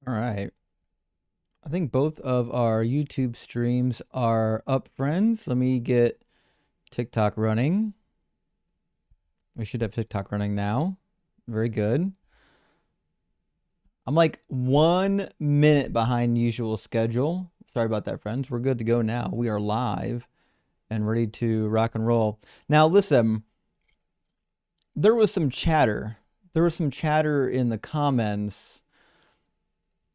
All right. I think both of our YouTube streams are up, friends. Let me get TikTok running. We should have TikTok running now. Very good. I'm like 1 minute behind usual schedule. Sorry about that, friends. We're good to go now. We are live and ready to rock and roll. Now, listen, there was some chatter. There was some chatter in the comments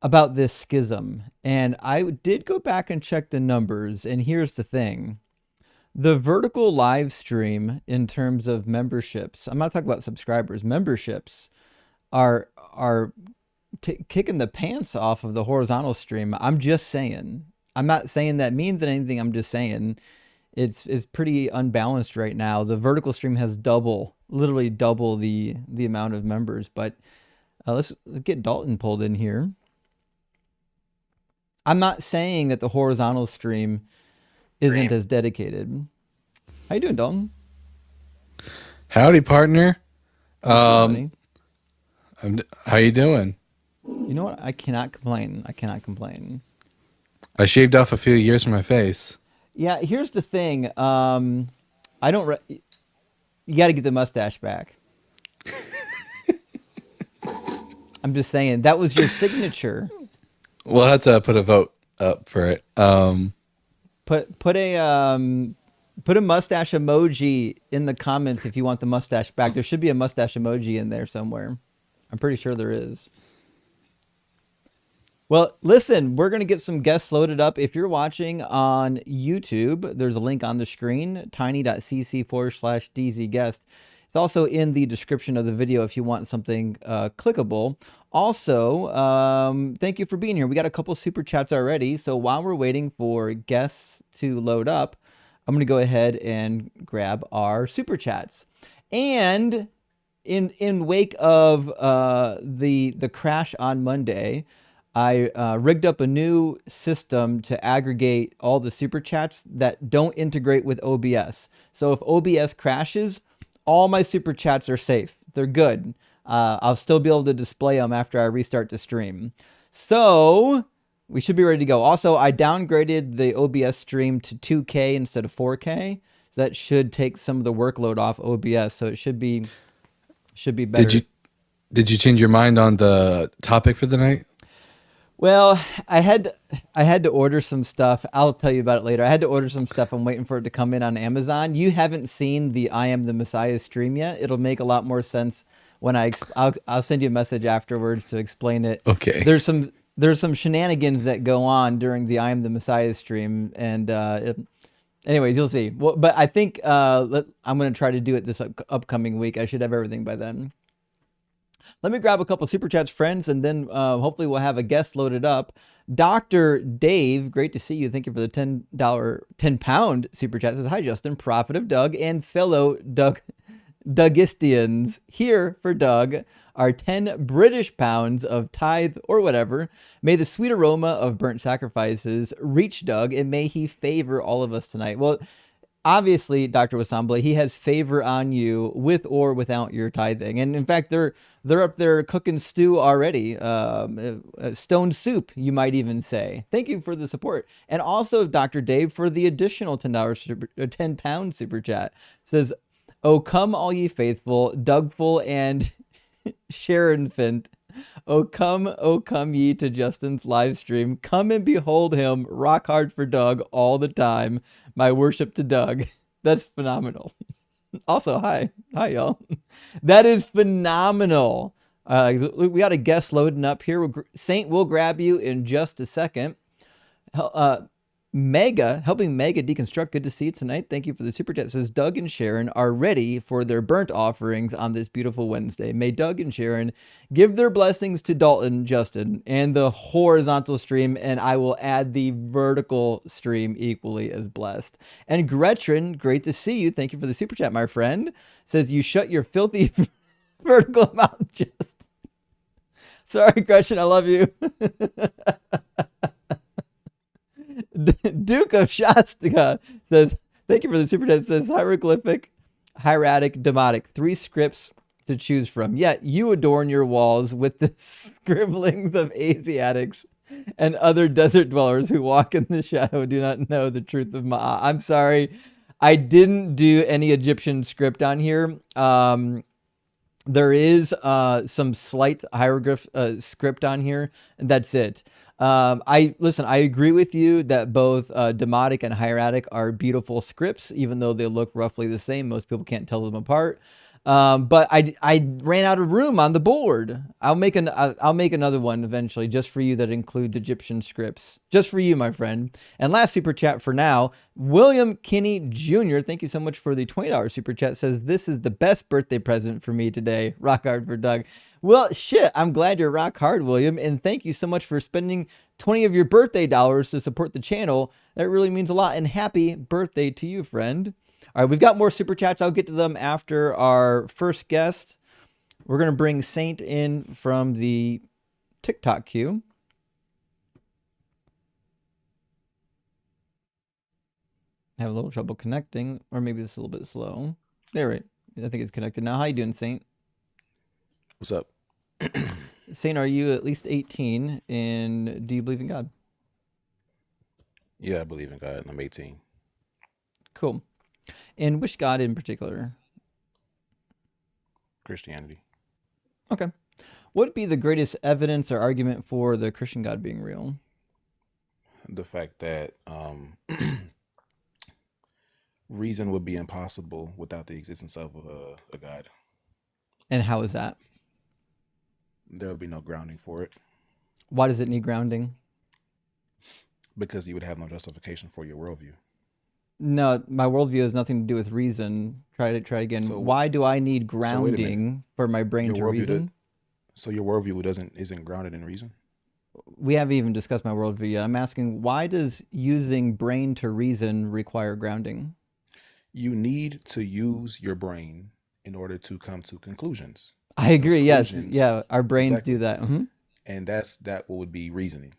about this schism. And I did go back and check the numbers. And here's the thing. The vertical live stream in terms of memberships, I'm not talking about subscribers, memberships are kicking the pants off of the horizontal stream. I'm just saying. I'm not saying that means anything. I'm just saying it's pretty unbalanced right now. The vertical stream has literally double the amount of members. But let's get Dalton pulled in here. I'm not saying that the horizontal stream isn't as dedicated. How you doing, Dalton? Howdy, partner. What's good, Um, buddy? how you doing? You know what? I cannot complain. I cannot complain. I shaved off a few years from my face. Yeah, here's the thing. I don't. You got to get the mustache back. I'm just saying that was your signature. We'll have to put a vote up for it. Put a mustache emoji in the comments if you want the mustache back. There should be a mustache emoji in there somewhere. I'm pretty sure there is. Well, listen, we're going to get some guests loaded up. If you're watching on YouTube, there's a link on the screen, tiny.cc/DZguest. It's also in the description of the video if you want something clickable. Also, thank you for being here. We got a couple super chats already. So while we're waiting for guests to load up, I'm going to go ahead and grab our super chats. And in wake of the crash on Monday, I rigged up a new system to aggregate all the super chats that don't integrate with OBS. So if OBS crashes, all my super chats are safe. They're good. I'll still be able to display them after I restart the stream. So we should be ready to go. Also, I downgraded the OBS stream to 2K instead of 4K. So that should take some of the workload off OBS. So it should be Did better. you did you change your mind on the topic for the night? Well, I had to order some stuff. I'll tell you about it later. I had to order some stuff. I'm waiting for it to come in on Amazon. You haven't seen the I Am the Messiah stream yet. It'll make a lot more sense when I'll send you a message afterwards to explain it. Okay. There's some shenanigans that go on during the I Am the Messiah stream, and anyways, you'll see. Well, but I think I'm gonna try to do it this upcoming week. I should have everything by then. Let me grab a couple super chats, friends, and then hopefully we'll have a guest loaded up. Dr. Dave, great to see you. Thank you for the £10 super chat. Says, hi, Justin, prophet of Doug, and fellow Dougistians. Here for Doug are 10 British pounds of tithe or whatever. May the sweet aroma of burnt sacrifices reach Doug, and may he favor all of us tonight. Well, obviously, Dr. Wasamble, he has favor on you with or without your tithing. And in fact, they're up there cooking stew already. Stone soup, you might even say. Thank you for the support. And also, Dr. Dave, for the additional £10 super chat. It says, oh, come all ye faithful, Dougful and Sharon Fint. Oh, come ye to Justin's live stream. Come and behold him rock hard for Doug all the time. My worship to Doug. That's phenomenal. Also, hi. Hi, y'all. That is phenomenal. We got a guest loading up here. Saint will grab you in just a second. Helping Mega deconstruct. Good to see you tonight. Thank you for the super chat. It says Doug and Sharon are ready for their burnt offerings on this beautiful Wednesday. May Doug and Sharon give their blessings to Dalton, Justin, and the horizontal stream, and I will add the vertical stream equally as blessed. And Gretchen, great to see you. Thank you for the super chat, my friend. Says you shut your filthy vertical mouth. Sorry, Gretchen, I love you. Duke of Shasta says, thank you for the super chat. It says hieroglyphic, hieratic, demotic. 3 scripts to choose from. Yet you adorn your walls with the scribblings of Asiatics and other desert dwellers who walk in the shadow do not know the truth of Ma'a. I'm sorry, I didn't do any Egyptian script on here. There is some slight hieroglyph script on here, and that's it. I agree with you that both Demotic and Hieratic are beautiful scripts, even though they look roughly the same. Most people can't tell them apart. But I ran out of room on the board. I'll make another one eventually just for you that includes Egyptian scripts. Just for you, my friend. And last super chat for now, William Kinney Jr. Thank you so much for the $20 super chat. Says, this is the best birthday present for me today. Rock hard for Doug. Well, shit, I'm glad you're rock hard, William. And thank you so much for spending 20 of your birthday dollars to support the channel. That really means a lot. And happy birthday to you, friend. All right, we've got more super chats. I'll get to them after our first guest. We're going to bring Saint in from the TikTok queue. I have a little trouble connecting, or maybe it's a little bit slow. There, right. I think it's connected now. How you doing, Saint? What's up? Saint, are you at least 18, and do you believe in God? Yeah, I believe in God, and I'm 18. Cool. And which God in particular? Christianity. Okay. What would be the greatest evidence or argument for the Christian God being real? The fact that reason would be impossible without the existence of a God. And how is that? There would be no grounding for it. Why does it need grounding? Because you would have no justification for your worldview. No, my worldview has nothing to do with reason. Try again. So, why do I need grounding for my brain to reason? So your worldview isn't grounded in reason? We haven't even discussed my worldview yet. I'm asking, why does using brain to reason require grounding? You need to use your brain in order to come to conclusions. I agree. Yes. Yeah. Our brains exactly. do that. Mm-hmm. And that would be reasoning.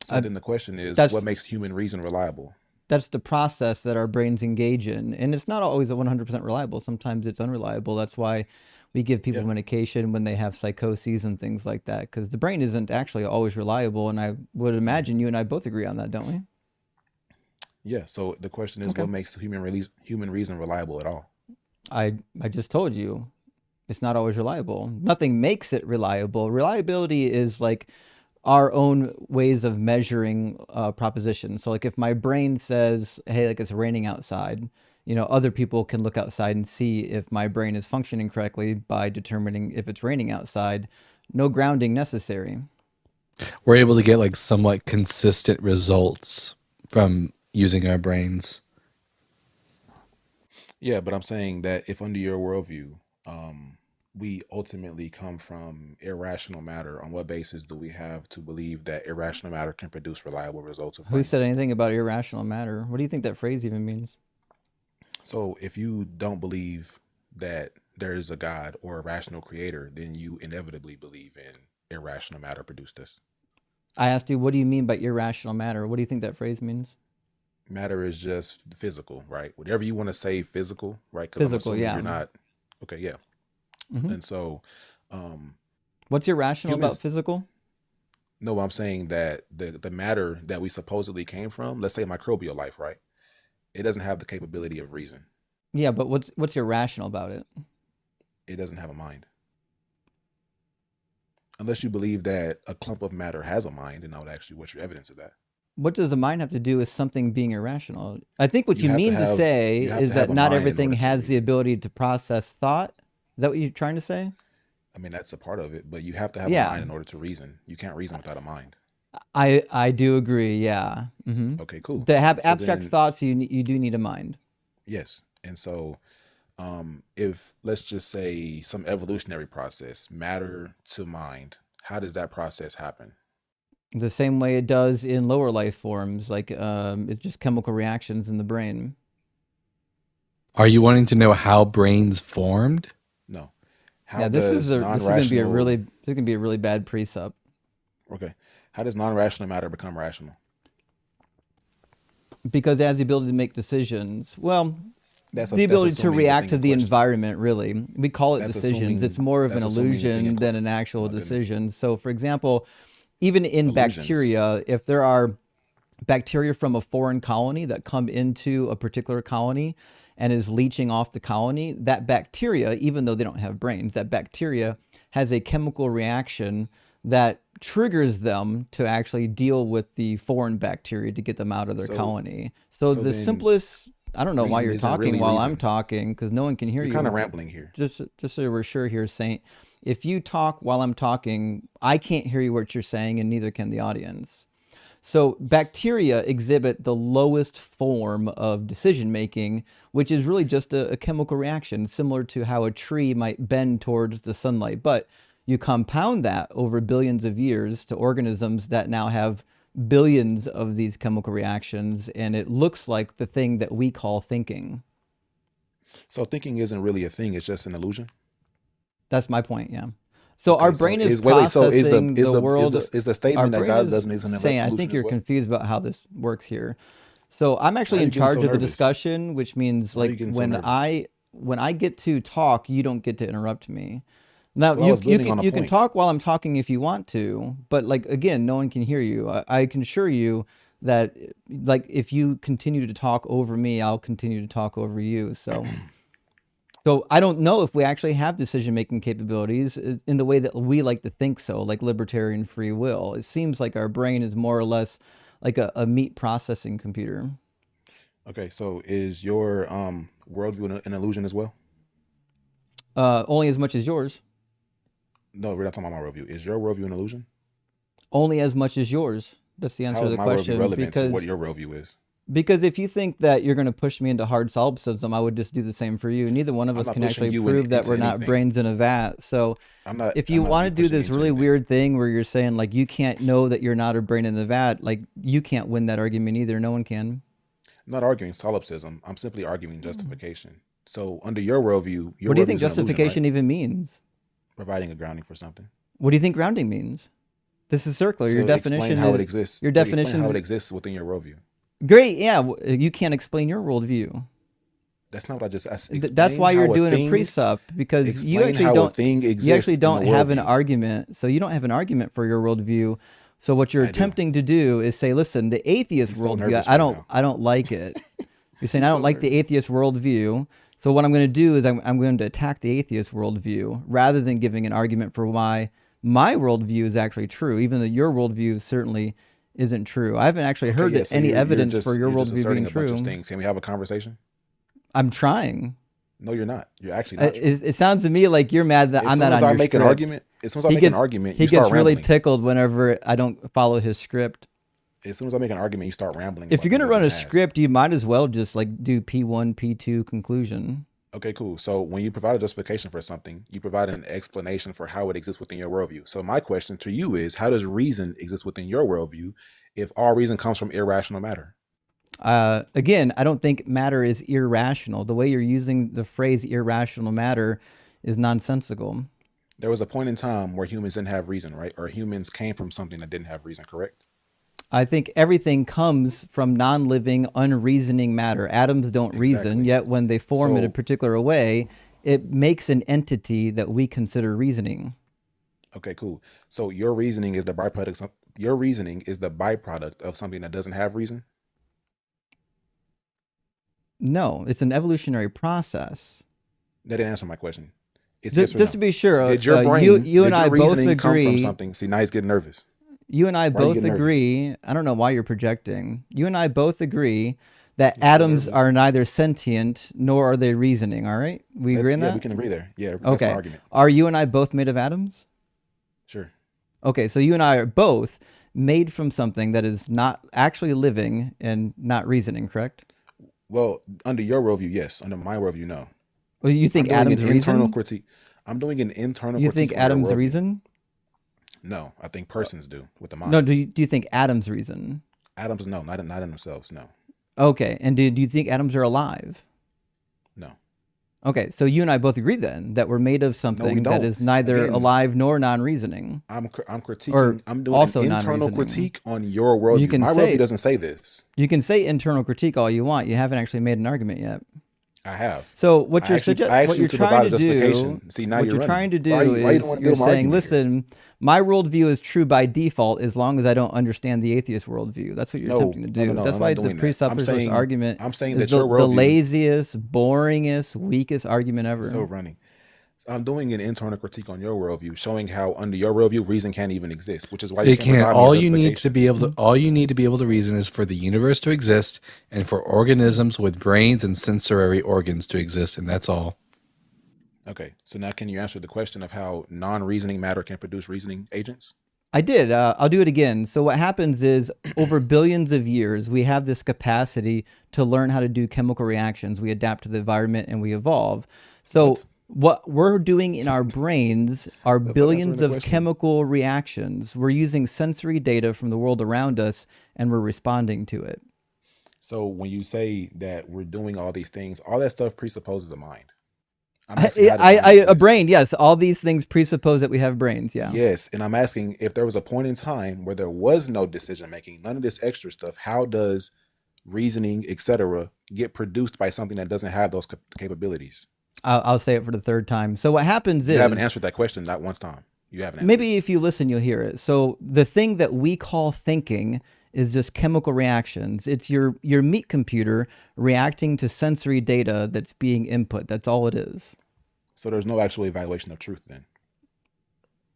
So then the question is, what makes human reason reliable? That's the process that our brains engage in. And it's not always 100% reliable. Sometimes it's unreliable. That's why we give people medication when they have psychoses and things like that, because the brain isn't actually always reliable. And I would imagine you and I both agree on that, don't we? Yeah. So the question is, what makes human reason reliable at all? I just told you, it's not always reliable. Nothing makes it reliable. Reliability is like our own ways of measuring propositions. So like if my brain says, hey, like it's raining outside, you know, other people can look outside and see if my brain is functioning correctly by determining if it's raining outside. No grounding necessary. We're able to get like somewhat consistent results from using our brains. Yeah, but I'm saying that if under your worldview, we ultimately come from irrational matter, on what basis do we have to believe that irrational matter can produce reliable results? Who said anything about irrational matter? What do you think that phrase even means? So if you don't believe that there is a God or a rational creator, then you inevitably believe in irrational matter produced this. I asked you, what do you mean by irrational matter? What do you think that phrase means? Matter is just physical, right? Whatever you want to say physical, right? Physical, yeah. You're not, okay, yeah. Mm-hmm. And so... what's irrational about physical? No, I'm saying that the matter that we supposedly came from, let's say microbial life, right? It doesn't have the capability of reason. Yeah, but what's irrational about it? It doesn't have a mind. Unless you believe that a clump of matter has a mind, and I would ask you, what's your evidence of that? What does a mind have to do with something being irrational? I think what you mean to say is that not everything has the ability to process thought. Is that what you're trying to say? I mean, that's a part of it, but you have to have a mind in order to reason. You can't reason without a mind. I do agree, yeah. Mm-hmm. Okay, cool. To have abstract thoughts, you do need a mind. Yes. And so if, let's just say, some evolutionary process, matter to mind, how does that process happen? The same way it does in lower life forms, like it's just chemical reactions in the brain. Are you wanting to know how brains formed? No. This is going to be a really bad precept. Okay. How does non-rational matter become rational? Because it has the ability to make decisions. Well, the ability to assuming the react thing to in the question. environment, really. We call it That's decisions. It's assuming more of an that's assuming the thing in illusion than an oh actual my goodness. decision. So, for example, even in Illusions. bacteria, if there are bacteria from a foreign colony that come into a particular colony and is leaching off the colony, that bacteria, even though they don't have brains, that bacteria has a chemical reaction that triggers them to actually deal with the foreign bacteria to get them out of their So colony. So so the then simplest, I don't know why reason you're isn't talking really while I'm reason. talking because no one can hear You're kind of you. rambling here. Just so we're sure here, Saint, if you talk while I'm talking, I can't hear you what you're saying, and neither can the audience. So bacteria exhibit the lowest form of decision making, which is really just a chemical reaction, similar to how a tree might bend towards the sunlight. But you compound that over billions of years to organisms that now have billions of these chemical reactions, and it looks like the thing that we call thinking. So thinking isn't really a thing; it's just an illusion. That's my point, yeah. So our Okay, so brain is is wait, wait. So processing the world. is the Our statement that brain God is doesn't is an saying, I illusion think as you're well? confused about how this works here. So I'm Why actually are in you getting so charge of the nervous? discussion, which means Why are you like getting so nervous? when I get to talk, you don't get to interrupt me. Now Well, I was building on a you can point. talk while I'm talking if you want to, but like again, no one can hear you. I can assure you that like if you continue to talk over me, I'll continue to talk over you. So I don't know if we actually have decision-making capabilities in the way that we like to think so, like libertarian free will. It seems like our brain is more or less like a meat processing computer. Okay, so is your worldview an illusion as well? Only as much as yours. No, we're not talking about my worldview. Is your worldview an illusion? Only as much as yours. That's the answer How to is the my worldview question. relevant to what your worldview is? Because if you think that you're going to push me into hard solipsism, I would just do the same for you. Neither one of I'm us not can pushing actually you prove that into we're not anything. brains in a vat. So if you I'm not want to do pushing you this into really anything. weird thing where you're saying like you can't know that you're not a brain in the vat, like you can't win that argument either. No one can. I'm not arguing solipsism. I'm simply arguing justification. So under your worldview What do you think is an illusion, right? justification even means? Providing a grounding for something. What do you think grounding means? This is circular. Your To explain definition how it is exists. your To explain definition how it is exists within your worldview. great. Yeah, you can't explain your worldview. That's not what I just asked. That's Explain why you're how a doing a thing precept because you explain actually how a don't thing you exists actually in a don't have an worldview. argument. So you don't have an argument for your worldview. So what you're I do. attempting to do is say, listen, the atheist He's so worldview, nervous right now. I don't like it. You're saying I He's don't so like the nervous. atheist worldview. So what I'm going to do is I'm going to attack the atheist worldview rather than giving an argument for why my worldview is actually true, even though your worldview certainly isn't true. I haven't actually Okay, heard yeah, so any you're evidence for your you're just worldview asserting being a bunch of true. things. Can we have a conversation? I'm trying. No, you're not. You're actually not true. It sounds to me like you're mad that As I'm soon not as on I your make an script. argument, as soon as I He make an gets argument, he you start gets really rambling. tickled whenever I don't follow his script. As soon as I make an argument, you start rambling If about you're things gonna I run a didn't ask. script, you might as well just like do P1, P2 conclusion. Okay, cool. So when you provide a justification for something, you provide an explanation for how it exists within your worldview. So my question to you is, how does reason exist within your worldview if all reason comes from irrational matter? Again, I don't think matter is irrational. The way you're using the phrase irrational matter is nonsensical. There was a point in time where humans didn't have reason, right? Or humans came from something that didn't have reason, correct? I think everything comes from non-living, unreasoning matter. Atoms don't reason, Exactly. yet when they form in a So, particular way, it makes an entity that we consider reasoning. okay, cool. So your reasoning is the byproduct. Your reasoning is the byproduct of something that doesn't have reason. No, it's an evolutionary process. That didn't answer my question. It's yes or Just no. to be sure, Did your brain, you did and your I both reasoning come from agree. something? See, now he's getting nervous. You and I Why are you both getting nervous? agree. I don't know why you're projecting. You and I both agree that He's so atoms nervous. are neither sentient nor are they reasoning. All right, we agree on Yeah, we that. can agree there. Yeah, that's my Okay. argument. Are you and I both made of atoms? Sure. Okay, so you and I are both made from something that is not actually living and not reasoning, correct? Well, under your worldview, yes. Under my worldview, no. Well, you I'm think doing atoms an internal reason? critique. I'm doing an internal You critique think on your atoms worldview. reason? No, I think persons do with the mind. No, do you think atoms reason? Atoms, no, not in themselves. No, Okay, and do you think atoms are alive? no, Okay, so you and I both agree then that we're made of no. We something that don't. is neither Again, alive nor non-reasoning, I'm or critiquing. I'm doing also an internal non-reasoning. critique on your You worldview. can My say worldview doesn't say this. you can say internal critique all you want. You haven't actually made an argument yet. I have. So what you're I asked what you you're to trying provide to a do, justification. See, now what you're you're trying running. to Why you do don't is want to you're build my saying, argument here? listen, my worldview is true by default as long as I don't understand the atheist worldview. That's what you're attempting to do. No. That's I'm not why the doing that. presuppositionalist argument I'm saying is that your the worldview laziest, boringest, weakest argument is so ever. running. I'm doing an internal critique on your worldview, showing how under your worldview reason can't even exist, which is why you It can't can't. provide me a All you need to justification. be able to all you need to be able to reason is for the universe to exist and for organisms with brains and sensory organs to exist, and that's all. Okay, so now can you answer the question of how non-reasoning matter can produce reasoning agents? I did. I'll do it again. So what happens is over billions of years, we have this capacity to learn how to do chemical reactions. We adapt to the environment and we evolve. So what we're doing in our brains are That's not answering billions the of question. chemical reactions. We're using sensory data from the world around us and we're responding to it. So when you say that we're doing all these things, all that stuff presupposes a mind. I'm asking, how does mind A exist? brain, yes. All these things presuppose that we have brains. Yeah. Yes, and I'm asking if there was a point in time where there was no decision making, none of this extra stuff. How does reasoning, etc., get produced by something that doesn't have those capabilities? I'll say it for the third time. So what happens You is haven't answered that question not once time. You haven't answered. maybe if you listen, you'll hear it. So the thing that we call thinking is just chemical reactions. It's your meat computer reacting to sensory data that's being input. That's all it is. So there's no actual evaluation of truth then.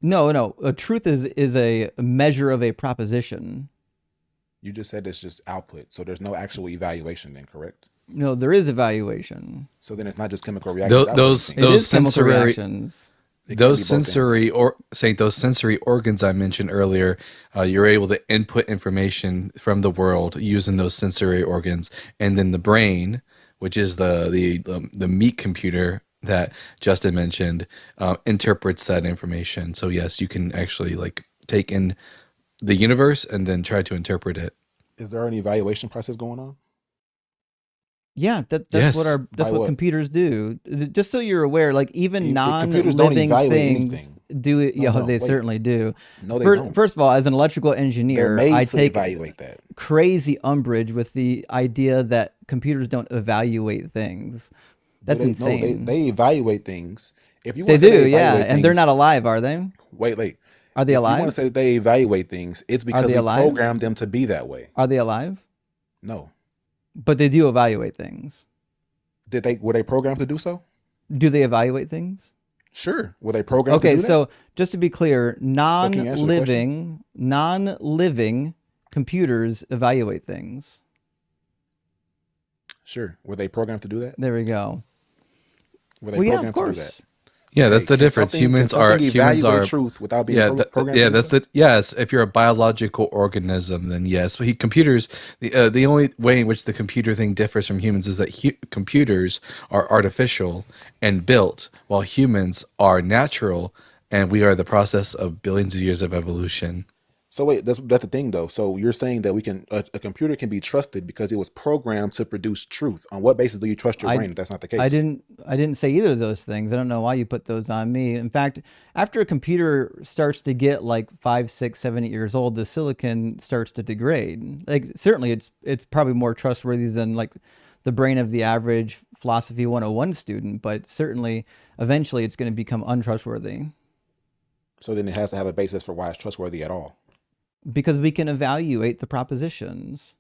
No. A truth is a measure of a proposition. You just said it's just output. So there's no actual evaluation then, correct? No, there is evaluation. So then it's not just chemical reactions. Those It is chemical sensory reactions. those sensory those sensory organs I mentioned earlier, you're able to input information from the world using those sensory organs, and then the brain, which is the meat computer that Justin mentioned, interprets that information. So yes, you can actually like take in the universe and then try to interpret it. Is there an evaluation process going on? Yeah, that's Yes. what computers do. Just so you're aware, like even computers don't non-living evaluate things anything. do it. Yeah, No, they wait. certainly do. No, they don't. First of all, as an electrical They're engineer, made I to take evaluate that. crazy umbrage with the idea that computers don't evaluate things. That's insane. No, they evaluate things. If you They want to say do, they yeah, evaluate and they're things, not alive, are they? wait. Are they If you want to alive? say that they evaluate things, it's because they we alive? programmed them to be that way. Are they alive? No. But they do evaluate things. Were they programmed to do so? Do they evaluate things? Sure. Were they programmed to Okay, do that? so just to be clear, can you answer the question? non-living computers evaluate things. Sure. Were they programmed to do that? There we go. Were they Well, yeah, programmed of to do course. that? Yeah, that's Okay, the can difference. something- Humans can are something humans evaluate are truth without being yeah, programmed yeah. to do That's so? yes. If you're a biological organism, then yes. But computers, the only way in which the computer thing differs from humans is that computers are artificial and built, while humans are natural, and we are the process of billions of years of evolution. So wait, that's the thing though. So you're saying that a computer can be trusted because it was programmed to produce truth. On what basis do you trust your I- brain if that's not the case? I didn't say either of those things. I don't know why you put those on me. In fact, after a computer starts to get like 5, 6, 7, 8 years old, the silicon starts to degrade. Like certainly it's probably more trustworthy than like the brain of the average philosophy 101 student, but certainly eventually it's going to become untrustworthy So then it has to have a basis for why it's trustworthy at all. because we can evaluate the propositions.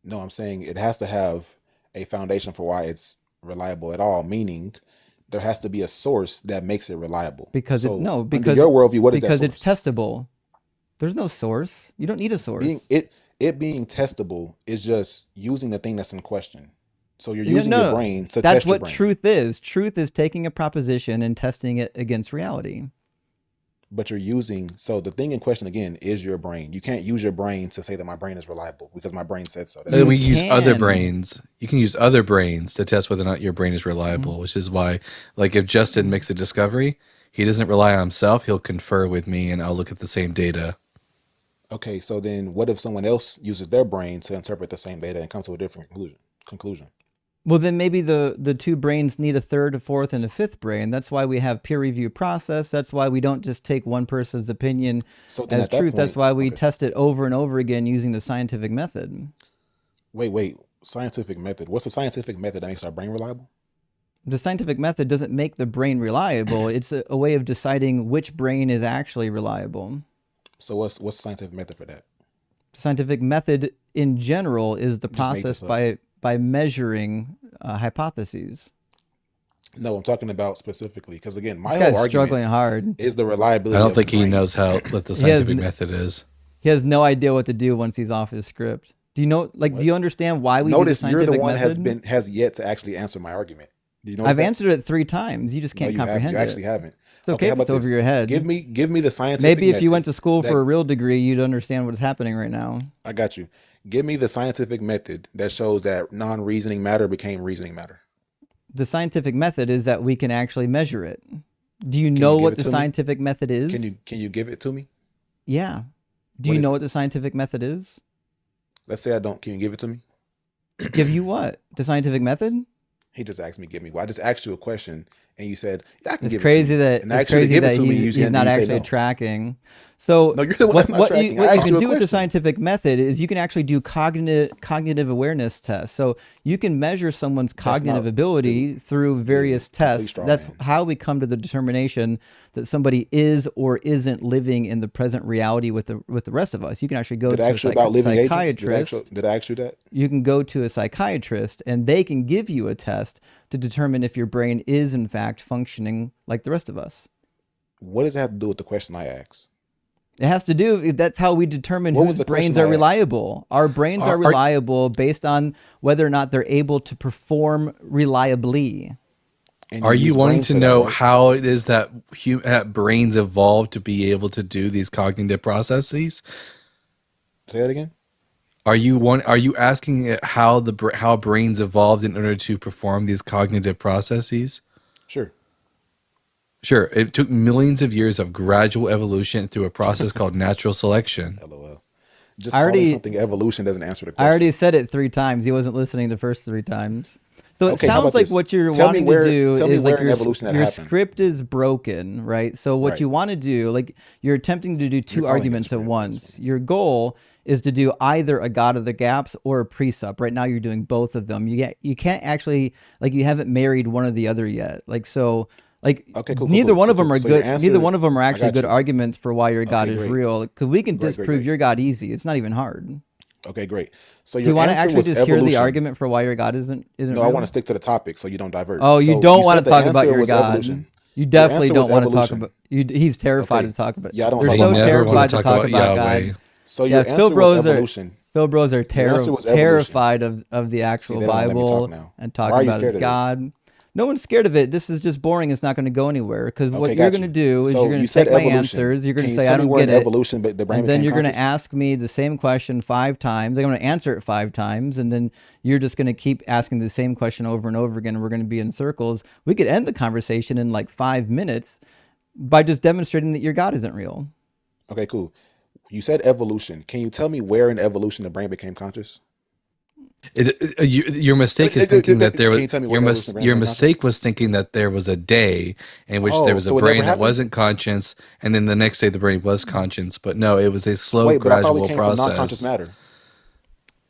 No, I'm saying it has to have a foundation for why it's reliable at all, meaning there has to be a source that makes it reliable. Because So under under your worldview, what is that because source? it's testable. There's no source. You don't need a source. It being testable is just using the thing that's in question. So you're No, using no, your brain to That's test your what brain. truth is. Truth is taking a proposition and testing it against reality. But you're using, so the thing in question again is your brain. You can't use your brain to say that my brain is reliable because my brain said so. That's You We use other can. brains. You can use other brains to test whether or not your brain is reliable, which is why, like, if Justin makes a discovery, he doesn't rely on himself. He'll confer with me, and I'll look at the same data. okay. So then, what if someone else uses their brain to interpret the same data and come to a different conclusion? Well, then maybe the two brains need a third, a fourth, and a fifth brain. That's why we have peer review process. That's why we don't just take one person's opinion So then as truth. That's why we okay. test it over and over again using the scientific method. Wait. Scientific method. What's the scientific method that makes our brain reliable? The scientific method doesn't make the brain reliable. It's a way of deciding which brain is actually reliable. So what's the scientific method for that? The scientific method in general is the Just make process this up. by measuring hypotheses. No, I'm talking about specifically because again, my This whole guy's argument struggling hard. is the I reliability don't of the think he brain. knows what the He has scientific n- method is. He has no idea what to do once he's off his script. Do you know? Like, do you understand why we do the Notice you're the scientific one method? has yet to actually answer my argument. Do you notice I've that? answered it 3 times. You just No, can't you haven't. comprehend You actually it. haven't. It's okay how if it's about over this? your head. Give me the scientific Maybe if you method went to school that- for a real degree, you'd understand what's happening right now. I got you. Give me the scientific method that shows that non-reasoning matter became reasoning matter. The scientific method is that we can actually measure it. Do you you know give what it the to me? scientific method is? Can you give it to me? Yeah. Do What you is know it? what the scientific method is? Let's say I don't. Can you give it to me? Give you what? The scientific method? He just asked me, give me. Well, I just asked you a question, and you said, "Yeah, I can It's give crazy it to you." that And I it's asked you to crazy give it that to me. he's You not say actually no. tracking. So No, you're the one what that's not what tracking. you I what you asked can you a do with the question. scientific method is you can actually do cognitive awareness tests. So you can measure someone's cognitive not- ability through various complete tests. straw That's man. how we come to the determination that somebody is or isn't living in the present reality with the rest of us. You can actually go Did I to a ask you about living agents? psychiatrist. Did I ask you that? You can go to a psychiatrist and they can give you a test to determine if your brain is in fact functioning like the rest of us. What does that have to do with the question I asked? It has to do, that's how we determine What was whose the brains question are I asked? reliable. Our brains are Are- reliable based on whether or not they're able to perform reliably. And Are you use wanting brains to for that, know right? how it is that that brains evolved to be able to do these cognitive processes? Say that again. Are you asking it how how brains evolved in order to perform these cognitive processes? Sure. Sure, it took millions of years of gradual evolution through a process called natural selection. LOL. Just I calling already- something evolution doesn't answer the I question. already said it 3 times. He wasn't listening the first 3 times. So it Okay, how sounds about like this? what you're Tell me wanting where- to do tell me is where like in evolution that your happened. script is broken, right? So what Right. you want to do, like you're attempting to do 2 You're calling it arguments at script, that's once. Your goal is to do either a God of the Gaps or a Presup. Right now you're doing both of them. You can't actually, like, you haven't married one or the other yet. Like, so like Okay, cool, neither cool, one of cool, them are cool. So your good. answer- Neither one of them are I actually got good you. arguments for why your God is great. real. Because we can Great, great, disprove great. your God easy. It's not even hard. Okay, great. So Do your you want to answer actually was just hear the evolution. argument for why your God isn't No, real? I want to stick to the topic so you don't divert. Oh, you So don't want said to the talk about answer your was God. evolution. You definitely answer don't was want to talk evolution. about. He's terrified Okay. to talk about. Yeah, I don't They're talk so about never terrified wanna to talk talk about about Yahweh. God. So Yeah, your Phil answer Bros was are evolution. Phil Bros are answer was evolution. terrified of the actual they don't let me Bible talk now. and Why talking are you about scared his of this? God. No one's scared of it. This is just boring. It's not going to go anywhere. Because what Okay, you're got going to you. do is So you're going you to said take my evolution. answers. You're going Can to you say tell I me don't where get in it. evolution the brain And then became you're going to conscious? ask me the same question 5 times. I'm going to answer it 5 times, and then you're just going to keep asking the same question over and over again. And we're going to be in circles. We could end the conversation in like 5 minutes by just demonstrating that your God isn't real. Okay, cool. You said evolution. Can you tell me where in evolution the brain became conscious? Your mistake is thinking that there Can was you tell me where evolution your became mistake was thinking that there was a day in which there Oh, was a so it never brain that happened? wasn't conscious, and then the next day the brain was conscious. But no, it was a slow, Wait, but I thought we gradual came from non-conscious process. matter.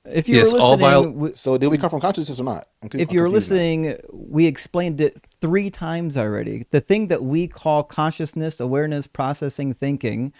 If you Yes, were all listening, So did we come from consciousness or not? if you were listening, we explained it 3 times already. The thing that we call consciousness, awareness, processing, thinking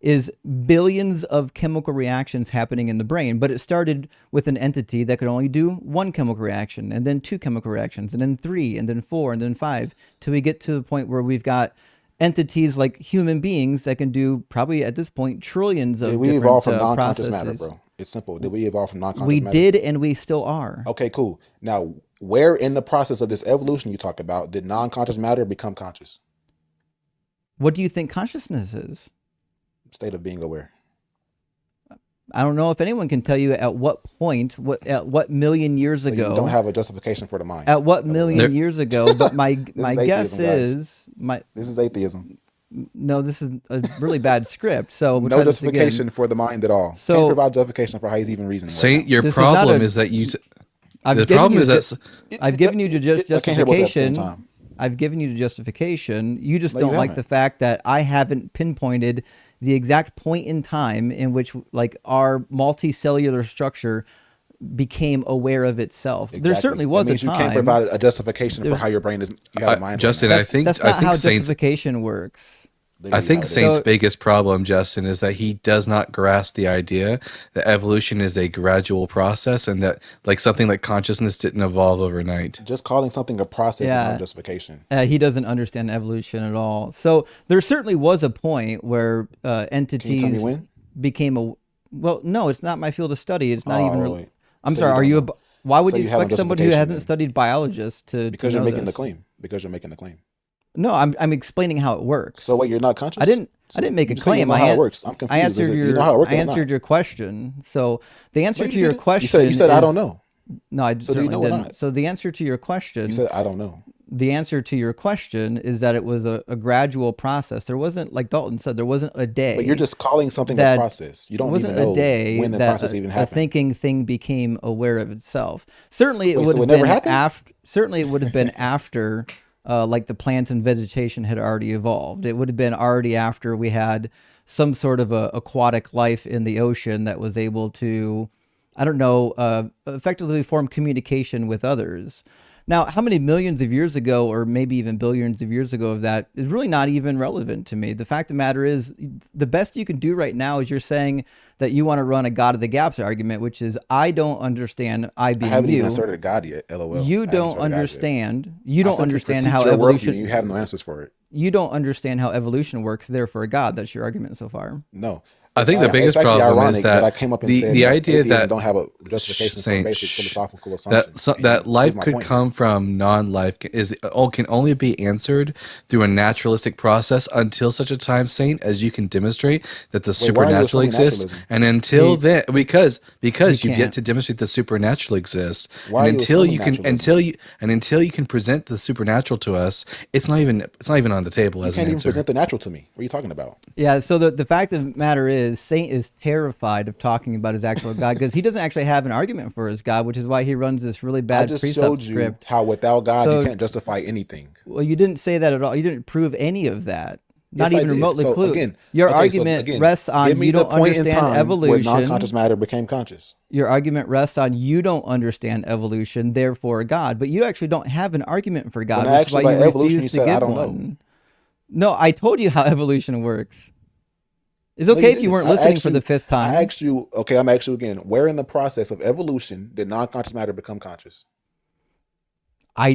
is billions of chemical reactions happening in the brain, but it started with an entity that could only do 1 chemical reaction, and then 2 chemical reactions, and then 3, and then 4, and then 5, till we get to the point where we've got entities like human beings that can do probably at this point trillions of Did we different evolve from non-conscious processes. matter, bro? It's simple. Did we evolve from non-conscious We matter? did, and we still are. Okay, cool. Now, where in the process of this evolution you talk about did non-conscious matter become conscious? What do you think consciousness is? State of being aware. I don't know if anyone can tell you at what point, at what million years So ago. you don't have a justification for the mind. At what million There- years ago? But my is guess atheism, guys. is This is atheism. no. This is a really bad script. So we'll No try this again. justification for the mind at all. So- Can't provide justification for how he's even reasoning. Saint, your This is not problem a- is that you. I've The given problem you is ju- that I've given you just I can't hear both at the same justification. time. I've given you the justification. You just No, you don't like haven't. the fact that I haven't pinpointed the exact point in time in which, like, our multicellular structure became aware of itself. There Exactly. certainly was That a means you time. can't provide a justification for There's- how your brain is. You have a mind. Justin, right now. That's I not think how Saint's justification works. I Literally think how it is. Saint's So- biggest problem, Justin, is that he does not grasp the idea that evolution is a gradual process and that like something like consciousness didn't evolve overnight. Just calling something a process is Yeah. not a justification. He doesn't understand evolution at all. So there certainly was a point where Can you tell me entities when? became a. Well, no, it's not my field of study. It's not Oh, even. wait. I'm So sorry. you Are don't you? know. Why would So you you have no expect somebody who justification hasn't then. studied biologist to Because know you're making this? the claim. Because you're making the claim. No, I'm explaining how it works. So wait, you're not conscious? I didn't make a You say you claim. know I how an- it works. I'm I confused. answered Do your. you know how it works I or not? answered your question. So the answer No, to you your didn't. question. You said I is- don't know. No, I So do you certainly know or didn't. not? So the answer to your question. You said I don't know. The answer to your question is that it was a gradual process. There wasn't, like Dalton said, there wasn't a day. But you're just calling something that a process. You It don't wasn't even know a day when the that process even a happened. thinking thing became aware of itself. Certainly, it Wait, would so have it never been happened? after. Certainly, it would have been after, like the plants and vegetation had already evolved. It would have been already after we had some sort of a aquatic life in the ocean that was able to, I don't know, effectively form communication with others. Now, how many millions of years ago, or maybe even billions of years ago of that, is really not even relevant to me. The fact of the matter is, the best you can do right now is you're saying that you want to run a God of the gaps argument, which is, I don't understand, I I being haven't you. even asserted God yet. LOL. You I haven't don't asserted God yet. understand. You I don't simply understand critiqued how your worldview evolution. and you have no answers for it. You don't understand how evolution works. Therefore, God. That's your argument so far. No. I think the It's biggest actually problem ironic is that I came up and the- said the that idea atheism that- don't have a justification for Saint, basic shh, philosophical assumptions. that And life prove my could point come from non-life can only be answered through a naturalistic process until such a time, Saint, as you can demonstrate that the Wait, why are you supernatural assuming exists. naturalism? And until then, because You you've yet can't. to demonstrate the supernatural exists, Why and are you until assuming you can naturalism? until you can present the supernatural to us, it's not even on the table You as can't an even answer. present the natural to me. What are you talking about? Yeah, so the fact of the matter is, Saint is terrified of talking about his actual God because he doesn't actually have an argument for his God, which is why he runs this really I bad just precept showed you script. how without God So- you can't justify anything. Well, you didn't say that at all. You didn't prove any of that. Not Yes, I even did. remotely So, clue. again, Your okay, so argument again, rests on give me you the don't point in understand time where non-conscious evolution. matter became conscious. Your argument rests on you don't understand evolution, therefore God. But you actually don't have an argument for God, When I which is asked why you you about evolution, refuse you to said, "I give don't know." one. No, I told you how evolution works. It's No, okay if you didn't. weren't I listening asked for you- the fifth time. I asked you, okay, I'm asking you again. Where in the process of evolution did non-conscious matter become conscious? I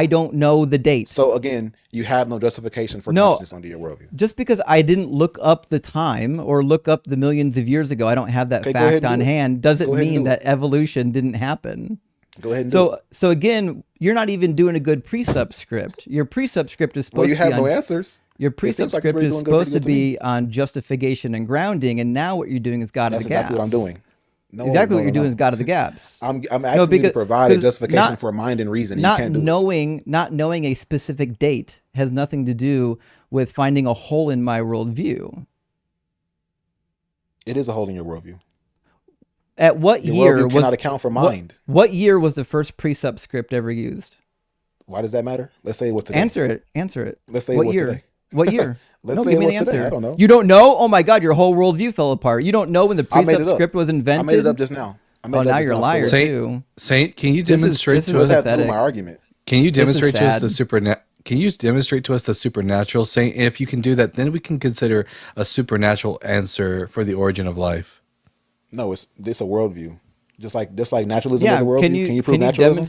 don't know the date. So again, you have no justification for No. consciousness under your worldview. Just because I didn't look up the time or look up the millions of years ago, I don't have that Okay, go ahead fact and on do it. hand, doesn't Go ahead and mean do that evolution didn't happen. Go ahead and do it. So again, you're not even doing a good precept script. Your precept script is Well, supposed you to be have no on, answers. your It precept seems like script you're is doing good supposed to pretty good be on justification and grounding, and now what you're doing is God That's of the exactly gaps. what I'm doing. No, Exactly no, what you're no, doing no. is God of the gaps. I'm asking you to because- provide a 'cause justification not- for mind and reason. And you Not can't do it. knowing a specific date has nothing to do with finding a hole in my worldview. It is a hole in your worldview. At what Your year worldview was cannot account for mind. what year was the first precept script ever used? Why does that matter? Let's say it was today. Answer it. Let's say What it was year? today. What year? Let's No, say give it me was the today. answer. I don't know. You don't know? Oh my God, your whole worldview fell apart. You don't know when the I made precept it up. script was invented. I made it up just now. I made Oh, it up now just you're a now. liar So too. Saint, can you This is- demonstrate this is to what us? does that have to do with pathetic. my argument? Can you demonstrate to us sad. the Can you demonstrate to us the supernatural, Saint? If you can do that, then we can consider a supernatural answer for the origin of life. No, it's a worldview. Just like naturalism Yeah, is a worldview. can you prove naturalism?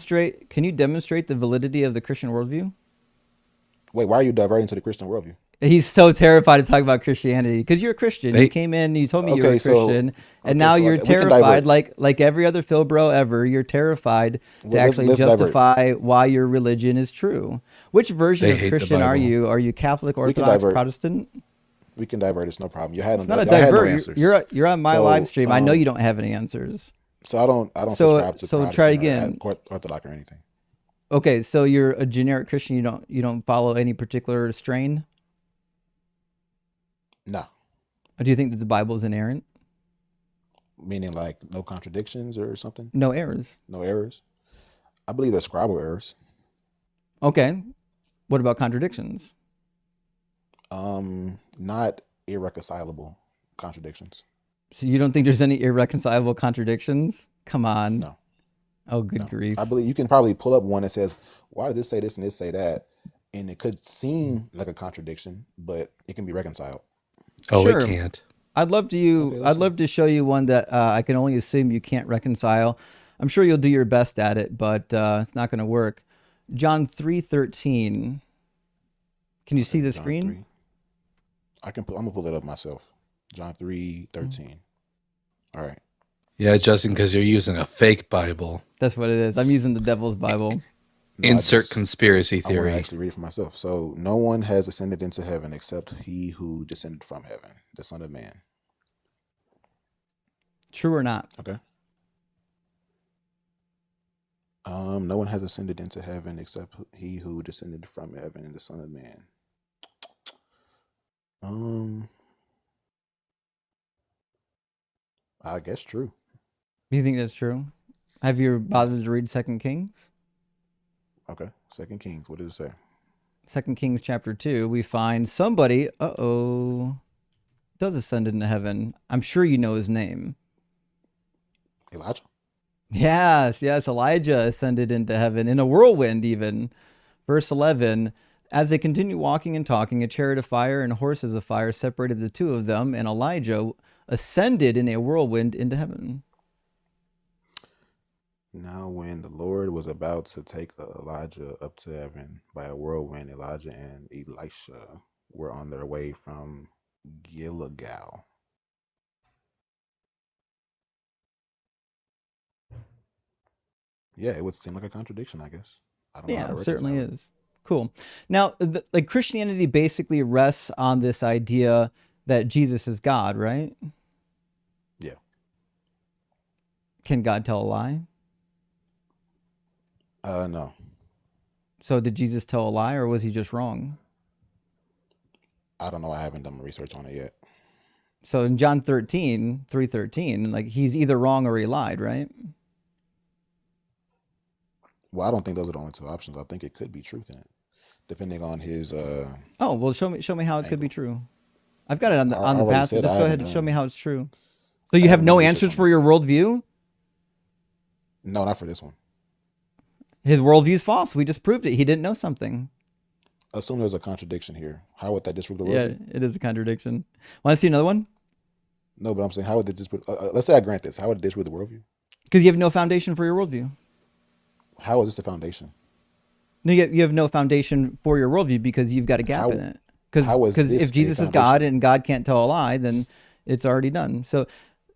demonstrate the validity of the Christian worldview? Wait, why are you diverting to the Christian worldview? He's so terrified to talk about Christianity because you're a Christian. You came in, you told me you were a Okay, so- Christian, okay, and now so you're we can divert. terrified, like every other Phil bro ever. You're terrified to Well, let's actually divert. justify why your religion is true. Which version They of hate the Christian are Bible. you? Are you Catholic, can Orthodox, divert. Protestant? We can divert. It's no problem. You had It's not a y'all had no divert. answers. You're on my So, live stream. I know you don't have any answers. So I don't So- subscribe to so Protestant try or again. Orthodox or anything. Okay, so you're a generic Christian. You don't follow any particular strain. No, Or do you think that the Bible is inerrant? meaning like no contradictions or something, No errors. no errors. I believe there's scribal errors. Okay. What about contradictions? Not irreconcilable contradictions. So you don't think there's any irreconcilable contradictions? Come on. No, Oh, good no. I grief. believe you can probably pull up one that says, "Why did this say this and this say that?" And it could seem like a contradiction, but it can be reconciled. Oh, it Sure. can't. Okay, let's I'd see. love to show you one that I can only assume you can't reconcile. I'm sure you'll do your best at it, but it's not going to work. John 3:13. Can you see Okay, the John screen? 3. I'm gonna pull it up myself. John 3:13. All right. Yeah, Justin, because you're using a fake Bible. That's what it is. I'm using the Devil's Bible. No, Insert conspiracy I want to theory. actually read it for myself. So, no one has ascended into heaven except he who descended from heaven, the Son of Man. True or not? Okay. No one has ascended into heaven except he who descended from heaven, the Son of Man. Um, I guess true. Do you think that's true? Have you bothered to read Second Kings? Okay. Second Kings. What does it say? Second Kings chapter 2, we find somebody, does ascend into heaven. I'm sure you know his name. Elijah. Yes, Elijah ascended into heaven in a whirlwind, even. Verse 11. As they continued walking and talking, a chariot of fire and horses of fire separated the two of them, and Elijah ascended in a whirlwind into heaven. Now, when the Lord was about to take Elijah up to heaven by a whirlwind, Elijah and Elisha were on their way from Gilgal. Yeah, it would seem like a contradiction, I guess. I don't know how Yeah, to it certainly reconcile it. is. Cool. Now, like Christianity basically rests on this idea that Jesus is God, right? Yeah. Can God tell a lie? No. So did Jesus tell a lie or was he just wrong? I don't know. I haven't done my research on it yet. So in John 3:13, like he's either wrong or he lied, right? Well, I don't think those are the only two options. I think it could be truth in it, depending on his Oh, well show me how it could be angle. true. I've got it on I the already passage. said Just I go haven't ahead and show me done how it's true. So I you have haven't done no research answers on for this your yet. worldview? No, not for this one. His worldview is false. We just proved it. He didn't know something. Assume there's a contradiction here. How would that disprove the Yeah, worldview? it is a contradiction. Want to see another one? No, but I'm saying, how would it disprove? Let's say I grant this. How would it disprove the worldview? Because you have no foundation for your worldview. How is this the foundation? No, you have no foundation for your worldview because you've got a gap in How it. Because how is if this a Jesus is God foundation? and God can't tell a lie, then it's already done. So,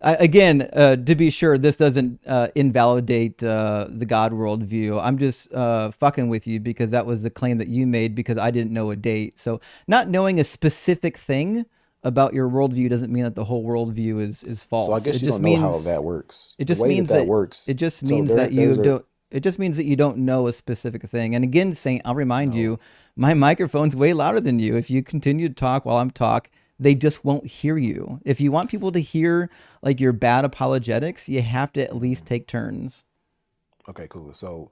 again, to be sure, this doesn't invalidate the God worldview. I'm just fucking with you because that was the claim that you made because I didn't know a date. So, not knowing a specific thing about your worldview doesn't mean that the whole worldview is So I false. guess you don't know how that works. It The just way that means that that works. it just So means that you there's a don't. It just means that you don't know a specific thing. And again, Saint, I'll remind you, no. my microphone's way louder than you. If you continue to talk while I'm talk, they just won't hear you. If you want people to hear like your bad apologetics, you have to at least Mhm. take turns. Okay, cool. So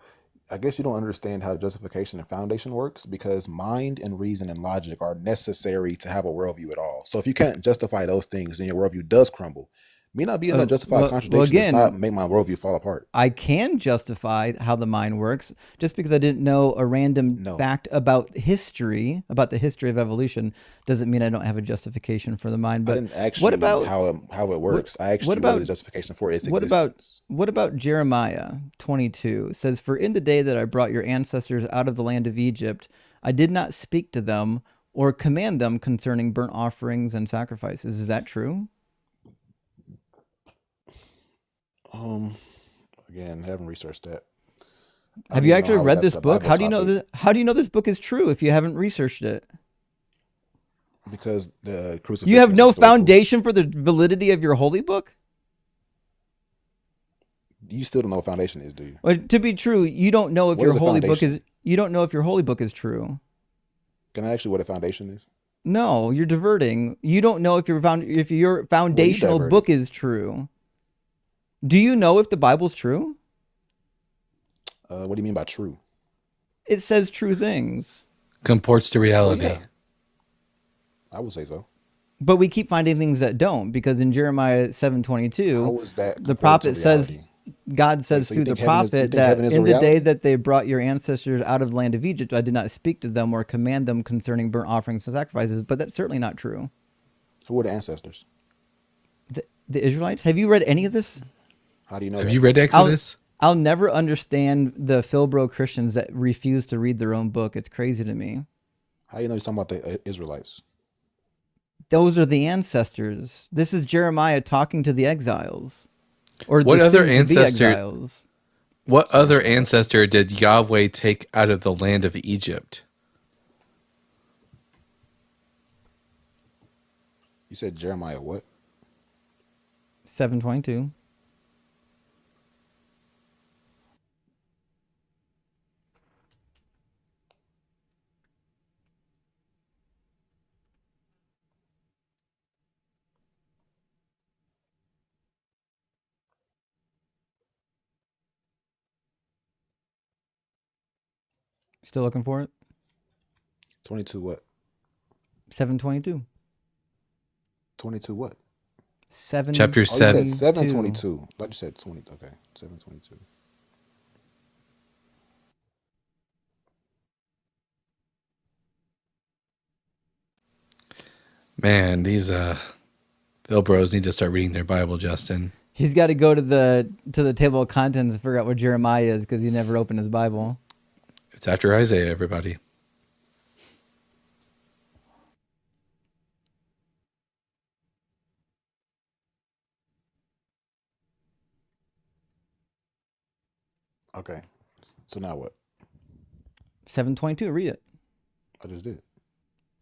I guess you don't understand how justification and foundation works because mind and reason and logic are necessary to have a worldview at all. So if you can't justify those things, then your worldview does crumble. Me not being able to justify a Well, contradiction does not again, make my worldview fall apart. I can justify how the mind works just because I didn't know a random No, fact about history, about the history of evolution, doesn't mean I don't have a justification for the mind. I But didn't ask what you about how it what works. I asked what you what is about the justification for its what about existence. what about Jeremiah 22? It says, "For in the day that I brought your ancestors out of the land of Egypt, I did not speak to them or command them concerning burnt offerings and sacrifices." Is that true? Um, Again, haven't researched that. I Have don't you even know actually how we read got to this the book? Bible topic How do you know this book is true if you haven't researched it? because the You have crucifixion is no historical. foundation for the validity of your holy book? You still don't know what foundation is, do you? Or, to be true, you don't know if What is your a holy book foundation? is you don't know if your holy book is true. Can I ask you what a foundation is? No, you're diverting. You don't know if your Well, you foundational diverted. book is true. Do you know if the Bible's true? What do you mean by true? It says true things, Comports to Well, reality. yeah, I would say so. but we keep finding things that don't because in Jeremiah How 7:22, is that the comported to prophet says reality? God Wait, says so you through the think heaven is you prophet think heaven that is a in the day reality? that they brought your ancestors out of the land of Egypt, I did not speak to them or command them concerning burnt offerings and sacrifices. But that's certainly not true. Who are the ancestors? The Israelites. Have you read any of this? How do you know Have that? you read I'll Exodus? I'll never understand the Philbro Christians that refuse to read their own book. It's crazy to me. How do you know he's talking about the Israelites? Those are the ancestors. This is Jeremiah talking to the exiles, or the What other soon-to-be ancestor? exiles. What So other answer my question. ancestor did Yahweh take out of the land of Egypt? You said Jeremiah what? 722. Still looking for it? 22 what? 722. 22 what? Chapter Oh, you said 7. 722. 722. Like you said 20. Okay, 722. Man, these Phil bros need to start reading their Bible, Justin. He's got to go to the table of contents and figure out what Jeremiah is because he never opened his Bible. It's after Isaiah, everybody. Okay, so now what? 722. Read it. I just did.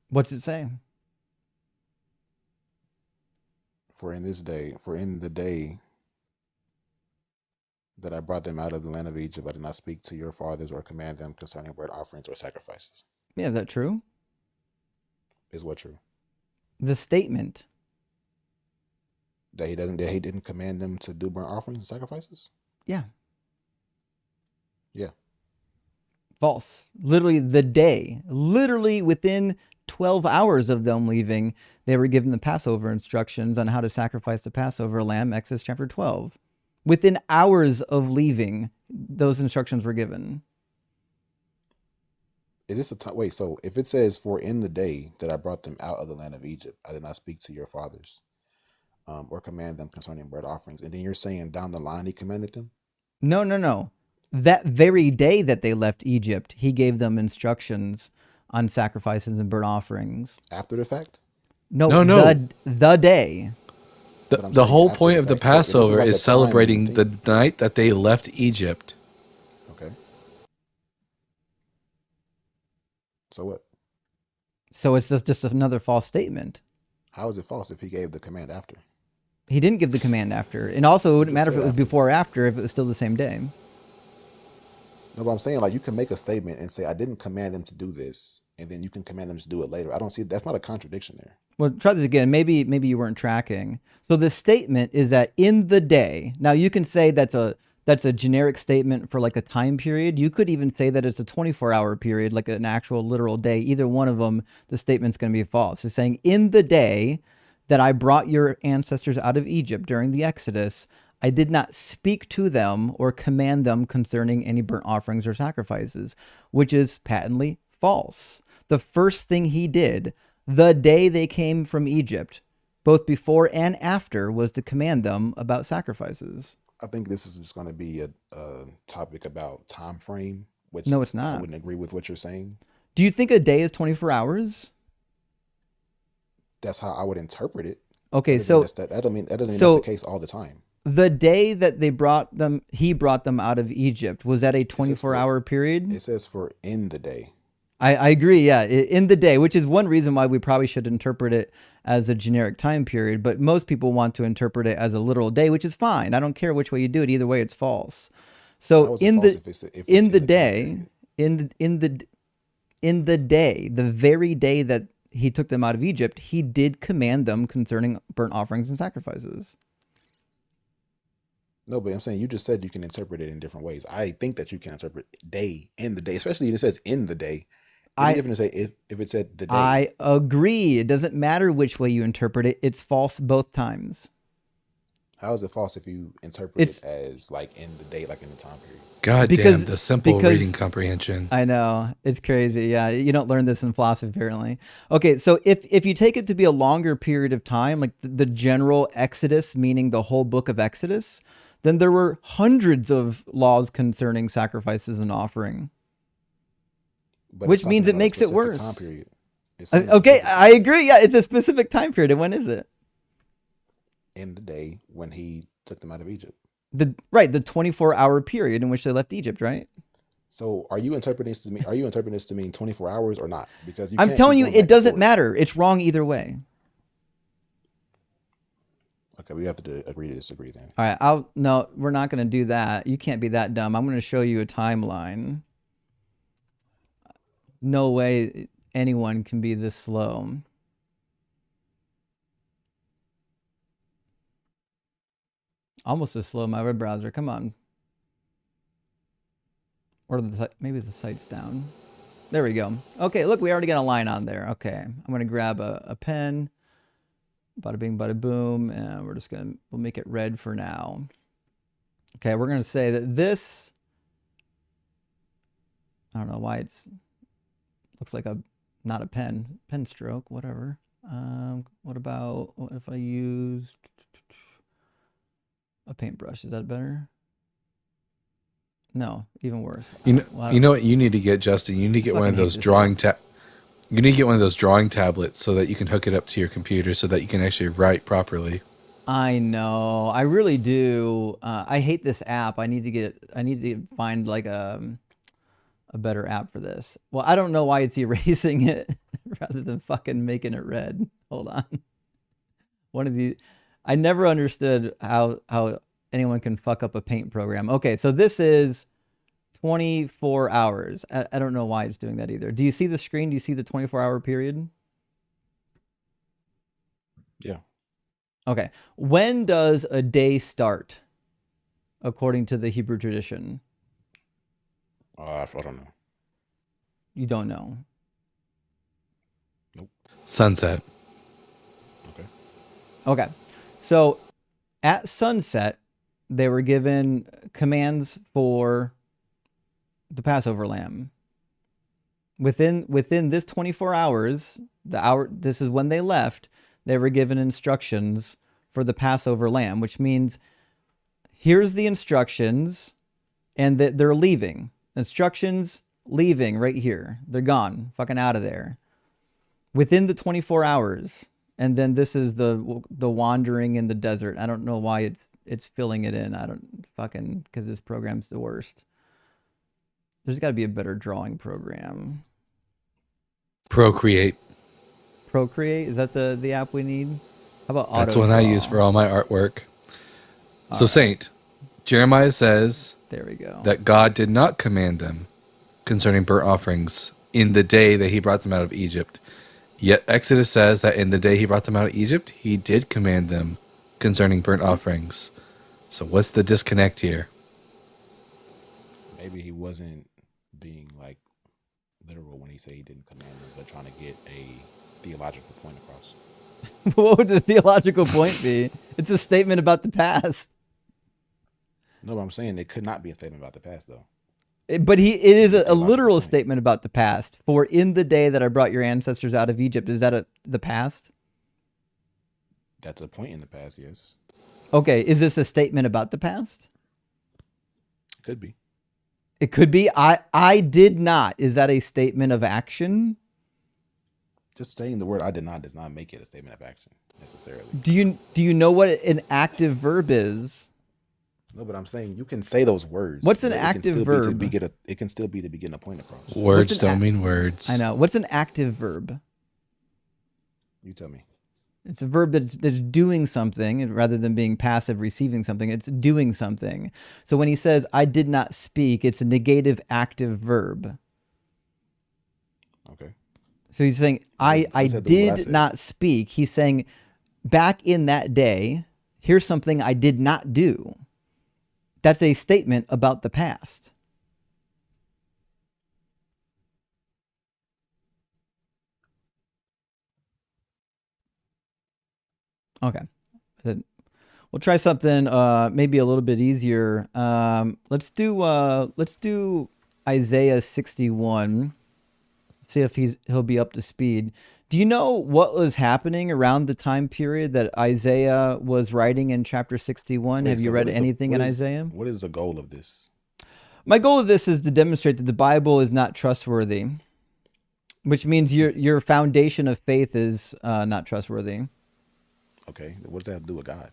What's it say? For in the day that I brought them out of the land of Egypt, I did not speak to your fathers or command them concerning burnt offerings or sacrifices. Yeah, is that true? Is what true? The statement. That he didn't command them to do burnt offerings and sacrifices? Yeah. Yeah. False. Literally the day. Literally within 12 hours of them leaving, they were given the Passover instructions on how to sacrifice the Passover lamb, Exodus chapter 12. Within hours of leaving, those instructions were given. Is this a time? Wait, so if it says, for in the day that I brought them out of the land of Egypt, I did not speak to your fathers or command them concerning burnt offerings. And then you're saying down the line he commanded them? No. That very day that they left Egypt, he gave them instructions on sacrifices and burnt offerings. After the fact? No, No. the day. But I'm The saying whole after point the of the fact. So this is Passover like is a time when you celebrating think, the night that they left Egypt. okay, so what? So it's just another false statement. How is it false if he gave the command after? He didn't give the command after. And also, it You wouldn't just matter if said it was after. before or after if it was still the same day. No, but I'm saying like you can make a statement and say I didn't command them to do this, and then you can command them to do it later. I don't see that's not a contradiction there. Well, try this again. Maybe you weren't tracking. So the statement is that in the day. Now you can say that's a generic statement for like a time period. You could even say that it's a 24-hour period, like an actual literal day. Either one of them, the statement's going to be false. It's saying in the day that I brought your ancestors out of Egypt during the Exodus, I did not speak to them or command them concerning any burnt offerings or sacrifices, which is patently false. The first thing he did the day they came from Egypt, both before and after, was to command them about sacrifices. I think this is just going to be a topic about time frame, which No, it's I not. wouldn't agree with what you're saying. Do you think a day is 24 hours? That's how I would interpret it. Okay, That doesn't mean so that doesn't mean that's so the case all the time. the day that he brought them out of Egypt, was that a It says for 24-hour period? it says for in the day. I agree, yeah, in the day, which is one reason why we probably should interpret it as a generic time period, but most people want to interpret it as a literal day, which is fine. I don't care which way you do it. Either way, it's false. How So is it false if it's in the time day, period? in the day, the very day that he took them out of Egypt, he did command them concerning burnt offerings and sacrifices. No, but I'm saying you just said you can interpret it in different ways. I think that you can interpret day in the day, especially if it says in the day. It'd be I different to say if it said the day. I agree. It doesn't matter which way you interpret it. It's false both times. How is it false if you interpret it It's as like in the day, like in the time period? God damn, because the simple reading because comprehension. I know it's crazy. Yeah, you don't learn this in philosophy apparently. Okay, so if you take it to be a longer period of time, like the general Exodus, meaning the whole book of Exodus, then there were hundreds of laws concerning sacrifices and offering, But it's which talking means it about a makes it specific time worse. period. It's saying a Okay, specific I time period agree. Yeah, it's a specific time period. And when is it? in the day when he took them out of Egypt. The 24-hour period in which they left Egypt, right? So are you interpreting this to mean? Are you interpreting this to mean 24 hours or not? Because you I'm can't keep telling you, going it back and doesn't forth. matter. It's wrong either way. Okay, we have to agree to disagree then. All right, no, we're not going to do that. You can't be that dumb. I'm going to show you a timeline. No way anyone can be this slow. Almost as slow, my web browser. Come on. Or maybe the site's down. There we go. Okay, look, we already got a line on there. Okay, I'm going to grab a pen. Bada bing, bada boom. And we'll make it red for now. Okay, we're going to say that this, I don't know why looks like not a pen stroke, whatever. What if I used a paintbrush? Is that better? No, even worse. You know what you need to get, Justin? You need to get one of those You need to get one of those drawing tablets so that you can hook it up to your computer so that you can actually write properly. I know. I really do. I hate this app. I need to find like a better app for this. Well, I don't know why it's erasing it rather than fucking making it red. Hold on. One of these. I never understood how anyone can fuck up a paint program. Okay, so this is 24 hours. I don't know why it's doing that either. Do you see the screen? Do you see the 24-hour period? Yeah. Okay. When does a day start, according to the Hebrew tradition? I don't know. You don't know. Nope. Sunset. Okay. Okay. So at sunset, they were given commands for the Passover lamb. Within this 24 hours, this is when they left, they were given instructions for the Passover lamb, which means here's the instructions and that they're leaving. Instructions leaving right here. They're gone, fucking out of there. Within the 24 hours. And then this is the wandering in the desert. I don't know why it's filling it in. I don't fucking, because this program's the worst. There's got to be a better drawing program. Procreate. Procreate, is that the app we need? How about Auto That's what I use for all my artwork. So, right. Saint, Jeremiah says There we go. that God did not command them concerning burnt offerings in the day that he brought them out of Egypt. Yet Exodus says that in the day he brought them out of Egypt, he did command them concerning burnt offerings. So what's the disconnect here? Maybe he wasn't being like literal when he said he didn't command them, but trying to get a theological point across. What would the theological point be? It's a statement about the past. No, but I'm saying it could not be a statement about the past, though. But it is a literal point. statement about the past. For in the day that I brought your ancestors out of Egypt, is that the past? That's a point in the past, yes. Okay, is this a statement about the past? Could be. It could be. I did not. Is that a statement of action? Just saying the word "I did not" does not make it a statement of action necessarily. Do you know what an active verb is? No, but I'm saying you can say those words. What's an but active it verb? It can still be to begin a point across. Words don't mean words. I know. What's an active verb? You tell me. It's a verb that's doing something rather than being passive, receiving something. It's doing something. So when he says, I did not speak, it's a negative active verb. Okay. So he's saying, I did not speak. He's saying, back in that day, here's something I did not do. That's a statement about the past. Okay. We'll try something maybe a little bit easier. Let's do Isaiah 61. See if he'll be up to speed. Do you know what was happening around the time period that Isaiah was writing in chapter 61? Wait, Have you so read anything what in is Isaiah? what is the goal of this? My goal of this is to demonstrate that the Bible is not trustworthy, which means your foundation of faith is not trustworthy. Okay, what does that have to do with God?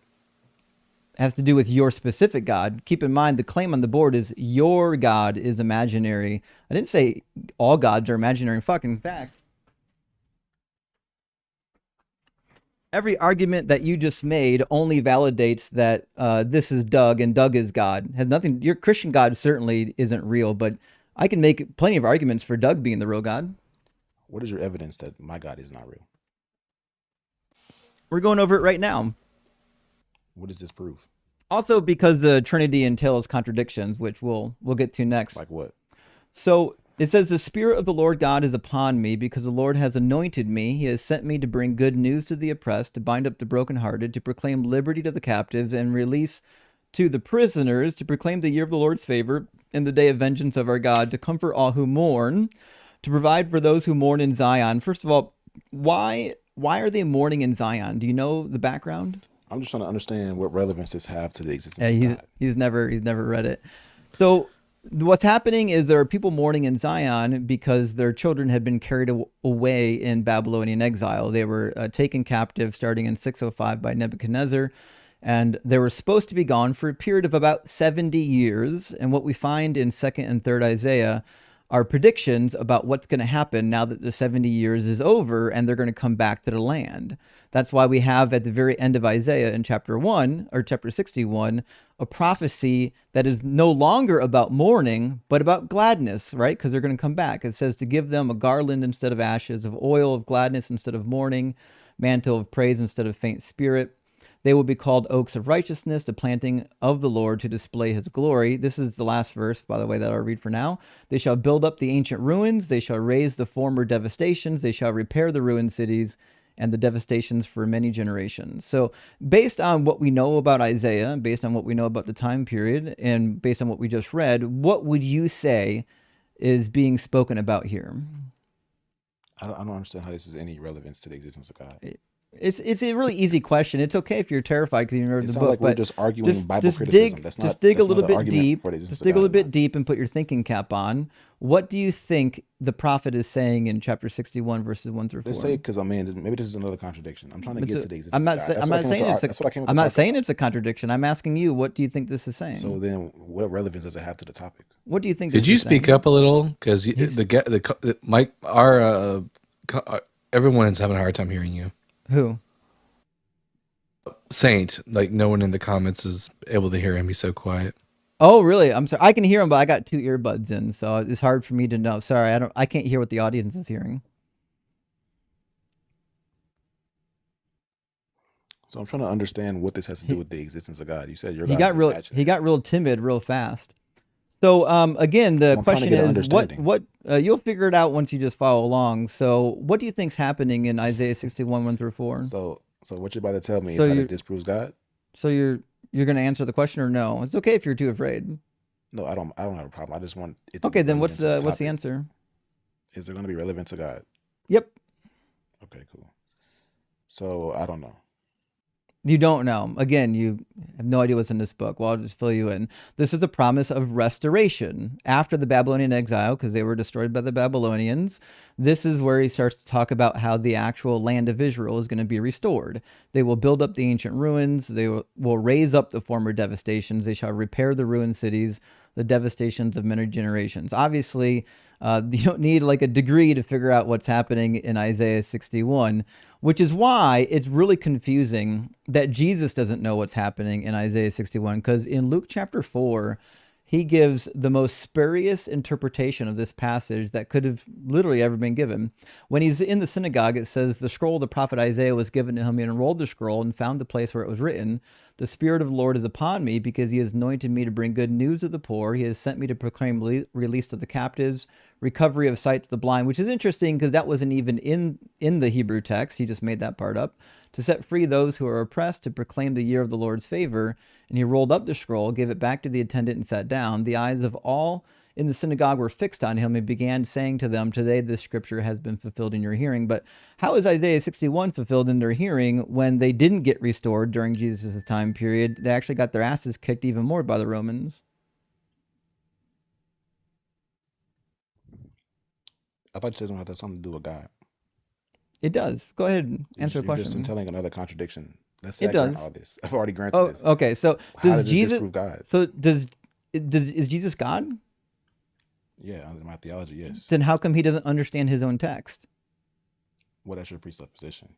It has to do with your specific God. Keep in mind, the claim on the board is your God is imaginary. I didn't say all gods are imaginary. In fact, every argument that you just made only validates that this is Doug and Doug is God. Has nothing. Your Christian God certainly isn't real, but I can make plenty of arguments for Doug being the real God. What is your evidence that my God is not real? We're going over it right now. What does this prove? Also, because the Trinity entails contradictions, which we'll get to next. Like what? So it says, the Spirit of the Lord God is upon me, because the Lord has anointed me. He has sent me to bring good news to the oppressed, to bind up the brokenhearted, to proclaim liberty to the captives, and release to the prisoners, to proclaim the year of the Lord's favor and the day of vengeance of our God, to comfort all who mourn, to provide for those who mourn in Zion. First of all, why are they mourning in Zion? Do you know the background? I'm just trying to understand what relevance this have to the existence Yeah, of God. he's never read it. So what's happening is there are people mourning in Zion because their children had been carried away in Babylonian exile. They were taken captive starting in 605 by Nebuchadnezzar, and they were supposed to be gone for a period of about 70 years. And what we find in 2nd and 3rd Isaiah are predictions about what's going to happen now that the 70 years is over and they're going to come back to the land. That's why we have at the very end of Isaiah in chapter 1 or chapter 61 a prophecy that is no longer about mourning but about gladness, right? Because they're going to come back. It says to give them a garland instead of ashes, of oil of gladness instead of mourning, mantle of praise instead of faint spirit. They will be called oaks of righteousness, the planting of the Lord to display his glory. This is the last verse, by the way, that I'll read for now. They shall build up the ancient ruins. They shall raise the former devastations. They shall repair the ruined cities and the devastations for many generations. So based on what we know about Isaiah, based on what we know about the time period, and based on what we just read, what would you say is being spoken about here? I don't understand how this is any relevance to the existence of God. It's a really easy question. It's okay if you're terrified because you read It the sounds book. like we're but just arguing Bible just criticism. That's not dig a that's little not an bit argument deep. for the existence Just of dig a God little in my bit deep and put your thinking cap on. What do you think the prophet is saying in chapter 61, verses 1 through 4? Let's say, because I mean, maybe this is another contradiction. I'm trying to get to the existence I'm not. of God. I'm not saying it's. That's what I came I'm not saying about. it's a contradiction. I'm asking you, what do you think this is saying? So then, what relevance does it have to the topic? What do you think? Could this you is speak saying? up a little? Because the Mike, everyone is having a hard time hearing you. Who? Saint, like no one in the comments is able to hear him. He's so quiet. Oh, really? I'm sorry. I can hear him, but I got 2 earbuds in, so it's hard for me to know. Sorry, I can't hear what the audience is hearing. So I'm trying to understand what this has to do with the existence of God. You said your He God got is real. imaginary. He got real timid real fast. So again, the I'm trying to question get an is, what understanding. you'll figure it out once you just follow along. So what do you think's happening in Isaiah 61, 1 through 4? So what you're about to tell me So is how you this disproves God? so you're going to answer the question or no? It's okay if you're too afraid. No, I don't have a problem. I just want it to Okay, be then relevant to the what's the topic. answer? Is there going to be relevant to God? Yep. Okay, cool. So I don't know. You don't know. Again, you have no idea what's in this book. Well, I'll just fill you in. This is a promise of restoration after the Babylonian exile, because they were destroyed by the Babylonians. This is where he starts to talk about how the actual land of Israel is going to be restored. They will build up the ancient ruins. They will raise up the former devastations. They shall repair the ruined cities, the devastations of many generations. Obviously, you don't need like a degree to figure out what's happening in Isaiah 61, which is why it's really confusing that Jesus doesn't know what's happening in Isaiah 61, because in Luke chapter 4, he gives the most spurious interpretation of this passage that could have literally ever been given. When he's in the synagogue, it says the scroll of the prophet Isaiah was given to him. He unrolled the scroll and found the place where it was written, The Spirit of the Lord is upon me because he has anointed me to bring good news of the poor. He has sent me to proclaim release to the captives, recovery of sight to the blind," which is interesting because that wasn't even in the Hebrew text. He just made that part up. "To set free those who are oppressed, to proclaim the year of the Lord's favor." And he rolled up the scroll, gave it back to the attendant, and sat down. The eyes of all in the synagogue were fixed on him, and began saying to them, "Today this scripture has been fulfilled in your hearing." But how is Isaiah 61 fulfilled in their hearing when they didn't get restored during Jesus' time period? They actually got their asses kicked even more by the Romans. I thought you said something had something to do with God. It does. Go ahead and answer the You're just question. telling another contradiction. Let's say It I grant does. all this. I've already granted Oh, this. okay. So How does does this Jesus? disprove God? So is Jesus God? Yeah, under my theology, yes. Then how come he doesn't understand his own text? Well, that's your presupposition.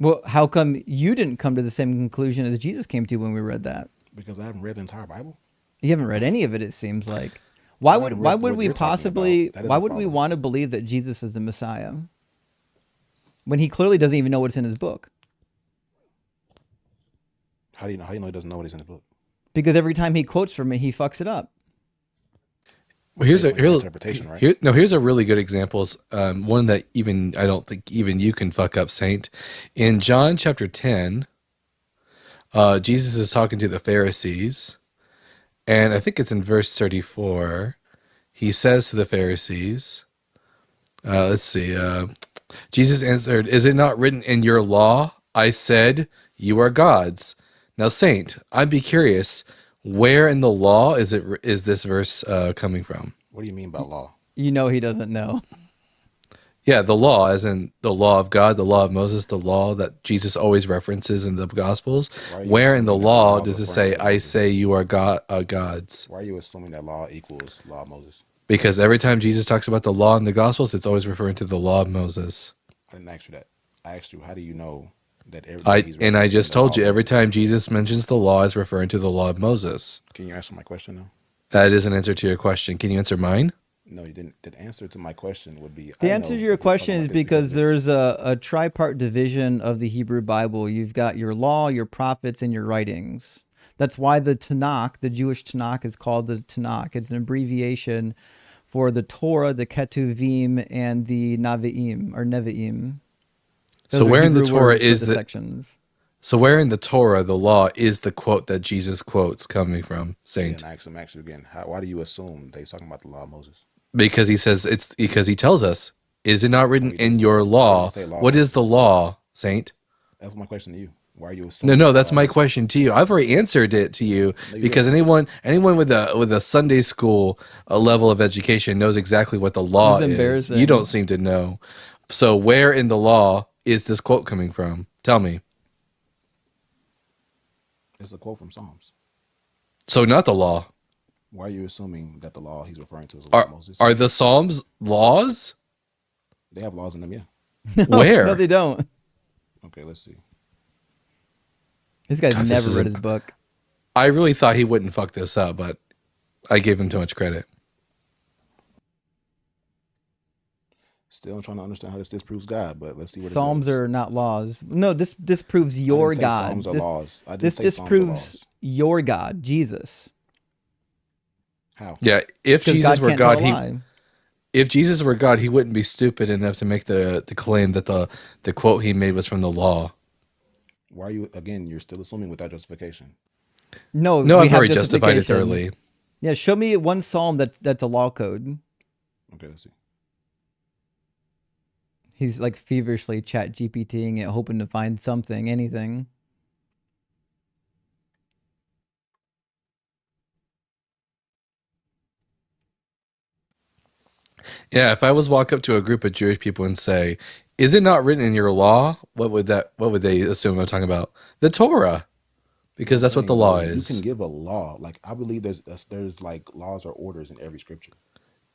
Well, how come you didn't come to the same conclusion as Jesus came to when we read that? Because I haven't read the entire Bible. You haven't read any of it, it seems like. Why I would haven't why read would what we you're talking possibly about. That why doesn't would we follow. want to believe that Jesus is the Messiah when he clearly doesn't even know what's in his book? How do you know he doesn't know what is in the book? Because every time he quotes from it, he fucks it up. Well, here's Based a on your interpretation, right? here's a really good examples. One that even I don't think even you can fuck up, Saint. In John chapter 10, Jesus is talking to the Pharisees, and I think it's in verse 34. He says to the Pharisees, let's see. Jesus answered, "Is it not written in your law? I said, you are gods." Now, Saint, I'd be curious, where in the law is this verse coming from? What do you mean by law? You know he doesn't know. Yeah, the law, as in the law of God, the law of Moses, the law that Jesus always references in the Gospels. Why are you Where in the assuming that the law law is does it referring say, to "I Moses? say you are gods"? Why are you assuming that law equals law of Moses? Because every time Jesus talks about the law in the Gospels, it's always referring to the law of Moses. I didn't ask you that. I asked you, how do you know that everything he's I referencing just the law told you of every Moses? time Jesus mentions the law, is referring to the law of Moses. Can you answer my question now? That is an answer to your question. Can you answer mine? No, you didn't. The answer to my question would be, The I answer know to your that he's talking question about is this because of this. there's a tripart division of the Hebrew Bible. You've got your law, your prophets, and your writings. That's why the Tanakh, the Jewish Tanakh, is called the Tanakh. It's an abbreviation for the Torah, the Ketuvim, and the Naviim or Nevi'im. So Those are where in the Hebrew Torah words for is the the sections? so where in the Torah the law is the quote that Jesus quotes coming from, Saint? Again, I'm asking you again. Why do you assume that he's talking about the law of Moses? Because he says it's because he tells us, "Is it not written he in doesn't. your Where does law?" it say law What of is the Moses? law, Saint? That's my question to you. Why are you No, assuming no, it's the that's law of my Moses? question to you. I've already answered it to you No, you because didn't. anyone with a Sunday school level of education knows exactly what the law This is is. You don't embarrassing. seem to know. So where in the law is this quote coming from? Tell me. It's a quote from Psalms. So not the law. Why are you assuming that the law he's referring to is the law of Moses? Are the Psalms laws? They have laws in them, yeah. No, Where? they don't. Okay, let's see. This guy's God, this never is read his book. I really thought he wouldn't fuck this up, but I gave him too much credit. Still trying to understand how this disproves God, but let's see what Psalms it does. are not laws. No, this disproves I your didn't say God. Psalms are This, laws. I didn't this say Psalms are disproves laws. your God, Jesus. How? Yeah, if Because Jesus God were can't tell God, a lie. if Jesus were God, he wouldn't be stupid enough to make the claim that the quote he made was from the law. Why are you, again, you're still assuming without justification. No, No, we I've have already justified it justification. thoroughly. Yeah, show me one psalm that's a law code. Okay, let's see. He's like feverishly chat GPTing it, hoping to find something, anything. Yeah, if I was walk up to a group of Jewish people and say, "Is it not written in your law?" What would they assume I'm talking about? The Torah, because that's what the law You can is. give a law. Like, I believe there's like laws or orders in every scripture.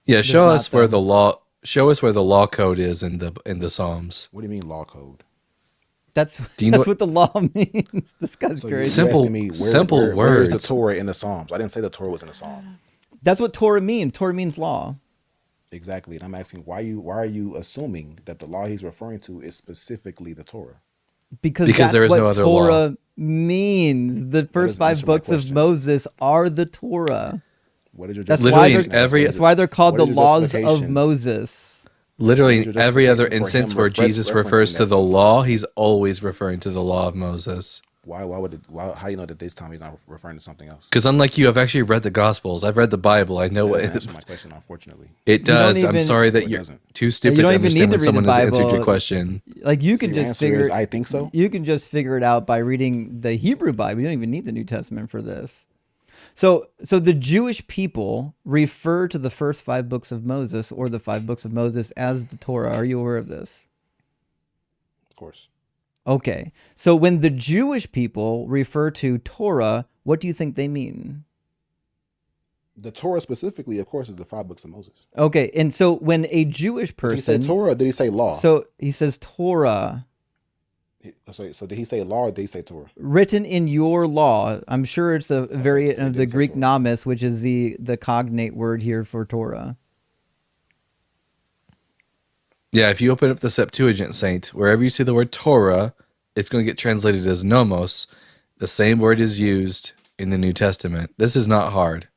Yeah, There's show not, us where though. show us where the law code is in the Psalms. What do you mean law code? That's Do you know that's what the law means. This guy's So crazy. Simple- asking me simple where is the words. Torah in the Psalms? I didn't say the Torah was in the Psalm. That's what Torah means. Torah means law. Exactly. And I'm asking why are you assuming that the law he's referring to is specifically the Torah? Because Because that's there is what no other Torah law. means. The first doesn't five answer my books of question. Moses are the Torah. What is your That's Literally why in they're every- that's why they're called what the is your laws of justification? Moses. Literally What in is your every other justification for instance him where Jesus referencing refers to that the book? law, he's always referring to the law of Moses. Why would it? Why? How do you know that this time he's not referring to something else? Because unlike you, I've actually read the Gospels. I've read the Bible. I know That what doesn't answer my question, unfortunately. it You don't does. I'm even- sorry No, that it you're doesn't. too stupid You don't to even need understand to when read someone the has answered your Bible. question. Like you So can your just answer figure is, I think so. You can just figure it out by reading the Hebrew Bible. You don't even need the New Testament for this. So the Jewish people refer to the first 5 books of Moses or the 5 books of Moses as the Torah. Are you aware of this? Of course. Okay. So when the Jewish people refer to Torah, what do you think they mean? The Torah specifically, of course, is the 5 books of Moses. Okay. And so when a Jewish Did he say person, Torah or did he say law? so he says Torah, So did he say law or did he say Torah? written in your law. I'm sure it's a variant so he of the didn't say Greek Torah. namis, which is the cognate word here for Torah. Yeah, if you open up the Septuagint, Saint, wherever you see the word Torah, it's going to get translated as nomos. The same word is used in the New Testament. This is not hard.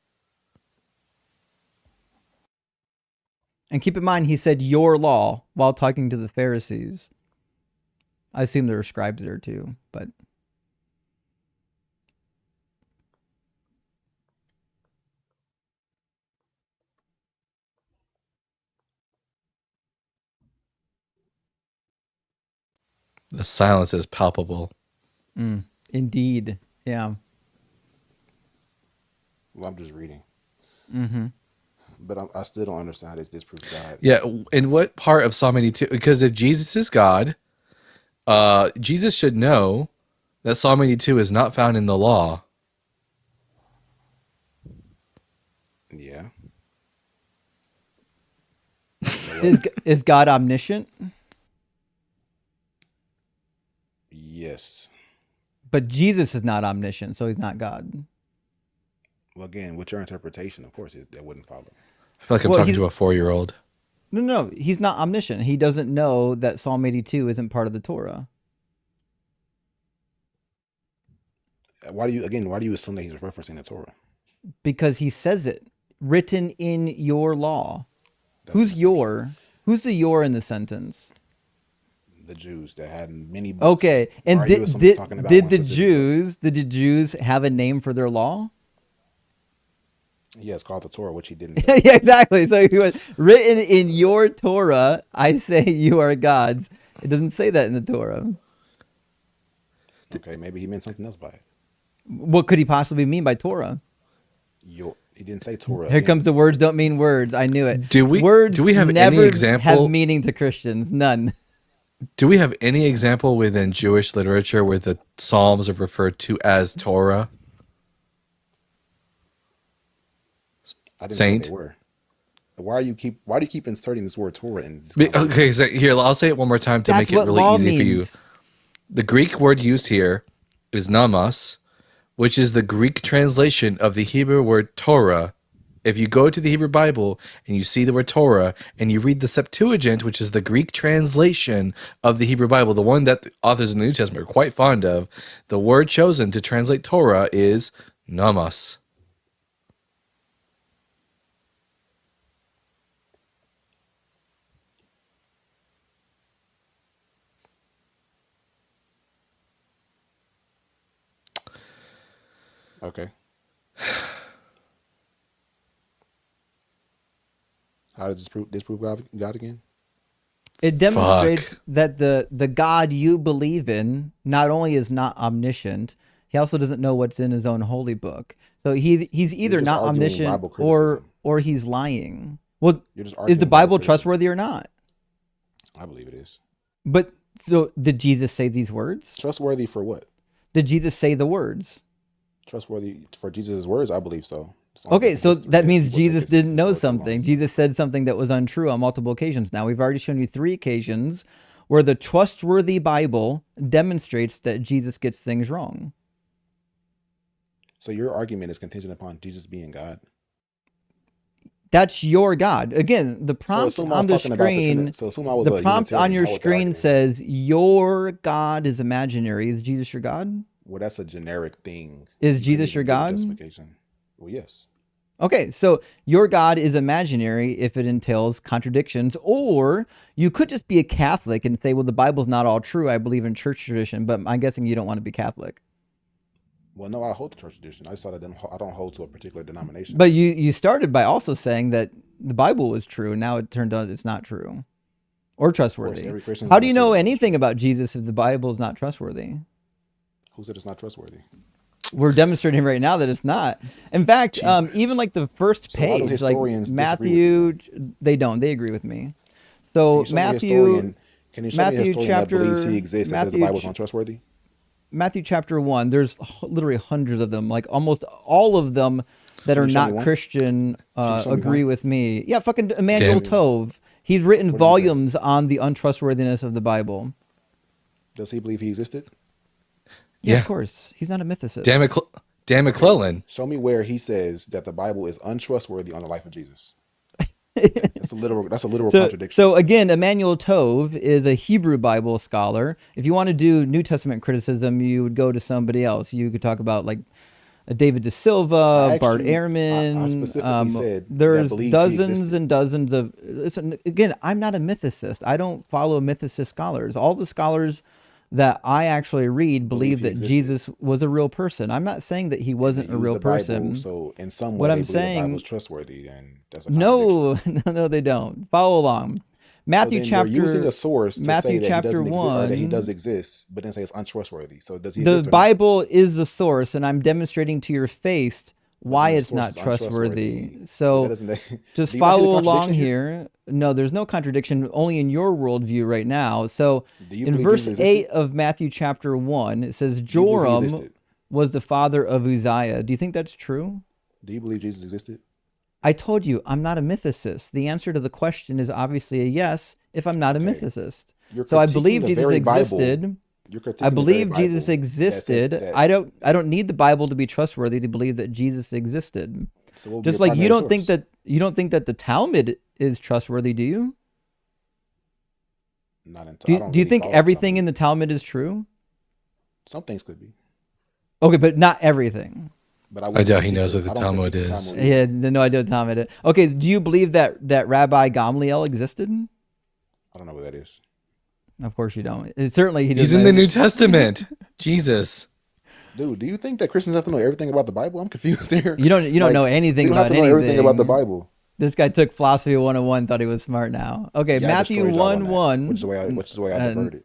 And keep in mind, he said your law while talking to the Pharisees. I assume there are scribes there too, but The silence is palpable. indeed, yeah. Well, I'm just reading. Mm-hmm. But I still don't understand how this disproves God. Yeah, in what part of Psalm 82? Because if Jesus is God, Jesus should know that Psalm 82 is not found in the law. Yeah. Is God omniscient? Yes. But Jesus is not omniscient, so he's not God. Well, again, with your interpretation, of course, that wouldn't follow. I feel like I'm Well, talking he's- to a 4-year-old. No, he's not omniscient. He doesn't know that Psalm 82 isn't part of the Torah. Why do you assume that he's referencing the Torah? Because he says it, written in your law. That's Who's an your? Who's the your in the sentence? The Jews that had many books. Okay, and Why are you assuming he's talking about one did specific book? the Jews have a name for their law? Yeah, it's called the Torah, which he didn't. Yeah, exactly. So he went, written in your Torah, I say you are gods. It doesn't say that in the Torah. Okay, maybe he meant something else by it. What could he possibly mean by Torah? He didn't say Torah. Here again. comes the words don't mean words. I knew it. Do we have never any example? have meaning to Christians? None. Do we have any example within Jewish literature where the Psalms are referred to as Torah? I didn't Saint? say they were. Why do you keep inserting this word Torah in this Okay, so here, I'll say it one more time to That's make it what really law easy for you. means. The Greek word used here is namas, which is the Greek translation of the Hebrew word Torah. If you go to the Hebrew Bible and you see the word Torah and you read the Septuagint, which is the Greek translation of the Hebrew Bible, the one that the authors in the New Testament are quite fond of, the word chosen to translate Torah is namas. Okay. How does disprove God again? It demonstrates Fuck. that the God you believe in not only is not omniscient, he also doesn't know what's in his own holy book. So he's either just not arguing omniscient Bible criticism. or he's lying. Well, You're just is arguing the Bible Bible criticism. trustworthy or not? I believe it is. But so did Jesus say these words? Trustworthy for what? Did Jesus say the words? Trustworthy for Jesus' words, I believe so. As long Okay, as so history- that means we'll take Jesus his didn't know historical something. lines. Jesus said something that was untrue on multiple occasions. Now, we've already shown you 3 occasions where the trustworthy Bible demonstrates that Jesus gets things wrong. So your argument is contingent upon Jesus being God. That's your God. Again, the prompt assume I was on the talking about the screen, Trinity. So assume I was the a prompt on Unitarian. your How would that screen argue? says your God is imaginary. Is Jesus your God? Well, that's a generic thing. Is You couldn't Jesus your even give a God? justification. Well, yes. Okay, so your God is imaginary if it entails contradictions, or you could just be a Catholic and say, well, the Bible's not all true. I believe in church tradition, but I'm guessing you don't want to be Catholic. Well, no, I hold the church tradition. I just thought I don't hold to a particular denomination. But you started by also saying that the Bible was true, and now it turned out it's not true or Of course, trustworthy. every Christian is How going do to you say the know Bible's anything true. about Jesus if the Bible is not trustworthy? Who said it's not trustworthy? We're demonstrating right now that it's not. In fact, even Jeepers. like the first So why do page, like historians disagree with you then? Matthew, they don't. They agree with me. Can So you show me a historian? Can you show me a Matthew historian that believes he chapter, exists and says the Bible is untrustworthy? Matthew chapter 1. There's literally hundreds of them. Like almost all of them that Can are you show me not one? Christian Can you show me agree one? with me. Yeah, fucking Can you Emmanuel show Damn. me one? Tove. He's written What does he say? volumes on the untrustworthiness of the Bible. Does he believe he existed? Yeah, of Yeah. course. He's not a Dan, mythicist. Dan Okay. McClellan. Show me where he says that the Bible is untrustworthy on the life of Jesus. That's a literal. That's a literal So, contradiction. so again, Emmanuel Tove is a Hebrew Bible scholar. If you want to do New Testament criticism, you would go to somebody else. You could talk about like David De I Silva, asked Bart you. I Ehrman. specifically said that There's believes he dozens existed. and dozens of. Listen, again, I'm not a mythicist. I don't follow mythicist scholars. All the scholars that I actually read Believe believe he that existed. Jesus was a real person. I'm not saying that he And they wasn't a use real the Bible, person. so in some way What they I'm believe the Bible is saying, trustworthy, and that's a contradiction. no, they don't. Follow along. So Matthew then they're using chapter a source to say Matthew that he chapter doesn't exist or that he does 1. exist, but then say it's untrustworthy. So does he The exist or not? Bible is the source, and I'm demonstrating to your face But why then the it's source not is trustworthy. untrustworthy. But that So doesn't. just Do you not see the follow along contradiction here? here. No, there's no contradiction, only in your worldview right now. So Do you in believe verse Jesus 8 existed? of Matthew chapter 1, it says, Do you believe he Joram existed? was the father of Uzziah. Do you think that's true? Do you believe Jesus existed? I told you, I'm not a mythicist. The answer to the question is obviously a yes if I'm not a Okay. mythicist. You're So I critiquing believe the Jesus very Bible. existed. You're I critiquing the very believe Jesus Bible that says existed. that. I don't need the Bible to be trustworthy to believe that Jesus existed. So what would be Just your like you primary don't think source? that the Talmud is trustworthy, do you? Not until Do I you, don't do you really think follow the everything in Talmud. the Talmud is true? Some things could be, Okay, but not everything. but I I wouldn't doubt he critique knows the. what the I don't Talmud critique the is. Talmud either. Yeah, no idea what Talmud is. Okay, do you believe that Rabbi Gamliel existed? I don't know what that is. Of course you don't. Certainly he He's doesn't. in the New Testament. Jesus. Dude, do you think that Christians have to know everything about the Bible? I'm confused here. You don't Like, know they anything don't have about to know everything about the anything. Bible. This guy took philosophy 101, thought he was smart now. Okay, Yeah, I Matthew destroyed y'all on 1 that, 1. which is the way I uh, diverted.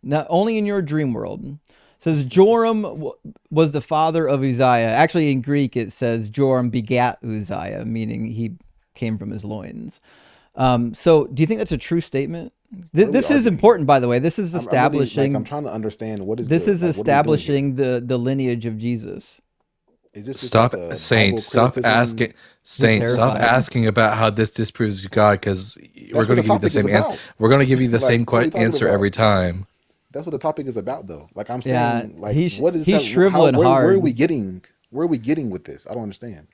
Not only in your dream world. Says Joram was the father of Uzziah. Actually, in Greek, it says Joram begat Uzziah, meaning he came from his loins. So, do you think that's a true statement? What are we This is arguing important, here? by the way. This is I'm really establishing. I'm trying to understand what is This the is like what are we doing here? establishing the lineage of Jesus. Is this just Stop, like a Bible Saints. Stop criticism? asking. Saints, stop terrified. asking about how this disproves God, because we're That's going what to the give you the topic is same answer. about. We're going to give you the Like, same what are we talking answer about? every time. That's what the topic is about, though. Like I'm Yeah, saying, like he's what is he's how, shriveling where are hard. we getting? Where are we getting with this? I don't understand.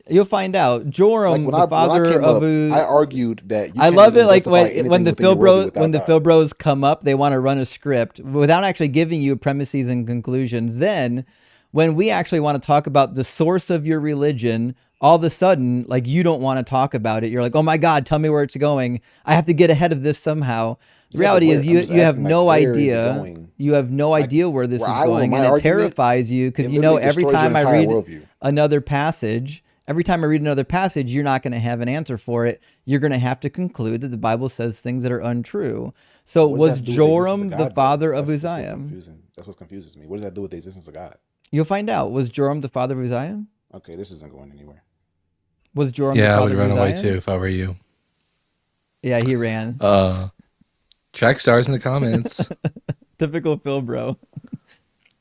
You'll find out. Like Joram, when the I father came of up, I argued that you I can't love it even like justify when anything the within your worldview without when the God. Philbros come up, they want to run a script without actually giving you premises and conclusions. Then when we actually want to talk about the source of your religion, all of a sudden, like you don't want to talk about it. You're like, oh my God, tell me where it's going. I have to get ahead of this somehow. The Yeah, but reality where? is I'm you just have asking, like, no where is it idea. going? You have no Like idea where this where is I going, my and it argument, terrifies you because it you know literally every destroys your time I entire read worldview. another passage, every time I read another passage, you're not going to have an answer for it. You're going to have to conclude that the Bible says things that are untrue. So What does was that do with the existence of Joram the God, though? father of That's what's Uzziah? confusing. That's what confuses me. What does that do with the existence of God? You'll find out. Was Joram the father of Uzziah? Okay, this isn't going anywhere. Was Joram the Yeah, I father would of run away Uzziah? too if I were you. Yeah, he ran. Track stars in the comments. Typical Phil bro.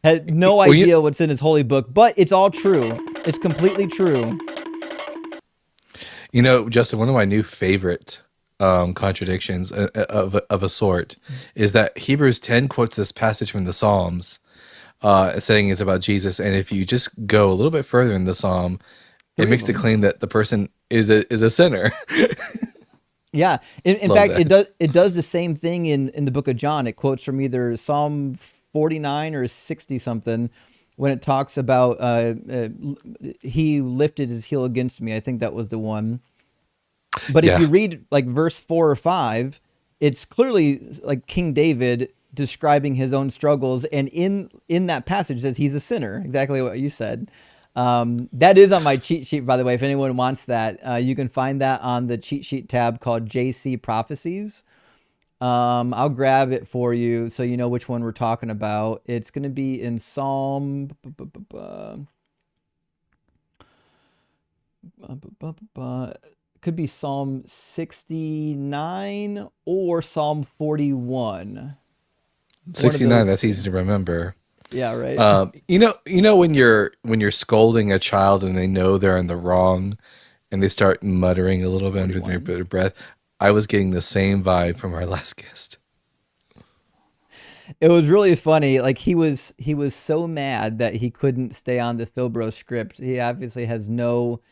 Had no Well, you- idea what's in his holy book, but it's all true. It's completely true. You know, Justin, one of my new favorite contradictions of a sort is that Hebrews 10 quotes this passage from the Psalms, saying it's about Jesus. And if you just go a little bit further in the Psalm, it Three makes of the claim that the person is a sinner. Yeah. In Love fact, that. it does the same thing in the book of John. It quotes from either Psalm 49 or 60 something. when it talks about he lifted his heel against me. I think that was the one. But if Yeah. you read like verse 4 or 5, it's clearly like King David describing his own struggles, and in that passage it says he's a sinner. Exactly what you said. That is on my cheat sheet, by the way. If anyone wants that, you can find that on the cheat sheet tab called JC Prophecies. I'll grab it for you so you know which one we're talking about. It's going to be in Psalm. Could be Psalm 69 or Psalm 41. 69. That's easy to remember. Yeah, right. You know when you're scolding a child and they know they're in the wrong, and they start muttering a little bit under their breath. I was getting the same vibe from our last guest. It was really funny. Like he was so mad that he couldn't stay on the Philbro script. He obviously has no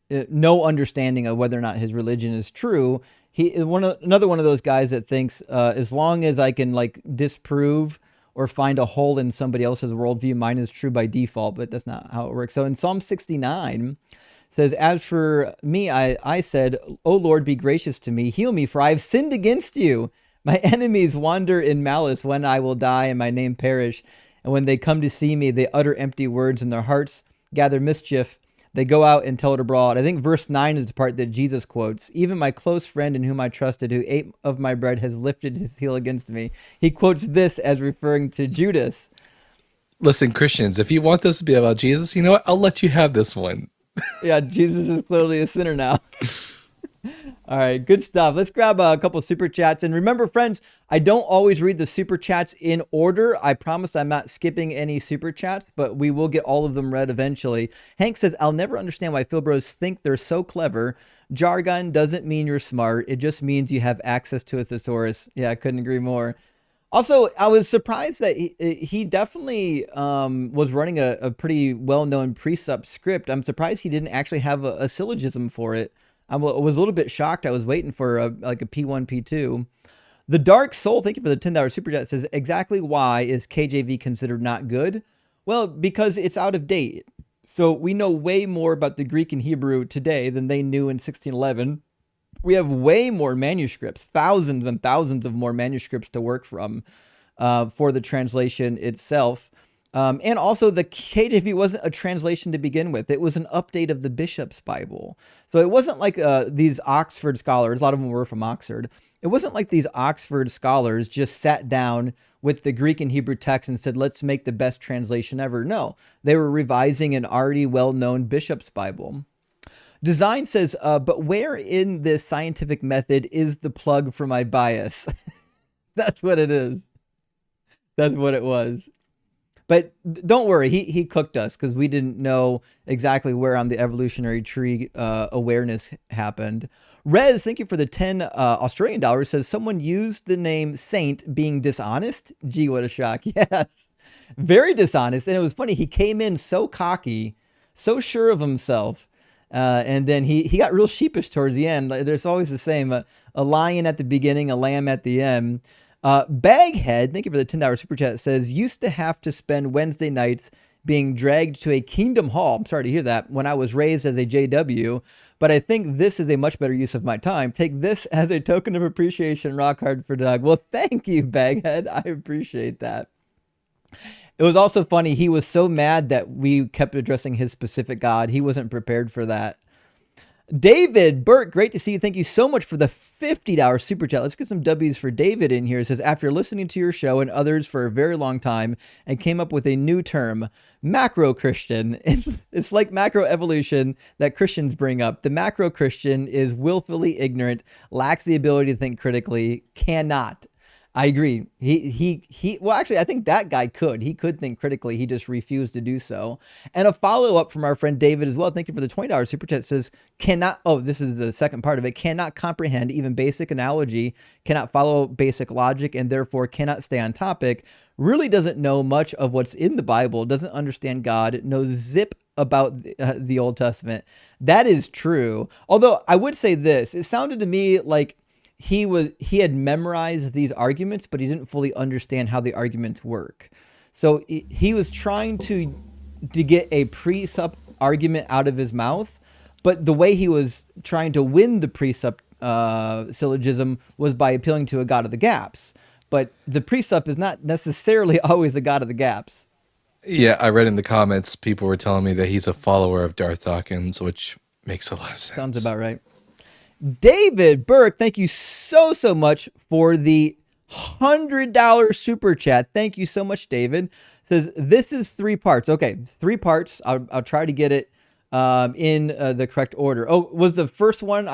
understanding of whether or not his religion is true. He is another one of those guys that thinks as long as I can like disprove or find a hole in somebody else's worldview, mine is true by default. But that's not how it works. So in Psalm 69 says, "As for me, I said, O Lord, be gracious to me, heal me, for I have sinned against you. My enemies wander in malice when I will die and my name perish. And when they come to see me, they utter empty words, and their hearts gather mischief. They go out and tell it abroad." I think verse 9 is the part that Jesus quotes. "Even my close friend in whom I trusted, who ate of my bread, has lifted his heel against me." He quotes this as referring to Judas. Listen, Christians, if you want this to be about Jesus, you know what? I'll let you have this one. Yeah, Jesus is clearly a sinner now. All right, good stuff. Let's grab a couple super chats. And remember, friends, I don't always read the super chats in order. I promise I'm not skipping any super chats, but we will get all of them read eventually. Hank says, "I'll never understand why Philbros think they're so clever. Jargon doesn't mean you're smart. It just means you have access to a thesaurus." Yeah, I couldn't agree more. Also, I was surprised that he definitely was running a pretty well-known precept script. I'm surprised he didn't actually have a syllogism for it. I was a little bit shocked. I was waiting for like a P1, P2. The Dark Soul, thank you for the $10 super chat, says, "Exactly why is KJV considered not good? Well, because it's out of date. So we know way more about the Greek and Hebrew today than they knew in 1611. We have way more manuscripts, thousands and thousands of more manuscripts to work from for the translation itself. And also the KJV wasn't a translation to begin with. It was an update of the Bishop's Bible. So it wasn't like these Oxford scholars, a lot of them were from Oxford. It wasn't like these Oxford scholars just sat down with the Greek and Hebrew text and said, let's make the best translation ever. No, they were revising an already well-known Bishop's Bible. Design says, but where in this scientific method is the plug for my bias? That's what it is. That's what it was. But don't worry, he cooked us because we didn't know exactly where on the evolutionary tree awareness happened. Rez, thank you for the 10 Australian dollars, says someone used the name Saint being dishonest. Gee, what a shock. Yes, very dishonest. And it was funny, he came in so cocky, so sure of himself. And then he got real sheepish towards the end. There's always the same, a lion at the beginning, a lamb at the end. Baghead, thank you for the $10 super chat, says, used to have to spend Wednesday nights being dragged to a Kingdom Hall. I'm sorry to hear that, when I was raised as a JW, but I think this is a much better use of my time. Take this as a token of appreciation. Rock hard for Doug. Well, thank you, Baghead. I appreciate that. It was also funny. He was so mad that we kept addressing his specific God. He wasn't prepared for that. David Burke, great to see you. Thank you so much for the $50 super chat. Let's get some W's for David in here. It says, after listening to your show and others for a very long time and came up with a new term, macro Christian. It's like macro evolution that Christians bring up. The macro Christian is willfully ignorant, lacks the ability to think critically, cannot. I agree. Well, actually, I think that guy could. He could think critically. He just refused to do so. And a follow-up from our friend David as well. Thank you for the $20 super chat. Says, this is the second part of it, cannot comprehend even basic analogy, cannot follow basic logic, and therefore cannot stay on topic, really doesn't know much of what's in the Bible, doesn't understand God, knows zip about the Old Testament. That is true. Although I would say this, it sounded to me like he had memorized these arguments, but he didn't fully understand how the arguments work. So he was trying to get a precept argument out of his mouth, but the way he was trying to win the precept syllogism was by appealing to a god of the gaps. But the precept is not necessarily always a god of the gaps. Yeah, I read in the comments people were telling me that he's a follower of Darth Dawkins, which makes a lot of sense. Sounds about right. David Burke, thank you so much for the $100 super chat. Thank you so much, David. Says this is 3 parts. Okay, 3 parts. I'll try to get it in the correct order. Oh, was the first one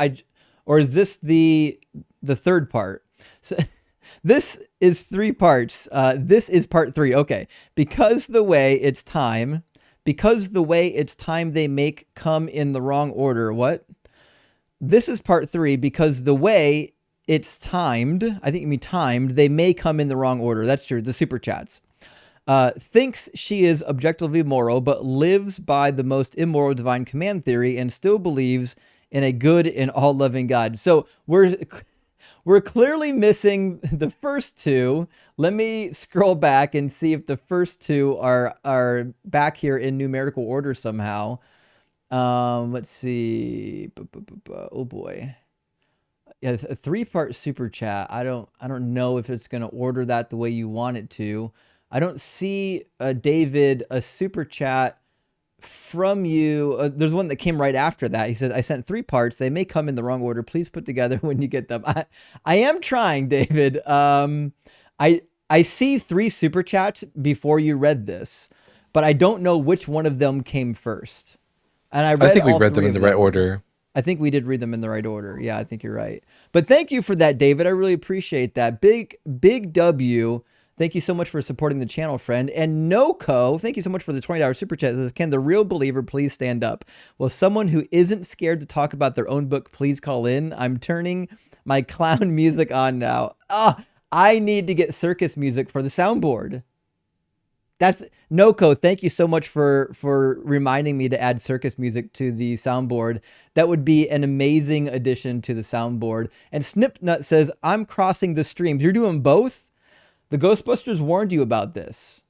or is this the third part? So this is 3 parts. This is part 3. Okay, because the way it's time they make come in the wrong order. What? This is part 3 because the way it's timed, I think you mean timed, they may come in the wrong order. That's true. The super chats. Thinks she is objectively moral, but lives by the most immoral divine command theory and still believes in a good and all-loving God. So we're clearly missing the first 2. Let me scroll back and see if the first 2 are back here in numerical order somehow. Let's see. Oh boy. Yeah, it's a 3-part super chat. I don't know if it's going to order that the way you want it to. I don't see David a super chat from you. There's one that came right after that. He said, I sent 3 parts. They may come in the wrong order. Please put together when you get them. I am trying, David. I see 3 super chats before you read this, but I don't know which one of them came first. And I think we read them in the right order. I think we did read them in the right order. Yeah, I think you're right. But thank you for that, David. I really appreciate that. Big W. Thank you so much for supporting the channel, friend. And Noco, thank you so much for the $20 super chat. It says, can the real believer please stand up? Well, someone who isn't scared to talk about their own book, please call in. I'm turning my clown music on now. I need to get circus music for the soundboard. That's Noco. Thank you so much for reminding me to add circus music to the soundboard. That would be an amazing addition to the soundboard. And Snipnut says, I'm crossing the streams. You're doing both? The Ghostbusters warned you about this.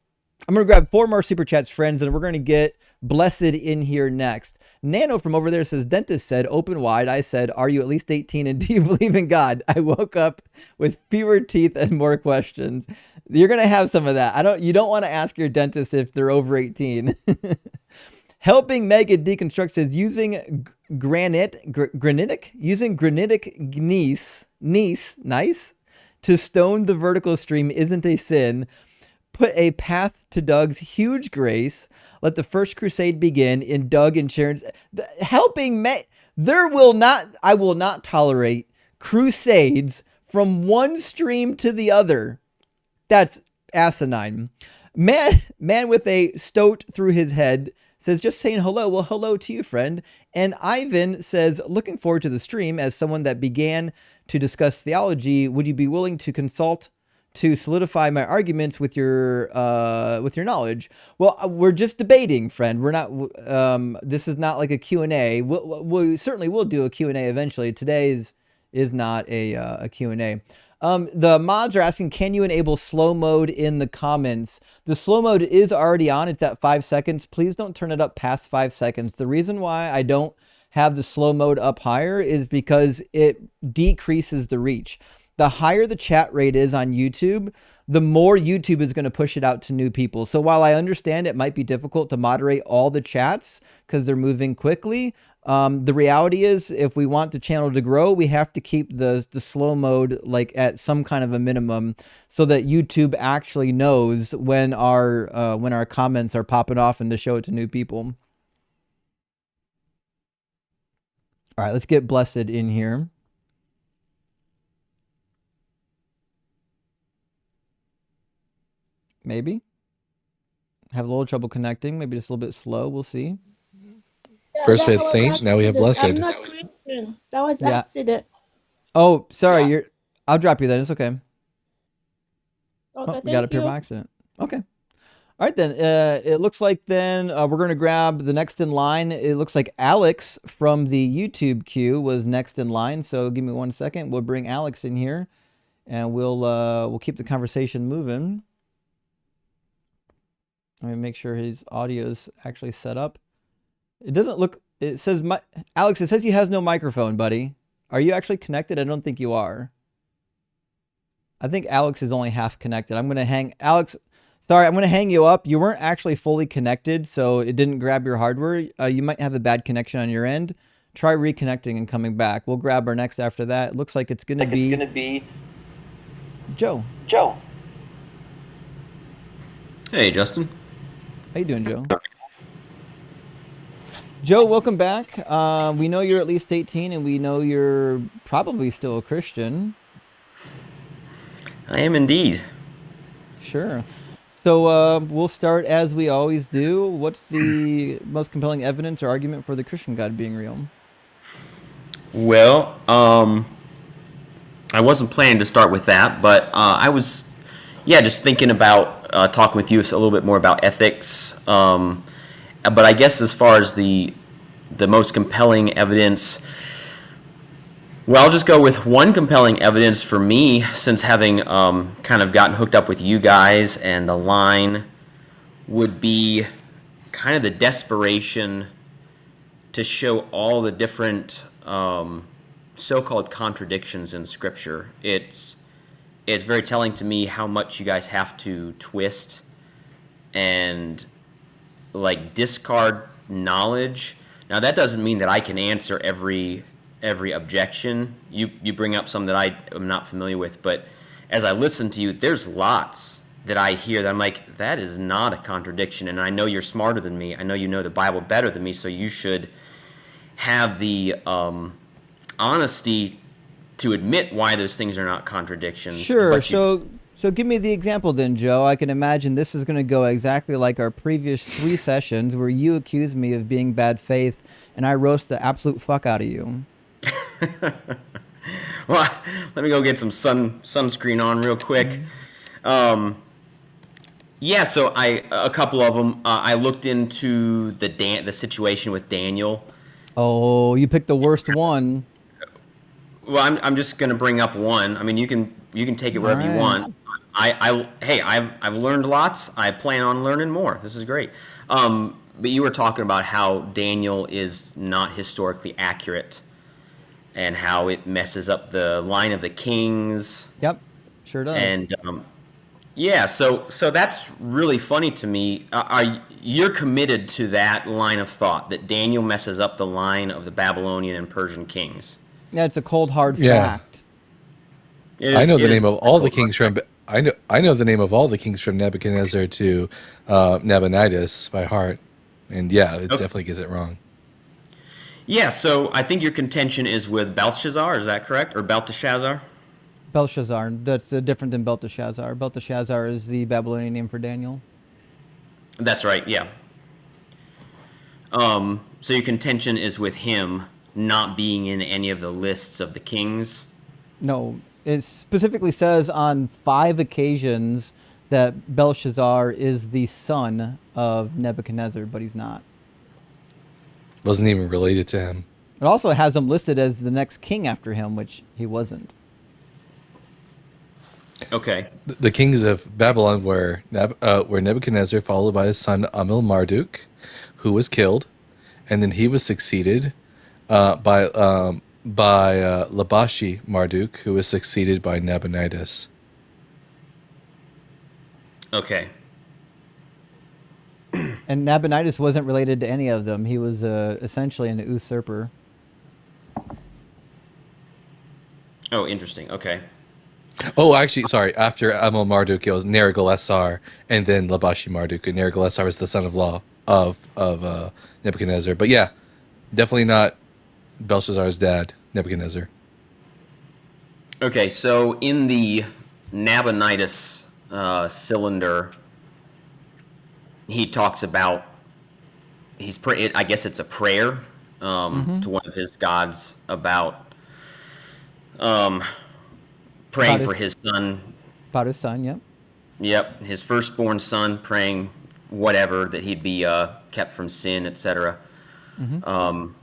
I'm going to grab 4 more super chats, friends, and we're going to get Blessed in here next. Nano from over there says, dentist said, open wide. I said, are you at least 18 and do you believe in God? I woke up with fewer teeth and more questions. You're going to have some of that. You don't want to ask your dentist if they're over 18. Helping Megan Deconstruct says, using granitic gneiss to stone the vertical stream isn't a sin. Put a path to Doug's huge grace. Let the first crusade begin in Doug and Sharon's helping. I will not tolerate crusades from one stream to the other. That's asinine. Man with a stoat through his head says, just saying hello. Well, hello to you, friend. And Ivan says, looking forward to the stream. As someone that began to discuss theology, would you be willing to consult to solidify my arguments with your knowledge? Well, we're just debating, friend. We're not. This is not like a Q&A. We certainly will do a Q&A eventually. Today is not a Q&A. The mods are asking, can you enable slow mode in the comments? The slow mode is already on. It's at 5 seconds. Please don't turn it up past 5 seconds. The reason why I don't have the slow mode up higher is because it decreases the reach. The higher the chat rate is on YouTube, the more YouTube is going to push it out to new people. So while I understand it might be difficult to moderate all the chats because they're moving quickly, the reality is if we want the channel to grow, we have to keep the slow mode like at some kind of a minimum so that YouTube actually knows when our comments are popping off and to show it to new people. All right, let's get Blessed in here. Maybe. Have a little trouble connecting. Maybe just a little bit slow. We'll see. First we had Saint, now we have Blessed. I'm not Christian. That was accident. Oh, sorry. I'll drop you then. It's okay. Okay, we got up here by accident. Okay. All right, then. It looks like then we're going to grab the next in line. It looks like Alex from the YouTube queue was next in line. So give me 1 second. We'll bring Alex in here, and we'll keep the conversation moving. Let me make sure his audio is actually set up. It doesn't look. It says Alex. It says he has no microphone, buddy. Are you actually connected? I don't think you are. I think Alex is only half connected. I'm gonna hang Alex. Sorry, I'm gonna hang you up. You weren't actually fully connected, so it didn't grab your hardware. You might have a bad connection on your end. Try reconnecting and coming back. We'll grab our next after that. It looks like it's gonna be Joe. Hey, Justin. How you doing, Joe? Joe, welcome back. We know you're at least 18, and we know you're probably still a Christian. I am indeed. Sure. So we'll start as we always do. What's the most compelling evidence or argument for the Christian God being real? Well, I wasn't planning to start with that, but I was, just thinking about talking with you a little bit more about ethics. But I guess as far as the most compelling evidence, well, I'll just go with one compelling evidence for me, since having kind of gotten hooked up with you guys, and the line would be kind of the desperation to show all the different so-called contradictions in Scripture. It's very telling to me how much you guys have to twist and like discard knowledge. Now that doesn't mean that I can answer every objection. You bring up some that I am not familiar with, but as I listen to you, there's lots that I hear that I'm like, that is not a contradiction, and I know you're smarter than me. I know you know the Bible better than me, so you should have the honesty to admit why those things are not contradictions. Sure. So give me the example then, Joe. I can imagine this is going to go exactly like our previous 3 sessions where you accused me of being bad faith and I roast the absolute fuck out of you. Well, let me go get some sunscreen on real quick. So a couple of them. I looked into the situation with Daniel. Oh, you picked the worst one. Well, I'm just going to bring up one. I mean, you can take it wherever you want. I've learned lots. I plan on learning more. This is great. But you were talking about how Daniel is not historically accurate, and how it messes up the line of the kings. Yep, sure does. And so that's really funny to me. You're committed to that line of thought that Daniel messes up the line of the Babylonian and Persian kings? Yeah, it's a cold hard fact. I know the name of all the kings from. I know the name of all the kings from Nebuchadnezzar to Nabonidus by heart, and it definitely gets it wrong. Yeah, so I think your contention is with Belshazzar. Is that correct, or Belteshazzar? Belshazzar. That's different than Belteshazzar. Belteshazzar is the Babylonian name for Daniel. That's right. Yeah. So your contention is with him not being in any of the lists of the kings? No, it specifically says on 5 occasions that Belshazzar is the son of Nebuchadnezzar, but he's not. Wasn't even related to him. It also has him listed as the next king after him, which he wasn't. Okay. The kings of Babylon were Nebuchadnezzar, followed by his son Amil Marduk, who was killed, and then he was succeeded by Labashi Marduk, who was succeeded by Nabonidus. Okay. And Nabonidus wasn't related to any of them. He was essentially an usurper. Oh, interesting. Okay. Oh, actually, sorry. After Amil Marduk, it was Nerigalesar, and then Labashi Marduk. And Nerigalesar was the son-in-law of Nebuchadnezzar. But yeah, definitely not Belshazzar's dad, Nebuchadnezzar. Okay, so in the Nabonidus cylinder, he talks about I guess it's a prayer to one of his gods about praying for his son. About his son, yep. Yep, his firstborn son, praying whatever, that he'd be kept from sin, etc. And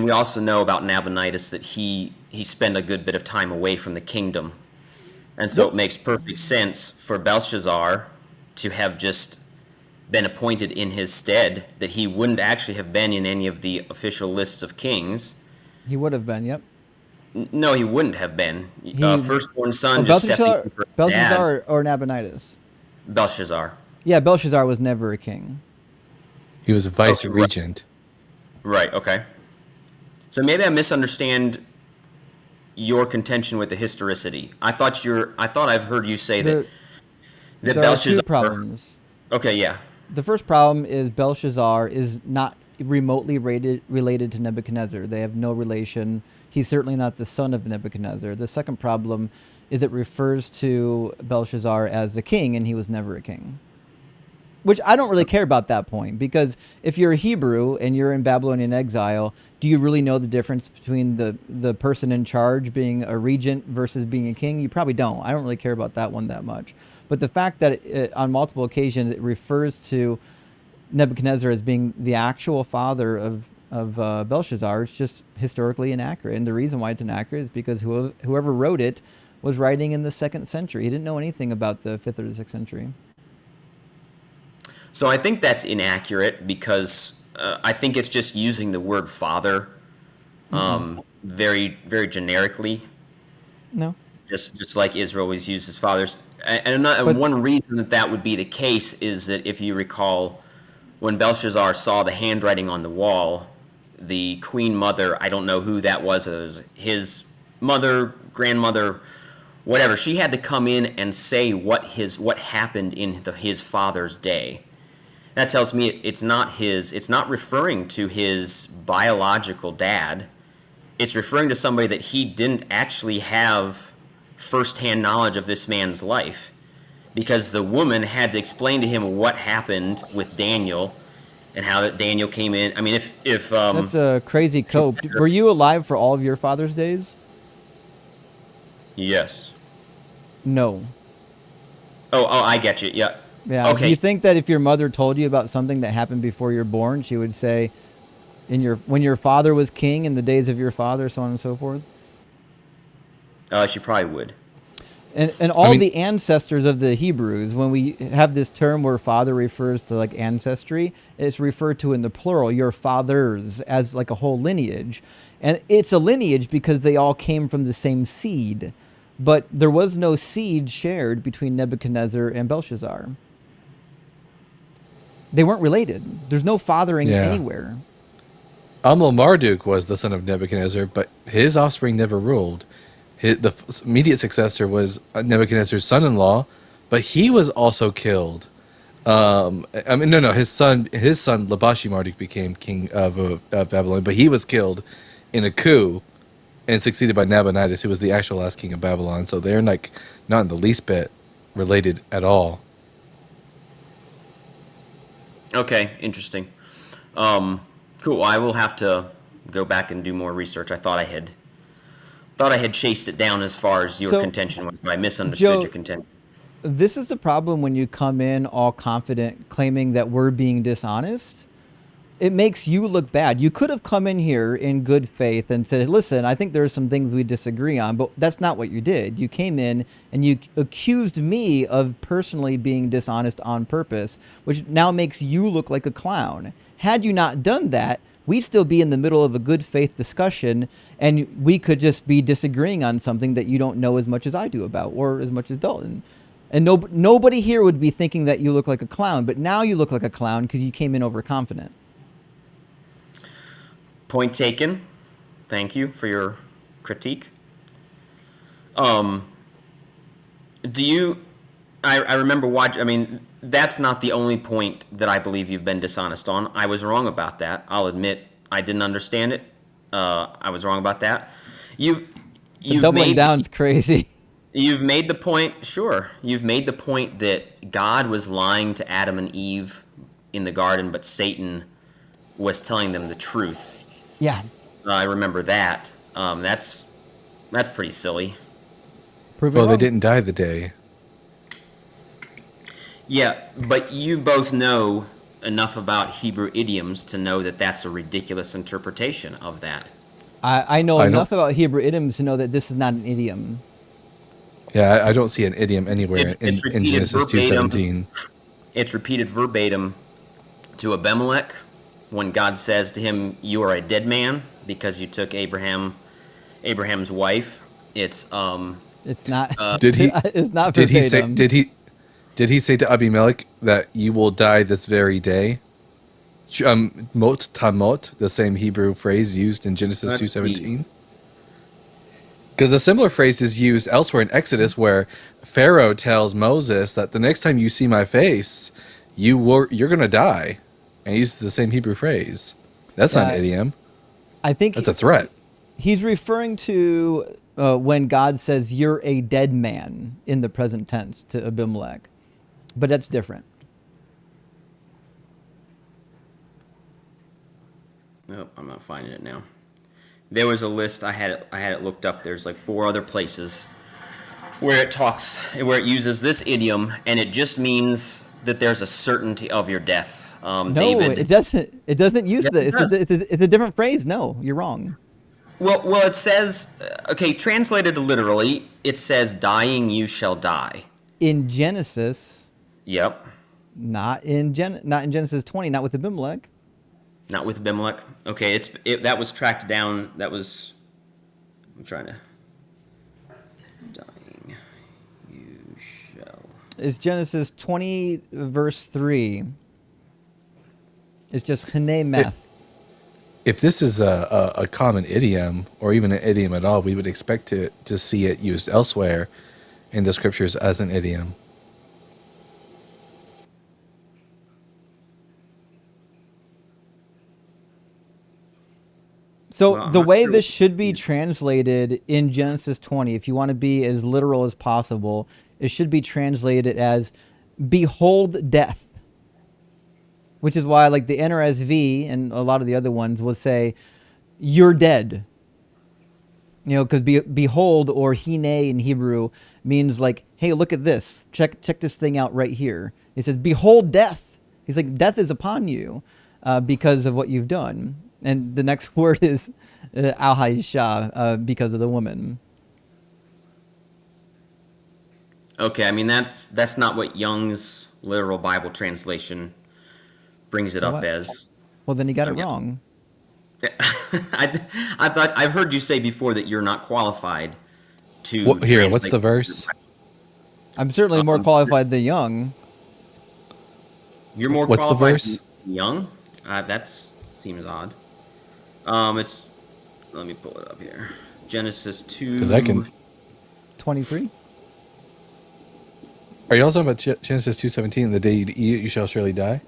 we also know about Nabonidus that he spent a good bit of time away from the kingdom. And so it makes perfect sense for Belshazzar to have just been appointed in his stead, that he wouldn't actually have been in any of the official lists of kings. He would have been. Yep. No, he wouldn't have been. He Firstborn son or just stepping in for his dad. Belshazzar or Nabonidus. Belshazzar. Yeah, Belshazzar was never a king. He was a vice Okay, regent. Right, okay. So maybe I misunderstand your contention with the historicity. I thought I've heard you say that There are Belshazzar. two problems. Okay, yeah. The first problem is Belshazzar is not remotely related to Nebuchadnezzar. They have no relation. He's certainly not the son of Nebuchadnezzar. The second problem is it refers to Belshazzar as a king, and he was never a king. Which I don't really care about that point, because if you're a Hebrew and you're in Babylonian exile, do you really know the difference between the person in charge being a regent versus being a king? You probably don't. I don't really care about that one that much. But the fact that on multiple occasions it refers to Nebuchadnezzar as being the actual father of Belshazzar is just historically inaccurate. And the reason why it's inaccurate is because whoever wrote it was writing in the 2nd century. He didn't know anything about the 5th or the 6th century. So I think that's inaccurate because I think it's just using the word father very, very generically. No. Just like Israel always uses fathers. And one reason that would be the case is that if you recall, when Belshazzar saw the handwriting on the wall, the queen mother, I don't know who that was, it was his mother, grandmother, whatever, she had to come in and say what happened in his father's day. That tells me it's not referring to his biological dad. It's referring to somebody that he didn't actually have firsthand knowledge of this man's life, because the woman had to explain to him what happened with Daniel and how that Daniel came in. I mean, if That's a crazy cope. Were you alive for all of your father's days? Yes. No. Oh, I get you. Yeah. Yeah. Okay. Do you think that if your mother told you about something that happened before you're born, she would say, when your father was king in the days of your father, so on and so forth? She probably would. And all the ancestors of the Hebrews, when we have this term where father refers to like ancestry, it's referred to in the plural, your fathers, as like a whole lineage. And it's a lineage because they all came from the same seed. But there was no seed shared between Nebuchadnezzar and Belshazzar. They weren't related. There's no fathering anywhere. Marduk was the son of Nebuchadnezzar, but his offspring never ruled. The immediate successor was Nebuchadnezzar's son-in-law, but he was also killed. His son Labashi Marduk became king of Babylon, but he was killed in a coup and succeeded by Nabonidus, who was the actual last king of Babylon. So they're like not in the least bit related at all. Okay, interesting. Cool. I will have to go back and do more research. I thought I had chased it down as far as your contention was, but I misunderstood your contention. This is the problem when you come in all confident, claiming that we're being dishonest. It makes you look bad. You could have come in here in good faith and said, listen, I think there are some things we disagree on, but that's not what you did. You came in and you accused me of personally being dishonest on purpose, which now makes you look like a clown. Had you not done that, we'd still be in the middle of a good faith discussion, and we could just be disagreeing on something that you don't know as much as I do about, or as much as Dalton. And nobody here would be thinking that you look like a clown, but now you look like a clown because you came in overconfident. Point taken. Thank you for your critique. I remember watching, I mean, that's not the only point that I believe you've been dishonest on. I was wrong about that. I'll admit I didn't understand it. I was wrong about that. You've doubling down's crazy. You've made the point, sure. You've made the point that God was lying to Adam and Eve in the garden, but Satan was telling them the truth. Yeah. I remember that. That's pretty silly. Well, they didn't die the day. Yeah, but you both know enough about Hebrew idioms to know that that's a ridiculous interpretation of that. I know enough about Hebrew idioms to know that this is not an idiom. Yeah, I don't see an idiom anywhere in Genesis 2:17. it's repeated verbatim to Abimelech when God says to him, "You are a dead man because you took Abraham's wife." It's not. Did he? It's not Did he say? verbatim. Did he say to Abimelech that you will die this very day? Mot tamot, the same Hebrew phrase used in Genesis Let's see. 2:17. Because a similar phrase is used elsewhere in Exodus, where Pharaoh tells Moses that the next time you see my face, you're going to die, and he uses the same Hebrew phrase. That's not an idiom. I think That's a threat. he's referring to when God says you're a dead man in the present tense to Abimelech, but that's different. Nope, I'm not finding it now. There was a list. I had it looked up. There's like 4 other places where it uses this idiom, and it just means that there's a certainty of your death. No, David. it doesn't. It doesn't use Yes, the. it does. It's a different phrase. No, you're wrong. Well, it says, okay, translated literally, it says, "Dying you shall die." In Genesis, Yep. not in Genesis 20, not with Abimelech. Not with Abimelech. Okay, that was tracked down. I'm trying to. Dying, you shall. It's Genesis 20, verse 3. It's just Hene Meth. If this is a common idiom, or even an idiom at all, we would expect to see it used elsewhere in the scriptures as an idiom. So Well, I'm the not way sure this what- should be translated in Genesis 20, if you want to be as literal as possible, it should be translated as "behold death," which is why like the NRSV and a lot of the other ones will say "you're dead." You know, because behold or hine in Hebrew means like, hey, look at this. Check this thing out right here. He says, "Behold death." He's like, death is upon you because of what you've done. And the next word is al haisha, because of the woman. Okay, I mean that's not what Young's literal Bible translation brings it up What? as. Well, then he got it Okay. wrong. I've heard you say before that you're not qualified to. Here, what's translate- the verse? I'm certainly more Um, qualified than Young. You're more What's the qualified verse? than Young. That seems odd. It's. Let me pull it up here. Genesis 2. Because I can. 23? Are you also talking about Genesis 2:17? The day you eat, you shall surely die.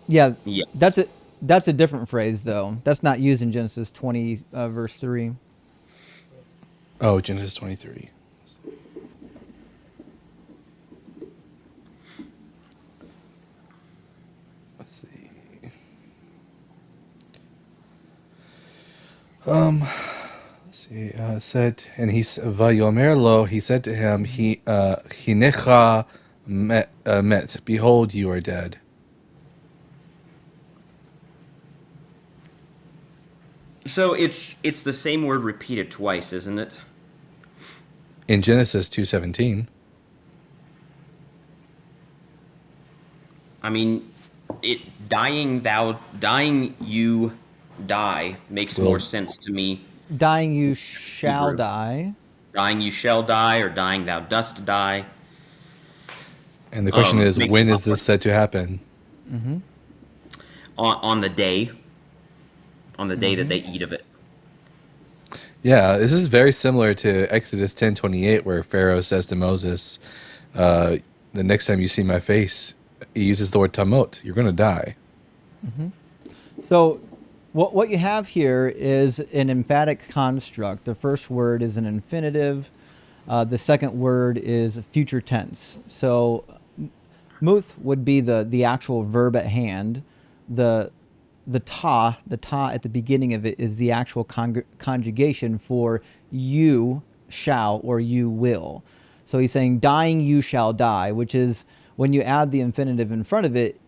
Yeah, Yeah. that's a different phrase, though. That's not used in Genesis 20, verse 3. Oh, Genesis 23. Let's see. Let's see. Said, and Vayomer lo. He said to him, Hinecha met. Behold, you are dead. So it's the same word repeated twice, isn't it? In Genesis 2:17. I mean, dying you die makes Well- more sense to me. Dying you shall Hebrew. die. Dying you shall die, or dying thou dost die. And the question is, makes when a lot is this more- said to happen? On the day. On the day that they eat of it. Yeah, this is very similar to Exodus 10:28, where Pharaoh says to Moses, "The next time you see my face," he uses the word tamot. You're going to die. So what you have here is an emphatic construct. The first word is an infinitive. The second word is future tense. So muth would be the actual verb at hand. The ta at the beginning of it is the actual conjugation for you shall or you will. So he's saying dying you shall die, which is when you add the infinitive in front of it,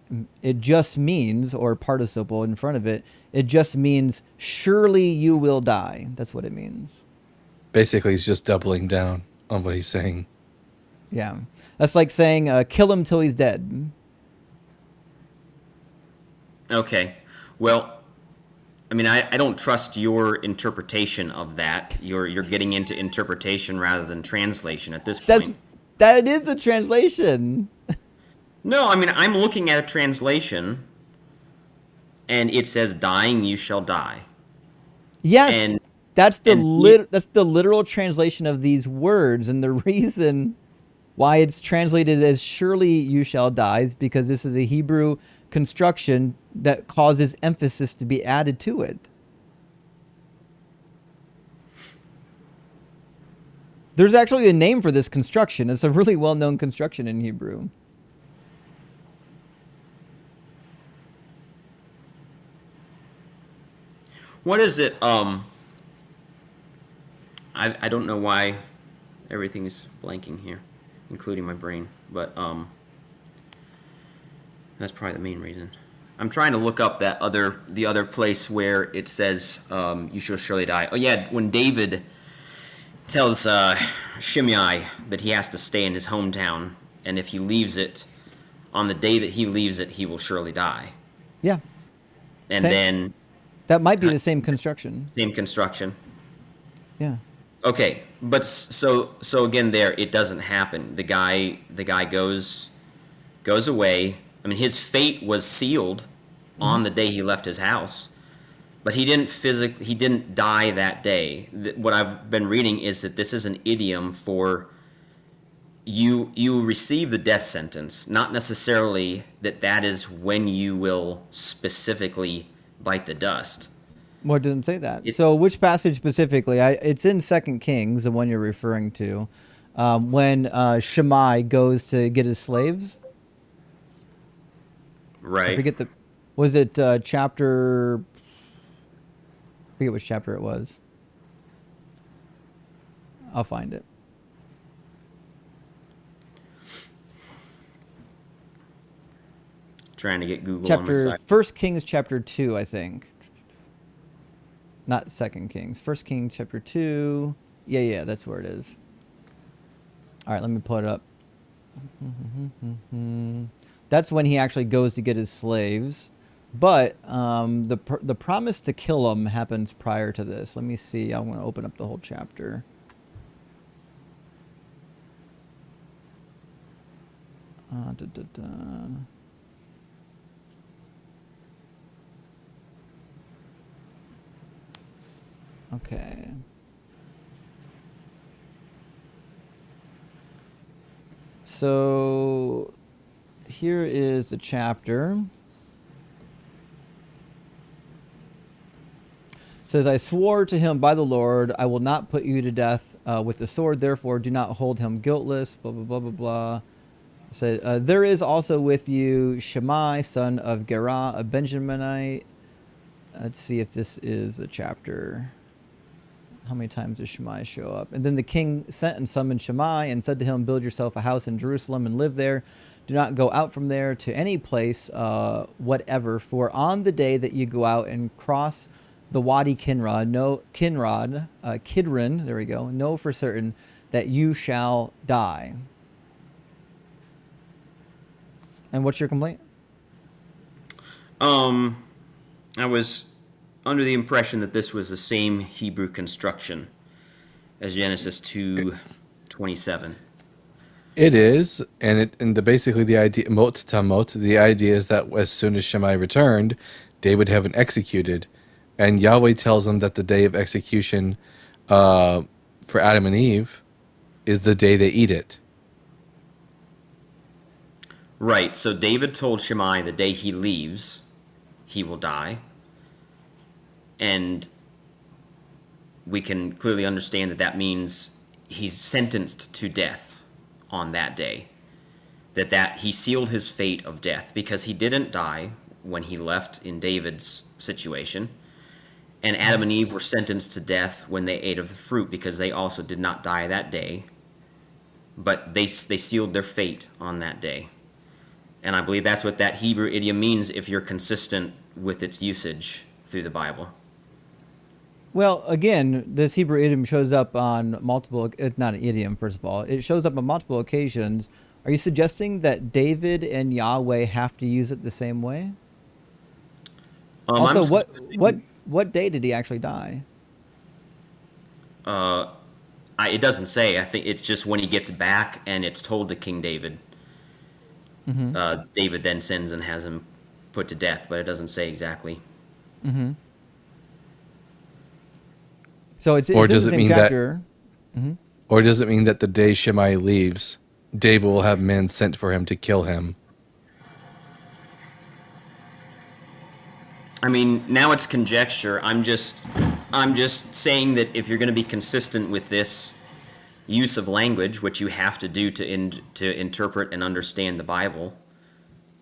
it just means, or participle in front of it, it just means surely you will die. That's what it means. Basically, he's just doubling down on what he's saying. Yeah. That's like saying kill him till he's dead. Okay. Well, I mean, I don't trust your interpretation of that. You're getting into interpretation rather than translation at this That's point. that is the translation. No, I mean, I'm looking at a translation, and it says, "Dying, you shall die." Yes, And that's and he, that's the literal translation of these words, and the reason why it's translated as "surely you shall die" is because this is a Hebrew construction that causes emphasis to be added to it. There's actually a name for this construction. It's a really well-known construction in Hebrew. what is it? I don't know why everything's blanking here, including my brain. But that's probably the main reason. I'm trying to look up the other place where it says you shall surely die. Oh yeah, when David tells Shimei that he has to stay in his hometown, and if he leaves it, on the day that he leaves it, he will surely die. Yeah, And same. then That might be the same construction. same construction. Yeah. Okay, but so again, there it doesn't happen. The guy goes away. I mean, his fate was sealed on the day he left his house, but he didn't die that day. What I've been reading is that this is an idiom for you receive the death sentence, not necessarily that is when you will specifically bite the dust. Well, it didn't say that. It, So, which passage specifically? It's in Second Kings, the one you're referring to, when Shammai goes to get his slaves. I right. forget the. Was it chapter? I forget which chapter it was. I'll find it. Trying to get Google on my Chapter side. First Kings chapter 2, I think. Not Second Kings. First Kings chapter 2. Yeah, that's where it is. All right, let me pull it up. That's when he actually goes to get his slaves. But the promise to kill him happens prior to this. Let me see. I'm going to open up the whole chapter. Da, da, da. Okay. So here is the chapter. It says, I swore to him by the Lord, I will not put you to death with the sword, therefore do not hold him guiltless, blah, blah, blah, blah, blah. It said, there is also with you Shammai, son of Gerah, a Benjaminite. Let's see if this is a chapter. How many times does Shammai show up? And then the king sent and summoned Shammai and said to him, build yourself a house in Jerusalem and live there. Do not go out from there to any place whatever, for on the day that you go out and cross the Wadi Kidron, Kidron, there we go, know for certain that you shall die. And what's your complaint? I was under the impression that this was the same Hebrew construction as Genesis 2:27. It is, and basically the idea mot tamot. The idea is that as soon as Shammai returned, they would have him executed, and Yahweh tells them that the day of execution for Adam and Eve is the day they eat it. Right. So David told Shammai the day he leaves, he will die. And we can clearly understand that means he's sentenced to death on that day. That he sealed his fate of death because he didn't die when he left in David's situation. And Adam and Eve were sentenced to death when they ate of the fruit because they also did not die that day. But they sealed their fate on that day. And I believe that's what that Hebrew idiom means if you're consistent with its usage through the Bible. Well, again, this Hebrew idiom shows up on multiple, it's not an idiom, first of all. It shows up on multiple occasions. Are you suggesting that David and Yahweh have to use it the same way? Also, I'm what day did he actually die? it doesn't say. I think it's just when he gets back and it's told to King David. Mm-hmm. David then sends and has him put to death, but it doesn't say exactly. Mm-hmm. So it's Or in the does it same mean that chapter. Mm-hmm. or does it mean that the day Shimei leaves, David will have men sent for him to kill him? I mean, now it's conjecture. I'm just saying that if you're going to be consistent with this use of language, which you have to do to interpret and understand the Bible,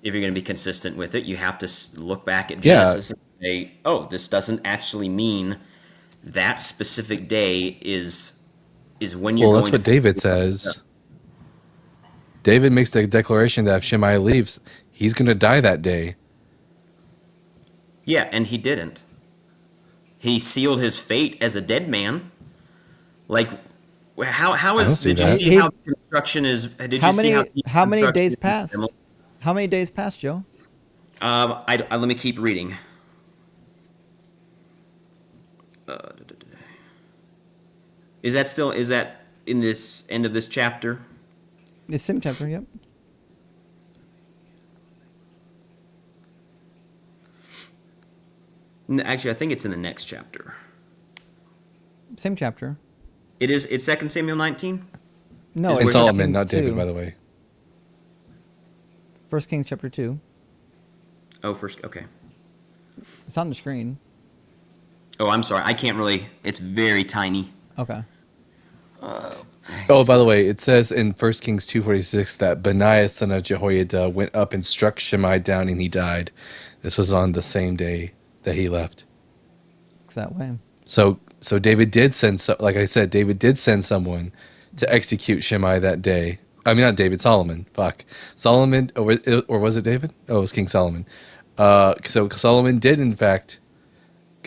if you're going to be consistent with it, you have to look back at Yeah. Genesis and say, "Oh, this doesn't actually mean that specific day is when you're Well, going that's to what David fulfill says. David makes the declaration that if Shimei leaves, he's going to die that day. Yeah, and he didn't. He sealed his fate as a dead man. Like, how I don't is? see Did you that. see how construction is? Did How you see how many construction days is passed? similar? How many days passed, Joe? Let me keep reading. Is that in this end of this chapter? The same chapter. Yep. Actually, I think it's in the next chapter. Same chapter. It is. It's 2 Samuel 19. No, Is it's And where- Solomon, Kings not David, 2. by the way. 1 Kings chapter 2. Oh, first. Okay. It's on the screen. Oh, I'm sorry. I can't really. It's very tiny. Okay. Oh, by the way, it says in 1 Kings 2:46 that Benaiah, son of Jehoiada, went up and struck Shimei down and he died. This was on the same day that he left. It's that way. So David did send, like I said, David did send someone to execute Shimei that day. I mean, not David, Solomon. Fuck. Solomon, or was it David? Oh, it was King Solomon. So Solomon did, in fact,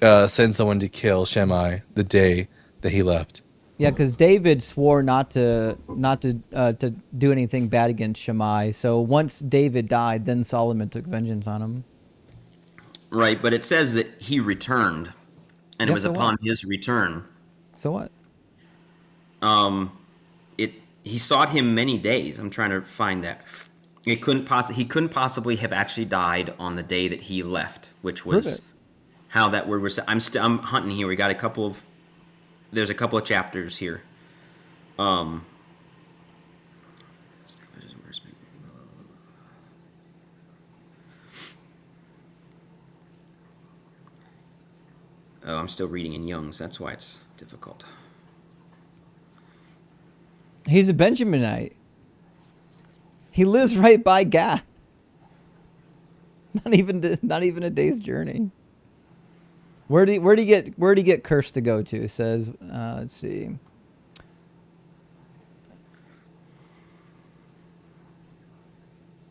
send someone to kill Shimei the day that he left. Yeah, because David swore not to to do anything bad against Shammai. So once David died, then Solomon took vengeance on him. Right, but it says that he returned, and Yeah, it was so upon what? his return. So what? It he sought him many days. I'm trying to find that. He couldn't possibly have actually died on the day that he left, which Prove was it. how that word was. I'm hunting here. We got a couple of. There's a couple of chapters here. Oh, I'm still reading in Young's. That's why it's difficult. He's a Benjaminite. He lives right by Gath. Not even a day's journey. Where do you get cursed to go to? It says, let's see.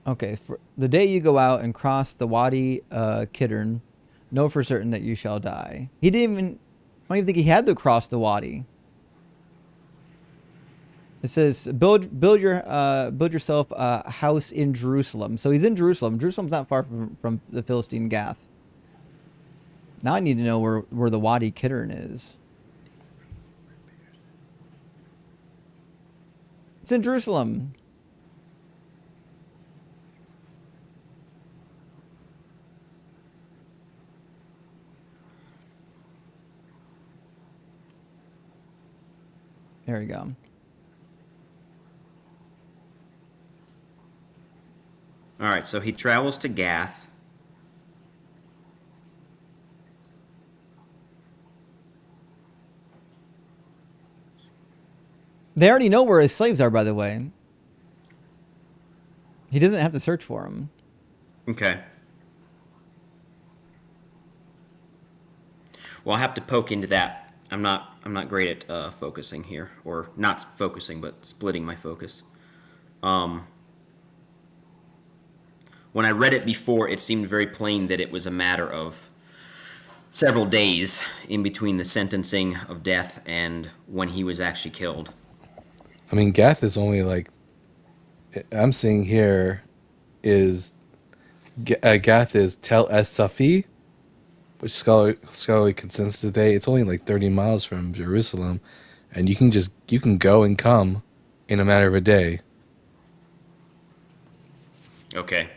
Okay, for the day you go out and cross the Wadi Kidron, know for certain that you shall die. He didn't even. I don't even think he had to cross the Wadi. It says, build yourself a house in Jerusalem. So he's in Jerusalem. Jerusalem's not far from the Philistine Gath. Now I need to know where the Wadi Kidron is. It's in Jerusalem. There we go. All right, so he travels to Gath. They already know where his slaves are, by the way. He doesn't have to search for them. Okay. Well, I'll have to poke into that. I'm not great at focusing here, or not focusing, but splitting my focus. When I read it before, it seemed very plain that it was a matter of several days in between the sentencing of death and when he was actually killed. I mean, Gath is only like, I'm seeing here is Gath is Tel Es Safi, which scholarly consensus today, it's only like 30 miles from Jerusalem, and you can go and come in a matter of a day. Okay.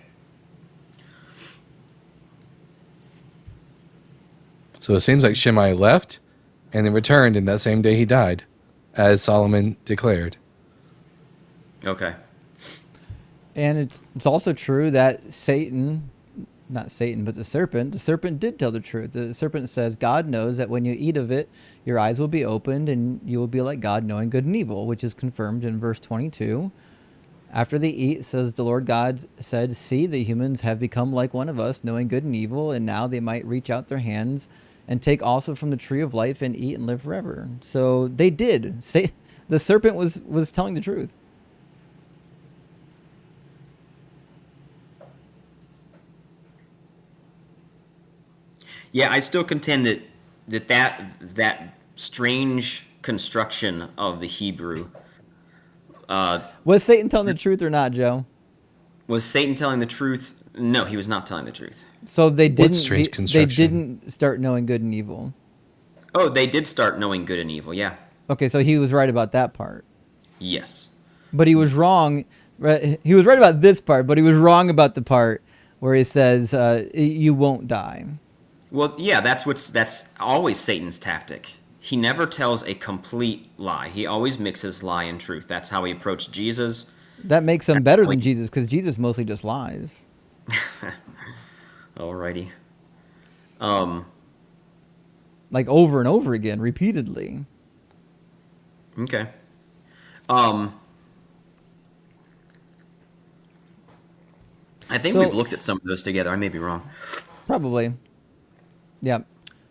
So it seems like Shimei left and then returned in that same day he died, as Solomon declared. Okay. And it's also true that Satan, not Satan, but the serpent did tell the truth. The serpent says, God knows that when you eat of it, your eyes will be opened and you will be like God, knowing good and evil, which is confirmed in verse 22. After they eat, says the Lord God said, see, the humans have become like one of us, knowing good and evil, and now they might reach out their hands and take also from the tree of life and eat and live forever. So they did. Say, the serpent was telling the truth. Yeah, I still contend that strange construction of the Hebrew Was Satan telling the truth or not, Joe? was Satan telling the truth. No, he was not telling the truth. So they didn't. strange They construction? didn't start knowing good and evil. Oh, they did start knowing good and evil. Yeah. Okay, so he was right about that part, Yes. but he was wrong. He was right about this part, but he was wrong about the part where he says, "You won't die." Well, yeah, that's always Satan's tactic. He never tells a complete lie. He always mixes lie and truth. That's how he approached Jesus. That makes him better than Jesus, because Jesus mostly just lies. Alrighty. Like over and over again, repeatedly. Okay. I think So- we've looked at some of those together. I may be wrong. Probably. Yeah.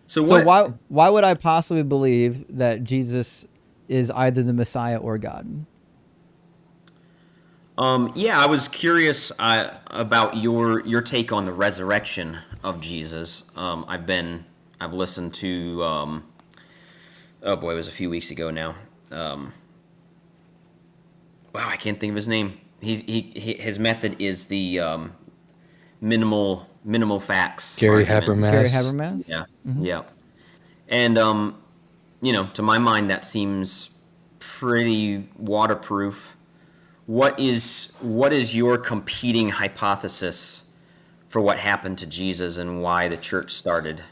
So So what? why would I possibly believe that Jesus is either the Messiah or God? Yeah, I was curious about your take on the resurrection of Jesus. I've listened to oh boy, it was a few weeks ago now. Wow, I can't think of his name. His method is the minimal facts. Gary argument. Habermas. Gary Habermas? Yeah, yeah, and to my mind, that seems pretty waterproof. What is your competing hypothesis for what happened to Jesus and why the church started?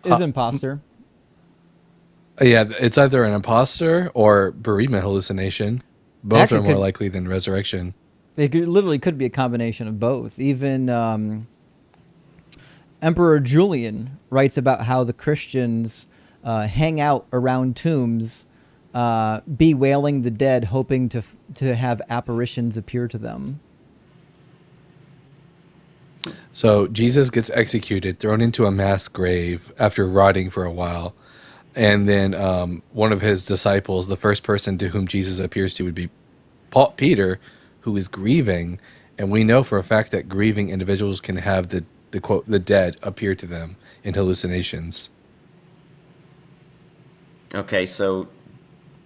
Is imposter. Yeah, it's either an imposter or bereavement hallucination. Both Actually are more could- likely than resurrection. Literally could be a combination of both. Even Emperor Julian writes about how the Christians hang out around tombs, bewailing the dead, hoping to have apparitions appear to them. So Jesus gets executed, thrown into a mass grave after rotting for a while. And then one of his disciples, the first person to whom Jesus appears to would be Peter, who is grieving. And we know for a fact that grieving individuals can have the quote, the dead appear to them in hallucinations. Okay, so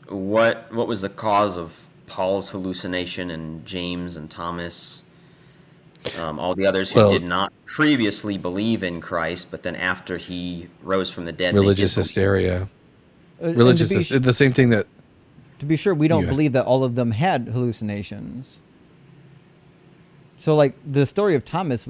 what was the cause of Paul's hallucination and James and Thomas, all the others who Well- did not previously believe in Christ, but then after he rose from the dead, they Religious did believe? hysteria. And Religious to be, the same thing that to be sure, we don't Yeah. believe that all of them had hallucinations. So, like the story of Thomas,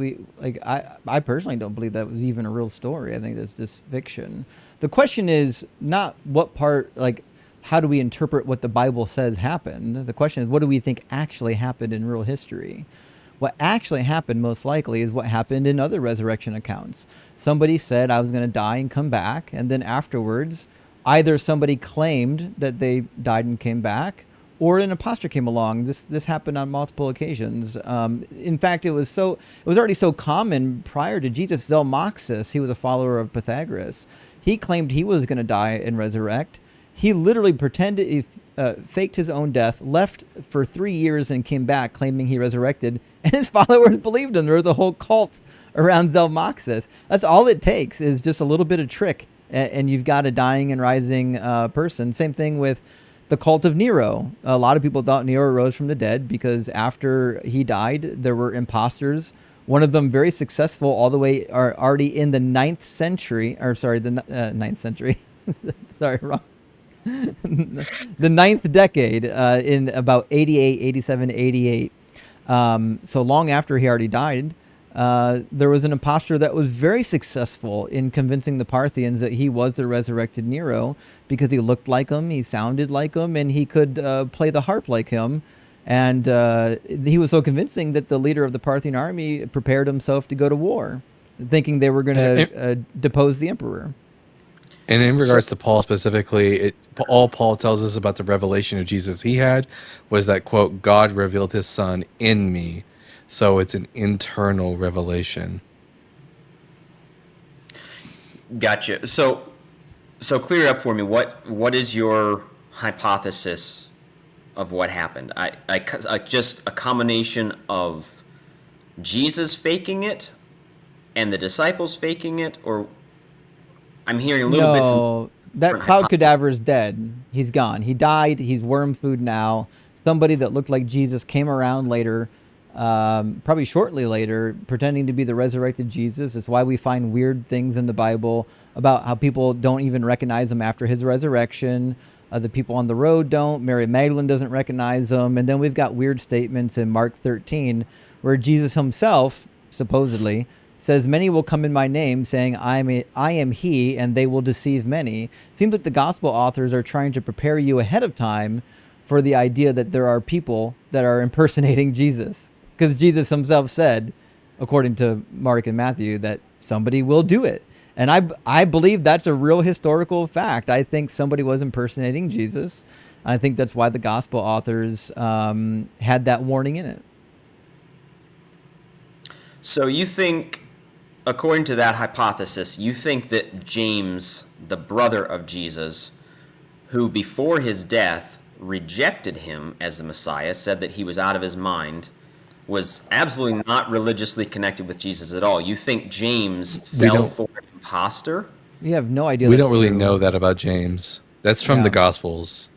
I personally don't believe that was even a real story. I think that's just fiction. The question is not what part, like, how do we interpret what the Bible says happened? The question is, what do we think actually happened in real history? What actually happened, most likely, is what happened in other resurrection accounts. Somebody said, I was going to die and come back, and then afterwards, either somebody claimed that they died and came back, or an imposter came along. This happened on multiple occasions. In fact, it was already so common prior to Jesus. Zelmoxis, he was a follower of Pythagoras. He claimed he was going to die and resurrect. He literally pretended, faked his own death, left for 3 years, and came back claiming he resurrected. And his followers believed him. There was a whole cult around Zelmoxis. That's all it takes, is just a little bit of trick, and you've got a dying and rising person. Same thing with the cult of Nero. A lot of people thought Nero rose from the dead because after he died, there were imposters One of them very successful all the way, are already in the 9th century, or sorry, the 9th century. Sorry, wrong. The 9th decade, in about 88, 87, 88. So long after he already died, there was an impostor that was very successful in convincing the Parthians that he was the resurrected Nero, because he looked like him, he sounded like him, and he could play the harp like him. And he was so convincing that the leader of the Parthian army prepared himself to go to war, thinking they were going to depose the emperor. And in regards to Paul specifically, all Paul tells us about the revelation of Jesus he had was that, quote, God revealed his son in me. So it's an internal revelation. Gotcha. So clear up for me. What is your hypothesis of what happened? I just a combination of Jesus faking it and the disciples faking it, or I'm hearing little bits. No, that cloud cadaver is dead. He's gone. He died. He's worm food now. Somebody that looked like Jesus came around later, probably shortly later, pretending to be the resurrected Jesus. It's why we find weird things in the Bible about how people don't even recognize him after his resurrection. The people on the road don't. Mary Magdalene doesn't recognize him. And then we've got weird statements in Mark 13 where Jesus himself, supposedly, says, many will come in my name, saying, I am he, and they will deceive many. Seems like the gospel authors are trying to prepare you ahead of time for the idea that there are people that are impersonating Jesus. Because Jesus himself said, according to Mark and Matthew, that somebody will do it. And I believe that's a real historical fact. I think somebody was impersonating Jesus. I think that's why the gospel authors had that warning in it. So you think, according to that hypothesis, you think that James, the brother of Jesus, who before his death rejected him as the Messiah, said that he was out of his mind, was absolutely not religiously connected with Jesus at all. You think James fell for an imposter? You have no idea. We don't really know that about James. That's from the Gospels.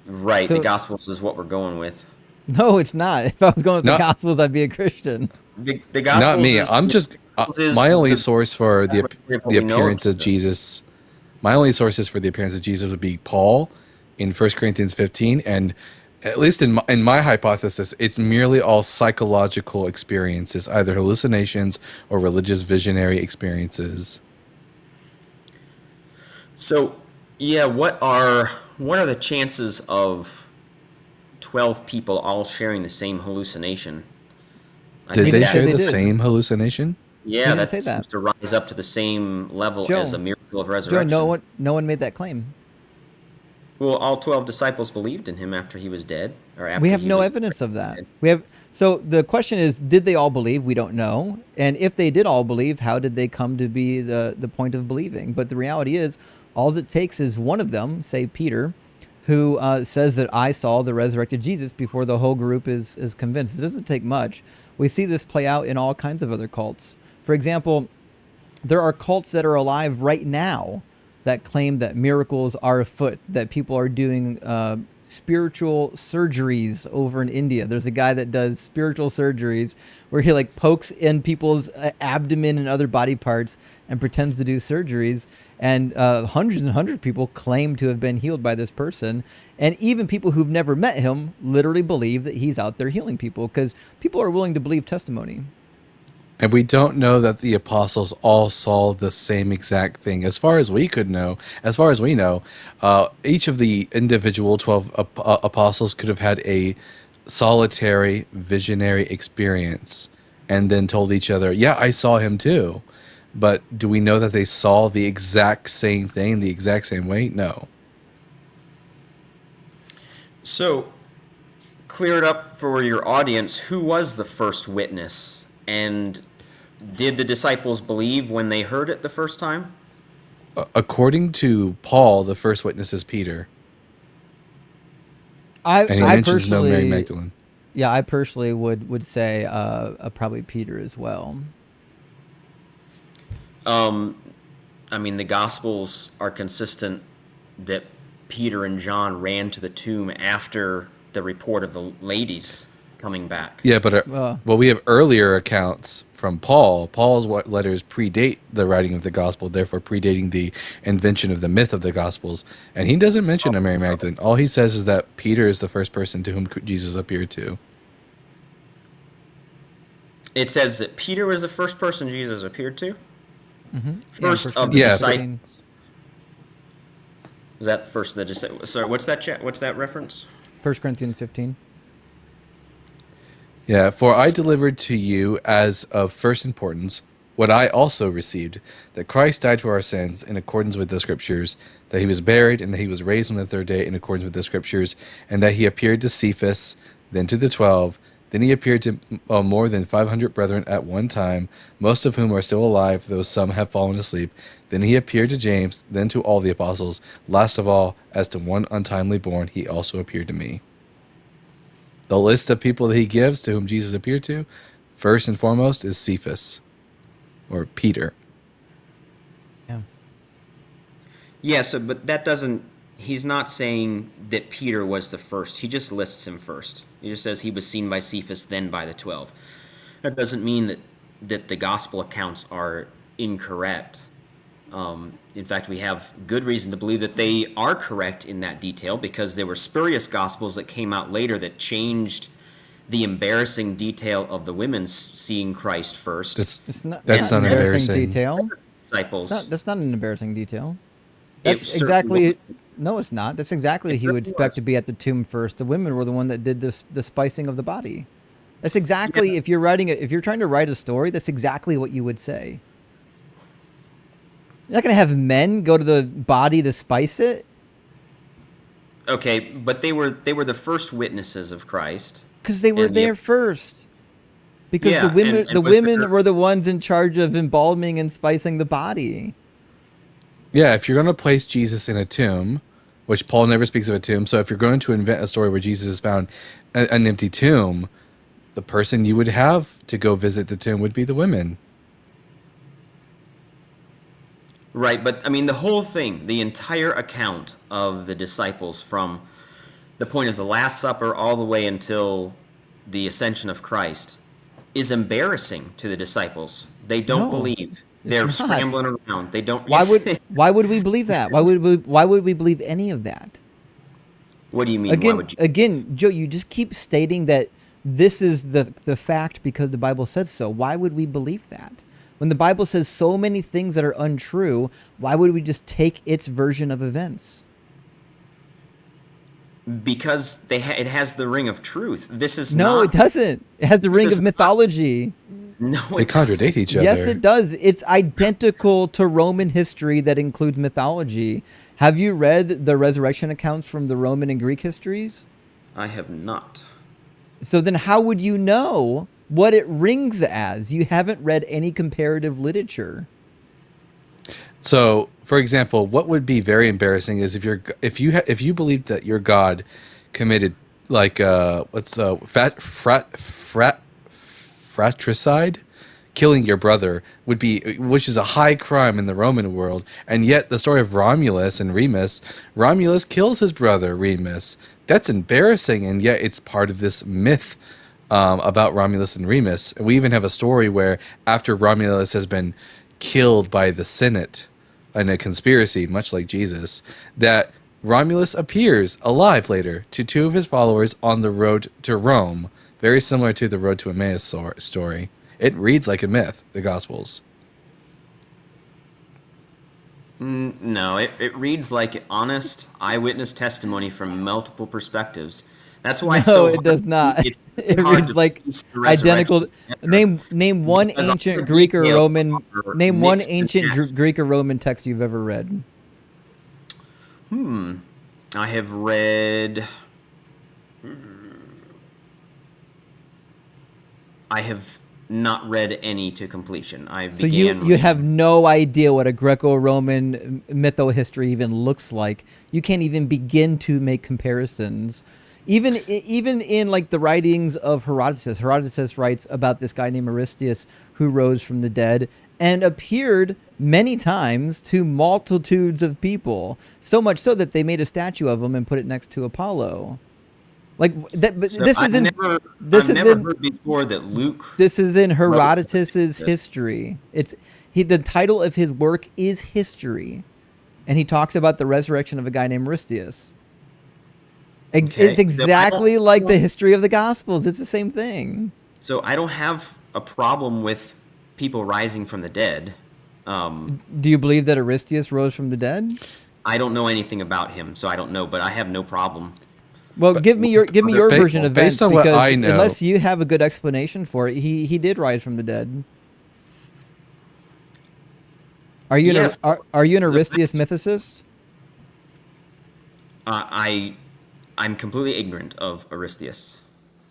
Right, the Gospels is what we're going with. No, it's not. If I was going with the Gospels, I'd be a Christian. The Gospels not me. I'm just my only source for the appearance of Jesus. My only sources for the appearance of Jesus would be Paul in 1 Corinthians 15, and at least in my hypothesis, it's merely all psychological experiences, either hallucinations or religious visionary experiences. So, yeah, what are the chances of 12 people all sharing the same hallucination? Did they share the same hallucination? Yeah, that seems to rise up to the same level as a miracle of resurrection. Joe, no one made that claim. Well, all 12 disciples believed in him after he was dead, or after we have no evidence of that. So the question is, did they all believe? We don't know. And if they did all believe, how did they come to be the point of believing? But the reality is, all it takes is one of them, say Peter, who says that I saw the resurrected Jesus before the whole group is convinced. It doesn't take much. We see this play out in all kinds of other cults. For example, there are cults that are alive right now that claim that miracles are afoot, that people are doing spiritual surgeries over in India. There's a guy that does spiritual surgeries where he like pokes in people's abdomen and other body parts and pretends to do surgeries. And hundreds and hundreds of people claim to have been healed by this person. And even people who've never met him literally believe that he's out there healing people, because people are willing to believe testimony. And we don't know that the apostles all saw the same exact thing. As far as we know, each of the individual 12 apostles could have had a solitary visionary experience and then told each other, yeah, I saw him too. But do we know that they saw the exact same thing, the exact same way? No. So, clear it up for your audience. Who was the first witness? And did the disciples believe when they heard it the first time? According to Paul, the first witness is Peter. And he mentions no Mary Magdalene. Yeah, I personally would say probably Peter as well. I mean, the Gospels are consistent that Peter and John ran to the tomb after the report of the ladies coming back. Yeah, but Well- well, we have earlier accounts from Paul. Paul's letters predate the writing of the gospel, therefore predating the invention of the myth of the gospels. And he doesn't mention a Mary Magdalene. All he says is that Peter is the first person to whom Jesus appeared to. It says that Peter was the first person Jesus appeared to. First Yeah, of the Yeah, disciples. Is that the first of the disciples? Sorry, what's that? What's that reference? 1 Corinthians 15. Yeah, for I delivered to you as of first importance what I also received, that Christ died for our sins in accordance with the Scriptures, that he was buried, and that he was raised on the third day in accordance with the Scriptures, and that he appeared to Cephas, then to the 12. Then he appeared to more than 500 brethren at one time, most of whom are still alive, though some have fallen asleep. Then he appeared to James, then to all the apostles. Last of all, as to one untimely born, he also appeared to me. The list of people that he gives to whom Jesus appeared to, first and foremost, is Cephas, or Peter. Yeah. Yeah, so but that doesn't. He's not saying that Peter was the first. He just lists him first. He just says he was seen by Cephas, then by the 12. That doesn't mean that the gospel accounts are incorrect. In fact, we have good reason to believe that they are correct in that detail, because there were spurious gospels that came out later that changed the embarrassing detail of the women seeing Christ first. It's not, That's not not an embarrassing embarrassing. detail. Disciples. That's not an embarrassing detail. It That's certainly exactly. was. No, it's not. That's exactly who you would expect to be at the tomb first. The women were the one that did the spicing of the body. That's exactly Yeah. if you're trying to write a story, that's exactly what you would say. You're not gonna have men go to the body to spice it Okay, but they were the first witnesses of Christ. because they were And the- there first. Because Yeah, the women, and the with women their- were the ones in charge of embalming and spicing the body. Yeah, if you're going to place Jesus in a tomb, which Paul never speaks of a tomb, so if you're going to invent a story where Jesus has found an empty tomb, the person you would have to go visit the tomb would be the women. Right, but I mean, the whole thing, the entire account of the disciples from the point of the Last Supper all the way until the ascension of Christ is embarrassing to the disciples. They don't No, believe. They're not. scrambling around. They don't. Why would we believe that? Why would we believe any of that? What do you mean? Why Again, would you? again, Joe, you just keep stating that this is the fact because the Bible says so. Why would we believe that? When the Bible says so many things that are untrue, why would we just take its version of events? Because it has the ring of truth. This is No, not. it doesn't. It has the This ring is of not- mythology. No, They it doesn't. contradict each other. Yes, it does. It's identical to Roman history that includes mythology. Have you read the resurrection accounts from the Roman and Greek histories? I have not. So then how would you know what it rings as? You haven't read any comparative literature. So, for example, what would be very embarrassing is if you believed that your God committed fratricide, killing your brother which is a high crime in the Roman world, and yet the story of Romulus and Remus, Romulus kills his brother Remus. That's embarrassing, and yet it's part of this myth about Romulus and Remus. And we even have a story where after Romulus has been killed by the Senate in a conspiracy, much like Jesus, that Romulus appears alive later to two of his followers on the road to Rome, very similar to the Road to Emmaus story. It reads like a myth, the Gospels. No, it reads like honest eyewitness testimony from multiple perspectives. That's why it's No, so it hard- does not. it's It hard reads to like piece the resurrection identical. together. Name one Because all ancient the Greek or details Roman. are Name one mixed and ancient matched. Greek or Roman text you've ever read. I have read. I have not read any to completion. I So began. you have no idea what a Greco-Roman mytho-history even looks like. You can't even begin to make comparisons. Even in like the writings of Herodotus. Herodotus writes about this guy named Aristeas who rose from the dead and appeared many times to multitudes of people. So much so that they made a statue of him and put it next to Apollo. Like that. But So this I've is in never this I've is never in heard before that Luke this is in wrote Herodotus's this. history. It's the title of his work is History, and he talks about the resurrection of a guy named Aristeus. It's Okay, exactly like the history of the Gospels. It's the same thing. so I don't have a problem with people rising from the dead. Do you believe that Aristeus rose from the dead? I don't know anything about him, so I don't know, but I have no problem. Well, give me your version of based events, on what because I know, unless you have a good explanation for it, he did rise from the dead. Are you Yes. are you an Aristeus mythicist? I'm completely ignorant of Aristeus.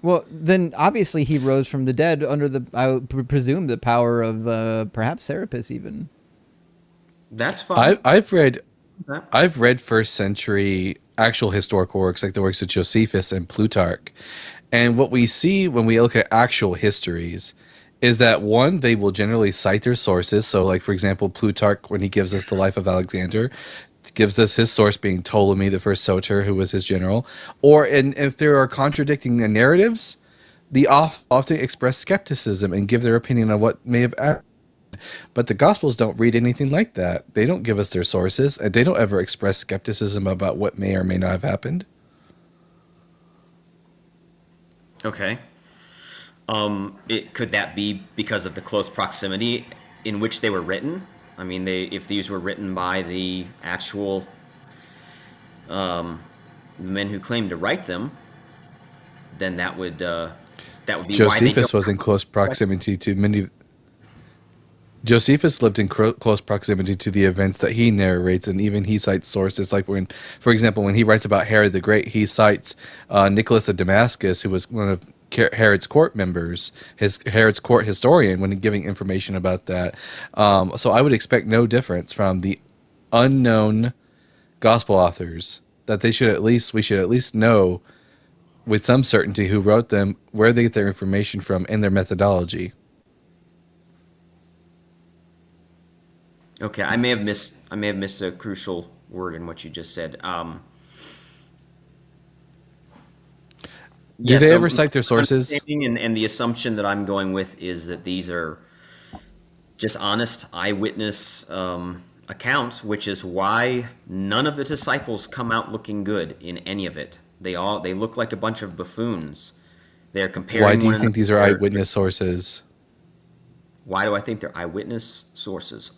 Well, then obviously he rose from the dead under the, I would presume, the power of perhaps Serapis even. That's fine. I've read first century actual historical works like the works of Josephus and Plutarch. And what we see when we look at actual histories is that one, they will generally cite their sources. So like, for example, Plutarch, when he gives us the life of Alexander, gives us his source being Ptolemy, the first Soter, who was his general. Or if there are contradicting narratives, they often express skepticism and give their opinion on what may have happened. But the Gospels don't read anything like that. They don't give us their sources, and they don't ever express skepticism about what may or may not have happened. Okay. Could that be because of the close proximity in which they were written? I mean, if these were written by the actual men who claimed to write them, then that would be why they Josephus don't. was in close proximity to many. Josephus lived in close proximity to the events that he narrates, and even he cites sources. Like when, for example, when he writes about Herod the Great, he cites Nicholas of Damascus, who was one of Herod's court members, Herod's court historian, when giving information about that. So I would expect no difference from the unknown gospel authors, that we should at least know with some certainty who wrote them, where they get their information from, and their methodology. Okay, I may have missed a crucial word in what you just said. Do they ever cite their sources? And the assumption that I'm going with is that these are just honest eyewitness accounts, which is why none of the disciples come out looking good in any of it. They look like a bunch of buffoons. They're comparing. Why do you think these are eyewitness sources? Why do I think they're eyewitness sources?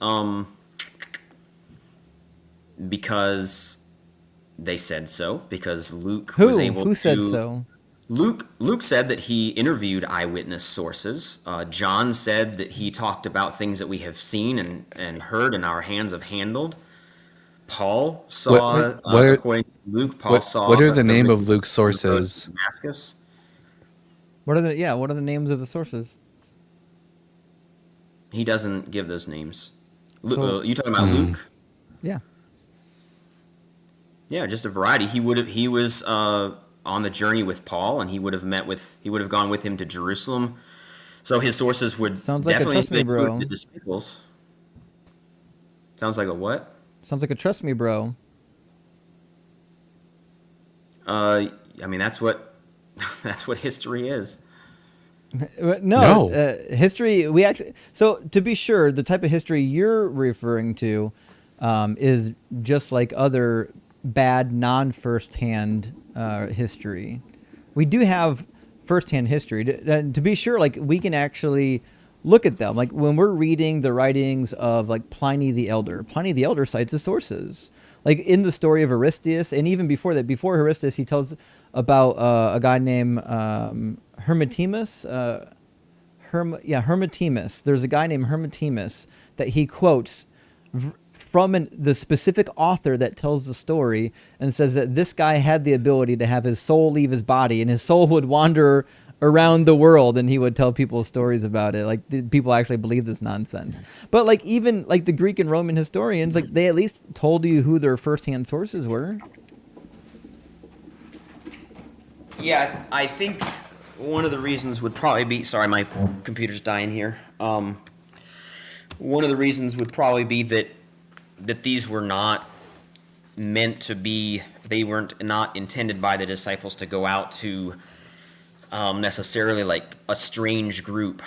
Because they said so. Because Luke was able to. Who said so? Luke said that he interviewed eyewitness sources. John said that he talked about things that we have seen and heard and our hands have handled. Paul saw, according to Luke, Paul saw. What are the name of Luke's sources? Damascus. What are the names of the sources? He doesn't give those names. You talking about Luke? Yeah. Yeah, just a variety. He was on the journey with Paul, and he would have gone with him to Jerusalem. So his sources would Sounds like definitely a trust me bro. include the disciples. Sounds like a what? Sounds like a trust me bro. I mean, that's what history is. No. History. We actually. So to be sure, the type of history you're referring to is just like other bad non-firsthand history. We do have firsthand history. To be sure, like we can actually look at them. Like when we're reading the writings of like Pliny the Elder cites his sources. Like in the story of Aristeus, and even before that, before Aristeus, he tells about a guy named Hermotimus. Hermotimus. There's a guy named Hermotimus that he quotes from the specific author that tells the story, and says that this guy had the ability to have his soul leave his body, and his soul would wander around the world, and he would tell people stories about it. Like people actually believe this nonsense. But like even like the Greek and Roman historians, like they at least told you who their firsthand sources were. Yeah, I think one of the reasons would probably be. Sorry, my computer's dying here. One of the reasons would probably be that these were not meant to be, they weren't not intended by the disciples to go out to necessarily like a strange group.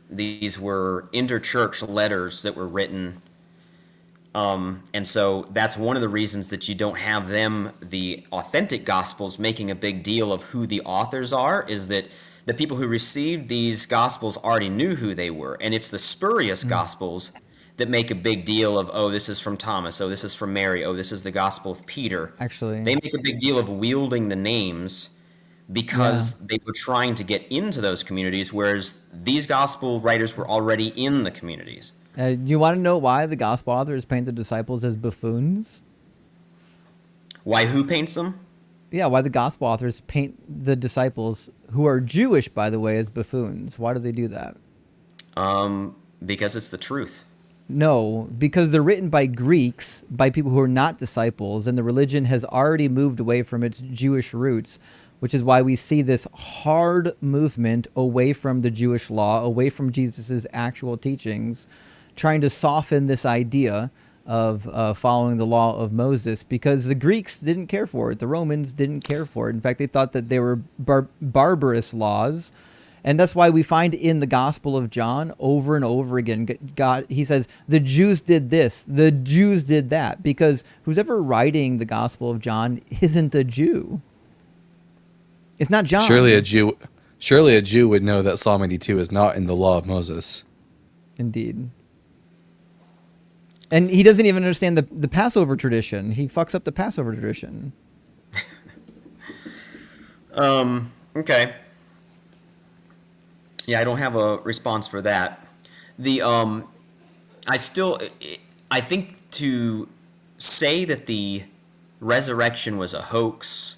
These were interchurch letters that were written. And so that's one of the reasons that you don't have them, the authentic gospels, making a big deal of who the authors are, is that the people who received these gospels already knew who they were. And it's the spurious gospels that make a big deal of, oh, this is from Thomas, oh, this is from Mary, oh, this is the gospel of Peter. Actually, They make a big deal of wielding the names because they were trying to get into those communities, whereas these gospel writers were already in the communities. you want to know why the gospel authors paint the disciples as buffoons? Why, who paints them? Yeah, why the gospel authors paint the disciples, who are Jewish, by the way, as buffoons. Why do they do that? Because it's the truth. No, because they're written by Greeks, by people who are not disciples, and the religion has already moved away from its Jewish roots, which is why we see this hard movement away from the Jewish law, away from Jesus's actual teachings, trying to soften this idea of following the law of Moses, because the Greeks didn't care for it. The Romans didn't care for it. In fact, they thought that they were barbarous laws. And that's why we find in the Gospel of John over and over again, God, he says, the Jews did this, the Jews did that, because who's ever writing the Gospel of John isn't a Jew. It's not John. Surely a Jew would know that Psalm 82 is not in the law of Moses. Indeed. And he doesn't even understand the Passover tradition. He fucks up the Passover tradition. Okay. Yeah, I don't have a response for that. I think to say that the resurrection was a hoax,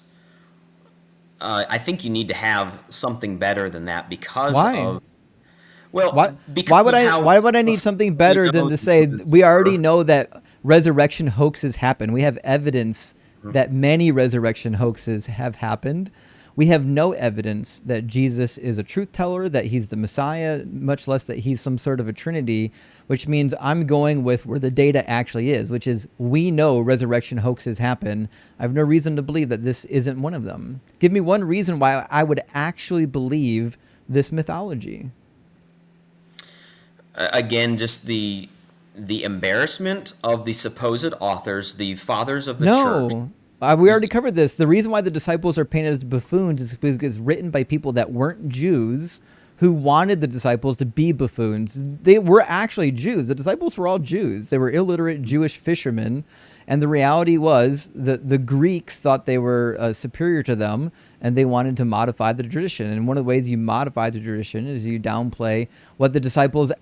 I think you need to have something better than that because Why? of. Well, why would I need something better than to say we already know that resurrection hoaxes happen? We have evidence that many resurrection hoaxes have happened. We have no evidence that Jesus is a truth teller, that he's the Messiah, much less that he's some sort of a Trinity, which means I'm going with where the data actually is, which is we know resurrection hoaxes happen. I have no reason to believe that this isn't one of them. Give me one reason why I would actually believe this mythology. Again, just the embarrassment of the supposed authors, the fathers of the church. We already covered this. The reason why the disciples are painted as buffoons is because it's written by people that weren't Jews who wanted the disciples to be buffoons. They were actually Jews. The disciples were all Jews. They were illiterate Jewish fishermen. And the reality was that the Greeks thought they were superior to them, and they wanted to modify the tradition. And one of the ways you modify the tradition is you downplay what the disciples...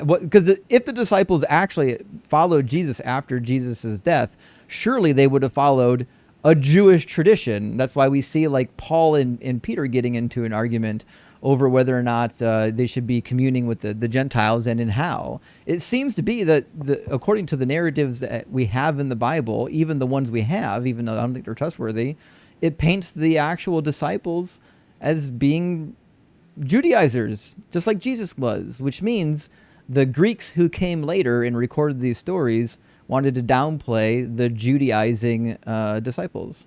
Because if the disciples actually followed Jesus after Jesus' death, surely they would have followed a Jewish tradition. That's why we see like Paul and Peter getting into an argument over whether or not they should be communing with the Gentiles and in how. It seems to be that according to the narratives that we have in the Bible, even the ones we have, even though I don't think they're trustworthy, it paints the actual disciples as being Judaizers, just like Jesus was, which means the Greeks who came later and recorded these stories wanted to downplay the Judaizing disciples.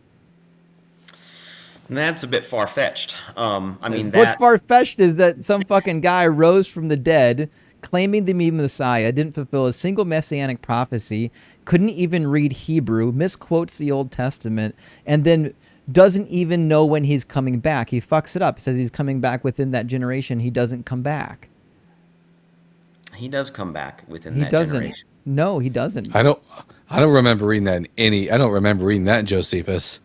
That's a bit far-fetched. What's far-fetched is that some fucking guy rose from the dead, claiming to be Messiah, didn't fulfill a single messianic prophecy, couldn't even read Hebrew, misquotes the Old Testament, and then doesn't even know when he's coming back. He fucks it up. He says he's coming back within that generation. He doesn't come back. He does come back within that generation. No, he doesn't. I don't remember reading that I don't remember reading that in Josephus.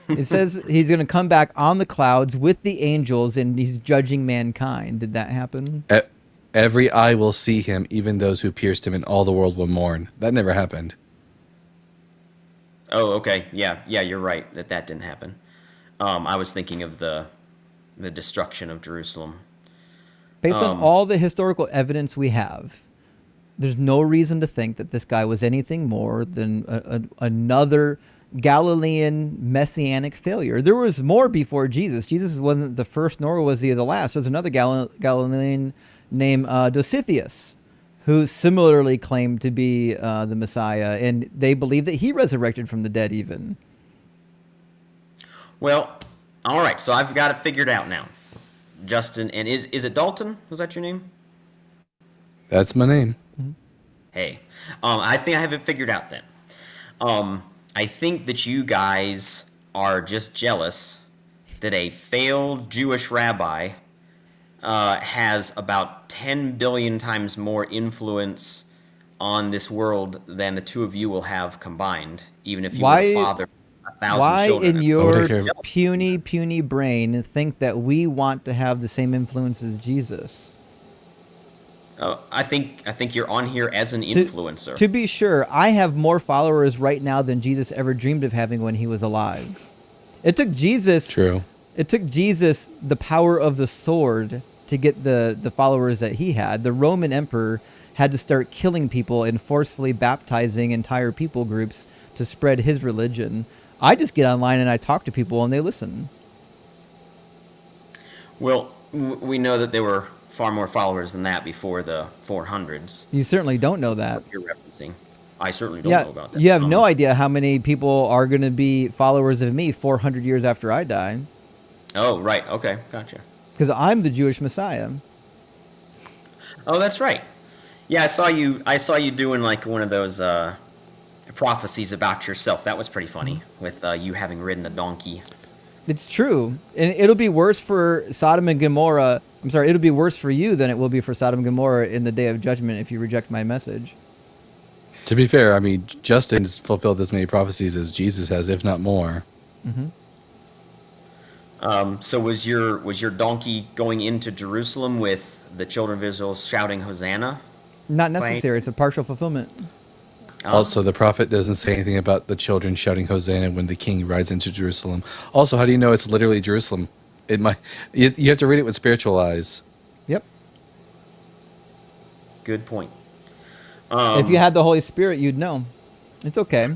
It says he's going to come back on the clouds with the angels and he's judging mankind. Did that happen? Every eye will see him, even those who pierced him, and all the world will mourn. That never happened. Oh, okay. Yeah, you're right that didn't happen. I was thinking of the destruction of Jerusalem. Based on all the historical evidence we have, there's no reason to think that this guy was anything more than another Galilean messianic failure. There was more before Jesus. Jesus wasn't the first, nor was he the last. There's another Galilean named Dositheus, who similarly claimed to be the Messiah, and they believe that he resurrected from the dead even. Well, all right. So I've got it figured out now. Justin, and is it Dalton? Was that your name? That's my name. Hey, I think I have it figured out then. I think that you guys are just jealous that a failed Jewish rabbi has about 10 billion times more influence on this world than the two of you will have combined, even if you were the father of 1,000 Why children. in your puny brain think that we want to have the same influence as Jesus? I think you're on here as an influencer. To be sure, I have more followers right now than Jesus ever dreamed of having when he was alive. It took Jesus. True. It took Jesus the power of the sword to get the followers that he had. The Roman emperor had to start killing people and forcefully baptizing entire people groups to spread his religion. I just get online and I talk to people and they listen. Well, we know that there were far more followers than that before the 400s. You certainly don't know that. You're referencing. I certainly don't know about that. You have no idea how many people are going to be followers of me 400 years after I die. Oh, right. Okay, gotcha. Because I'm the Jewish Messiah. Oh, that's right. Yeah, I saw you doing like one of those prophecies about yourself. That was pretty funny with you having ridden a donkey. It's true. And it'll be worse for Sodom and Gomorrah. I'm sorry, it'll be worse for you than it will be for Sodom and Gomorrah in the day of judgment if you reject my message. To be fair, I mean, Justin's fulfilled as many prophecies as Jesus has, if not more. So was your donkey going into Jerusalem with the children of Israel shouting Hosanna? Not necessary. It's a partial fulfillment. Also, the prophet doesn't say anything about the children shouting Hosanna when the king rides into Jerusalem. Also, how do you know it's literally Jerusalem? It might. You have to read it with spiritual eyes. Yep. Good point. If you had the Holy Spirit, you'd know. It's okay.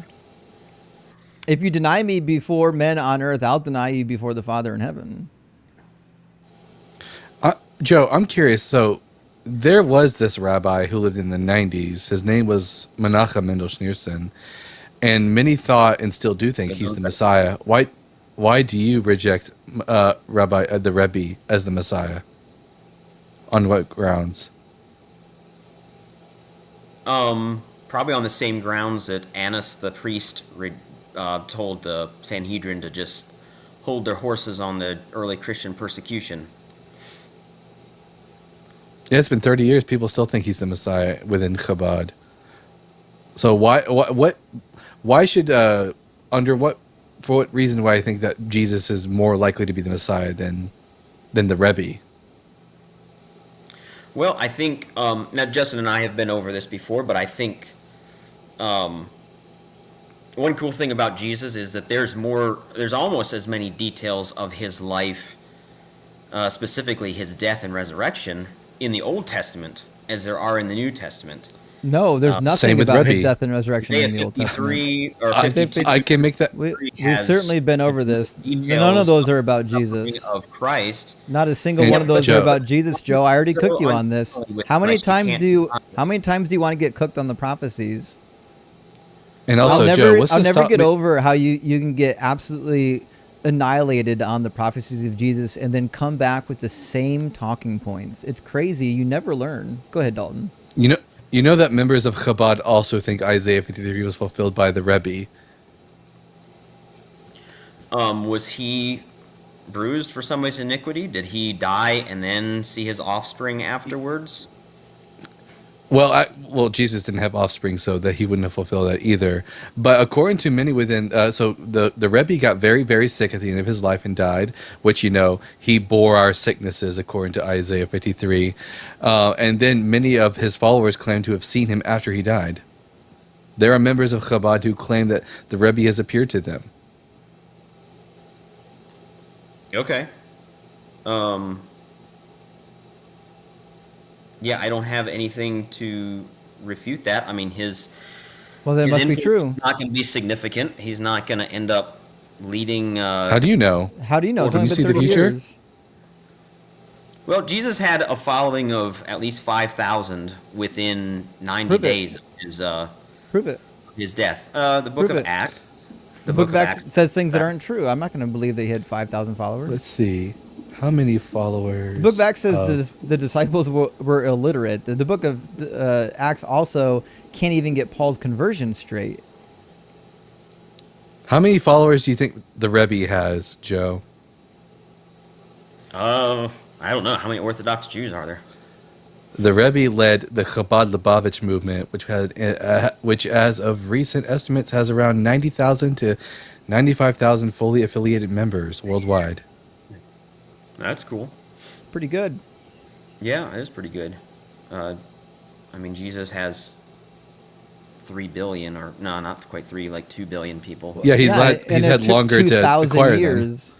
If you deny me before men on earth, I'll deny you before the Father in heaven. Joe, I'm curious. So, there was this rabbi who lived in the 90s. His name was Menachem Mendel Schneerson, and many thought and still do think he's the Messiah. Why do you reject the Rebbe as the Messiah? On what grounds? Probably on the same grounds that Annas the priest told the Sanhedrin to just hold their horses on the early Christian persecution. Yeah, it's been 30 years. People still think he's the Messiah within Chabad. So why should for what reason why I think that Jesus is more likely to be the Messiah than the Rebbe? Well, I think now Justin and I have been over this before, but I think one cool thing about Jesus is that there's almost as many details of his life, specifically his death and resurrection, in the Old Testament as there are in the New Testament. No, there's nothing about Rebbe. his death and resurrection Isaiah in the Old Testament. 53 or 52. I can make that. We've has certainly been over this. details None of those are about of the suffering Jesus. of Christ. Not a single And one of those Joe- are about Jesus, Joe. I already So cooked you on this. with How many Christ, you times can't do you deny it. how many times do you want to get cooked on the prophecies? And also, I'll Joe, never, what's I'll to never stop get me? over how you can get absolutely annihilated on the prophecies of Jesus and then come back with the same talking points. It's crazy. You never learn. Go ahead, Dalton. You know that members of Chabad also think Isaiah 53 was fulfilled by the Rebbe. Was he bruised for somebody's iniquity? Did he die and then see his offspring afterwards? Well, Jesus didn't have offspring, so that he wouldn't have fulfilled that either. But according to many within, so the Rebbe got very, very sick at the end of his life and died, which, he bore our sicknesses, according to Isaiah 53. And then many of his followers claim to have seen him after he died. There are members of Chabad who claim that the Rebbe has appeared to them. Okay. Yeah, I don't have anything to refute that. I mean, his Well, that his must be influence true. is not going to be significant. He's not going to end up leading. How do you know? How do you know? It's Can only you been see the 30 future? years. Well, Jesus had a following of at least 5,000 within 90 Prove it. days of Prove it. his death. The book Prove of it. Acts. The The book book of of Acts Acts. says things that aren't true. I'm not going to believe that he had 5,000 followers. Let's see. How many followers? The book of Acts says of- the disciples were illiterate. The book of Acts also can't even get Paul's conversion straight. How many followers do you think the Rebbe has, Joe? I don't know. How many Orthodox Jews are there? The Rebbe led the Chabad Lubavitch movement, which, as of recent estimates, has around 90,000 to 95,000 fully affiliated members worldwide. That's cool. It's pretty good. Yeah, it is pretty good. Jesus has 3 billion, or no, not quite 3, like 2 billion people. Yeah, he's and it had took longer to 2,000 acquire them. years.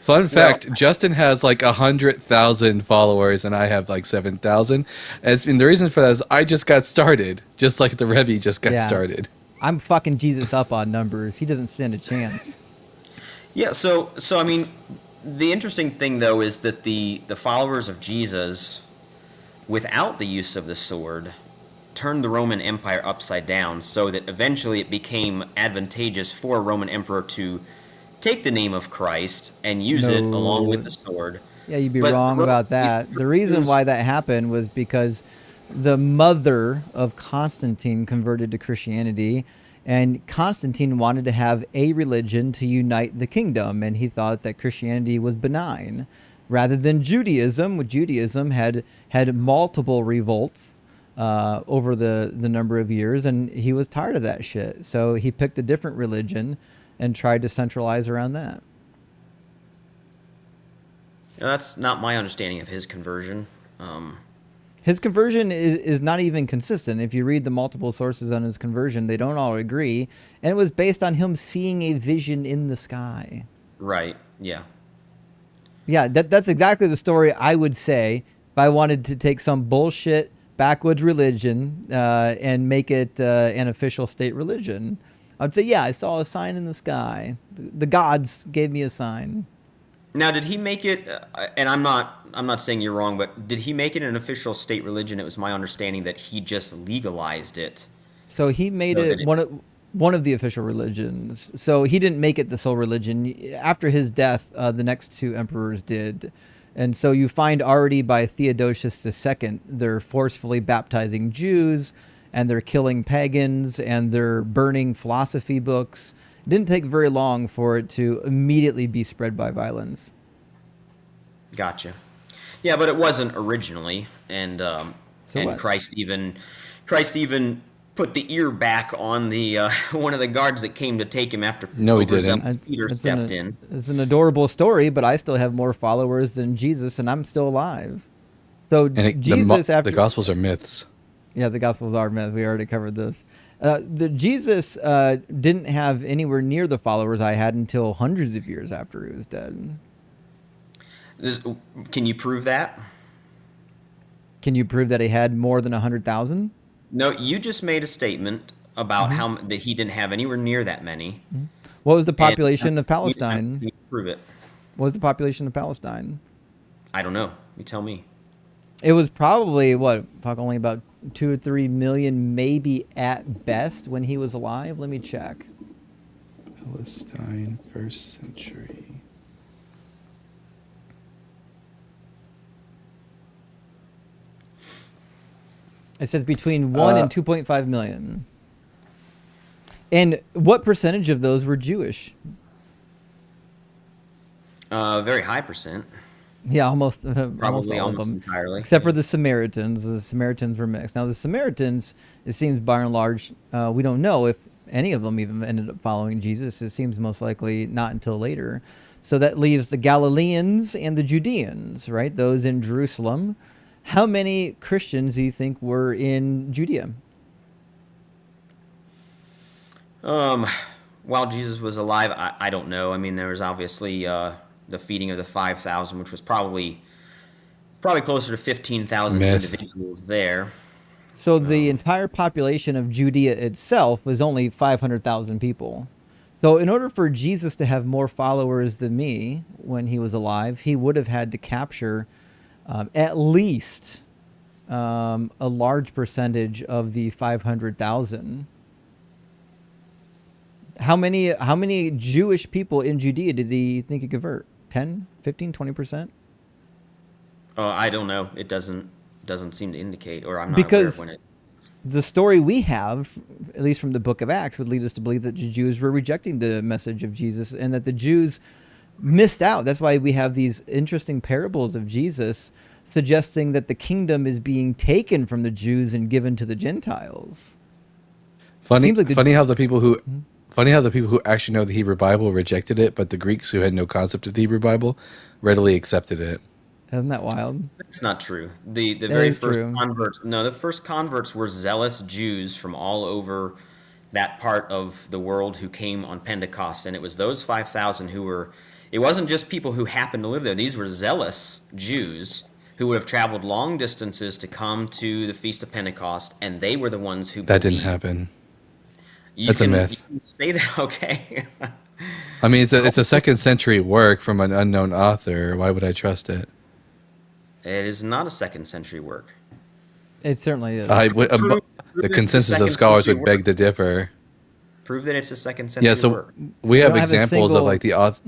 Fun fact: Justin has like 100,000 followers, and I have like 7,000. And the reason for that is I just got started, just like the Rebbe just got Yeah. started. I'm fucking Jesus up on numbers. He doesn't stand a chance. Yeah, so I mean, the interesting thing though is that the followers of Jesus, without the use of the sword, turned the Roman Empire upside down, so that eventually it became advantageous for a Roman emperor to take the name of Christ and use it No. along with the sword. Yeah, you'd be But wrong the about that. The reason why that happened was because the mother of Constantine converted to Christianity, and Constantine wanted to have a religion to unite the kingdom, and he thought that Christianity was benign rather than Judaism. Judaism had multiple revolts over the number of years, and he was tired of that shit. So he picked a different religion and tried to centralize around that. Now, that's not my understanding of his conversion. His conversion is not even consistent. If you read the multiple sources on his conversion, they don't all agree. And it was based on him seeing a vision in the sky. Right, yeah. Yeah, that's exactly the story I would say if I wanted to take some bullshit backwoods religion and make it an official state religion. I'd say, yeah, I saw a sign in the sky. The gods gave me a sign. Now, did he make it? And I'm not saying you're wrong, but did he make it an official state religion? It was my understanding that he just legalized it. So he made So it that one of the official religions. So he didn't make it the sole religion. After his death, the next two emperors did. And so you find already by Theodosius II, they're forcefully baptizing Jews, and they're killing pagans, and they're burning philosophy books. It didn't take very long for it to immediately be spread by violence. Gotcha. Yeah, but it wasn't originally, and So and what? Christ even put the ear back on the one of the guards that came to take him after No, he didn't. overzealous Peter stepped in. It's an adorable story, but I still have more followers than Jesus, and I'm still alive. So And Jesus, after the Gospels are myths. yeah, the Gospels are myth. We already covered this. The Jesus didn't have anywhere near the followers I had until hundreds of years after he was dead. Can you prove that? Can you prove that he had more than 100,000? No, you just made a statement about how that he didn't have anywhere near that many. What was the And, population of Can Palestine? you prove it? What was the population of Palestine? I don't know. You tell me. It was probably only about 2 or 3 million, maybe at best, when he was alive. Let me check. Palestine, 1st century. It says between 1 and 2.5 million. And what percentage of those were Jewish? Very high percent. Yeah, almost Probably all of almost them, entirely. except for the Samaritans. The Samaritans were mixed. Now the Samaritans, it seems by and large, we don't know if any of them even ended up following Jesus. It seems most likely not until later. So that leaves the Galileans and the Judeans, right? Those in Jerusalem. How many Christians do you think were in Judea? While Jesus was alive, I don't know. I mean, there was obviously the feeding of the 5,000, which was probably closer to 15,000 Myth. individuals there. So the entire population of Judea itself was only 500,000 people. So in order for Jesus to have more followers than me when he was alive, he would have had to capture at least a large percentage of the 500,000. How many Jewish people in Judea did he think he convert? 10, 15, 20%? I don't know. It doesn't seem to indicate, or I'm not aware of Because when it. the story we have, at least from the book of Acts, would lead us to believe that the Jews were rejecting the message of Jesus and that the Jews missed out. That's why we have these interesting parables of Jesus suggesting that the kingdom is being taken from the Jews and given to the Gentiles. Funny, Seems like the- funny how the people who, funny how the people who actually know the Hebrew Bible rejected it, but the Greeks who had no concept of the Hebrew Bible readily accepted it. Isn't that wild? It's not true. The very is first true. converts. No, the first converts were zealous Jews from all over that part of the world who came on Pentecost, and it was those 5,000 who were. It wasn't just people who happened to live there. These were zealous Jews who would have traveled long distances to come to the Feast of Pentecost, and they were the ones who That didn't believed. happen. You That's a myth. You can say that, okay? I mean, it's a second century work from an unknown author. Why would I trust it? It is not a second century work. It certainly is. Prove The that it's a consensus of second scholars century would beg work. to differ. Prove that it's a second century Yeah, so work. we have don't have a examples of single- like the author,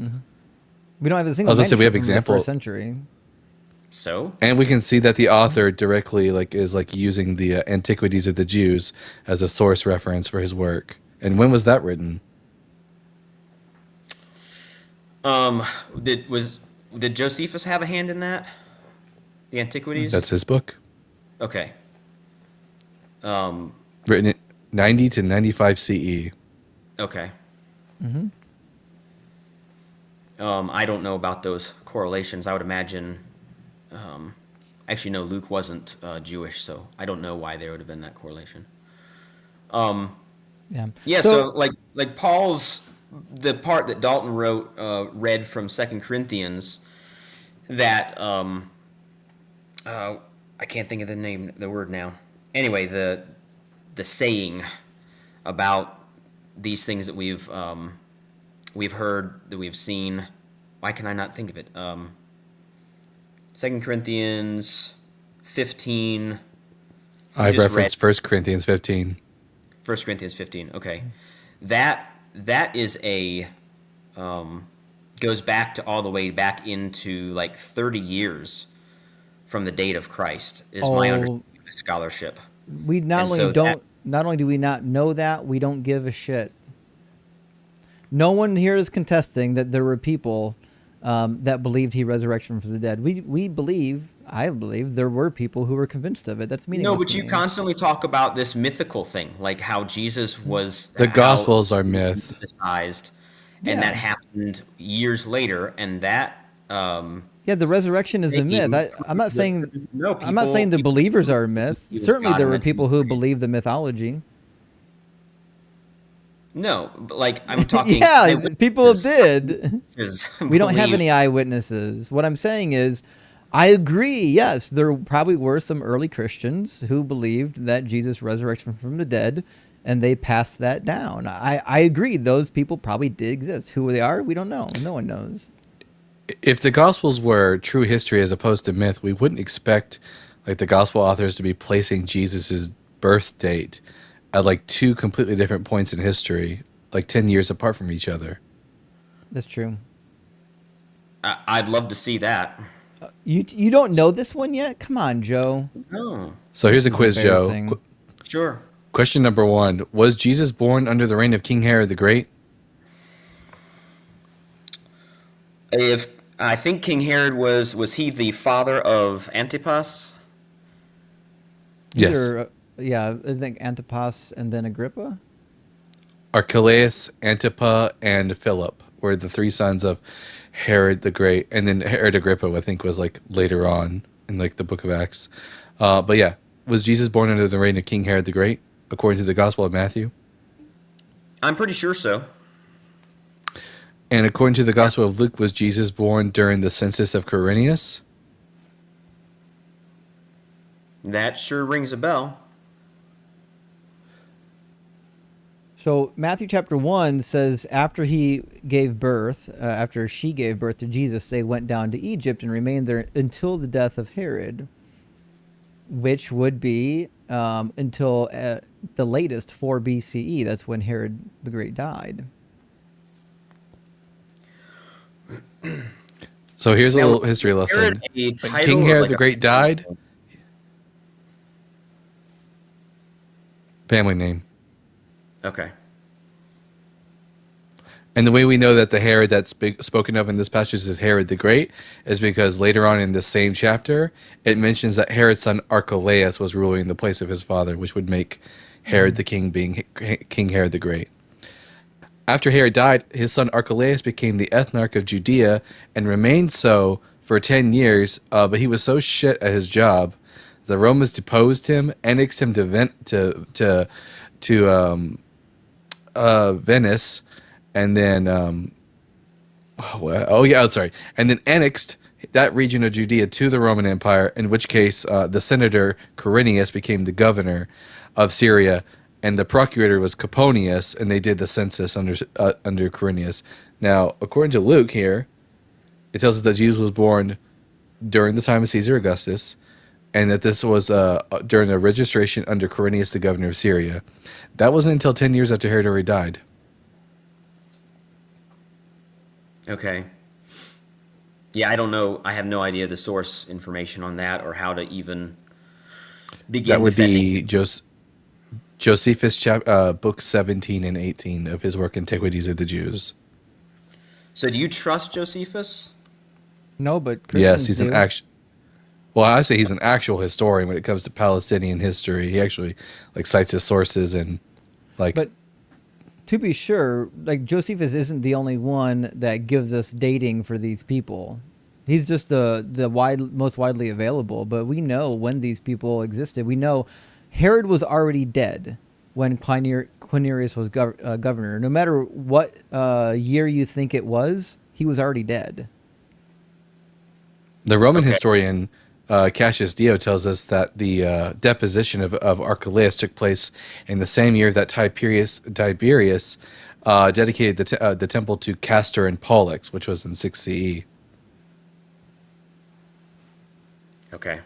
We don't have a single let's say we have manuscript from the example- first century. So and we can see that the author directly is using the Antiquities of the Jews as a source reference for his work. And when was that written? Did Josephus have a hand in that? The Antiquities? That's his book, Okay. written in 90 to 95 CE. Okay. I don't know about those correlations. I would imagine. Actually, no. Luke wasn't Jewish, so I don't know why there would have been that correlation. Yeah. Yeah. So like Paul's the part that Dalton wrote read from 2 Corinthians that I can't think of the word now. Anyway, the saying about these things that we've heard, that we've seen. Why can I not think of it? 2 Corinthians 15. I've just referenced 1 Corinthians 15. 1 Corinthians 15. Okay, that is a goes back to all the way back into like 30 years from the date of Christ is my understanding of scholarship. We not And only so don't, that- not only do we not know that, we don't give a shit. No one here is contesting that there were people that believed he resurrected from the dead. We believe, I believe, there were people who were convinced of it. That's meaningless. No, but to you me. constantly talk about this mythical thing, like how Jesus was The how Gospels are myth. mythicized, Yeah. and that happened years later, and that Yeah, the resurrection is a myth. I'm not saying No, I'm not saying the people- believers are a myth. he was Certainly, God there and were then he people was who raised. believed the mythology. No, but like I'm talking. Yeah, eyewitnesses people did. is We don't have believe- any eyewitnesses. What I'm saying is, I agree. Yes, there probably were some early Christians who believed that Jesus resurrected from the dead, and they passed that down. I agree. Those people probably did exist. Who they are, we don't know. No one knows. If the Gospels were true history as opposed to myth, we wouldn't expect like the Gospel authors to be placing Jesus's birth date at like two completely different points in history, like 10 years apart from each other. That's true. I'd love to see that. You don't know this one yet? Come on, Joe. No, So here's a quiz, Joe. Embarrassing. sure. Question number 1. Was Jesus born under the reign of King Herod the Great? If I think King Herod was he the father of Antipas? Yes. Either, yeah, I think Antipas and then Agrippa. Archelaus, Antipa, and Philip were the three sons of Herod the Great, and then Herod Agrippa, I think, was like later on in like the Book of Acts. But yeah, was Jesus born under the reign of King Herod the Great, according to the Gospel of Matthew? I'm pretty sure so. And according to the Gospel of Luke, was Jesus born during the census of Quirinius? That sure rings a bell. So Matthew chapter 1 says after after she gave birth to Jesus, they went down to Egypt and remained there until the death of Herod, which would be until the latest 4 BCE. That's when Herod the Great died. So here's a Now, little history was Herod lesson. a When title King or Herod like the a Great died, family name. Okay. And the way we know that the Herod that's spoken of in this passage is Herod the Great is because later on in this same chapter, it mentions that Herod's son Archelaus was ruling the place of his father, which would make Herod the king being King Herod the Great. After Herod died, his son Archelaus became the ethnarch of Judea and remained so for 10 years, but he was so shit at his job, the Romans deposed him, annexed him to Venice, and then and then annexed that region of Judea to the Roman Empire. In which case, the senator Quirinius became the governor of Syria, and the procurator was Coponius, and they did the census under Quirinius. Now, according to Luke here, it tells us that Jesus was born during the time of Caesar Augustus, and that this was during a registration under Quirinius, the governor of Syria. That wasn't until 10 years after Herod already died. Okay. Yeah, I don't know. I have no idea the source information on that or how to even begin. That would defending. be Josephus, book 17 and 18 of his work Antiquities of the Jews. So, do you trust Josephus? No, but Christians Yes, he's do. an actual. Well, I say he's an actual historian when it comes to Palestinian history. He actually cites his sources and But to be sure, Josephus isn't the only one that gives us dating for these people. He's just the most widely available. But we know when these people existed. We know Herod was already dead when Quirinius was governor. No matter what year you think it was, he was already dead. the Roman Okay. historian Cassius Dio tells us that the deposition of Archelaus took place in the same year that Tiberius dedicated the temple to Castor and Pollux, which was in 6 CE. Okay.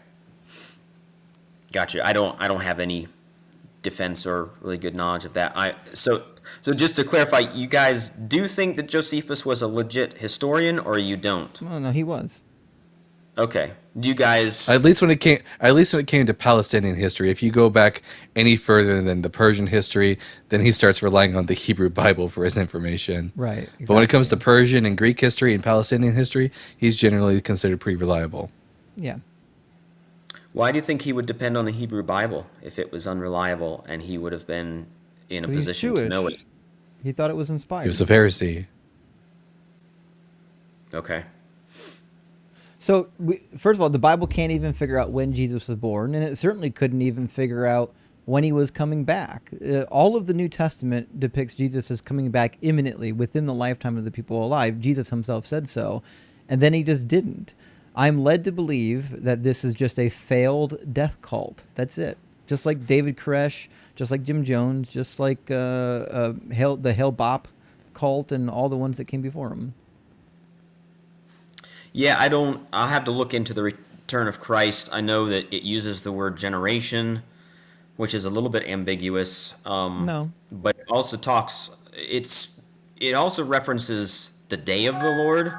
Gotcha. I don't have any defense or really good knowledge of that. So just to clarify, you guys do think that Josephus was a legit historian, or you don't? Oh no, he was. Okay. Do you guys? At least when it came to Palestinian history, if you go back any further than the Persian history, then he starts relying on the Hebrew Bible for his information. Right. But when it comes to exactly. Persian and Greek history and Palestinian history, he's generally considered pretty reliable. Yeah. Why do you think he would depend on the Hebrew Bible if it was unreliable and he would have been in a 'Cause he's position to know Jewish. it? He thought it was inspired. He was a Pharisee. Okay. So, first of all, the Bible can't even figure out when Jesus was born, and it certainly couldn't even figure out when he was coming back. All of the New Testament depicts Jesus as coming back imminently within the lifetime of the people alive. Jesus himself said so, and then he just didn't. I'm led to believe that this is just a failed death cult. That's it. Just like David Koresh, just like Jim Jones, just like the Hale Bop cult and all the ones that came before him. Yeah, I'll have to look into the return of Christ. I know that it uses the word generation, which is a little bit ambiguous. No. But it also it also references the day of the Lord,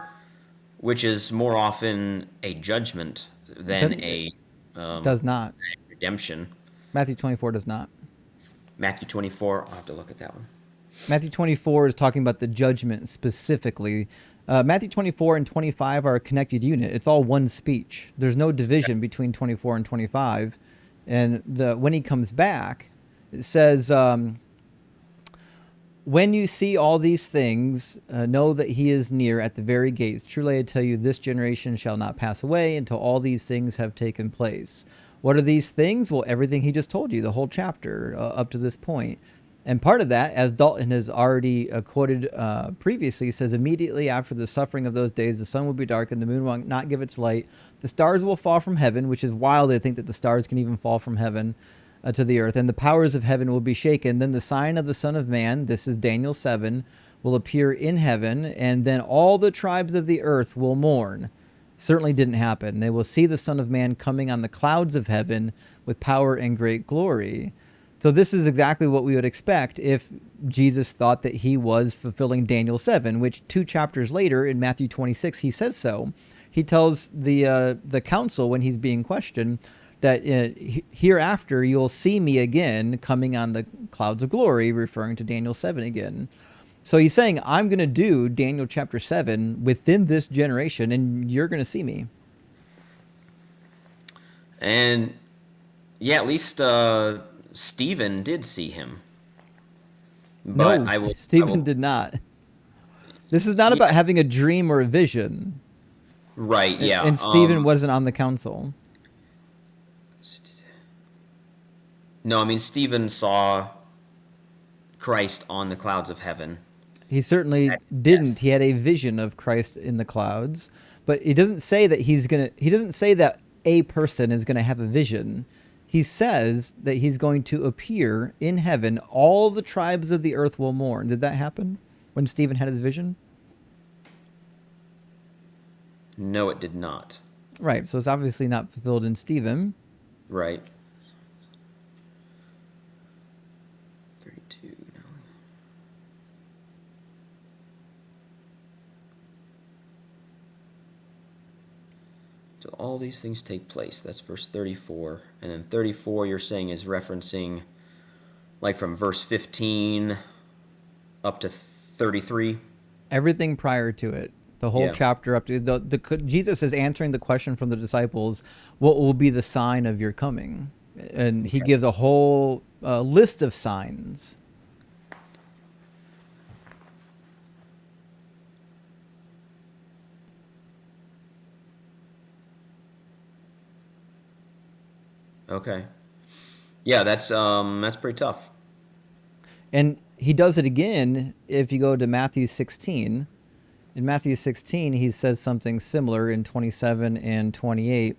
which is more often a judgment than a Does not. redemption. Matthew 24 does not. Matthew 24, I'll have to look at that one. Matthew 24 is talking about the judgment specifically. Matthew 24 and 25 are a connected unit. It's all one speech. There's no division between 24 and 25. And when he comes back, it says, when you see all these things, know that he is near at the very gates. Truly I tell you, this generation shall not pass away until all these things have taken place. What are these things? Well, everything he just told you, the whole chapter up to this point. And part of that, as Dalton has already quoted previously, says, immediately after the suffering of those days, the sun will be dark and the moon will not give its light. The stars will fall from heaven, which is wild to think that the stars can even fall from heaven. to the earth, and the powers of heaven will be shaken. Then the sign of the Son of Man, this is Daniel 7, will appear in heaven, and then all the tribes of the earth will mourn. Certainly didn't happen. They will see the Son of Man coming on the clouds of heaven with power and great glory. So this is exactly what we would expect if Jesus thought that he was fulfilling Daniel 7, which 2 chapters later in Matthew 26, he says so. He tells the council when he's being questioned that hereafter you'll see me again coming on the clouds of glory, referring to Daniel 7 again. So he's saying, I'm going to do Daniel chapter 7 within this generation, and you're going to see me. And yeah, at least Stephen did see him. But No, Stephen did not. This is not about having a dream or a vision. Right, yeah. And Stephen wasn't on the council. No, I mean, Stephen saw Christ on the clouds of heaven. He certainly didn't. He had a vision of Christ in the clouds, but he doesn't say that he doesn't say that a person is going to have a vision. He says that he's going to appear in heaven. All the tribes of the earth will mourn. Did that happen when Stephen had his vision? No, it did not. Right. So it's obviously not fulfilled in Stephen. Right. 32. No. So all these things take place. That's verse 34. And then 34 you're saying is referencing like from verse 15 up to 33. Everything prior to it. The whole chapter up to Jesus is answering the question from the disciples, what will be the sign of your coming? And he gives a whole list of signs. Okay. Yeah, that's pretty tough. And he does it again if you go to Matthew 16. In Matthew 16, he says something similar in 27 and 28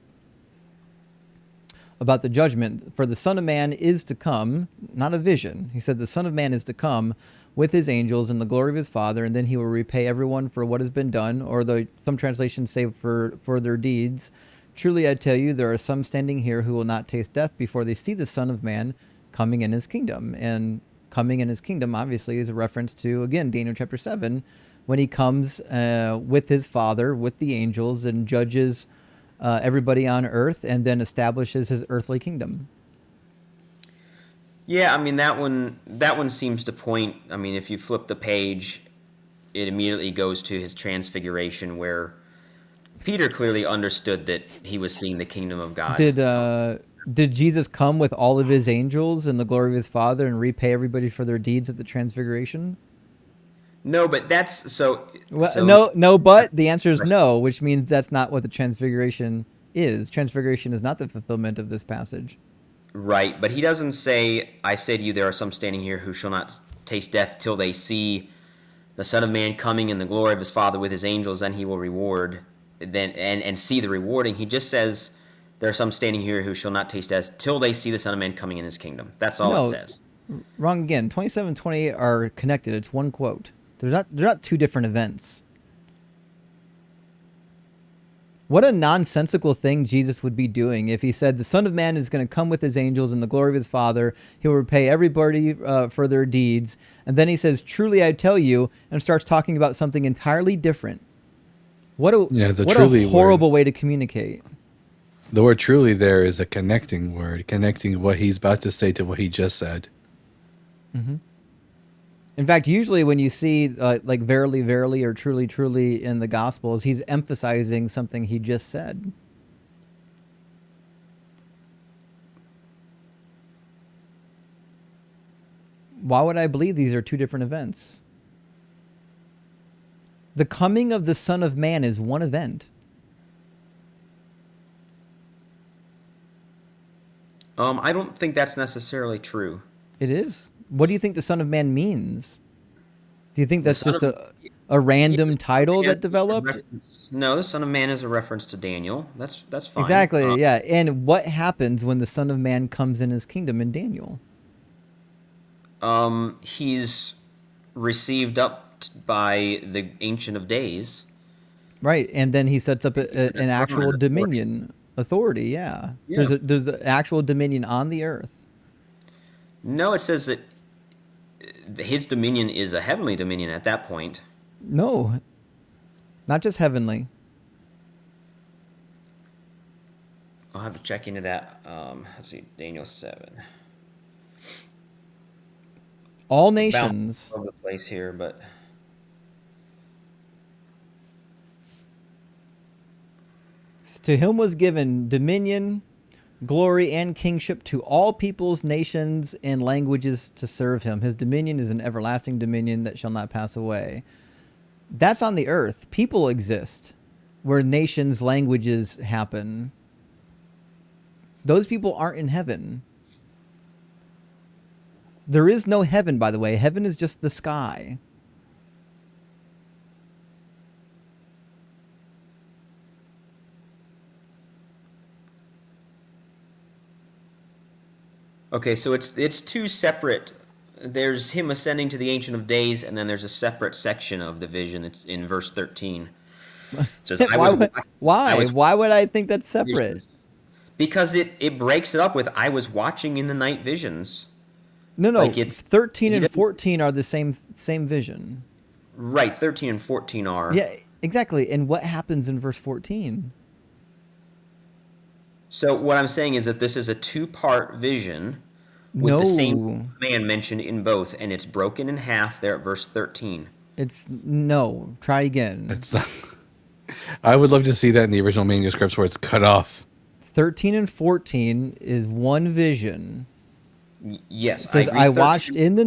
about the judgment. For the Son of Man is to come, not a vision. He said the Son of Man is to come with his angels in the glory of his Father, and then he will repay everyone for what has been done, or some translations say for their deeds. Truly I tell you, there are some standing here who will not taste death before they see the Son of Man coming in his kingdom. And coming in his kingdom, obviously, is a reference to, again, Daniel chapter 7, when he comes with his Father, with the angels, and judges everybody on earth, and then establishes his earthly kingdom. Yeah, I mean, that one seems to point, I mean, if you flip the page, it immediately goes to his transfiguration, where Peter clearly understood that he was seeing the kingdom of God. Did Jesus come with all of his angels in the glory of his Father and repay everybody for their deeds at the transfiguration? No, but that's so. No, but the answer is no, which means that's not what the transfiguration is. Transfiguration is not the fulfillment of this passage. Right, but he doesn't say, I say to you, there are some standing here who shall not taste death till they see the Son of Man coming in the glory of his Father with his angels, then he will reward and see the rewarding. He just says, there are some standing here who shall not taste death till they see the Son of Man coming in his kingdom. That's all it says. Wrong again. 27 and 28 are connected. It's one quote. They're not two different events. What a nonsensical thing Jesus would be doing if he said the Son of Man is going to come with his angels in the glory of his Father. He will repay everybody for their deeds. And then he says, truly I tell you, and starts talking about something entirely different. What a horrible way to communicate. The word truly there is a connecting word, connecting what he's about to say to what he just said. Mm-hmm. In fact, usually when you see like verily, verily, or truly, truly in the Gospels, he's emphasizing something he just said. Why would I believe these are two different events? The coming of the Son of Man is one event. I don't think that's necessarily true. It is. What do you think the Son of Man means? Do you think that's just a random Yes, title yeah, that developed? no, the Son of Man is a reference to Daniel. That's fine. Exactly, yeah. And what happens when the Son of Man comes in his kingdom in Daniel? He's received up by the Ancient of Days. Right, and then he sets up Given a an throne actual and authority. dominion authority. Yeah, Yeah. there's an actual dominion on the earth. No, it says that his dominion is a heavenly dominion at that point. No, not just heavenly. I'll have to check into that. Let's see, Daniel 7. All Bound nations. all over the place here, but To him was given dominion, glory, and kingship to all peoples, nations, and languages to serve him. His dominion is an everlasting dominion that shall not pass away. That's on the earth. People exist where nations, languages happen. Those people aren't in heaven. There is no heaven, by the way. Heaven is just the sky. okay, so it's two separate. There's him ascending to the Ancient of Days, and then there's a separate section of the vision. It's in verse 13. It says, Why would I think that's separate? Because it breaks it up with I was watching in the night visions. No, Like it's 13 he and doesn't- 14 are the same vision. Right, 13 and 14 are. Yeah, exactly. And what happens in verse 14? So what I'm saying is that this is a two-part vision with the same man mentioned in both, and it's broken in half there at verse 13. It's no. Try again. It's not. I would love to see that in the original manuscripts where it's cut off. 13 and 14 is one vision. Yes, It says, agree, I 13 watched in the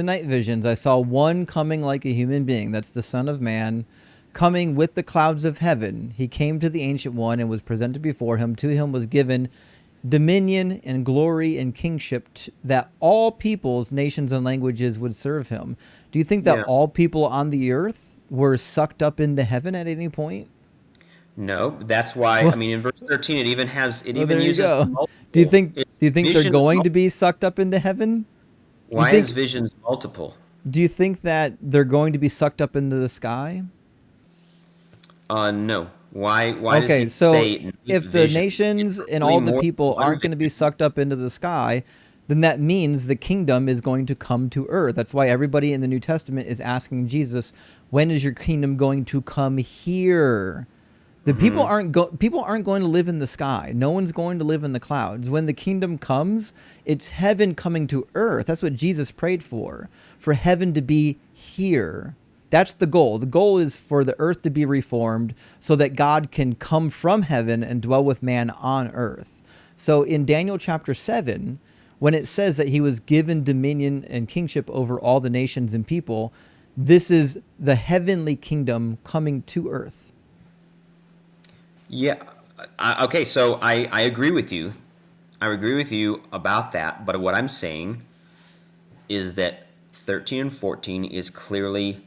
night visions, I saw one coming like a human being. That's the Son of Man, coming with the clouds of heaven. He came to the Ancient One and was presented before him. To him was given dominion and glory and kingship that all peoples, nations, and languages would serve him. Do you think that Yeah. all people on the earth were sucked up into heaven at any point? No, that's why. I mean, in verse 13, it even has it Well, even there you uses go. multiple. Do you think It's they're visions going to multiple. be sucked up into heaven? Why think- is visions multiple? Do you think that they're going to be sucked up into the sky? No. Why does Okay, he so say if the visions? nations It's and really all the more people than one aren't going to be vision. sucked up into the sky, then that means the kingdom is going to come to earth. That's why everybody in the New Testament is asking Jesus, when is your kingdom going to come here? The people aren't going to live in the sky. No one's going to live in the clouds. When the kingdom comes, it's heaven coming to earth. That's what Jesus prayed for heaven to be here. That's the goal. The goal is for the earth to be reformed so that God can come from heaven and dwell with man on earth. So in Daniel chapter 7, when it says that he was given dominion and kingship over all the nations and people, this is the heavenly kingdom coming to earth. Yeah. Okay, so I agree with you. I agree with you about that. But what I'm saying is that 13 and 14 is clearly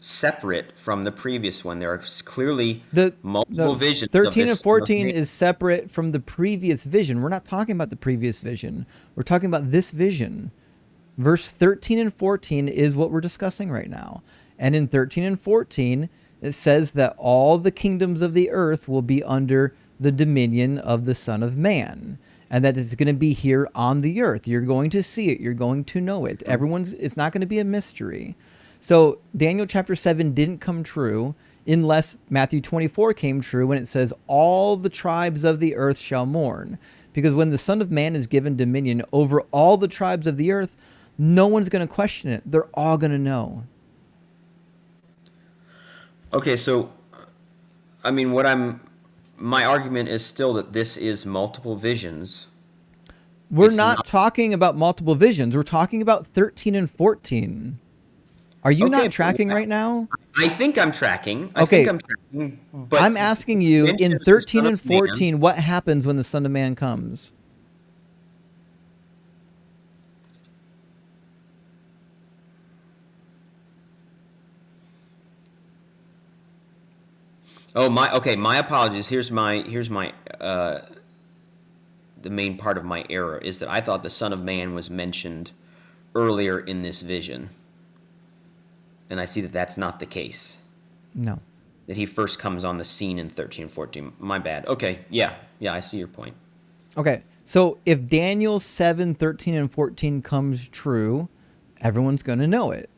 separate from the previous one. There are clearly multiple visions. 13 of and this 14 is separate from the previous vision. We're not talking about the previous vision. We're talking about this vision. Verse 13 and 14 is what we're discussing right now. And in 13 and 14, it says that all the kingdoms of the earth will be under the dominion of the Son of Man. And that it's going to be here on the earth. You're going to see it. You're going to know it. It's not going to be a mystery. So Daniel chapter 7 didn't come true unless Matthew 24 came true when it says all the tribes of the earth shall mourn. Because when the Son of Man is given dominion over all the tribes of the earth, no one's going to question it. They're all going to know. Okay, so I mean, my argument is still that this is multiple visions. We're It's not not- talking about multiple visions. We're talking about 13 and 14. Are you Okay, not but tracking right now? I think I'm tracking. Okay. But I'm asking you in mentions the 13 Son and of Man. 14, what happens when the Son of Man comes? Oh my. Okay, my apologies. Here's my the main part of my error is that I thought the Son of Man was mentioned earlier in this vision, and I see that that's not the case. No. That he first comes on the scene in 13 and 14. My bad. Okay, yeah, I see your point. Okay, so if Daniel 7:13 and 14 comes true, everyone's going to know it.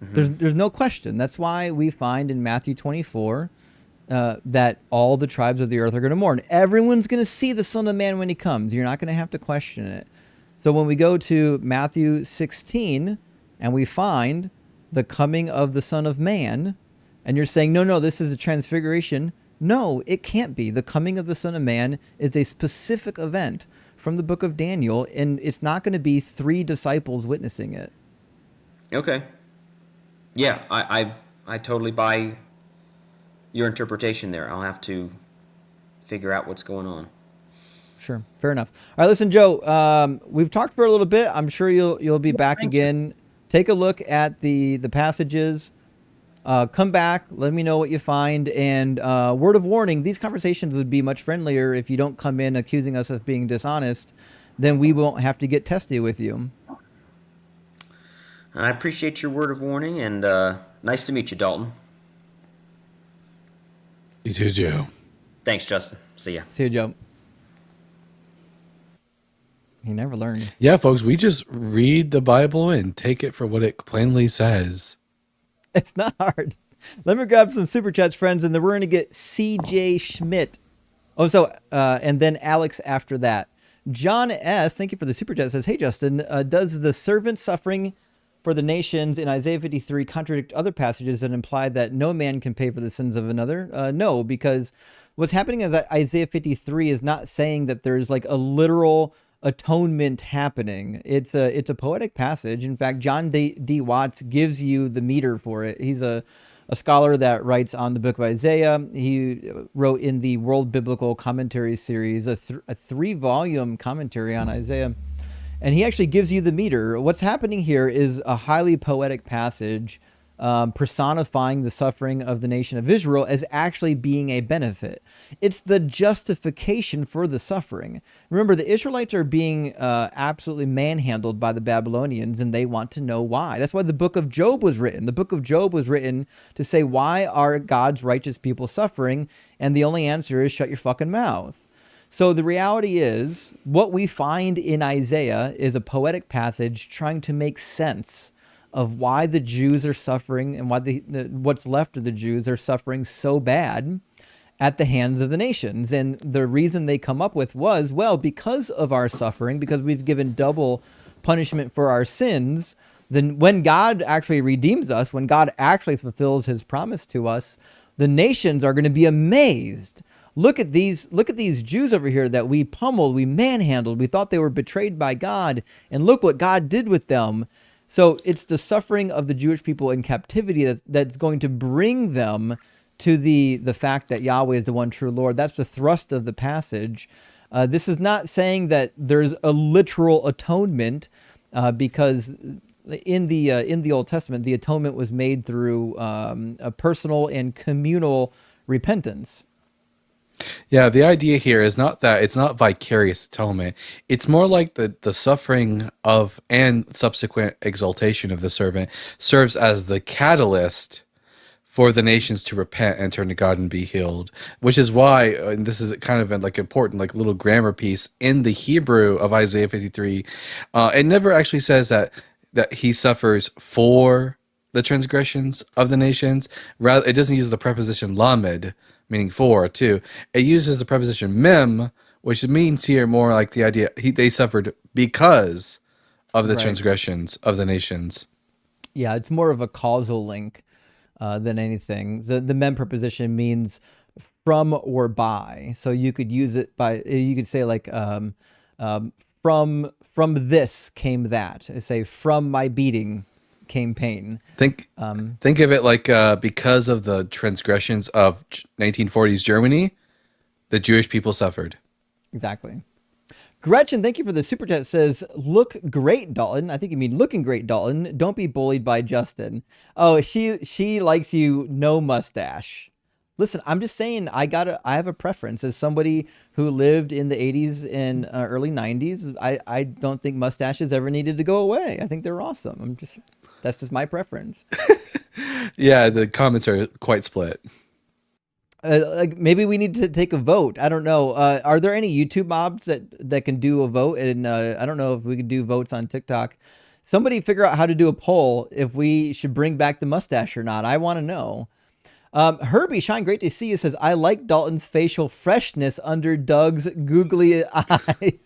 There's no question. That's why we find in Matthew 24 that all the tribes of the earth are going to mourn. Everyone's going to see the Son of Man when he comes. You're not going to have to question it. So when we go to Matthew 16 and we find the coming of the Son of Man, and you're saying, no, this is a transfiguration. No, it can't be. The coming of the Son of Man is a specific event from the book of Daniel, and it's not going to be 3 disciples witnessing it. Okay. Yeah, I totally buy your interpretation there. I'll have to figure out what's going on. Sure, fair enough. All right, listen, Joe. We've talked for a little bit. I'm sure you'll be back Thank you. again. Take a look at the passages. Come back. Let me know what you find. And word of warning: these conversations would be much friendlier if you don't come in accusing us of being dishonest. Then we won't have to get testy with you. I appreciate your word of warning, and nice to meet you, Dalton. You too, Joe. Thanks, Justin. See ya. See you, Joe. He never learns. Yeah, folks, we just read the Bible and take it for what it plainly says. It's not hard. Let me grab some super chats, friends, and then we're going to get C.J. Schmidt. And then Alex after that. John S., thank you for the super chat, says, hey, Justin, does the servant suffering for the nations in Isaiah 53 contradict other passages that imply that no man can pay for the sins of another? No, because what's happening in Isaiah 53 is not saying that there's like a literal atonement happening. It's a poetic passage. In fact, John D. Watts gives you the meter for it. He's a scholar that writes on the book of Isaiah. He wrote in the World Biblical Commentary series a 3-volume commentary on Isaiah. And he actually gives you the meter. What's happening here is a highly poetic passage personifying the suffering of the nation of Israel as actually being a benefit. It's the justification for the suffering. Remember, the Israelites are being absolutely manhandled by the Babylonians, and they want to know why. That's why the book of Job was written. The book of Job was written to say, why are God's righteous people suffering? And the only answer is, shut your fucking mouth. So the reality is, what we find in Isaiah is a poetic passage trying to make sense of why the Jews are suffering and why what's left of the Jews are suffering so bad at the hands of the nations. And the reason they come up with was, well, because of our suffering, because we've given double punishment for our sins, then when God actually redeems us, when God actually fulfills his promise to us, the nations are going to be amazed. Look at these Jews over here that we pummeled, we manhandled, we thought they were betrayed by God, and look what God did with them. So it's the suffering of the Jewish people in captivity that's going to bring them to the fact that Yahweh is the one true Lord. That's the thrust of the passage. This is not saying that there's a literal atonement, because in the Old Testament, the atonement was made through a personal and communal repentance. Yeah, the idea here is not that it's not vicarious atonement. It's more like the suffering of and subsequent exaltation of the servant serves as the catalyst for the nations to repent and turn to God and be healed. Which is why, and this is kind of like important, like little grammar piece in the Hebrew of Isaiah 53. It never actually says that he suffers for the transgressions of the nations. Rather, it doesn't use the preposition lamed, meaning for, too. It uses the preposition mem, which means here more like the idea they suffered because of the transgressions of the nations. Yeah, it's more of a causal link than anything. The mem preposition means from or by. So you could use it you could say like from this came that. Say from my beating came pain. Think of it like because of the transgressions of 1940s Germany, the Jewish people suffered. Exactly. Gretchen, thank you for the super chat. Says, look great, Dalton. I think you mean looking great, Dalton. Don't be bullied by Justin. Oh, she likes you no mustache. Listen, I'm just saying I have a preference as somebody who lived in the 80s and early 90s. I don't think mustaches ever needed to go away. I think they're awesome. That's just my preference. Yeah, the comments are quite split. Like maybe we need to take a vote. I don't know. Are there any YouTube mobs that can do a vote? And I don't know if we could do votes on TikTok. Somebody figure out how to do a poll if we should bring back the mustache or not. I want to know. Herbie Shine, great to see you. Says I like Dalton's facial freshness under Doug's googly eye.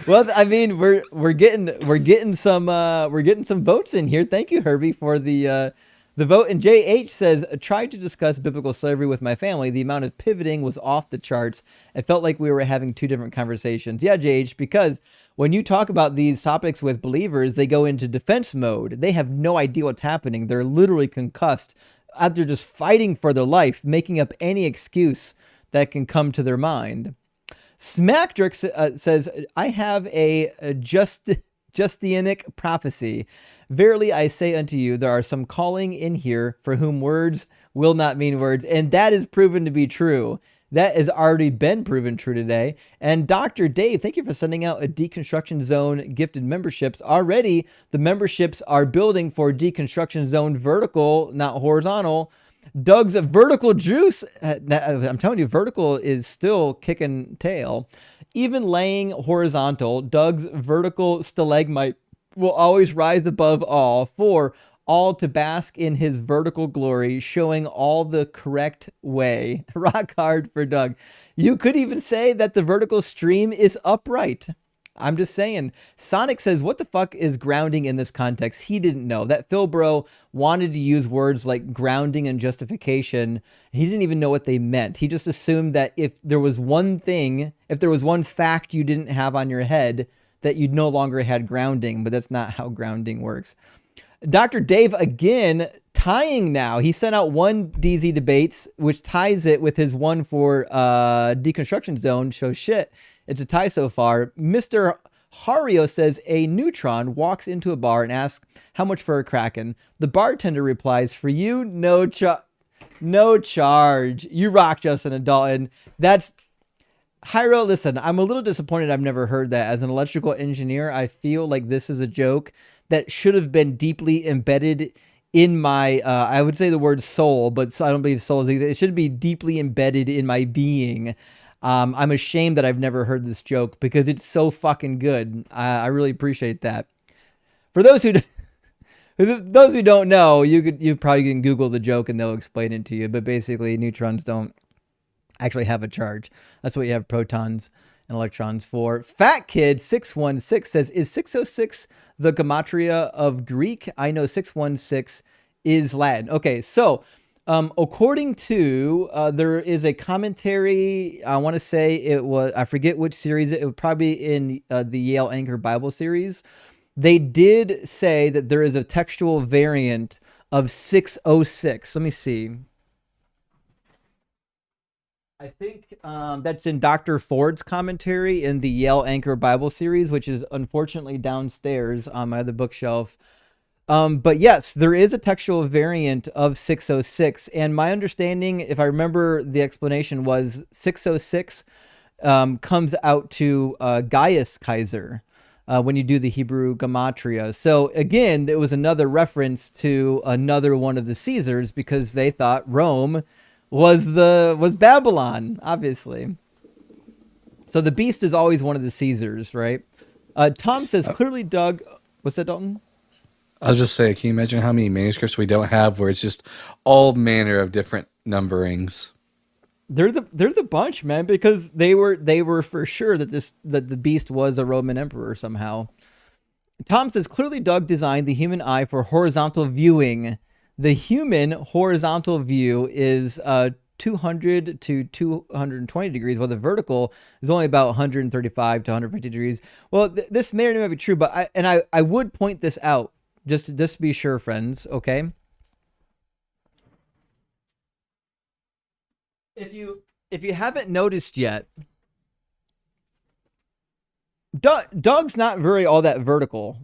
Well, I mean, we're getting some votes in here. Thank you, Herbie, for the vote. And JH says, tried to discuss biblical slavery with my family. The amount of pivoting was off the charts. It felt like we were having two different conversations. Yeah, JH, because when you talk about these topics with believers, they go into defense mode. They have no idea what's happening. They're literally concussed. Out there just fighting for their life, making up any excuse that can come to their mind. Smackdrix says, I have a Justianic prophecy. Verily I say unto you, there are some calling in here for whom words will not mean words. And that is proven to be true. That has already been proven true today. And Dr. Dave, thank you for sending out a Deconstruction Zone gifted memberships. Already, the memberships are building for Deconstruction Zone vertical, not horizontal. Doug's vertical juice, I'm telling you, vertical is still kicking tail. Even laying horizontal, Doug's vertical stalagmite will always rise above all, for all to bask in his vertical glory, showing all the correct way. Rock hard for Doug. You could even say that the vertical stream is upright. I'm just saying. Sonic says, what the fuck is grounding in this context? He didn't know. That Phil bro wanted to use words like grounding and justification. He didn't even know what they meant. He just assumed that if there was one fact you didn't have on your head, that you no longer had grounding, but that's not how grounding works. Dr. Dave, again, tying now. He sent out one DZ debates, which ties it with his one for Deconstruction Zone. So shit, it's a tie so far. Mr. Hario says a neutron walks into a bar and asks, how much for a Kraken? The bartender replies, for you, no charge. You rock, Justin and Dalton. That's... Hyro, listen, I'm a little disappointed I've never heard that. As an electrical engineer, I feel like this is a joke that should have been deeply embedded in my, I would say the word soul, but I don't believe soul is either. It should be deeply embedded in my being. I'm ashamed that I've never heard this joke because it's so fucking good. I really appreciate that. For those who don't know, you probably can Google the joke and they'll explain it to you. But basically, neutrons don't actually have a charge. That's what you have protons and electrons for. Fat Kid 616 says, is 606 the gematria of Greek? I know 616 is Latin. Okay, so according to there is a commentary. I want to say it was, I forget which series. It was probably in the Yale Anchor Bible series. They did say that there is a textual variant of 606. Let me see. I think that's in Dr. Ford's commentary in the Yale Anchor Bible series, which is unfortunately downstairs on my other bookshelf. But yes, there is a textual variant of 606. And my understanding, if I remember the explanation, was 606 comes out to Gaius Kaiser when you do the Hebrew gematria. So again, it was another reference to another one of the Caesars because they thought Rome was Babylon, obviously. So the beast is always one of the Caesars, right? Tom says, clearly Doug... What's that, Dalton? I was just saying, can you imagine how many manuscripts we don't have where it's just all manner of different numberings? There's a bunch, man, because they were for sure that the beast was a Roman emperor somehow. Tom says, clearly Doug designed the human eye for horizontal viewing. The human horizontal view is 200 to 220 degrees, while the vertical is only about 135 to 150 degrees. Well, this may or may not be true, but I would point this out just to be sure, friends. Okay. If you haven't noticed yet, Doug's not very all that vertical.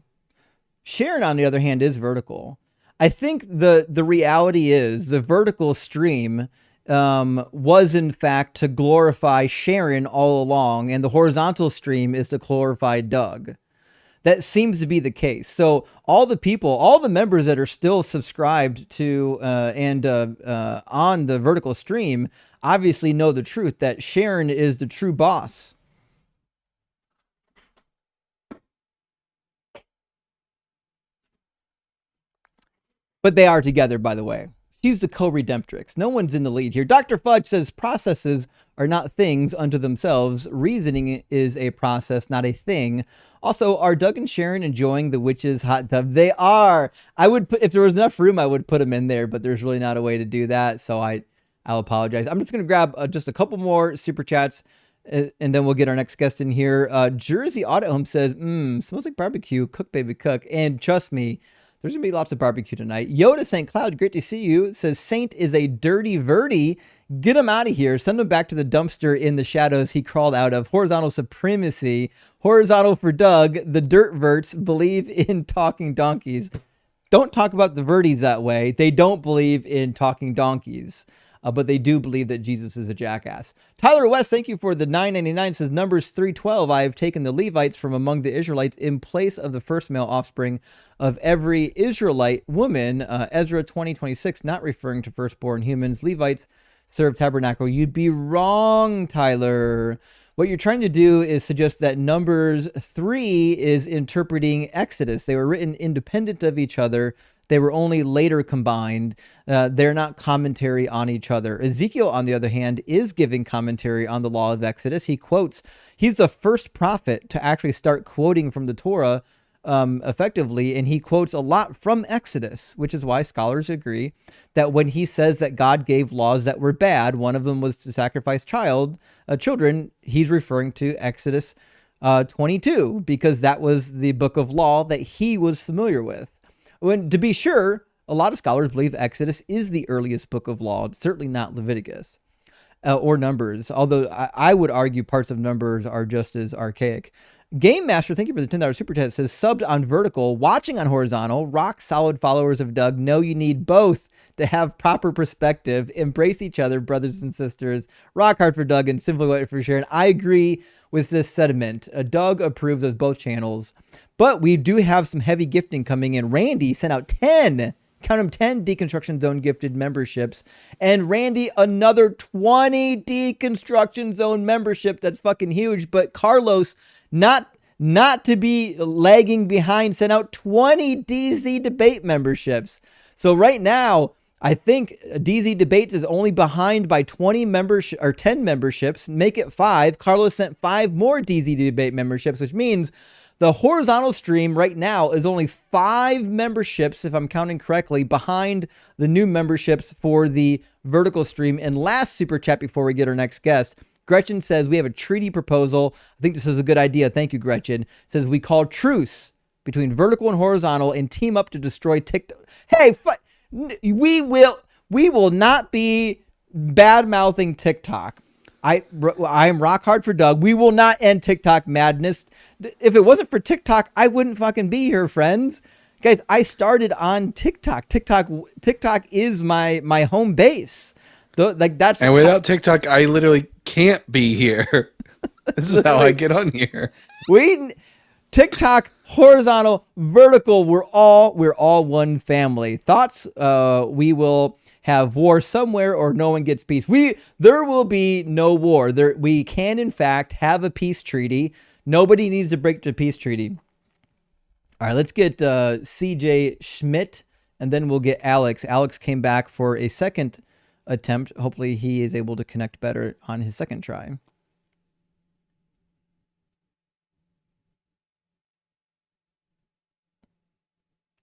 Sharon, on the other hand, is vertical. I think the reality is the vertical stream was in fact to glorify Sharon all along, and the horizontal stream is to glorify Doug. That seems to be the case. So all the people, all the members that are still subscribed to and on the vertical stream obviously know the truth that Sharon is the true boss. But they are together, by the way. She's the co-redemptrix. No one's in the lead here. Dr. Fudge says processes are not things unto themselves. Reasoning is a process, not a thing. Also, are Doug and Sharon enjoying the witch's hot tub? They are. I would put, if there was enough room, I would put them in there, but there's really not a way to do that. So I'll apologize. I'm just going to grab just a couple more super chats and then we'll get our next guest in here. Jersey Audit Home says, smells like barbecue. Cook, baby, cook. And trust me, there's going to be lots of barbecue tonight. Yoda St. Cloud, great to see you. Says, Saint is a dirty verdi. Get him out of here. Send him back to the dumpster in the shadows he crawled out of. Horizontal supremacy. Horizontal for Doug. The dirt verts believe in talking donkeys. Don't talk about the verdies that way. They don't believe in talking donkeys. But they do believe that Jesus is a jackass. Tyler West, thank you for the $9.99. Says, Numbers 3:12, I have taken the Levites from among the Israelites in place of the first male offspring of every Israelite woman. Ezra 20:26, not referring to firstborn humans. Levites serve tabernacle. You'd be wrong, Tyler. What you're trying to do is suggest that Numbers 3 is interpreting Exodus. They were written independent of each other. They were only later combined. They're not commentary on each other. Ezekiel, on the other hand, is giving commentary on the law of Exodus. He quotes, he's the first prophet to actually start quoting from the Torah effectively, and he quotes a lot from Exodus, which is why scholars agree that when he says that God gave laws that were bad, one of them was to sacrifice children, he's referring to Exodus 22, because that was the book of law that he was familiar with. When, to be sure, a lot of scholars believe Exodus is the earliest book of law. It's certainly not Leviticus or Numbers, although I would argue parts of Numbers are just as archaic. Game Master, thank you for the $10 super chat. Says, subbed on vertical, watching on horizontal. Rock solid followers of Doug know you need both to have proper perspective. Embrace each other, brothers and sisters. Rock hard for Doug and simply wait for Sharon. I agree with this sentiment. Doug approves of both channels. But we do have some heavy gifting coming in. Randy sent out 10, count them, 10 Deconstruction Zone gifted memberships. And Randy, another 20 Deconstruction Zone membership. That's fucking huge. But Carlos, not to be lagging behind, sent out 20 DZ Debate memberships. So right now, I think DZ Debates is only behind by 20 membership or 10 memberships. Make it 5. Carlos sent 5 more DZ Debate memberships, which means the horizontal stream right now is only 5 memberships, if I'm counting correctly, behind the new memberships for the vertical stream. And last super chat before we get our next guest, Gretchen says, we have a treaty proposal. I think this is a good idea. Thank you, Gretchen. Says, we call truce between vertical and horizontal and team up to destroy TikTok. Hey, we will not be bad-mouthing TikTok. I am rock hard for Doug. We will not end TikTok madness. If it wasn't for TikTok, I wouldn't fucking be here, friends. Guys, I started on TikTok. TikTok is my home base. That's and without TikTok, I literally can't be here. This is how I get on here. TikTok, horizontal, vertical. We're all one family. Thoughts? We will have war somewhere or no one gets peace. There will be no war. We can, in fact, have a peace treaty. Nobody needs to break the peace treaty. All right, let's get CJ Schmidt, and then we'll get Alex. Alex came back for a second attempt. Hopefully he is able to connect better on his second try.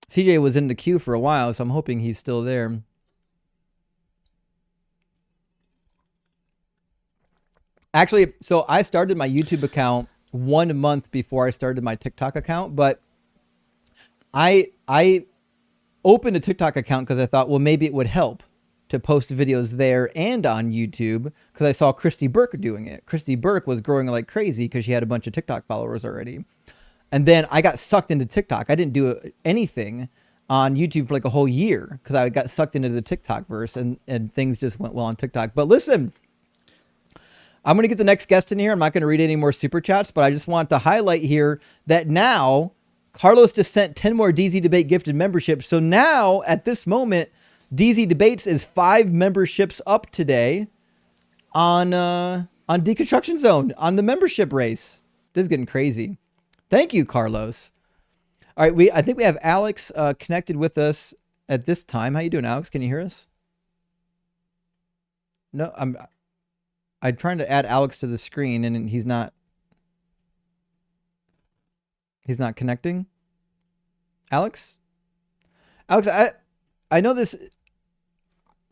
CJ was in the queue for a while, so I'm hoping he's still there. Actually, so I started my YouTube account 1 month before I started my TikTok account, but I opened a TikTok account because I thought, well, maybe it would help to post videos there and on YouTube, because I saw Christy Burke doing it. Christy Burke was growing like crazy because she had a bunch of TikTok followers already. And then I got sucked into TikTok. I didn't do anything on YouTube for like a whole year because I got sucked into the TikTok verse and things just went well on TikTok. But listen, I'm going to get the next guest in here. I'm not going to read any more super chats, but I just want to highlight here that now Carlos just sent 10 more DZ Debate gifted memberships. So now at this moment, DZ Debates is 5 memberships up today on Deconstruction Zone on the membership race. This is getting crazy. Thank you, Carlos. All right, I think we have Alex connected with us at this time. How you doing, Alex? Can you hear us? No, I'm trying to add Alex to the screen, and he's not connecting. Alex, I know this.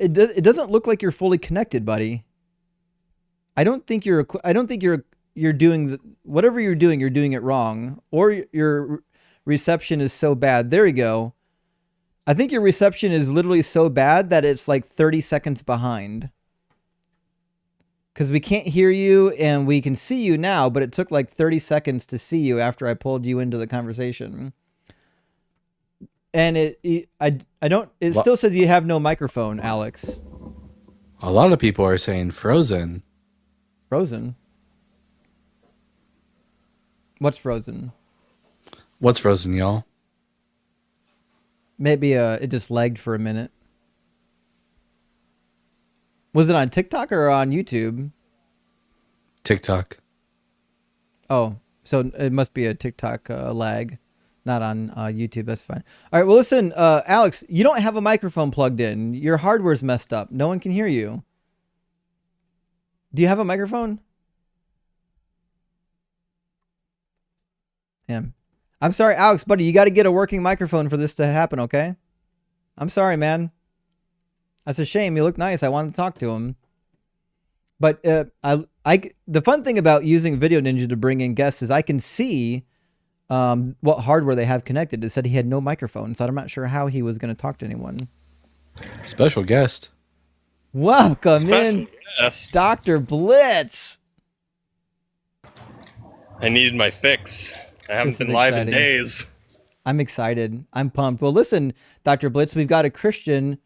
It doesn't look like you're fully connected, buddy. I don't think you're doing whatever you're doing it wrong, or your reception is so bad. There you go. I think your reception is literally so bad that it's like 30 seconds behind. Because we can't hear you and we can see you now, but it took like 30 seconds to see you after I pulled you into the conversation. And it still says you have no microphone, Alex. A lot of people are saying frozen. Frozen? What's frozen? What's frozen, y'all? Maybe it just lagged for a minute. Was it on TikTok or on YouTube? TikTok. Oh, so it must be a TikTok lag, not on YouTube. That's fine. All right, well, listen, Alex, you don't have a microphone plugged in. Your hardware's messed up. No one can hear you. Do you have a microphone? Yeah. I'm sorry, Alex, buddy. You got to get a working microphone for this to happen, okay? I'm sorry, man. That's a shame. You look nice. I wanted to talk to him. But the fun thing about using Video Ninja to bring in guests is I can see what hardware they have connected. It said he had no microphone, so I'm not sure how he was going to talk to anyone. Special guest. Welcome in, guest. Dr. Blitz. I needed my fix. I haven't been live in days. I'm excited. I'm pumped. Well, listen, Dr. Blitz, we've got a Christian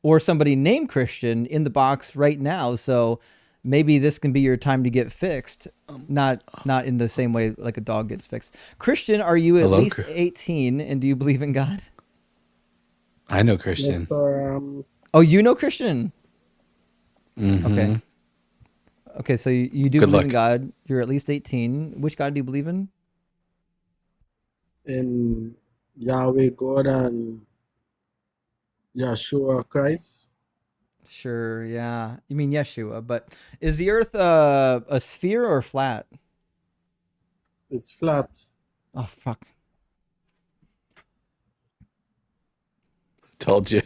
or somebody named Christian in the box right now. So maybe this can be your time to get fixed. Not in the same way like a dog gets fixed. Christian, are you at least 18 and do you believe in God? I know Christian. Yes, sir. Oh, you know Christian? Mm-hmm. Okay. Okay, so you do believe in God. You're at least 18. Which God do you believe in? In Yahweh God and Yeshua Christ. Sure, yeah. You mean Yeshua, but is the earth a sphere or flat? It's flat. Oh, fuck. Told you.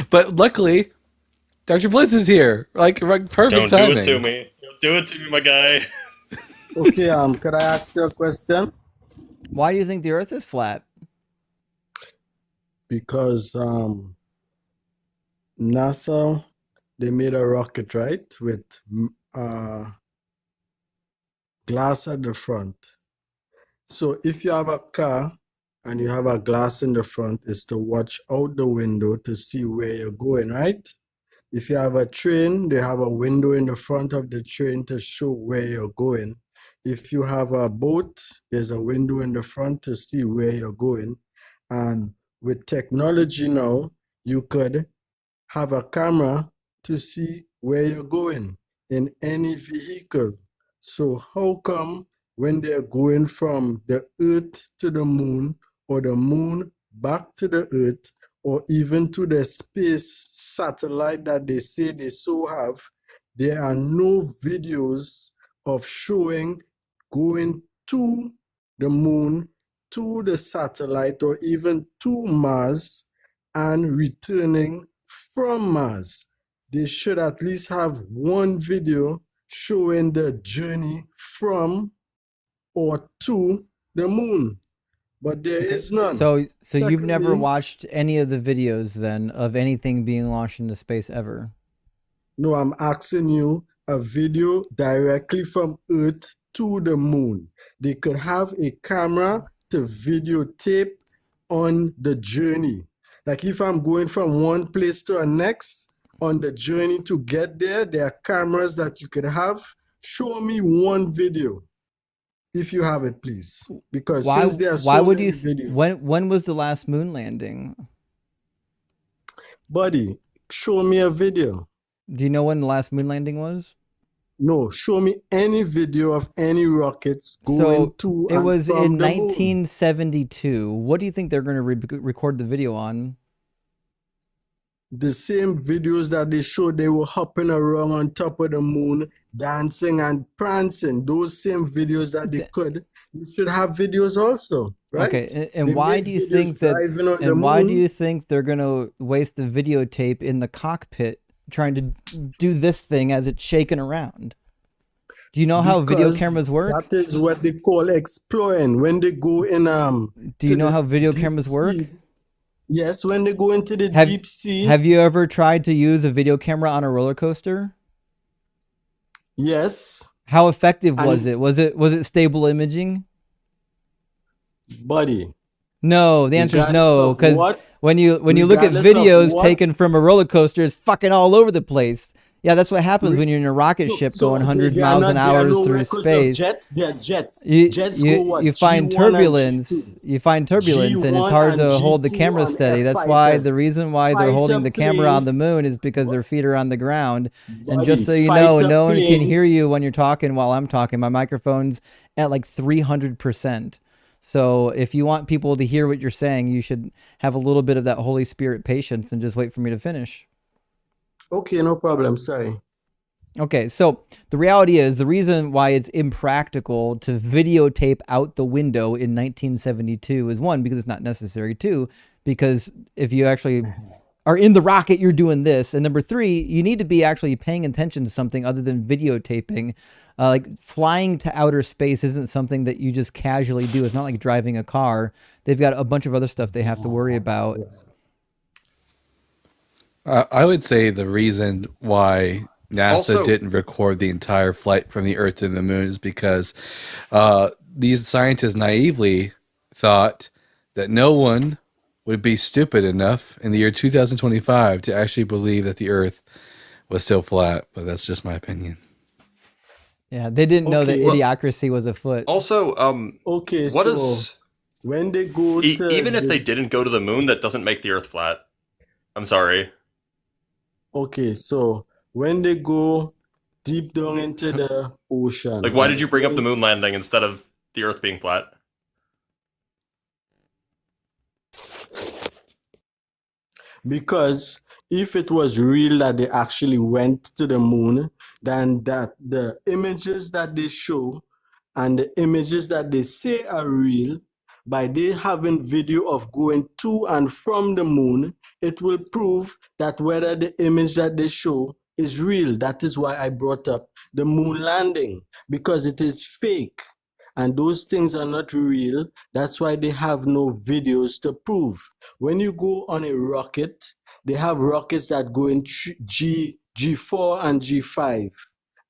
But luckily, Dr. Blitz is here. Like perfect Don't timing. do it to me. Don't do it to me, my guy. Okay, could I ask you a question? Why do you think the earth is flat? Because NASA, they made a rocket, right, with glass at the front. So if you have a car and you have a glass in the front, it's to watch out the window to see where you're going, right? If you have a train, they have a window in the front of the train to show where you're going. If you have a boat, there's a window in the front to see where you're going. And with technology now, you could have a camera to see where you're going in any vehicle. So how come when they're going from the earth to the moon or the moon back to the earth or even to the space satellite that they say they so have, there are no videos of showing going to the moon, to the satellite, or even to Mars and returning from Mars? They should at least have one video showing the journey from or to the moon, but there is none. So Secondly, you've never watched any of the videos then of anything being launched into space ever? No, I'm asking you a video directly from Earth to the moon. They could have a camera to videotape on the journey. Like if I'm going from one place to the next, on the journey to get there, there are cameras that you could have. Show me one video, if you have it, please. Because since there are so many videos. When was the last moon landing? Buddy, show me a video. Do you know when the last moon landing was? No, show me any video of any rockets going to it and was from in the moon. 1972. What do you think they're going to record the video on? The same videos that they showed, they were hopping around on top of the moon, dancing and prancing. Those same videos that they could, you should have videos also, right? Okay, and why do you think that? And why do you think they're going to waste the videotape in the cockpit trying to do this thing as it's shaking around? Do you know how video cameras work? That is what they call exploring. When they go in do you know how video cameras work? Yes, when they go into the deep sea. Have you ever tried to use a video camera on a roller coaster? Yes. How effective was it? Was it stable imaging? Buddy. No, the answer is no, because when you look at videos taken from a roller coaster, it's fucking all over the place. Yeah, that's what happens when you're in a rocket ship going 100 miles an hour through space. They're jets. You find turbulence. You find turbulence, and it's hard to hold the camera steady. That's why the reason why they're holding the camera on the moon is because their feet are on the ground. And just so you know, no one can hear you when you're talking while I'm talking. My microphone's at like 300%. So if you want people to hear what you're saying, you should have a little bit of that Holy Spirit patience and just wait for me to finish. Okay, no problem. Sorry. Okay, so the reality is the reason why it's impractical to videotape out the window in 1972 is one, because it's not necessary. Two, because if you actually are in the rocket, you're doing this. And number three, you need to be actually paying attention to something other than videotaping. Like flying to outer space isn't something that you just casually do. It's not like driving a car. They've got a bunch of other stuff they have to worry about. I would say the reason why NASA didn't record the entire flight from the Earth to the moon is because these scientists naively thought that no one would be stupid enough in the year 2025 to actually believe that the Earth was still flat. But that's just my opinion. Yeah, they didn't know that idiocracy was afoot. Also, when they go to even if they didn't go to the moon, that doesn't make the Earth flat. I'm sorry. Okay, so when they go deep down into the ocean. Like, why did you bring up the moon landing instead of the Earth being flat? Because if it was real that they actually went to the moon, then that the images that they show and the images that they say are real, by they having video of going to and from the moon, it will prove that whether the image that they show is real. That is why I brought up the moon landing, because it is fake and those things are not real. That's why they have no videos to prove. When you go on a rocket, they have rockets that go in G4 and G5,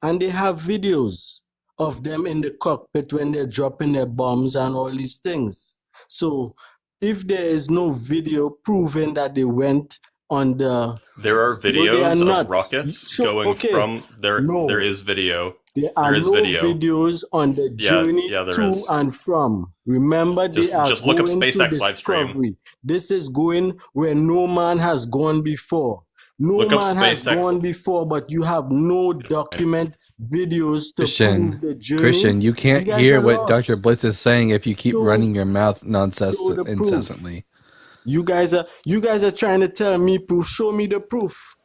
and they have videos of them in the cockpit when they're dropping their bombs and all these things. So if there is no video proving that they went on the... There are videos of rockets going from... There is video. There are no videos on the journey to and from. Remember, they are just look up going to SpaceX live stream. discovery. This is going where no man has gone before. No man has gone before, but you have no document videos to prove the journey. Christian, you can't hear what Dr. Bliss is saying if you keep running your mouth incessantly. You guys are trying to tell me proof. Show me the proof.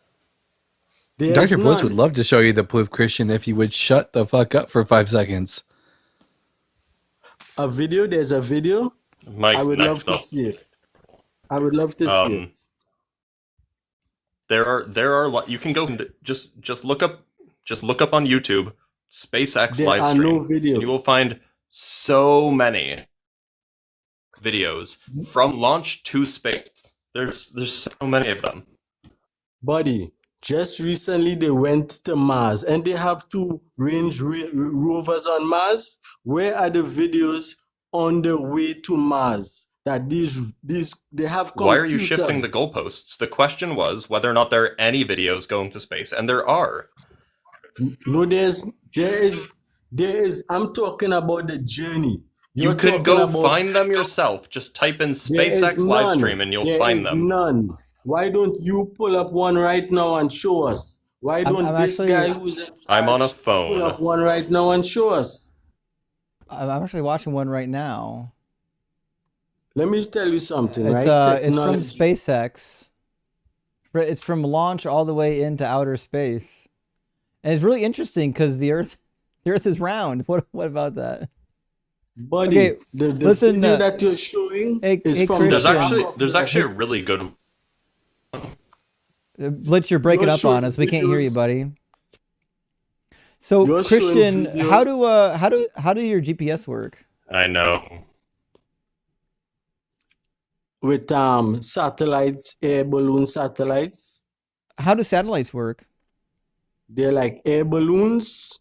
Dr. Bliss would love to show you the proof, Christian, if you would shut the fuck up for 5 seconds. A video? There's a video? I would love to see it. I would love to see it. There are you can go just look up on YouTube SpaceX live stream. No videos. And you will find so many videos from launch to space. There's so many of them. Buddy, just recently they went to Mars and they have 2 range rovers on Mars. Where are the videos on the way to Mars? that these they have Why are you shifting computers. the goalposts? The question was whether or not there are any videos going to space, and there are. No, there is. I'm talking about the journey. You You're can talking go about find them yourself. Just type in there is SpaceX live none. stream and you'll There find is them. none. Why don't you pull up one right now and show us? Why I'm don't this actually guy who's in I'm on a charge pull up phone. one right now and show us? I'm actually watching one right now. Let me tell you something, It's right? it's from Technology. SpaceX. It's from launch all the way into outer space, and it's really interesting because the Earth is round. What about that? Buddy, Okay, the listen, video that you're showing hey, is hey, from the Christian. There's actually a really good. Blitz, you're breaking You're up on showing us. We can't hear you, videos. buddy. So You're showing Christian, video. how do your GPS work? I know. With satellites, air balloon satellites. How do satellites work? They're like air balloons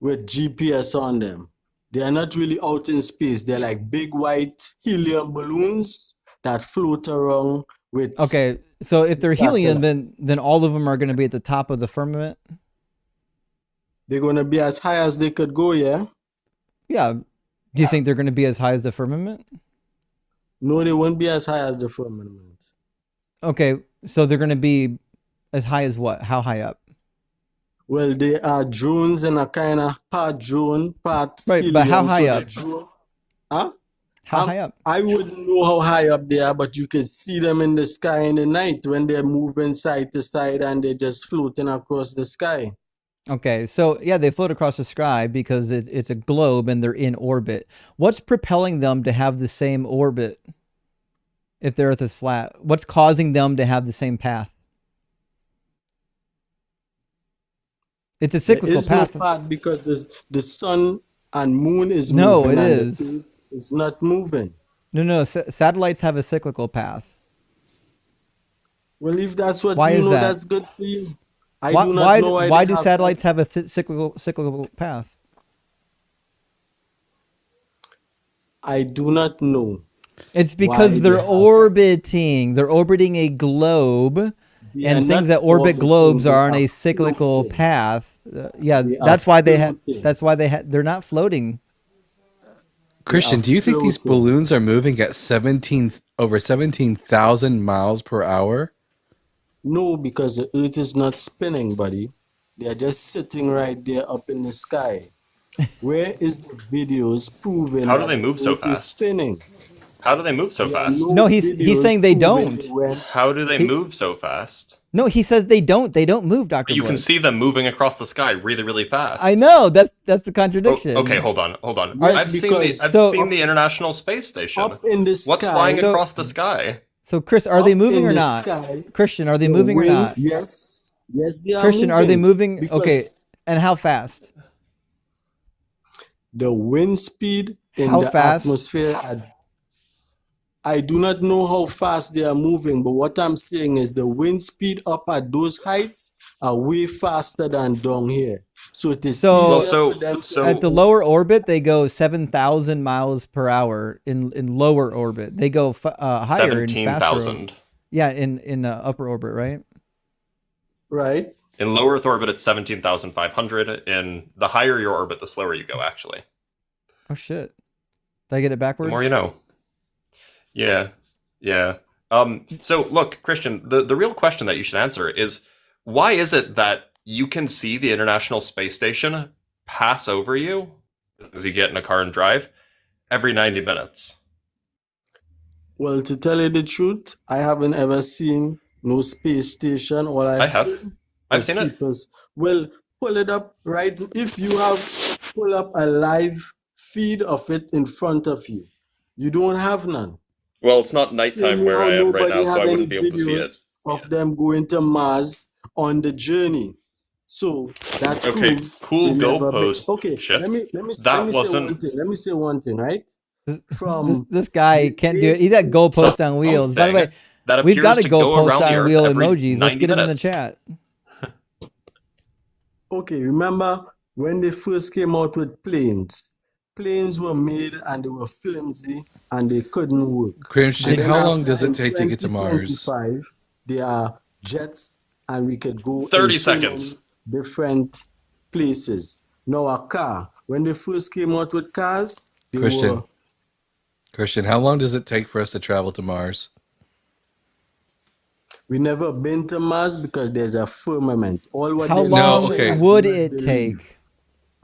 with GPS on them. They are not really out in space. They're like big white helium balloons that float around with Okay, so if they're helium, satellite. then all of them are going to be at the top of the firmament. They're gonna be as high as they could go, yeah? Yeah. Do you think they're going to be as high as the firmament? No, they won't be as high as the firmament. Okay, so they're going to be as high as what? How high up? Well, they are drones and a kind of part drone, part Right, helium. but how high so up? the drone, huh? How high up? I wouldn't know how high up they are, but you can see them in the sky in the night when they're moving side to side and they're just floating across the sky. Okay, so yeah, they float across the sky because it's a globe and they're in orbit. What's propelling them to have the same orbit if the Earth is flat? What's causing them to have the same path? It's a There cyclical is path. no path because the sun and moon is No, moving it and is. the Earth is not moving. No, satellites have a cyclical path. Well, if that's what Why you is know, that? that's good for you. I Why, do not know why they do have satellites have a cyclical path? I do not know. It's because Why they're they have orbiting. They're orbiting a globe, They and are things not that orbit orbiting, globes they are on are a cyclical floating. path. Yeah, They are that's why they have. floating. That's why they're not floating. Christian, do you think these floating. balloons are moving at over 17,000 miles per hour? No, because the Earth is not spinning, buddy. They are just sitting right there up in the sky. Where is the videos proving How do that they the move so Earth is fast? spinning? How do they move so There are fast? No, he's videos saying they proving don't. when How do they He- move so fast? No, he says they don't. They don't move, Doctor. But you can see them moving across the sky really, really fast. I know that's the Oh, contradiction. okay, hold on. Yes, I've because seen the International Space Station. up in the What's sky, flying across the sky? So Chris, are they up moving in or the not? sky, Christian, are they the moving or wind, not? yes, they are Christian, are they moving? because Okay, and how fast? the wind speed in How the fast? atmosphere. I do not know how fast they are moving, but what I'm saying is the wind speed up at those heights are way faster than down here. So it is So- easier Well, for them to so- At the lower orbit, they go 7,000 miles per hour in lower orbit. They go higher in faster. 17,000. Yeah, in upper orbit, right? right? In low Earth orbit, it's 17,500. In the higher your orbit, the slower you go, actually. Oh shit! Did I get it The backwards? more you know. Yeah. So look, Christian, the real question that you should answer is why is it that you can see the International Space Station pass over you as you get in a car and drive every 90 minutes? Well, to tell you the truth, I haven't ever seen no space station. All I have. I've is seen it. Well, pull it up right. If you have pull up a live feed of it in front of you, you don't have none. Well, it's not nightime where I am right now, so I wouldn't be able to see it. Of them going to Mars on the journey. So that Okay, proves cool they never goalpost Okay, shift. let me That say wasn't- one thing. Let me say one thing, right? From This guy can't do it. He's at goalpost on wheels. By the way, that we've got a appears to go goalpost around the on Earth wheel every emojis. Let's 90 get him in the minutes. chat. Okay, remember when they first came out with planes? Planes were made and they were flimsy and they couldn't work. Christian, And then how long after does it in take to get to Mars? 2025, there are jets and we could go 30 in so seconds. many different places. Now a car, when they first came out with cars, they Christian, were Christian, how long does it take for us to travel to Mars? we never been to Mars because there's a firmament. All what How they're long teaching, I do would not it believe. take?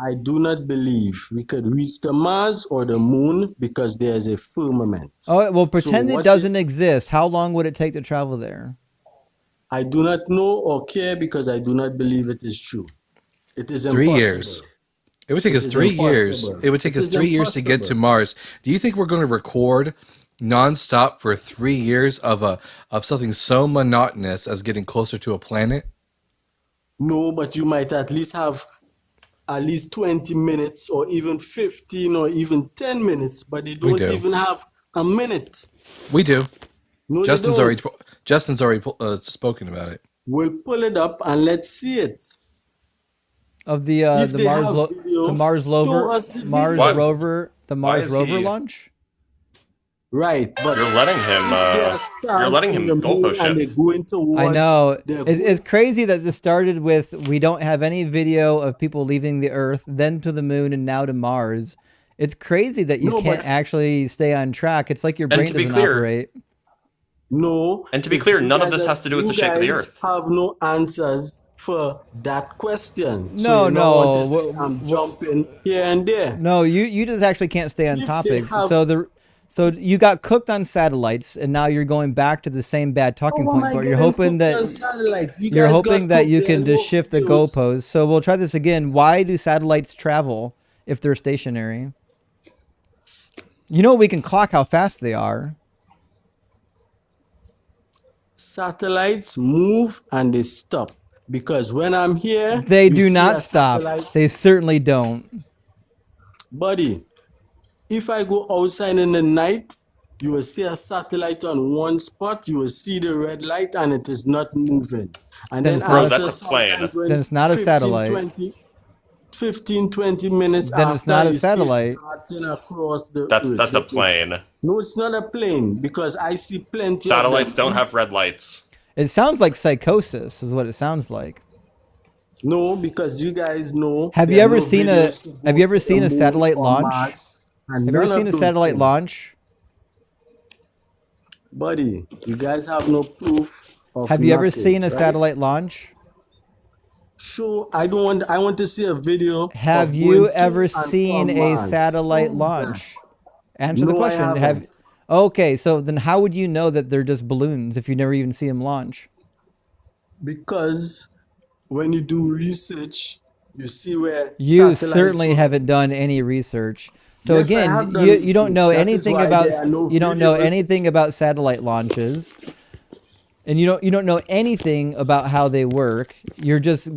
I do not believe we could reach the Mars or the moon because there's a firmament. Oh, well, pretend it what doesn't exist. How long would it take to travel there? I do not know or care because I do not believe it is true. It is 3 impossible. years. It would take us is 3 years. impossible. It would take It us is 3 years to get to impossible. Mars. Do you think we're going to record nonstop for 3 years of something so monotonous as getting closer to a planet? No, but you might at least have at least 20 minutes or even 15 or even 10 minutes, but they don't do. even have a minute. We do. No, Justin's they already don't. Justin's already spoken about it. We'll pull it up and let's see it. Of the If the they Mars have video, the Mars show rover us the Mars videos. rover the Mars is rover he- launch? Right, but You're letting him. there are You're stars letting in him the moon goalpost and they're shift. going towards. I know. they're It's going- crazy that this started with we don't have any video of people leaving the Earth, then to the moon, and now to Mars. It's crazy that you No, can't but- actually stay on track. It's like your And brain to be doesn't clear- operate. No. And to be it's clear, you none of guys this has to do with the you shape of the guys Earth. have no answers for that question. So No, you don't want to no, say I'm jumping here and there. No, you just actually can't stay on If they topic. have- So you got cooked on satellites, and now you're going back to the same bad talking Oh point. my But you're goodness, hoping cooked on that satellites. You you're guys hoping got that cooked. you can There's just no shift the fields. goalposts. So we'll try this again. Why do satellites travel if they're stationary? You know, we can clock how fast they are. Satellites move and they stop because when I'm here, They you do see not a stop. satellite- They certainly don't. Buddy, if I go outside in the night, you will see a satellite on one spot, you will see the red light, and it is not moving. And Then then it's not after a- That's a plane. sometimes when Then it's not a 15, satellite. 20 minutes Then after it's not a you see satellite. it darting across the That's earth. a plane. No, it's not a plane because I see plenty Satellites of them. don't have red lights. It sounds like psychosis, is what it sounds like. No, because you guys know. Have you there are ever no seen a videos to Have go you ever to seen the a moon satellite or launch? Mars, and Have you ever none seen a of those satellite things. launch? Buddy, you guys have no proof of Have you ever nothing, seen a right? satellite launch? Sure, I want to see a video. Have of you going to ever and seen from a Mars. satellite Prove launch? Answer the No, I question. Have haven't. Okay, so then how would you know that they're just balloons if you never even see them launch? that. Because when you do research, you see where You satellites certainly are- haven't done any research. So Yes, I again, have done you don't know research. That is anything why about there are no you don't know videos. anything about satellite launches. And you don't know anything about how they work. You're just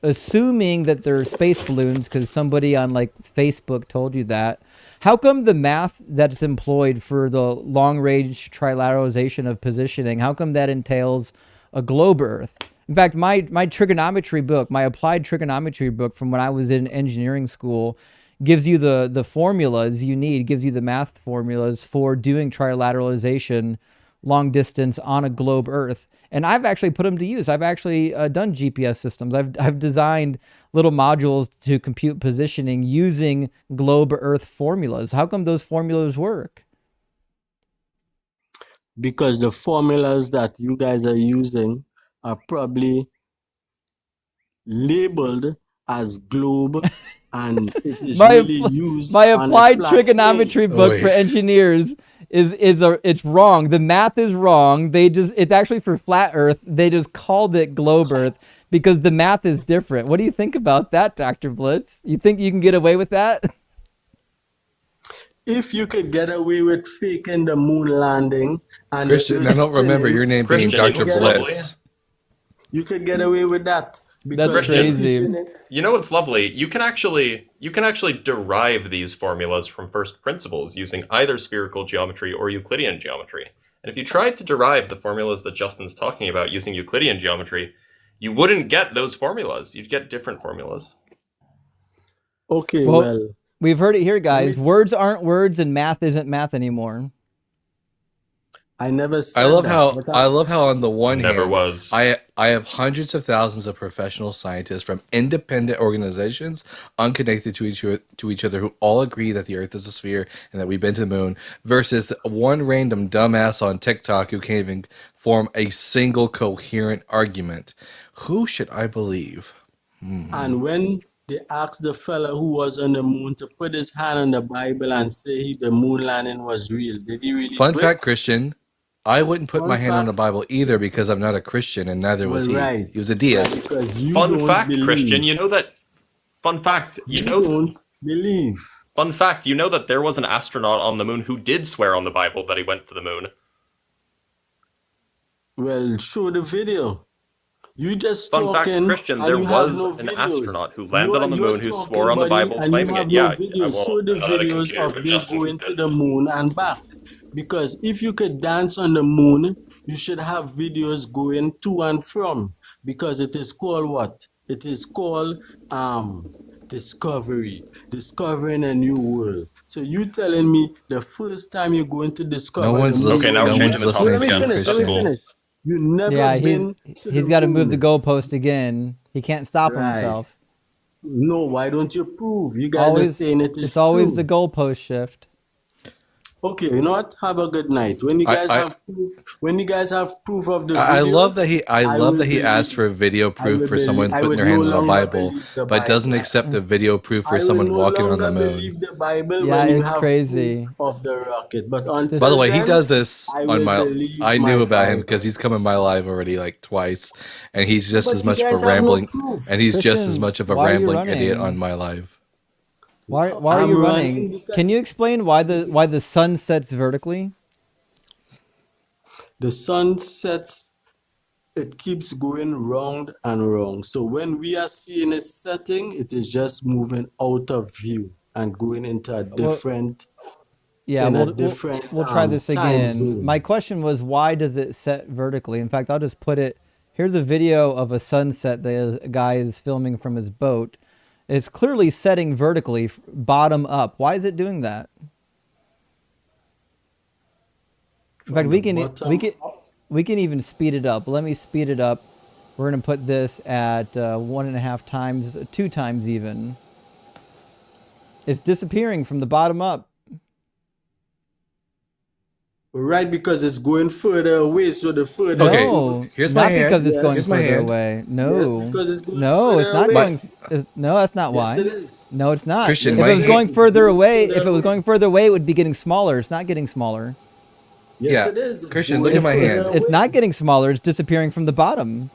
assuming that they're space balloons because somebody on like Facebook told you that. How come the math that's employed for the long range trilateralization of positioning, how come that entails a globe Earth? In fact, my trigonometry book, my applied trigonometry book from when I was in engineering school, gives you the formulas you need, gives you the math formulas for doing trilateralization long distance on a globe Earth. And I've actually put them to use. I've actually done GPS systems. I've designed little modules to compute positioning using globe Earth formulas. How come those formulas work? because the formulas that you guys are using are probably labeled as globe and it is My really appl- used My on a applied flat trigonometry plane. book Oy. for engineers it's wrong. The math is wrong. It's actually for flat Earth. They just called it globe Earth because the math is different. What do you think about that, Dr. Blitz? You think you can get away with that? If you could get away with faking the moon landing and Christian, the I Earth don't remember spinning, your name being Christian, Dr. you can- Blitz. you could get away with that. Because That's they're crazy. teaching it- You know what's lovely? You can actually derive these formulas from first principles using either spherical geometry or Euclidean geometry. And if you tried to derive the formulas that Justin's talking about using Euclidean geometry, you wouldn't get those formulas. You'd get different formulas. Okay, Well- well, We've heard it here, guys. It's- Words aren't words and math isn't math anymore. I never said that. But I love how on the one Never hand was. I have hundreds of thousands of professional scientists from independent organizations unconnected to each other who all agree that the earth is a sphere and that we've been to the moon versus one random dumbass on TikTok who can't even form a single coherent argument. Who should I believe? and when they asked the fella who was on the moon to put his hand on the Bible and say the moon landing was real, did he really Fun do it? fact, Christian, I wouldn't put my Fun hand on the fact. Bible either because I'm not a Christian and neither was Well, he. right. He was a Right, deist. because you Fun don't fact, believe. Christian, you know that. Fun fact, You don't believe. Fun fact, you know that there was an astronaut on the moon who did swear on the Bible that he went to the moon. Well, show the video. You just Fun fact, talking Christian, and there you have was no an videos. astronaut who landed on the You're moon who talking, swore on the buddy, Bible and you claiming have it. no Yeah, videos. Show the I'm not a videos computer, of but they Justin going can to do the it. moon and back. Because if you could dance on the moon, you should have videos going to and from. Because it is called what? It is called discovery, discovering a new world. So you telling me the first time you're going to discover No one's the new Okay, now world? we're no changing one's the No, topic let me listening to you, again. finish. Let me Christian. finish. You never Yeah, been to he's the got to move the moon. goalpost again. He can't stop Right. himself. No, why don't you prove? You guys are saying it is It's always true. the goalpost shift. Okay, you know what? Have a good night. When you guys I have proof, when you guys have proof of the I love that videos, I love will that he asked believe. for video proof for someone I putting would their no hands on a longer Bible, believe the but doesn't Bible. accept the video proof for I will someone no walking on the longer moon. believe the Bible Yeah, when you it's have proof crazy. of the rocket. But By until the way, he then, does this I on will my. believe I my knew about him Bible. because he's come in my live already like twice, and he's just But as you much of a guys have no rambling, proof. and he's just as Christian, much of a why are you rambling idiot on running? my live. Why are I'm you running running? because Can you explain why the sun sets vertically? the sun sets, it keeps going round and round. So when we are seeing it setting, it is just moving out of view and going into a Well, different yeah, in a we'll different we'll try this time again. My zone. question was, why does it set vertically? In fact, I'll just put it. Here's a video of a sunset that a guy is filming from his boat. It's clearly setting vertically, bottom up. Why is it doing that? In fact, From the bottom up. we can even speed it up. Let me speed it up. We're gonna put this at 1.5 times, 2 times even. It's disappearing from the bottom up. Right, because it's going further away. So the further Okay, it No, goes, here's my not hand. because it's going yes, Here's my further hand. away. yes, No, because it's going no, it's further not away. going. No, that's not Yes, it why. is. No, it's not. Christian, If my it was hand. going It's further going away, further if it was away. going further away, it would be getting smaller. It's not getting smaller. Yes, Yeah, it is. It's Christian, going look at my further hand. It's away. not getting smaller. It's disappearing from the bottom.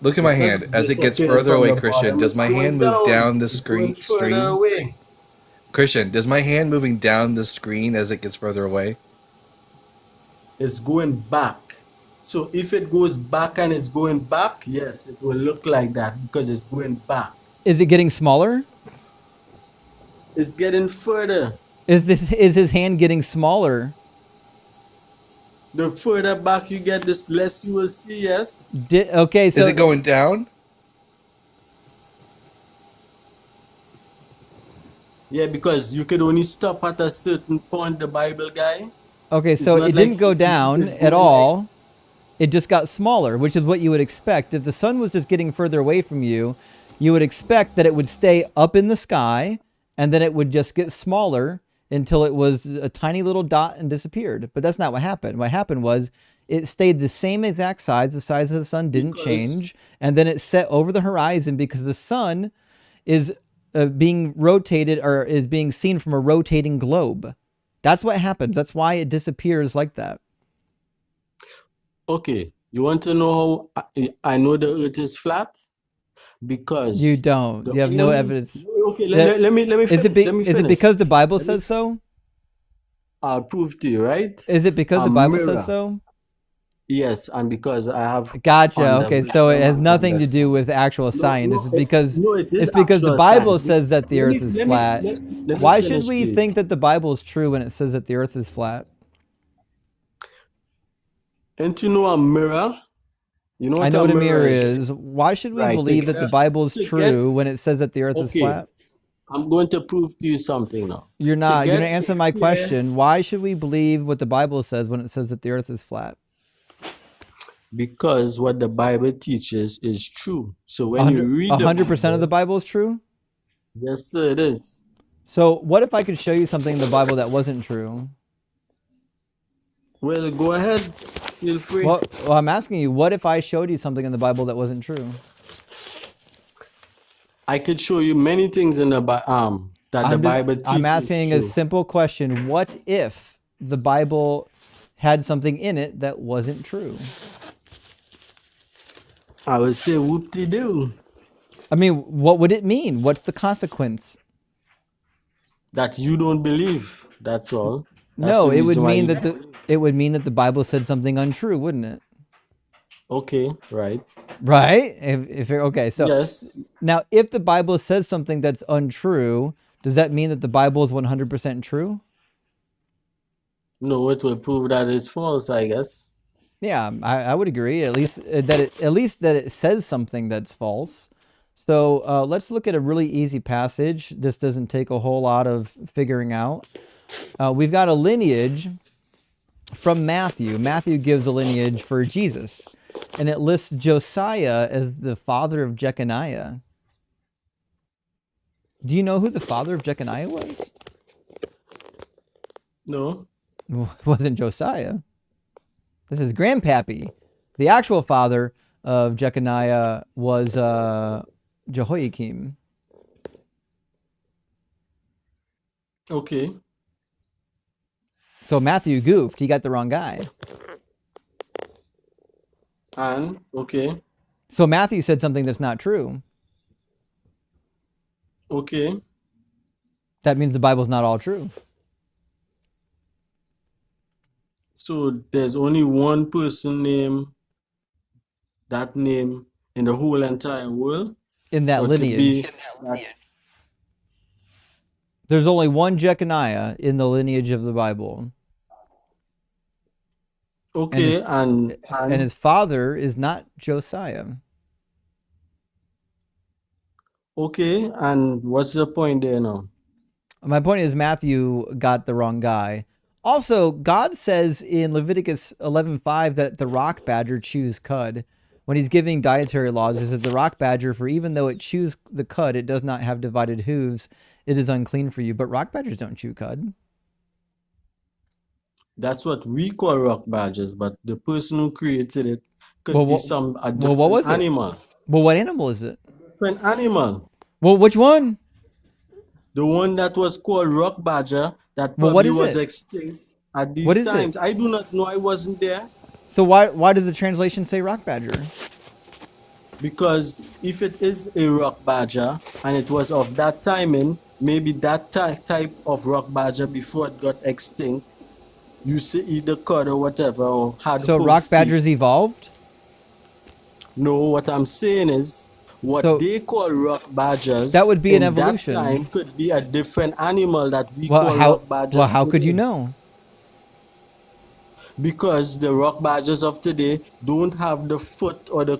Look at my It's not hand. As it gets disappearing further from away, the Christian, bottom. does It's my hand going move down. down the It's going further screen? away. Christian, does my hand moving down the screen as it gets further away? It's going back. So if it goes back and it's going back, yes, it will look like that because it's going back. Is it getting smaller? It's getting further. Is his hand getting smaller? The further back you get, the less you will see, yes. Okay, so Is it going down? Yeah, because you could only stop at a certain point, the Bible guy. okay, It's so not it like didn't go down it's at going all. It just got smaller, which is what you would expect. If the sun was just getting further away from you, you would expect that it would stay up in the sky and then it would just get smaller until it was a tiny little dot and disappeared. But that's not what happened. What happened was it stayed the same exact size. The size of the sun didn't Because- change. And then it set over the horizon because the sun is being rotated or is being seen from a rotating globe. That's what happens. That's why it disappears like that. Okay, you want to know how I know the earth is flat? Because You don't. the You have no only- evidence. Okay, That- let me finish. Is it, let me is it finish. because the Bible Let me- says so? I'll prove to you, right? Is it because A the Bible mirror. says so? Yes, and because I have Gotcha. on the Okay, so it has wisdom nothing of to the- do with actual science. It's because no, it is it's because the actual Bible science. says that the Let me- earth is let me- flat. let me Why should finish, we please. think that the Bible is true when it says that the earth is flat? Don't you know a mirror? You know what I know a what a mirror is? is. Why should we Right, believe that the Bible is to true get- when it says that the earth is Okay. flat? I'm going to prove to you something now. You're To not. You're gonna get answer my clear, question. Why should we believe what the Bible says when it says that the Earth is flat? because what the Bible teaches is true. So when you 100 read the 100% of the Bible, Bible is true. yes, sir, it is. So what if I could show you something in the Bible that wasn't true? Well, go ahead. Feel free. Well, I'm asking you, what if I showed you something in the Bible that wasn't true? I could show you many things in the that the Bible teaches I'm asking a true. simple question. What if the Bible had something in it that wasn't true? I would say whoop-de-doo. I mean, what would it mean? What's the consequence? That you don't believe. That's all. That's No, the it would reason why mean you... that the Bible said something untrue, wouldn't it? Okay, right. Right? Okay, so Yes. now if the Bible says something that's untrue, does that mean that the Bible is 100% true? No, it will prove that it's false, I guess. Yeah, I would agree. At least that it says something that's false. So let's look at a really easy passage. This doesn't take a whole lot of figuring out. We've got a lineage from Matthew. Matthew gives a lineage for Jesus, and it lists Josiah as the father of Jeconiah. Do you know who the father of Jeconiah was? No. It wasn't Josiah. This is Grandpappy. The actual father of Jeconiah was Jehoiakim. Okay. So Matthew goofed. He got the wrong guy. And, okay. So Matthew said something that's not true. Okay. That means the Bible's not all true. So there's only one person named that name in the whole entire world? In that Or it could lineage. be that... There's only one Jeconiah in the lineage of the Bible. Okay, and his father is not Josiah. Okay, and what's the point there now? My point is Matthew got the wrong guy. Also, God says in Leviticus 11:5 that the rock badger chews cud. When he's giving dietary laws, he says the rock badger, for even though it chews the cud, it does not have divided hooves. It is unclean for you. But rock badgers don't chew cud. That's what we call rock badgers, but the person who created it could be a different what was it? animal. Well, what animal is it? Different animal. Well, which one? The one that was called rock badger that Well, probably what is was it? extinct at these What is times. it? I do not know. I wasn't there. So why does the translation say rock badger? Because if it is a rock badger and it was of that timing, maybe that type of rock badger before it got extinct used to eat the cud or whatever, or had So hoof rock badgers feet. evolved? No, what I'm saying is what So they call rock badgers that would be an in that evolution. time could be a different animal that we Well, call how rock badgers. well how could you today. know? Because the rock badgers of today don't have the foot or the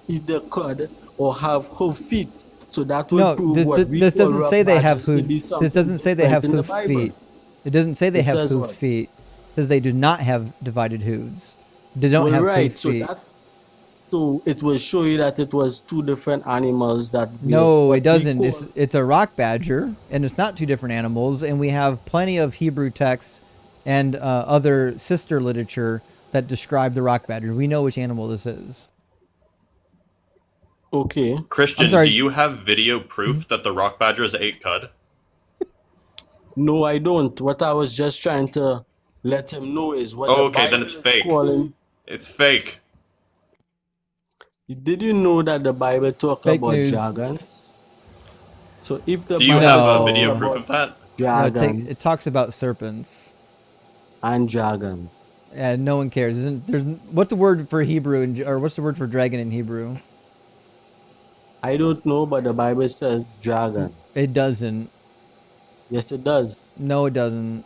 eat the cud or have hoof feet. So that will No, prove what we this call doesn't rock say they have badgers to hoof. be This something doesn't say they different have in the hoof Bible. feet. It doesn't say they It have says hoof what? feet. It says they do not have divided hooves. They don't Well, have right. hoof So feet. so it will show you that it was two different animals that No, what it doesn't. we call... It's a rock badger, and it's not two different animals. And we have plenty of Hebrew texts and other sister literature that describe the rock badger. We know which animal this is. Okay. Christian, I'm sorry. do you have video proof that the rock badgers ate cud? No, I don't. What I was just trying to let him know is what the Okay, then Bible it's is fake. calling. It's fake. Did you know that the Bible talk Fake about news. dragons? So if the Do you Bible have No. video talks proof about of that? No, it dragons talks about serpents. and dragons, And no one cares. What's the word for Hebrew or what's the word for dragon in Hebrew? I don't know, but the Bible says dragon. It doesn't. Yes, it does. No, it doesn't.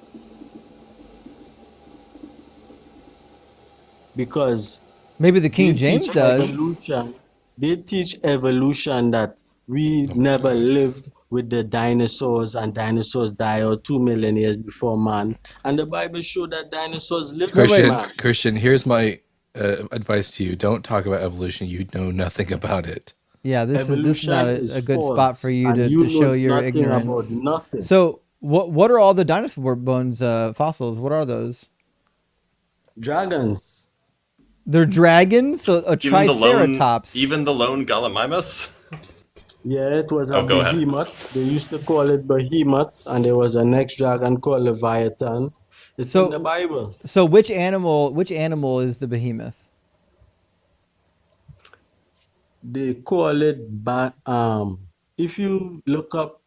Because Maybe the King they James teach does. evolution. They teach evolution that we never lived with the dinosaurs, and dinosaurs die out 2 million years before man. And the Bible showed that dinosaurs lived with wait. man. Christian, here's my advice to you: don't talk about evolution. You know nothing about it. Yeah, this is Evolution not is a good spot for false, you and to you show know your nothing about ignorance. nothing. So what are all the dinosaur bones fossils? What are those? Dragons. They're dragons, so a triceratops. Even the lone Gallimimus. Yeah, it was a Oh, go ahead. behemoth. They used to call it behemoth, and there was a next dragon called Leviathan. It's in the Bible. So which animal is the behemoth? They call it if you look up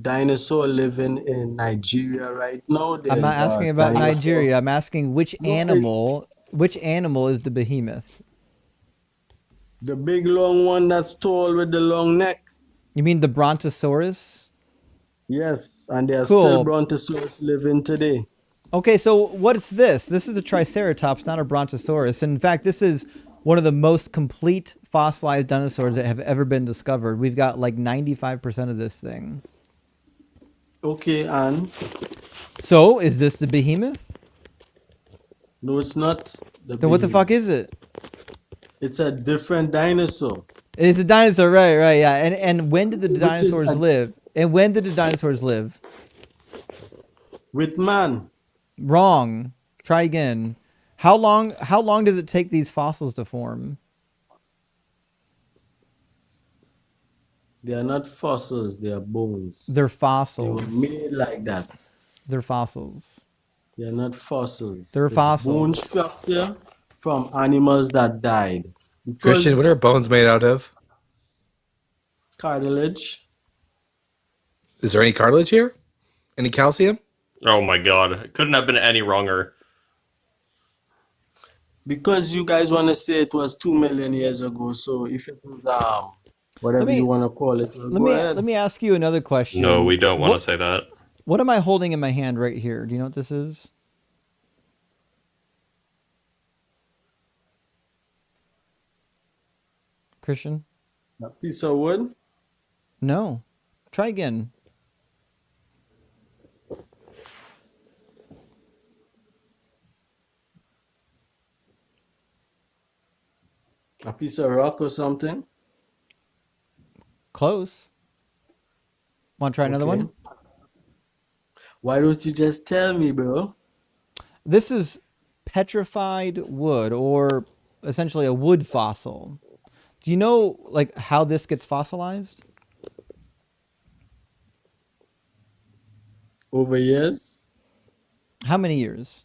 dinosaur living in Nigeria right now, I'm not there's asking a about dinosaur. Nigeria. I'm asking which No, animal is the behemoth? the big long one that's tall with the long neck. You mean the Brontosaurus? Yes, and there are Cool. still brontosaurus living today. Okay, so what's this? This is a triceratops, not a brontosaurus. In fact, this is one of the most complete fossilized dinosaurs that have ever been discovered. We've got like 95% of this thing. Okay, and So, is this the behemoth? no, it's not. Then what the fuck is it? It's a different dinosaur. It's a dinosaur, right, yeah. And when did the Which is dinosaurs a- live? And when did the dinosaurs live? With man. Wrong. Try again. How long does it take these fossils to form? They are not fossils, they are bones. They're They fossils. were made like that. They're fossils. They are not fossils. They're It's fossils. bone structure from animals that died. Christian, Because what are bones made out of? cartilage. Is there any cartilage here? Any calcium? Oh my god. It couldn't have been any wronger. Because you guys want to say it was 2 million years ago, so if it was whatever me- you want to call it, Let go me ahead. let me ask you another question. No, we don't want to What- say that. What am I holding in my hand right here? Do you know what this is? Christian? A piece of wood. No. Try again. A piece of rock or something. Close. Want to try another Okay. one? Why don't you just tell me, bro? This is petrified wood, or essentially a wood fossil. Do you know like how this gets fossilized? Over years, How many years?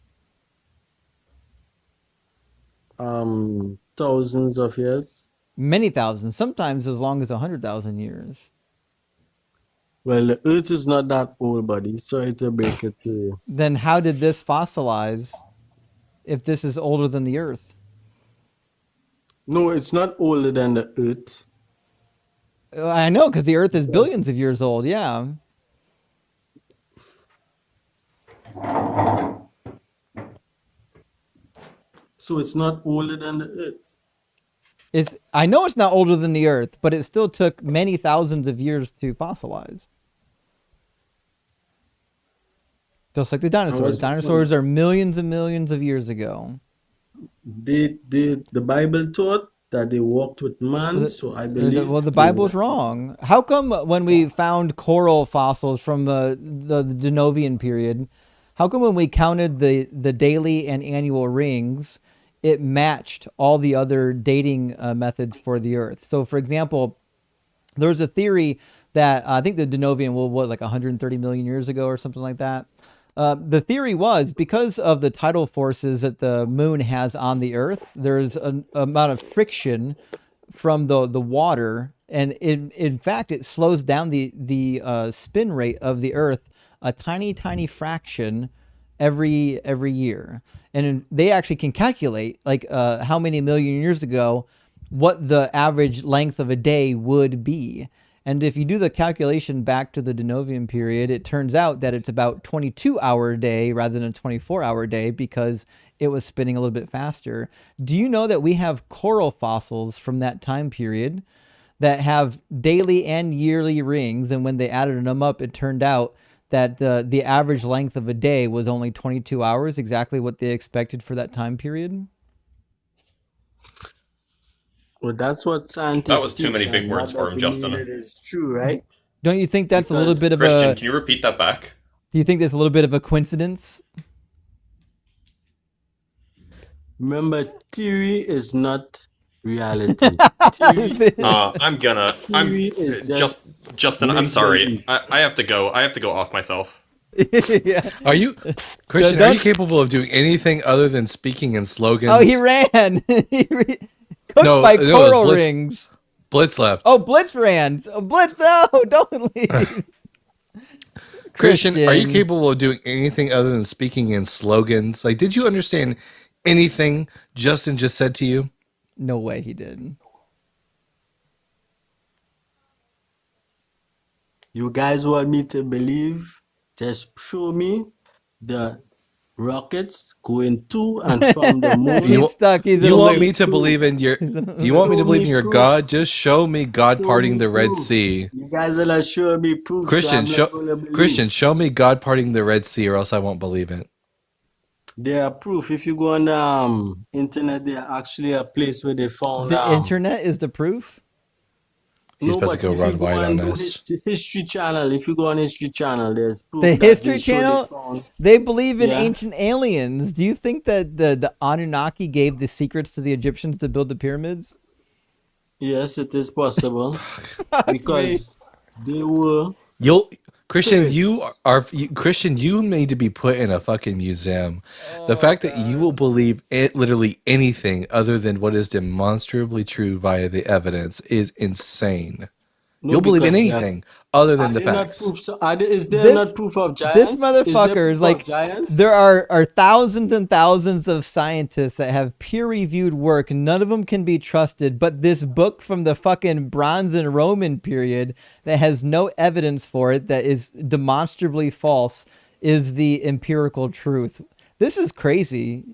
thousands of years. Many thousands, sometimes as long as 100,000 years. Well, the Earth is not that old, buddy. Sorry to break it to you. Then how did this fossilize if this is older than the Earth? No, it's not older than the Earth. I know, because the Earth is billions of years old. Yeah. So it's not older than the Earth. I know it's not older than the Earth, but it still took many thousands of years to fossilize. Just like the dinosaurs. Dinosaurs are millions and millions of years ago. The Bible taught that they walked with man, so I believe. Well, the Bible's wrong. How come when we found coral fossils from the Denovian period, how come when we counted the daily and annual rings, it matched all the other dating methods for the Earth? So, for example, there's a theory that I think the Denovian, like 130 million years ago or something like that. The theory was because of the tidal forces that the moon has on the Earth, there's an amount of friction from the water, and in fact, it slows down the spin rate of the Earth a tiny fraction every year. And they actually can calculate like how many million years ago what the average length of a day would be. And if you do the calculation back to the Denovian period, it turns out that it's about 22-hour day rather than a 24-hour day because it was spinning a little bit faster. Do you know that we have coral fossils from that time period that have daily and yearly rings, and when they added them up, it turned out that the average length of a day was only 22 hours, exactly what they expected for that time period. Well, that's what That scientists was too many teach us. big words That for him, doesn't mean Justin. it is true, right? Don't you think that's a little bit of Christian, a? can you repeat that back? Do you think that's a little bit of a coincidence? Remember, theory is not reality. Theory, I'm is just Justin. I'm make sorry. believe. I have to go. I have to go off myself. Yeah. Are you, Christian? Are don't- you capable of doing anything other than speaking in slogans? Oh, he ran. Cooked No, by it was coral Blitz. rings. Blitz left. Oh, Blitz ran. Oh, Blitz, no, don't leave. Christian, are you capable of doing anything other than speaking in slogans? Like, did you understand anything Justin just said to you? No way he did. You guys want me to believe? Just show me the rockets going to and from the moon. He's stuck. He's in You a want loop. me to believe in your? Do you want me to Show believe me in your proof. God? Just show me God Show parting me the Red proof. Sea. You guys are not showing me proof. Christian, so I'm not gonna believe. Christian, show me God parting the Red Sea, or else I won't believe it. There are proof. If you go on the internet, there are actually a place where they found The internet is the proof. He's no, about to but go if run you go wide on on do us. history channel, if you go on history channel, there's proof The that History they show they Channel, found. they believe in Yeah. ancient aliens. Do you think that the Anunnaki gave the secrets to the Egyptians to build the pyramids? Yes, it is possible because they were. Christian, Spirits. Christian. You need to be put in a fucking museum. The fact that you will believe literally anything other than what is demonstrably true via the evidence is insane. No, You'll believe in because they are- anything other than Are the there not facts. proof? Is there This- not proof of This giants? Is there motherfucker proof is like, of giants? there are thousands and thousands of scientists that have peer-reviewed work. None of them can be trusted. But this book from the fucking Bronze and Roman period that has no evidence for it, that is demonstrably false, is the empirical truth. This is crazy.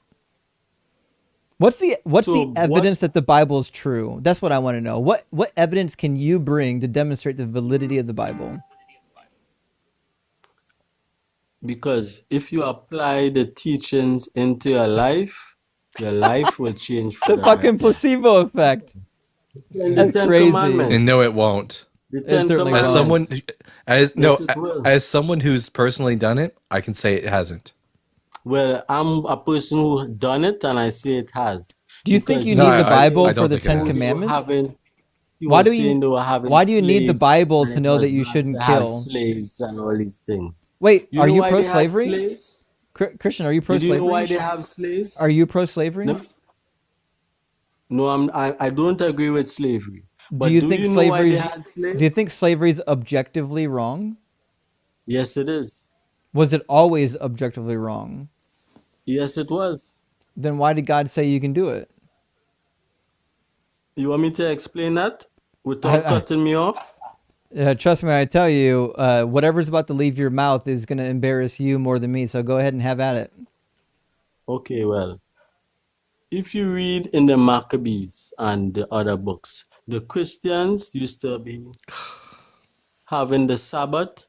What's the So evidence that the Bible is true? That's what I want to know. What evidence can you bring to demonstrate the validity of the Bible? Because if you apply the teachings into your life will change for The the fucking better. placebo effect. The That's Ten crazy. Commandments. And no, it won't. The Ten certainly won't. As Commandments. someone, Yes, it will. as someone who's personally done it, I can say it hasn't. Well, I'm a person who done it, and I say it has. Do you think Because you No, need the I Bible don't for the think it Ten is. Commandments? Why do you? Why do you need the slaves, Bible and to it know was that you bad shouldn't to have kill? slaves and all these things? Wait, You are know you why they had pro-slavery? slaves? Christian, are you Do you know why pro-slavery? they have slaves? Are you pro-slavery? No, no, I don't agree with slavery. But Do you think know why slavery they is? had slaves? Do you think slavery is objectively wrong? Yes, it is. Was it always objectively wrong? Yes, it was. Then why did God say you can do it? You want me to explain that without I- cutting me off? Trust me, I tell you, whatever's about to leave your mouth is going to embarrass you more than me. So go ahead and have at it. Okay, well, if you read in the Maccabees and the other books, the Christians used to be having the Sabbath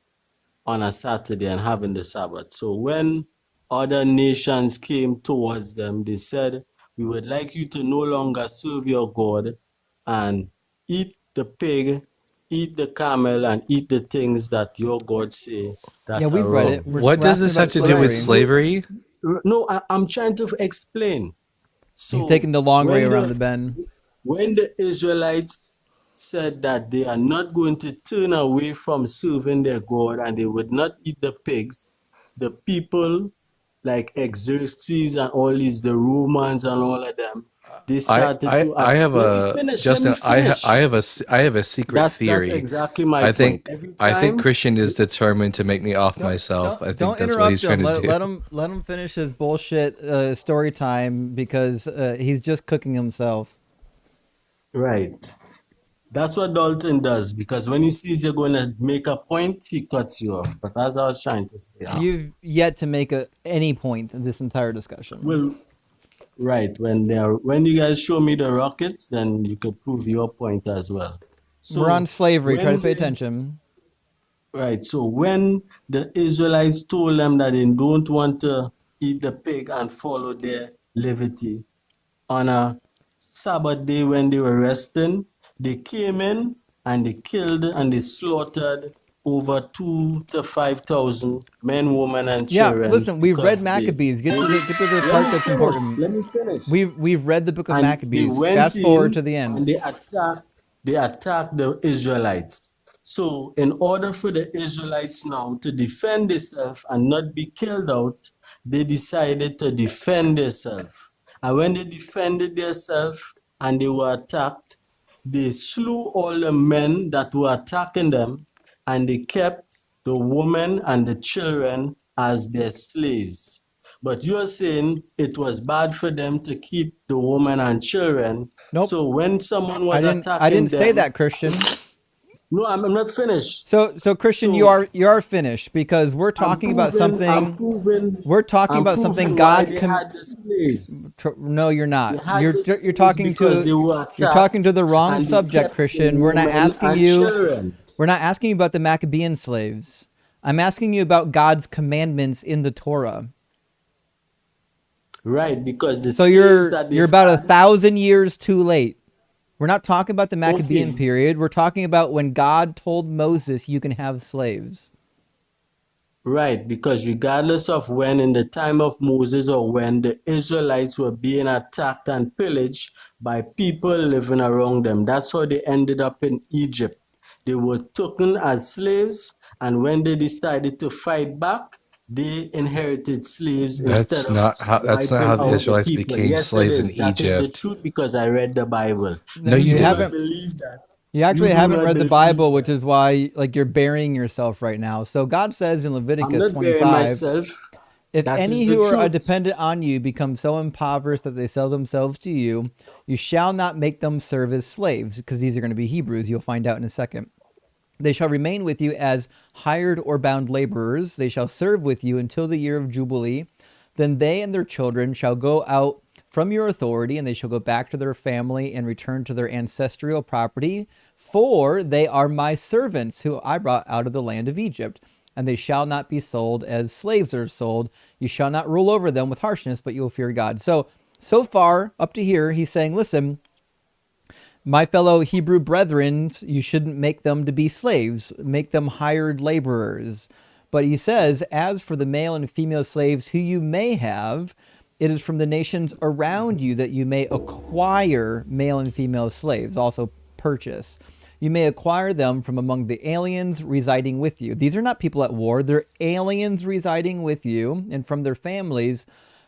on a Saturday and having the Sabbath. So when other nations came towards them, they said, we would like you to no longer serve your God and eat the pig, eat the camel, and eat the things that your God say that Yeah, we've are read wrong. it. What does this have to do with slavery? No, I'm trying to explain. So He's taking the long way when around the bend. when the Israelites said that they are not going to turn away from serving their God and they would not eat the pigs, the people like Xerxes and all these, the Romans and all of them, they started to. I have Let me a finish, Justin. let me finish. I have a secret That's theory. exactly my I point. think Every I think time- Christian is determined to make me off myself. I think Don't that's what he's interrupt trying him. to do. Let him finish his bullshit story time because he's just cooking himself. Right. That's what Dalton does because when he sees you're going to make a point, he cuts you off. But as I was trying to say, You've yet to make any point in this entire discussion. well, right when you guys show me the rockets, then you could prove your point as well. We're on So slavery. Try to when pay they, attention. right, so when the Israelites told them that they don't want to eat the pig and follow their levity on a Sabbath day when they were resting, they came in and they killed and they slaughtered over 2 to 5,000 men, women, and Yeah, children listen, we've read because they, Maccabees. Get they to the let part me that's finish. important. Let me finish. We've read the book of And they Maccabees. went Fast forward in to the end. and they attacked the Israelites. So in order for the Israelites now to defend themselves and not be killed out, they decided to defend themselves. And when they defended themselves and they were attacked, they slew all the men that were attacking them, and they kept the women and the children as their slaves. But you're saying it was bad for them to keep the women and children. Nope. So when someone I was didn't attacking say them, that, Christian. no, I'm not finished. So Christian, you So are finished because we're I'm talking about proving, I'm something. proving, We're talking I'm about something proving why God they can. had the slaves. No, you're They not. had the You're slaves talking because to they were you're talking to attacked the wrong and they subject, kept the Christian. We're not women asking and you. children. We're not asking you about the Maccabean slaves. I'm asking you about God's commandments in the Torah. Right, because the So slaves that they you're about had, 1,000 years too late. We're not talking about the Maccabean okay, period. We're talking about when God told Moses you can have slaves. right, because regardless of when in the time of Moses or when the Israelites were being attacked and pillaged by people living around them, that's how they ended up in Egypt. They were taken as slaves, and when they decided to fight back, they inherited slaves instead That's of not how wiping the out the Israelites people. became Yes, it slaves in is. That is the Egypt. truth because I read the Bible. No, You you You do not didn't. haven't. believe that. You You actually do haven't not read the believe Bible, which that. is why like you're burying yourself right now. So God says in I'm Leviticus not burying 25, myself. if That is any the who are truth. dependent on you become so impoverished that they sell themselves to you, you shall not make them serve as slaves, because these are going to be Hebrews. You'll find out in a second. They shall remain with you as hired or bound laborers. They shall serve with you until the year of Jubilee. Then they and their children shall go out from your authority, and they shall go back to their family and return to their ancestral property. For they are my servants, who I brought out of the land of Egypt. And they shall not be sold as slaves are sold. You shall not rule over them with harshness, but you will fear God. So far, up to here, he's saying, listen, my fellow Hebrew brethren, you shouldn't make them to be slaves, make them hired laborers. But he says, as for the male and female slaves who you may have, it is from the nations around you that you may acquire male and female slaves, also purchase. You may acquire them from among the aliens residing with you. These are not people at war, they're aliens residing with you, and from their families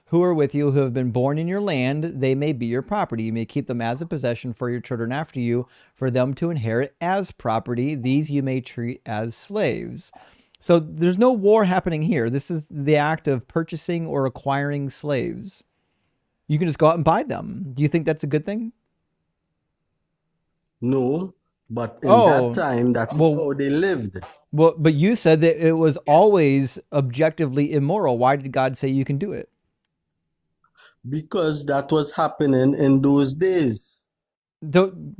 who are with you, who have been born in your land, they may be your property. You may keep them as a possession for your children after you, for them to inherit as property. These you may treat as slaves. So there's no war happening here. This is the act of purchasing or acquiring slaves. You can just go out and buy them. Do you think that's a good thing? No, but in that Oh, time, that's well, how they lived. well, but you said that it was always objectively immoral. Why did God say you can do it? Because that was happening in those days.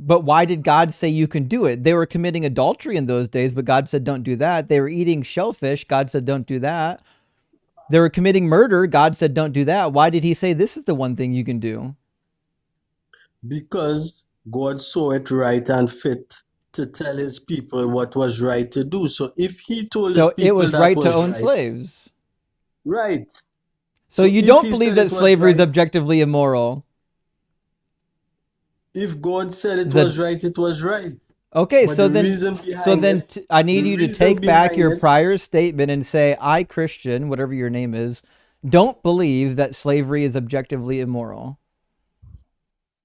But why did God say you can do it? They were committing adultery in those days, but God said don't do that. They were eating shellfish. God said don't do that. They were committing murder. God said don't do that. Why did he say this is the one thing you can do? Because God saw it right and fit to tell his people what was right to do. So if he told his So it people was that right to was own right, slaves. right. So So you if don't he believe said that it was slavery is right, objectively immoral. if God said it The was right, it was right. Okay, But so the then reason behind it, I need the you to reason take back behind your it, prior statement and say I, Christian, whatever your name is, don't believe that slavery is objectively immoral.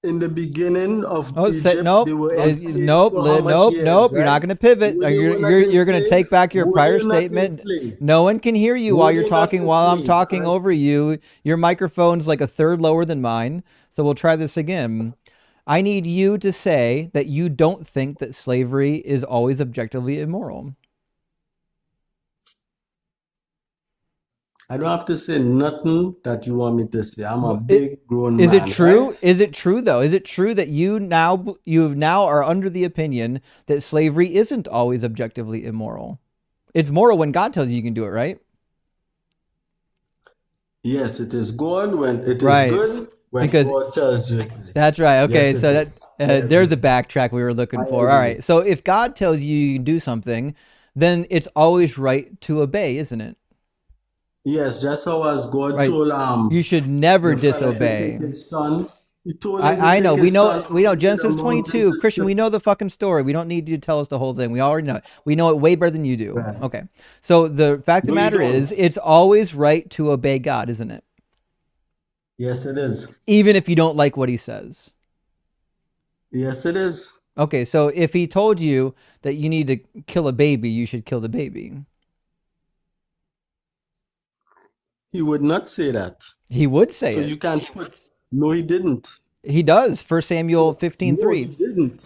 in the beginning of Oh, Egypt, they nope, were enslaved nope, for how much nope, years, nope. You're right? not going to pivot. Were they not You're going to enslaved? take back your Were prior they not statement. enslaved? No one can hear you Were while you're they not talking. While I'm enslaved? talking over you, your microphone's like a third lower than mine. So we'll try this again. I need you to say that you don't think that slavery is always objectively immoral. I don't have to say nothing that you want me to say. I'm a Wh- it- big grown Is it man, true? right? Is it true though? Is it true that you now are under the opinion that slavery isn't always objectively immoral? It's moral when God tells you can do it, right? Yes, it is good when it is Right. good when Because God tells you it that's is. right. Yes, Okay, it so that is. I there's a agree. backtrack we were I looking for. All agree. right. So if God tells you you can do something, then it's always right to obey, isn't it? Yes, just how as God Right. told You should never the father to disobey. take his son, he told him to I know. take his son We know to the Genesis mountain 22. Christian, we know to the fucking story. We don't need you to tell us the whole thing. We already know it. We know it way better than you do. Right. Okay. So the fact of the No, you matter don't. is, it's always right to obey God, isn't it? Yes, it is. Even if you don't like what he says. Yes, it is. Okay, so if he told you that you need to kill a baby, you should kill the baby. He would not say that. He would say So it. you can't put. No, he didn't. He does. 1 Samuel No, no, he 15:3. didn't.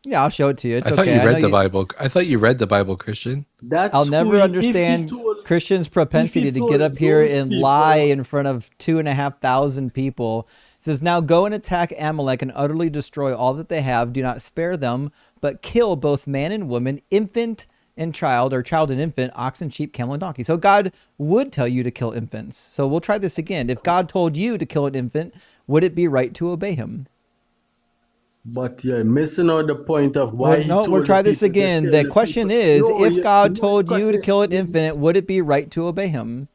Yeah, I'll show it to you. It's I thought okay. you I know read the you. Bible. I thought you read the Bible, Christian. That's I'll who never he, understand Christians' propensity to get up here those and lie people. in front of 2,500 people. It says, now go and attack Amalek and utterly destroy all that they have. Do not spare them, but kill both man and woman, infant and child, or child and infant, ox and sheep, camel and donkey. So God would tell you to kill infants. So we'll try this again. If God told you to kill an infant, would it be right to obey him? But you're missing out the point of why he We'll told the try this people to again. kill The the question people. is, No, if God you told you to because kill an infant, would it be right to obey him?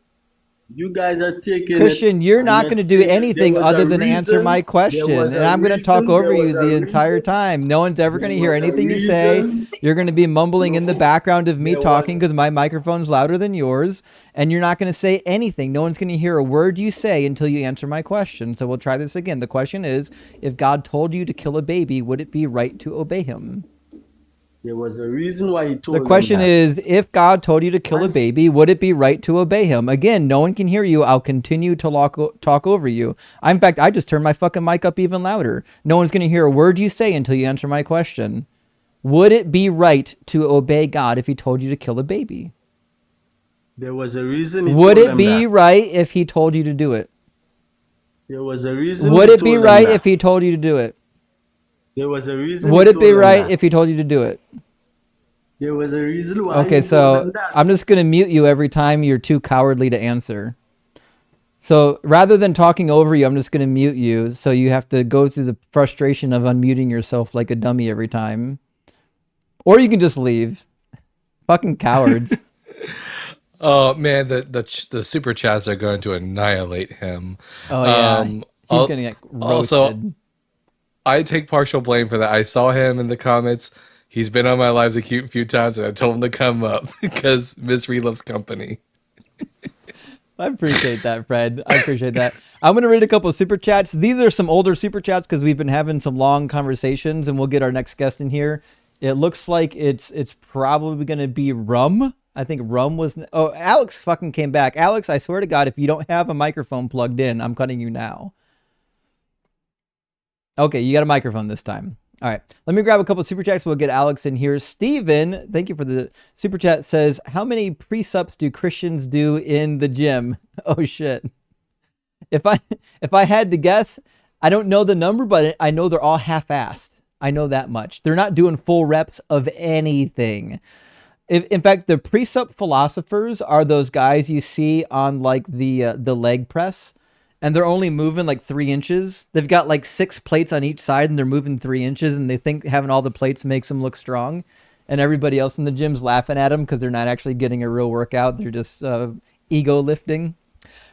you guys are taking Christian, it you're and not you're going to do saying there anything was other a than answer reason. my There question. was And a I'm going to talk reason. over There you was a the entire reason. time. No one's ever going to There hear was a anything you say. reason. You're going to be mumbling in the No, background of me there talking was. because my microphone's louder than yours. And you're not going to say anything. No one's going to hear a word you say until you answer my question. So we'll try this again. The question is, if God told you to kill a baby, would it be right to obey him? There was a reason why he The told them question that. is, if God told you to kill a Once baby, would it be right to obey him? Again, no one can hear you. I'll continue to talk over you. In fact, I just turned my fucking mic up even louder. No one's going to hear a word you say until you answer my question. Would it be right to obey God if he told you to kill a baby? there was a reason he Would told it them be that. right if he told you to do it? There was a reason Would he it be told them right that. if he told you to do it? There was a reason Would he it be told them right that. if he told you to do it? There was a reason why Okay, he told them so that. I'm just going to mute you every time you're too cowardly to answer. So rather than talking over you, I'm just going to mute you. So you have to go through the frustration of unmuting yourself like a dummy every time. Or you can just leave. Fucking cowards. Oh man, the super chats are going to annihilate him. Oh, yeah. Um, He's al- going to get also, roasted. I take partial blame for that. I saw him in the comments. He's been on my live a few times, and I told him to come up because Misery loves company. I appreciate that, Fred. I appreciate that. I'm going to read a couple of super chats. These are some older super chats because we've been having some long conversations, and we'll get our next guest in here. It looks like it's probably going to be Rum. I think Rum was... Oh, Alex fucking came back. Alex, I swear to God, if you don't have a microphone plugged in, I'm cutting you now. Okay, you got a microphone this time. All right, let me grab a couple of super chats. We'll get Alex in here. Steven, thank you for the super chat, says, how many press-ups do Christians do in the gym? Oh, shit. If I had to guess, I don't know the number, but I know they're all half-assed. I know that much. They're not doing full reps of anything. In fact, the precept philosophers are those guys you see on like the leg press, and they're only moving like 3 inches. They've got like 6 plates on each side, and they're moving 3 inches, and they think having all the plates makes them look strong. And everybody else in the gym's laughing at them because they're not actually getting a real workout. They're just ego lifting.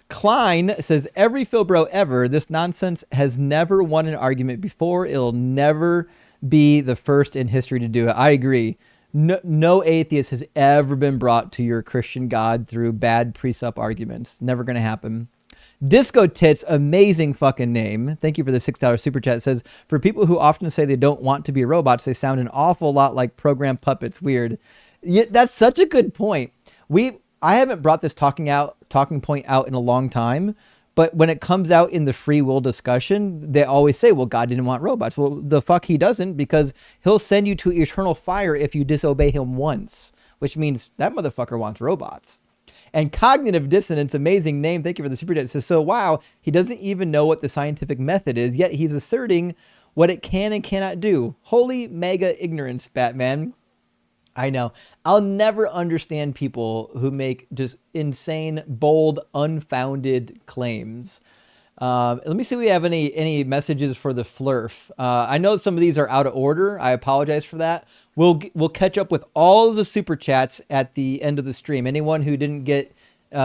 Klein says, every Philbro ever, this nonsense has never won an argument before. It'll never be the first in history to do it. I agree. No atheist has ever been brought to your Christian God through bad precept arguments. Never going to happen. Disco Tits, amazing fucking name. Thank you for the $6 super chat. It says, for people who often say they don't want to be robots, they sound an awful lot like programmed puppets. Weird. Yeah, that's such a good point. I haven't brought this talking point out in a long time, but when it comes out in the free will discussion, they always say, well, God didn't want robots. Well, the fuck he doesn't, because he'll send you to eternal fire if you disobey him once, which means that motherfucker wants robots. And Cognitive Dissonance, amazing name. Thank you for the super chat. Says, so wow, he doesn't even know what the scientific method is, yet he's asserting what it can and cannot do. Holy mega ignorance, Batman. I know. I'll never understand people who make just insane, bold, unfounded claims. Let me see if we have any messages for the Flurf. I know some of these are out of order. I apologize for that. We'll catch up with all of the super chats at the end of the stream. Anyone who didn't get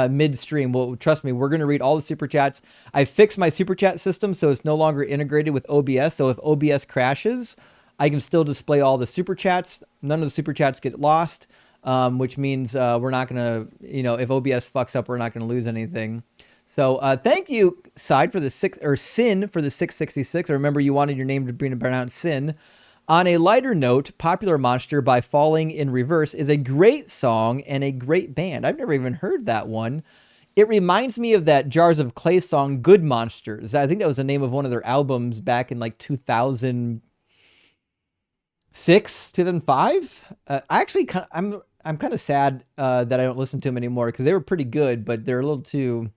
midstream, well, trust me, we're going to read all the super chats. I fixed my super chat system so it's no longer integrated with OBS. So if OBS crashes, I can still display all the super chats. None of the super chats get lost, which means we're not going to, if OBS fucks up, we're not going to lose anything. So thank you, Sin for the 666. I remember you wanted your name to be pronounced Sin. On a lighter note, Popular Monster by Falling in Reverse is a great song and a great band. I've never even heard that one. It reminds me of that Jars of Clay song, Good Monsters. I think that was the name of one of their albums back in like 2006, 2005. I'm kind of sad that I don't listen to them anymore because they were pretty good, but they're a little too,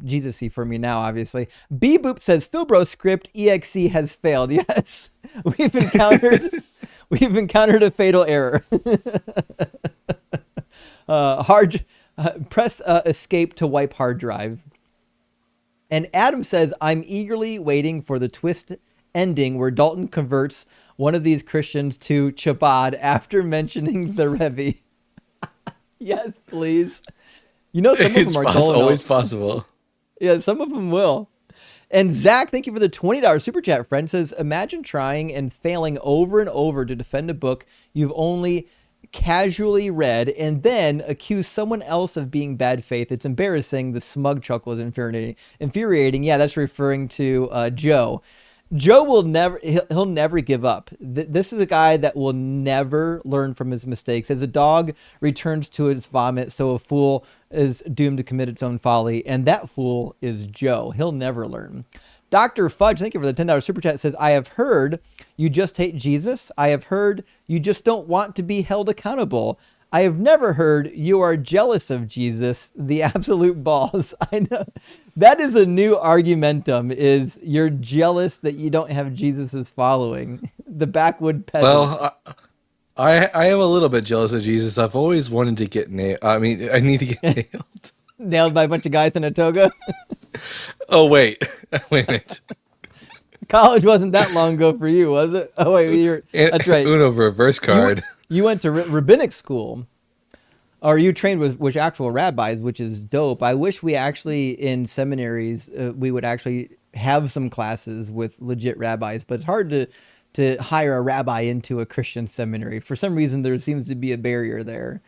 Jesus-y for me now, obviously. B-Boop says, Philbro script EXE has failed. Yes, we've encountered a fatal error. Press escape to wipe hard drive. And Adam says, I'm eagerly waiting for the twist ending where Dalton converts one of these Christians to Chabad after mentioning the Rebbe. Yes, please. Some of them are always possible. Yeah, some of them will. And Zach, thank you for the $20 super chat, friend. Says, imagine trying and failing over and over to defend a book you've only casually read and then accuse someone else of being bad faith. It's embarrassing. The smug chuckle is infuriating. Yeah, that's referring to Joe. Joe will he'll never give up. This is a guy that will never learn from his mistakes. As a dog returns to its vomit, so a fool is doomed to commit its own folly. And that fool is Joe. He'll never learn. Dr. Fudge, thank you for the $10 super chat, says, I have heard you just hate Jesus. I have heard you just don't want to be held accountable. I have never heard you are jealous of Jesus, the absolute balls. I know that is a new argumentum, is you're jealous that you don't have Jesus's following. The backwood peasant. Well, I am a little bit jealous of Jesus. I've always wanted to get nailed. I mean, I need to get nailed. Nailed by a bunch of guys in a toga? Oh, wait a minute. College wasn't that long ago for you, was it? Oh, wait, that's right. Uno reverse card. You went to rabbinic school, or you trained with actual rabbis, which is dope. I wish we actually, in seminaries, we would actually have some classes with legit rabbis, but it's hard to hire a rabbi into a Christian seminary. For some reason, there seems to be a barrier there.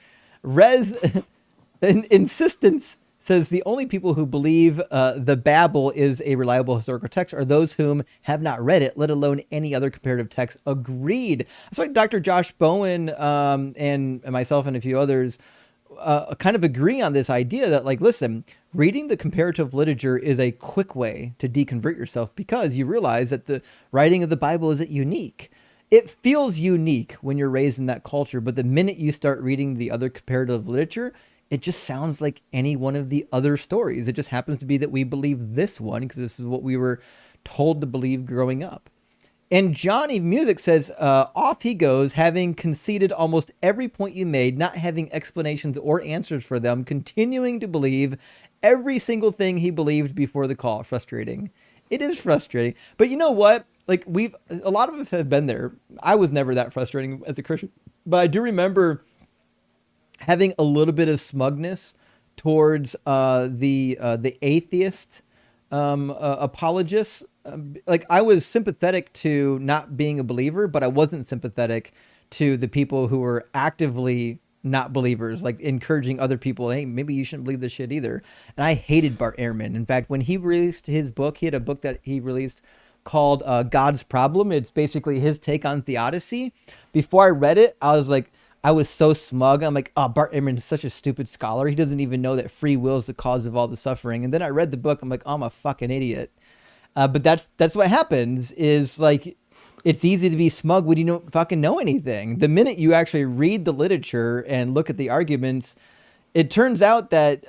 Insistence says the only people who believe the Bible is a reliable historical text are those whom have not read it, let alone any other comparative text. Agreed. That's why Dr. Josh Bowen and myself and a few others kind of agree on this idea that, like, listen, reading the comparative literature is a quick way to deconvert yourself because you realize that the writing of the Bible isn't unique. It feels unique when you're raised in that culture, but the minute you start reading the other comparative literature, it just sounds like any one of the other stories. It just happens to be that we believe this one because this is what we were told to believe growing up. And Johnny Music says, off he goes, having conceded almost every point you made, not having explanations or answers for them, continuing to believe every single thing he believed before the call. Frustrating. It is frustrating. But you know what? Like, a lot of us have been there. I was never that frustrating as a Christian, but I do remember having a little bit of smugness towards the atheist apologists. Like, I was sympathetic to not being a believer, but I wasn't sympathetic to the people who were actively not believers, like encouraging other people, hey, maybe you shouldn't believe this shit either. And I hated Bart Ehrman. In fact, when he released his book, he had a book that he released called God's Problem. It's basically his take on theodicy. Before I read it, I was so smug. I'm like, oh, Bart Ehrman is such a stupid scholar. He doesn't even know that free will is the cause of all the suffering. And then I read the book. I'm like, oh, I'm a fucking idiot. But that's what happens is, like, it's easy to be smug when you don't fucking know anything. The minute you actually read the literature and look at the arguments, it turns out that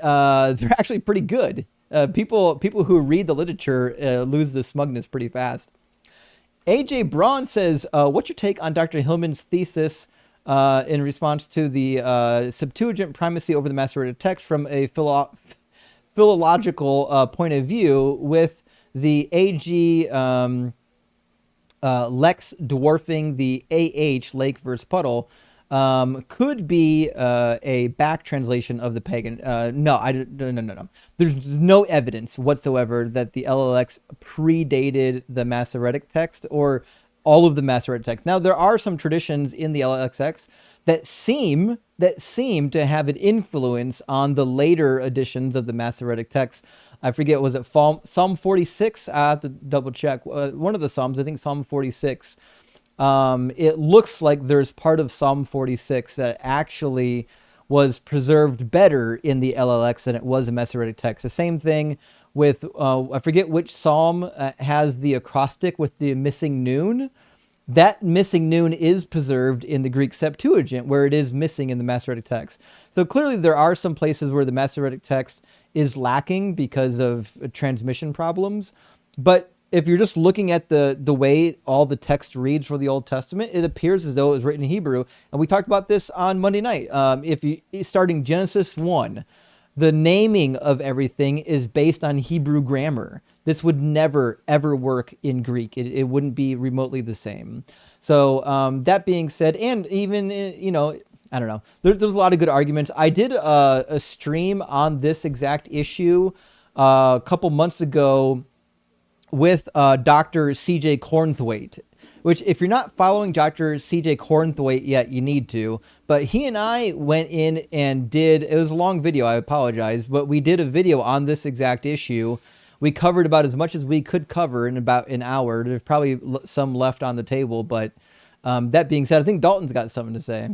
they're actually pretty good. People who read the literature lose the smugness pretty fast. AJ Braun says, what's your take on Dr. Hillman's thesis in response to the Septuagint primacy over the Masoretic text from a philological point of view, with the AG Lex dwarfing the AH, lake versus puddle, could be a back translation of the pagan. No. There's no evidence whatsoever that the LLX predated the Masoretic text or all of the Masoretic text. Now, there are some traditions in the LXX that seem to have an influence on the later editions of the Masoretic text. I forget, was it Psalm 46? I have to double check. One of the Psalms, I think Psalm 46. It looks like there's part of Psalm 46 that actually was preserved better in the LLX than it was in Masoretic text. The same thing with, I forget which Psalm has the acrostic with the missing noon. That missing noon is preserved in the Greek Septuagint, where it is missing in the Masoretic text. So clearly there are some places where the Masoretic text is lacking because of transmission problems. But if you're just looking at the way all the text reads for the Old Testament, it appears as though it was written in Hebrew. And we talked about this on Monday night. Starting Genesis 1, the naming of everything is based on Hebrew grammar. This would never, ever work in Greek. It wouldn't be remotely the same. So that being said, and even, I don't know, there's a lot of good arguments. I did a stream on this exact issue a couple months ago with Dr. C.J. Cornthwaite, which if you're not following Dr. C.J. Cornthwaite yet, you need to. But he and I went in and it was a long video, I apologize, but we did a video on this exact issue. We covered about as much as we could cover in about an hour. There's probably some left on the table, but that being said, I think Dalton's got something to say.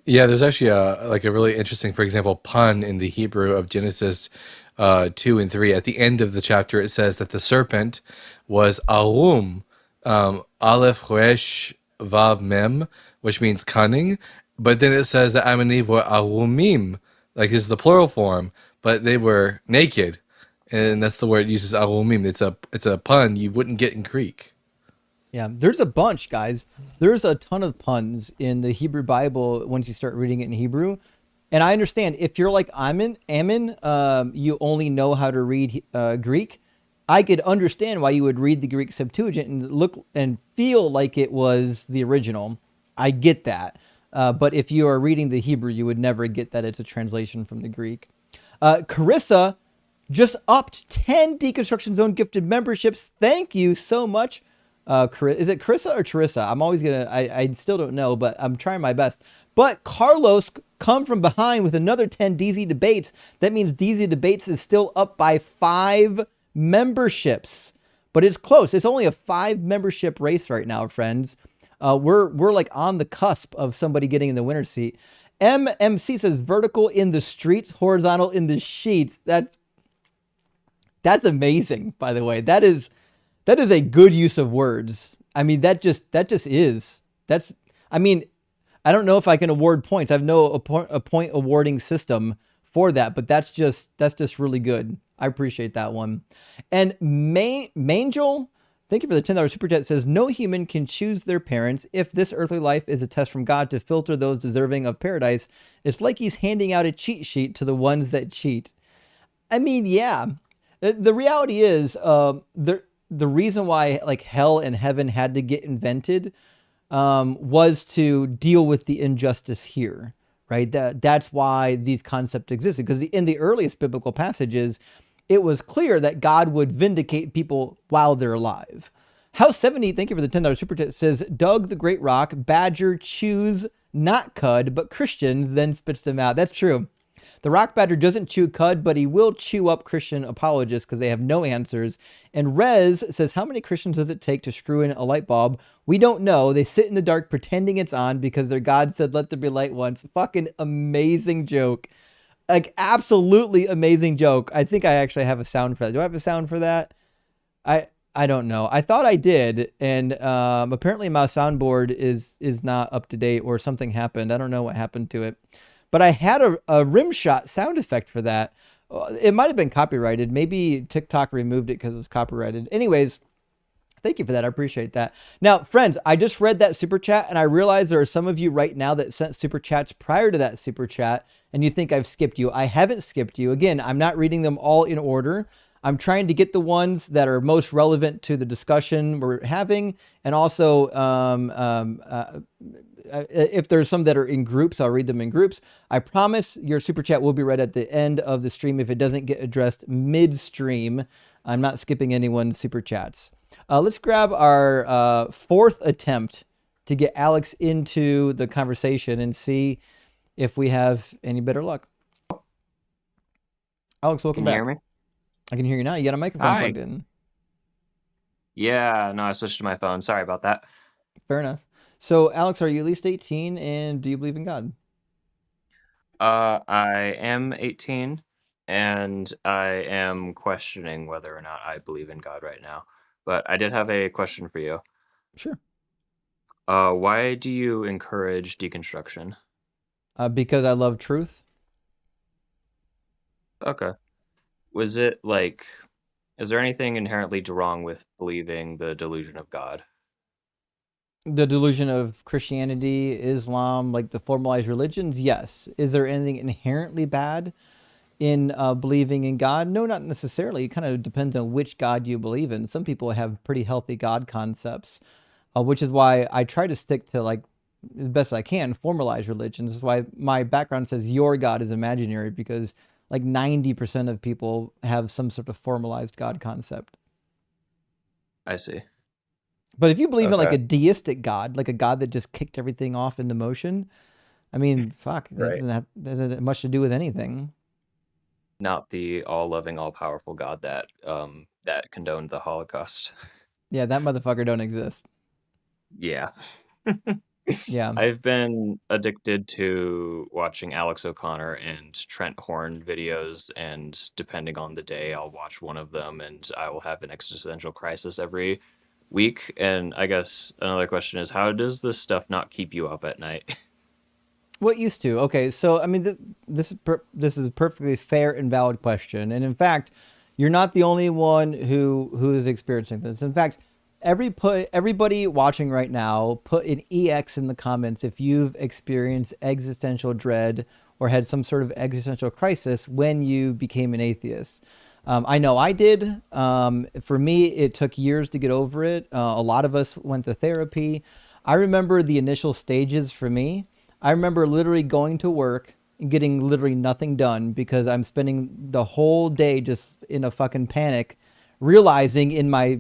Yeah, there's actually a really interesting, for example, pun in the Hebrew of Genesis 2 and 3. At the end of the chapter, it says that the serpent was arum, aleph resh vav mem, which means cunning. But then it says that Adam and Eve were arumim, like this is the plural form, but they were naked. And that's the word it uses, arumim. It's a pun you wouldn't get in Greek. Yeah, there's a bunch, guys. There's a ton of puns in the Hebrew Bible once you start reading it in Hebrew. And I understand if you're like Ammon, you only know how to read Greek. I could understand why you would read the Greek Septuagint and look and feel like it was the original. I get that. But if you are reading the Hebrew, you would never get that it's a translation from the Greek. Carissa just upped 10 Deconstruction Zone gifted memberships. Thank you so much. Is it Carissa or Charissa? I'm always I still don't know, but I'm trying my best. But Carlos come from behind with another 10 DZ debates. That means DZ debates is still up by 5 memberships, but it's close. It's only a 5 membership race right now, friends. We're like on the cusp of somebody getting in the winner's seat. MMC says vertical in the streets, horizontal in the sheets. That's amazing, by the way. That is a good use of words. I mean, that just is. I don't know if I can award points. I have a point awarding system for that, but that's just really good. I appreciate that one. And Mangel, thank you for the $10 super chat, says no human can choose their parents. If this earthly life is a test from God to filter those deserving of paradise, it's like he's handing out a cheat sheet to the ones that cheat. I mean, yeah. The reality is, the reason why like hell and heaven had to get invented was to deal with the injustice here, right? That's why these concepts existed, because in the earliest biblical passages, it was clear that God would vindicate people while they're alive. House 70, thank you for the $10 super chat, says Doug the Great Rock, Badger chews not cud, but Christians then spits them out. That's true. The rock badger doesn't chew cud, but he will chew up Christian apologists because they have no answers. And Rez says, how many Christians does it take to screw in a light bulb? We don't know. They sit in the dark pretending it's on because their God said, let there be light once. Fucking amazing joke. Like, absolutely amazing joke. I think I actually have a sound for that. Do I have a sound for that? I don't know. I thought I did. And apparently my soundboard is not up to date, or something happened. I don't know what happened to it. but I had a rim shot sound effect for that. It might have been copyrighted. Maybe TikTok removed it because it was copyrighted. Anyways, thank you for that. I appreciate that. Now, friends, I just read that super chat and I realize there are some of you right now that sent super chats prior to that super chat and you think I've skipped you. I haven't skipped you. Again, I'm not reading them all in order. I'm trying to get the ones that are most relevant to the discussion we're having. And also, if there's some that are in groups, I'll read them in groups. I promise your super chat will be read at the end of the stream if it doesn't get addressed midstream. I'm not skipping anyone's super chats. Let's grab our fourth attempt to get Alex into the conversation and see if we have any better luck. Alex, welcome back. Can you hear me? I can hear you now. You got a microphone Hi. plugged in. Yeah, no, I switched to my phone. Sorry about that. Fair enough. So, Alex, are you at least 18 and do you believe in God? I am 18 and I am questioning whether or not I believe in God right now. But I did have a question for you. Sure. Why do you encourage deconstruction? Because I love truth. Okay. Was it like, is there anything inherently wrong with believing the delusion of God? The delusion of Christianity, Islam, like the formalized religions, yes. Is there anything inherently bad in believing in God? No, not necessarily. It kind of depends on which God you believe in. Some people have pretty healthy God concepts, which is why I try to stick to, like, as best I can, formalized religions. This is why my background says your God is imaginary, because like 90% of people have some sort of formalized God concept. I see. But if you believe in like Okay. a deistic God, like a God that just kicked everything off into motion, I mean, fuck, that Right. doesn't have much to do with anything. Not the all-loving, all-powerful God that that condoned the Holocaust. Yeah, that motherfucker don't exist. Yeah. Yeah. I've been addicted to watching Alex O'Connor and Trent Horn videos, and depending on the day, I'll watch one of them and I will have an existential crisis every week. And I guess another question is, how does this stuff not keep you up at night? What used to? Okay, so I mean, this is a perfectly fair and valid question, and in fact, you're not the only one who is experiencing this. In fact, everybody watching right now, put an EX in the comments if you've experienced existential dread or had some sort of existential crisis when you became an atheist. I know I did. For me, it took years to get over it. A lot of us went to therapy. I remember the initial stages for me. I remember literally going to work and getting literally nothing done because I'm spending the whole day just in a fucking panic, realizing in my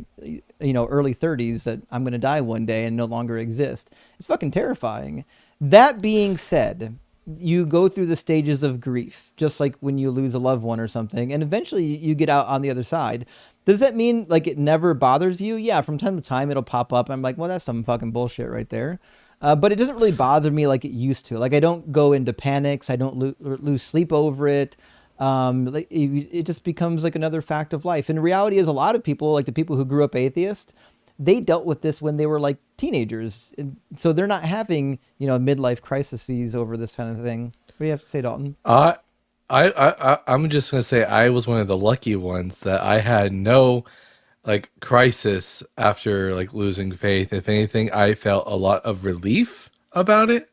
early 30s that I'm going to die one day and no longer exist. It's fucking terrifying. That being said, you go through the stages of grief, just like when you lose a loved one or something, and eventually you get out on the other side. Does that mean like it never bothers you? Yeah, from time to time it'll pop up. And I'm like, well, that's some fucking bullshit right there. But it doesn't really bother me like it used to. Like I don't go into panics. I don't lose sleep over it. It just becomes like another fact of life. And the reality is a lot of people, like the people who grew up atheist, they dealt with this when they were like teenagers. And so they're not having, midlife crises over this kind of thing. What do you have to say, Dalton? I'm just gonna say I was one of the lucky ones that I had no like crisis after like losing faith. If anything, I felt a lot of relief about it.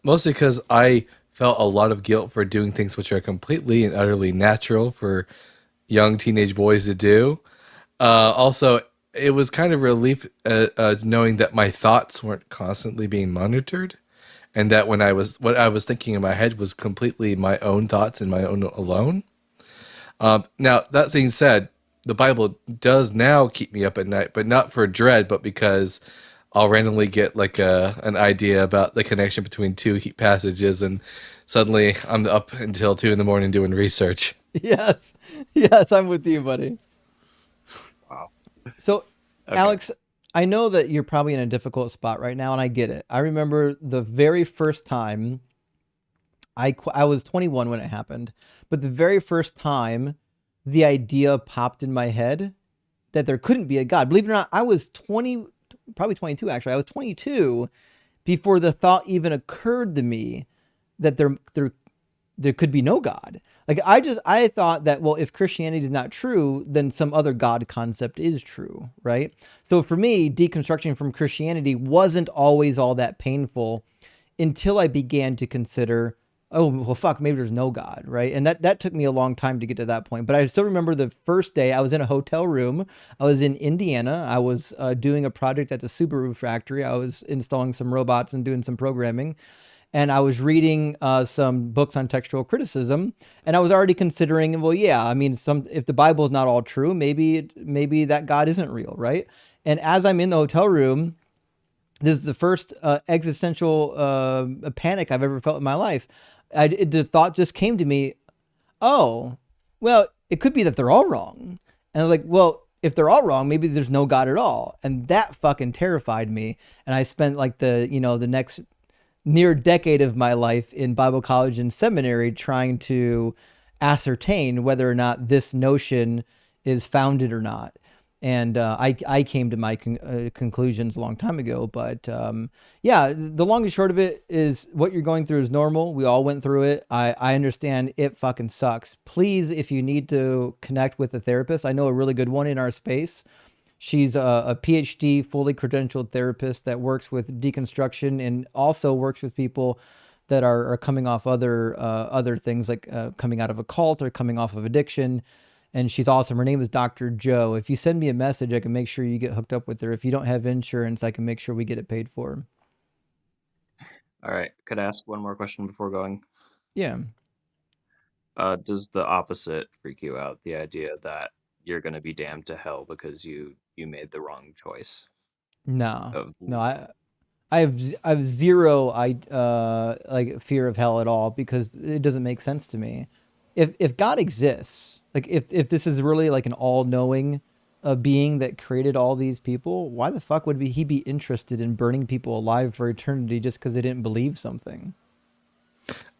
Mostly because I felt a lot of guilt for doing things which are completely and utterly natural for young teenage boys to do. Also, it was kind of relief knowing that my thoughts weren't constantly being monitored, and that what I was thinking in my head was completely my own thoughts and my own alone. Now, that being said, the Bible does now keep me up at night, but not for dread, but because I'll randomly get like an idea about the connection between two passages, and suddenly I'm up until 2 a.m. doing research. Yes, yes, I'm with you, buddy. Wow. So, Okay. Alex, I know that you're probably in a difficult spot right now, and I get it. I remember the very first time I was 21 when it happened, but the very first time the idea popped in my head that there couldn't be a God. Believe it or not, I was 20, probably 22 actually. I was 22 before the thought even occurred to me that there could be no God. Like I thought that, well, if Christianity is not true, then some other God concept is true, right? So for me, deconstructing from Christianity wasn't always all that painful until I began to consider, oh, well, fuck, maybe there's no God, right? And that took me a long time to get to that point. But I still remember the first day I was in a hotel room. I was in Indiana. I was doing a project at the Subaru factory. I was installing some robots and doing some programming. And I was reading some books on textual criticism, and I was already considering, well, yeah, I mean, if the Bible is not all true, maybe that God isn't real, right? And as I'm in the hotel room, this is the first existential panic I've ever felt in my life. The thought just came to me, oh, well, it could be that they're all wrong. And I was like, well, if they're all wrong, maybe there's no God at all. And that fucking terrified me. And I spent like the next near decade of my life in Bible college and seminary trying to ascertain whether or not this notion is founded or not. And I came to my conclusions a long time ago. But yeah, the long and short of it is what you're going through is normal. We all went through it. I understand it fucking sucks. Please, if you need to connect with a therapist, I know a really good one in our space. She's a PhD, fully credentialed therapist that works with deconstruction and also works with people that are coming off other things like coming out of a cult or coming off of addiction. And she's awesome. Her name is Dr. Joe. If you send me a message, I can make sure you get hooked up with her. If you don't have insurance, I can make sure we get it paid for. All right. Could I ask one more question before going? Yeah. Does the opposite freak you out? The idea that you're going to be damned to hell because you made the wrong choice? No. I have zero like fear of hell at all because it doesn't make sense to me. If God exists, like if this is really like an all-knowing being that created all these people, why the fuck would he be interested in burning people alive for eternity just because they didn't believe something?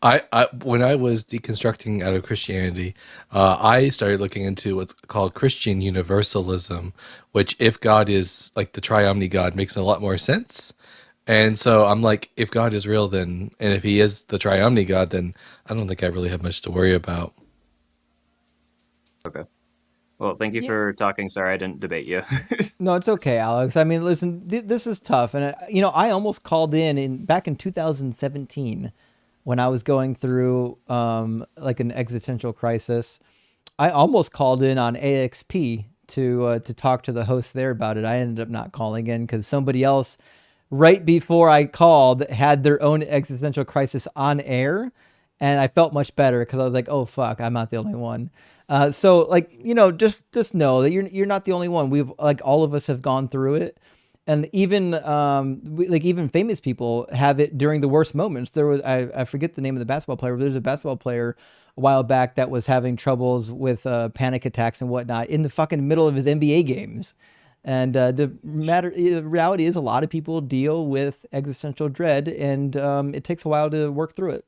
I when I was deconstructing out of Christianity, I started looking into what's called Christian universalism, which if God is like the triomni God makes a lot more sense. And so I'm like, if God is real, then, and if he is the triomni God, then I don't think I really have much to worry about. Okay. Well, thank you for talking. Sorry, I didn't debate you. No, it's okay, Alex. I mean, listen, this is tough. And, I almost called back in 2017 when I was going through like an existential crisis. I almost called in on AXP to talk to the host there about it. I ended up not calling in because somebody else right before I called had their own existential crisis on air. And I felt much better because I was like, oh, fuck, I'm not the only one. So like, just know that you're not the only one. We've like all of us have gone through it. And even even famous people have it during the worst moments. There was I forget the name of the basketball player. But there's a basketball player a while back that was having troubles with panic attacks and whatnot in the fucking middle of his NBA games. And the reality is a lot of people deal with existential dread, and it takes a while to work through it.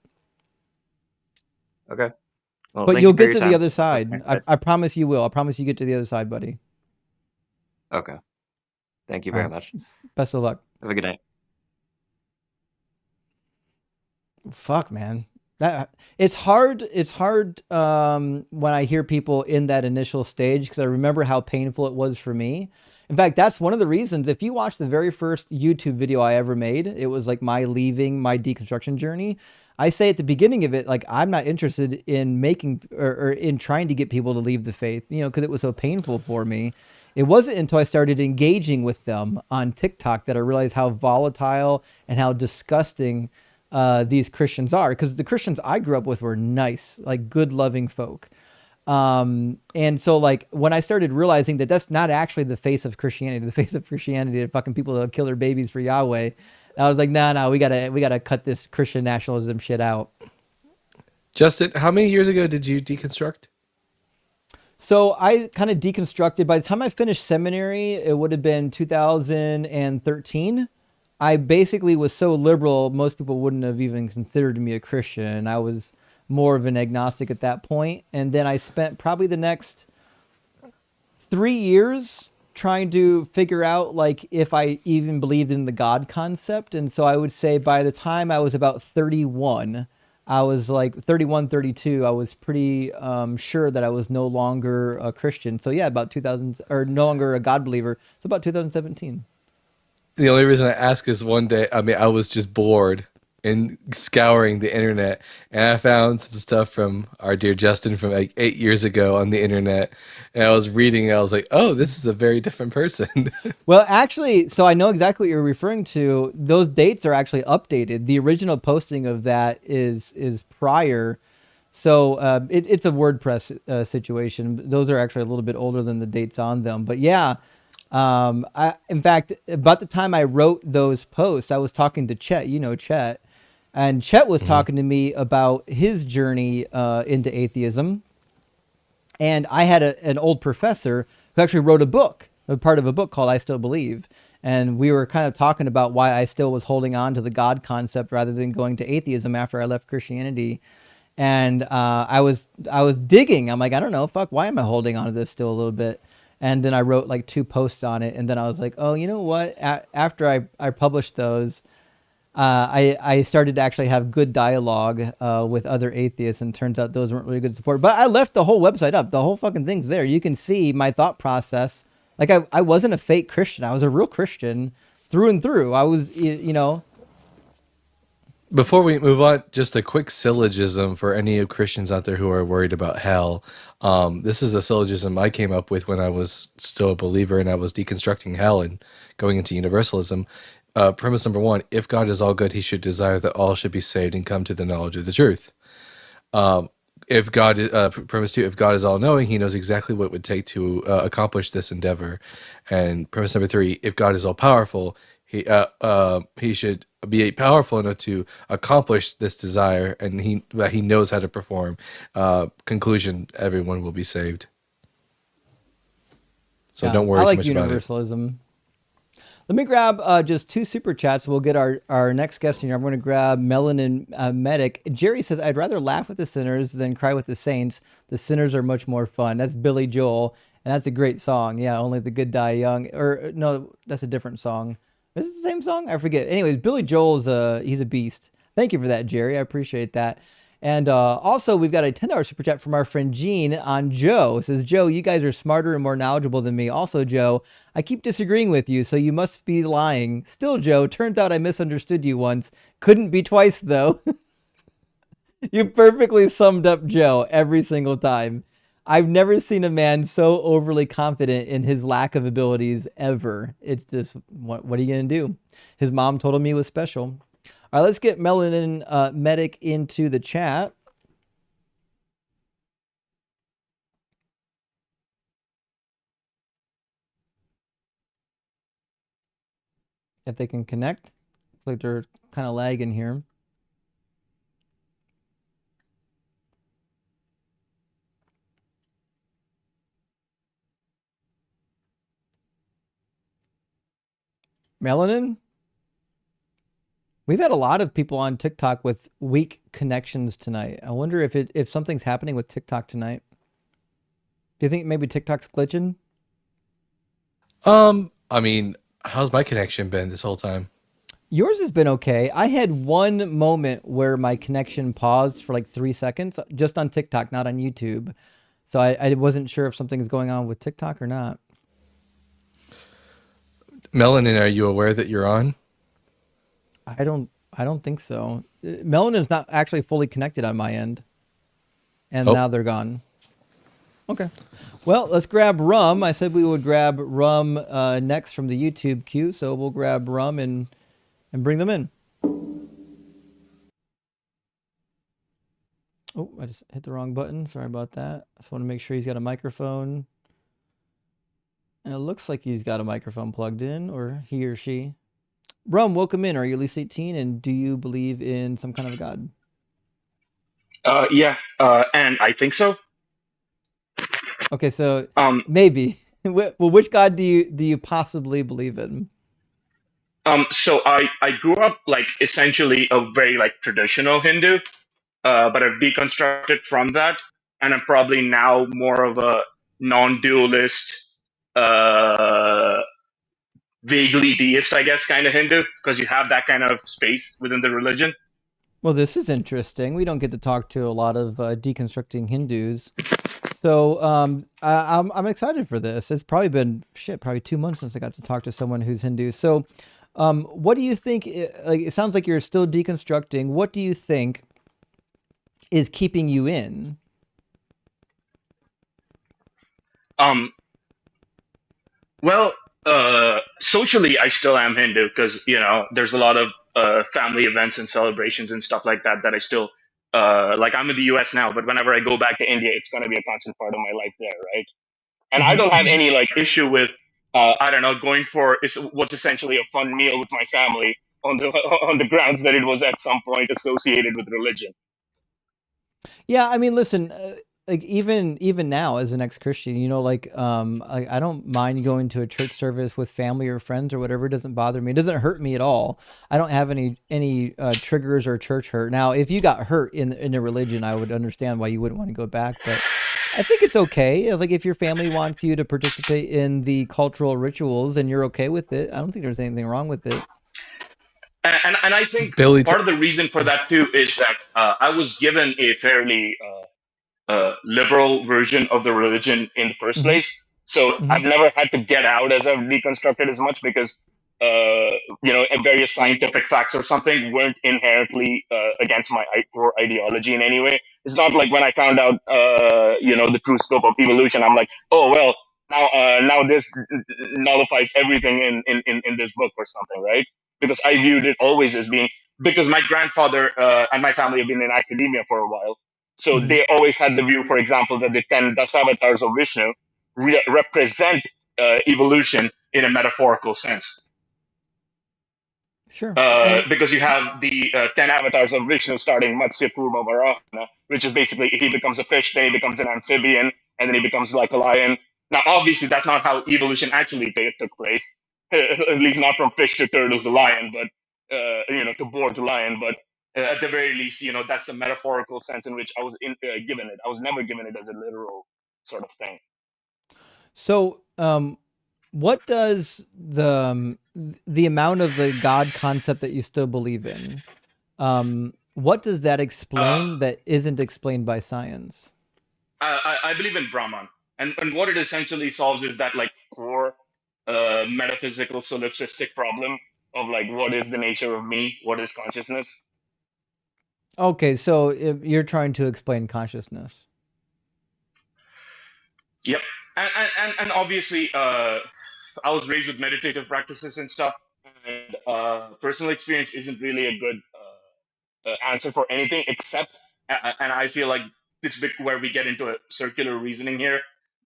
Okay. Well, but you'll get to the other side. Thanks, I promise you will. I promise you get to the other side, buddy. Okay. Thank you very much. Best of luck. Have a good night. Fuck, man. It's hard when I hear people in that initial stage because I remember how painful it was for me. In fact, that's one of the reasons. If you watch the very first YouTube video I ever made, it was like my leaving my deconstruction journey. I say at the beginning of it, like, I'm not interested in making or in trying to get people to leave the faith, because it was so painful for me. It wasn't until I started engaging with them on TikTok that I realized how volatile and how disgusting these Christians are. Because the Christians I grew up with were nice, like good, loving folk. And so like when I started realizing that that's not actually the face of Christianity, the face of Christianity are fucking people that kill their babies for Yahweh. I was like, no, we gotta cut this Christian nationalism shit out. Justin, how many years ago did you deconstruct? So I kind of deconstructed. By the time I finished seminary, it would have been 2013. I basically was so liberal, most people wouldn't have even considered me a Christian. I was more of an agnostic at that point. And then I spent probably the next 3 years trying to figure out like if I even believed in the God concept. And so I would say by the time I was about 31, I was like 31, 32. I was pretty sure that I was no longer a Christian. So yeah, about 2000, or no longer a God believer. So about 2017. The only reason I ask is one day, I mean, I was just bored and scouring the internet, and I found some stuff from our dear Justin from like 8 years ago on the internet, and I was reading, and I was like, oh, this is a very different person. Well, actually, so I know exactly what you're referring to. Those dates are actually updated. The original posting of that is prior. So it's a WordPress situation. Those are actually a little bit older than the dates on them. But yeah, in fact, about the time I wrote those posts, I was talking to Chet. You know Chet, and Chet was talking to me about his journey into atheism. And I had an old professor who actually wrote a book, a part of a book called I Still Believe. And we were kind of talking about why I still was holding on to the God concept rather than going to atheism after I left Christianity. And I was digging. I'm like, I don't know, fuck, why am I holding on to this still a little bit? And then I wrote like 2 posts on it. And then I was like, oh, you know what? After I published those, I started to actually have good dialogue with other atheists, and turns out those weren't really good support. But I left the whole website up. The whole fucking thing's there. You can see my thought process. Like I wasn't a fake Christian. I was a real Christian through and through. I was, you know. Before we move on, just a quick syllogism for any of Christians out there who are worried about hell. This is a syllogism I came up with when I was still a believer and I was deconstructing hell and going into universalism. Premise number one: if God is all good, he should desire that all should be saved and come to the knowledge of the truth. If God, premise two, if God is all knowing, he knows exactly what it would take to accomplish this endeavor. And premise number three: if God is all powerful, he should be powerful enough to accomplish this desire, and he knows how to perform. Conclusion: everyone will be saved. So Yeah, don't worry I too like much about it. universalism. Let me grab just 2 super chats. We'll get our next guest in here. I'm going to grab Melanin Medic. Jerry says, I'd rather laugh with the sinners than cry with the saints. The sinners are much more fun. That's Billy Joel, and that's a great song. Yeah, only the good die young. Or no, that's a different song. Is it the same song? I forget. Anyways, Billy Joel's he's a beast. Thank you for that, Jerry. I appreciate that. And also, we've got a $10 super chat from our friend Gene on Joe. It says, Joe, you guys are smarter and more knowledgeable than me. Also, Joe, I keep disagreeing with you, so you must be lying. Still, Joe, turns out I misunderstood you once. Couldn't be twice, though. You perfectly summed up Joe every single time. I've never seen a man so overly confident in his lack of abilities ever. It's just, what are you going to do? His mom told him he was special. All right, let's get Melanin Medic into the chat. If they can connect. Looks like they're kind of lagging here. Melanin? We've had a lot of people on TikTok with weak connections tonight. I wonder if something's happening with TikTok tonight. Do you think maybe TikTok's glitching? I mean, how's my connection been this whole time? Yours has been okay. I had one moment where my connection paused for like 3 seconds, just on TikTok, not on YouTube. So I wasn't sure if something is going on with TikTok or not. Melanin, are you aware that you're on? I don't think so. Melanin's not actually fully connected on my end. And now they're gone. Okay. Well, let's grab Rum. I said we would grab Rum next from the YouTube queue, so we'll grab Rum and bring them in. Oh, I just hit the wrong button. Sorry about that. I just want to make sure he's got a microphone. And it looks like he's got a microphone plugged in, or he or she. Rum, welcome in. Are you at least 18, and do you believe in some kind of a god? Yeah, and I think so. Okay, so Um, maybe. Well, which god do you possibly believe in? so I grew up like essentially a very like traditional Hindu, but I've deconstructed from that, and I'm probably now more of a non-dualist, uh, vaguely deist, I guess, kind of Hindu, because you have that kind of space within the religion. Well, this is interesting. We don't get to talk to a lot of deconstructing Hindus. So I'm excited for this. It's probably been probably 2 months since I got to talk to someone who's Hindu. So, what do you think? Like, it sounds like you're still deconstructing. What do you think is keeping you in? Um, well, socially, I still am Hindu because there's a lot of family events and celebrations and stuff like that that I still like. I'm in the U.S. now, but whenever I go back to India, it's going to be a constant part of my life there, right? And I Hmm. don't have any like issue with I don't know, going for what's essentially a fun meal with my family on the on the grounds that it was at some point associated with religion. Yeah, I mean, listen, like even now as an ex-Christian, like I don't mind going to a church service with family or friends or whatever. It doesn't bother me. It doesn't hurt me at all. I don't have any triggers or church hurt. Now, if you got hurt in a religion, I would understand why you wouldn't want to go back. But I think it's okay. Like if your family wants you to participate in the cultural rituals and you're okay with it, I don't think there's anything wrong with it. And I think Billy, part of the reason for that too is that I was given a fairly liberal version of the religion in the first Hmm. place. So Hmm. I've never had to get out as I've deconstructed as much because various scientific facts or something weren't inherently against my core ideology in any way. It's not like when I found out the true scope of evolution, I'm like, oh well, now this nullifies everything in this book or something, right? Because I viewed it always as being because my grandfather and my family have been in academia for a while, so Hmm. they always had the view, for example, that the 10 Dasavatars of Vishnu represent evolution in a metaphorical sense. Sure. And Because you have the 10 avatars of Vishnu starting Matsya Kurma Varahana, which is basically he becomes a fish, then he becomes an amphibian, and then he becomes like a lion. Now, obviously, that's not how evolution actually took place, at least not from fish to turtle to lion, but, to boar to lion. But at the very least, that's the metaphorical sense in which I was given it. I was never given it as a literal sort of thing. so, what does the amount of the God concept that you still believe in? What does that Uh, explain that isn't explained by science? I believe in Brahman, and what it essentially solves is that like core metaphysical solipsistic problem of like what is the nature of me, what is consciousness. Okay, so if you're trying to explain consciousness. Yep, and obviously, I was raised with meditative practices and stuff, and personal experience isn't really a good answer for anything except, and I feel like it's where we get into a circular reasoning here.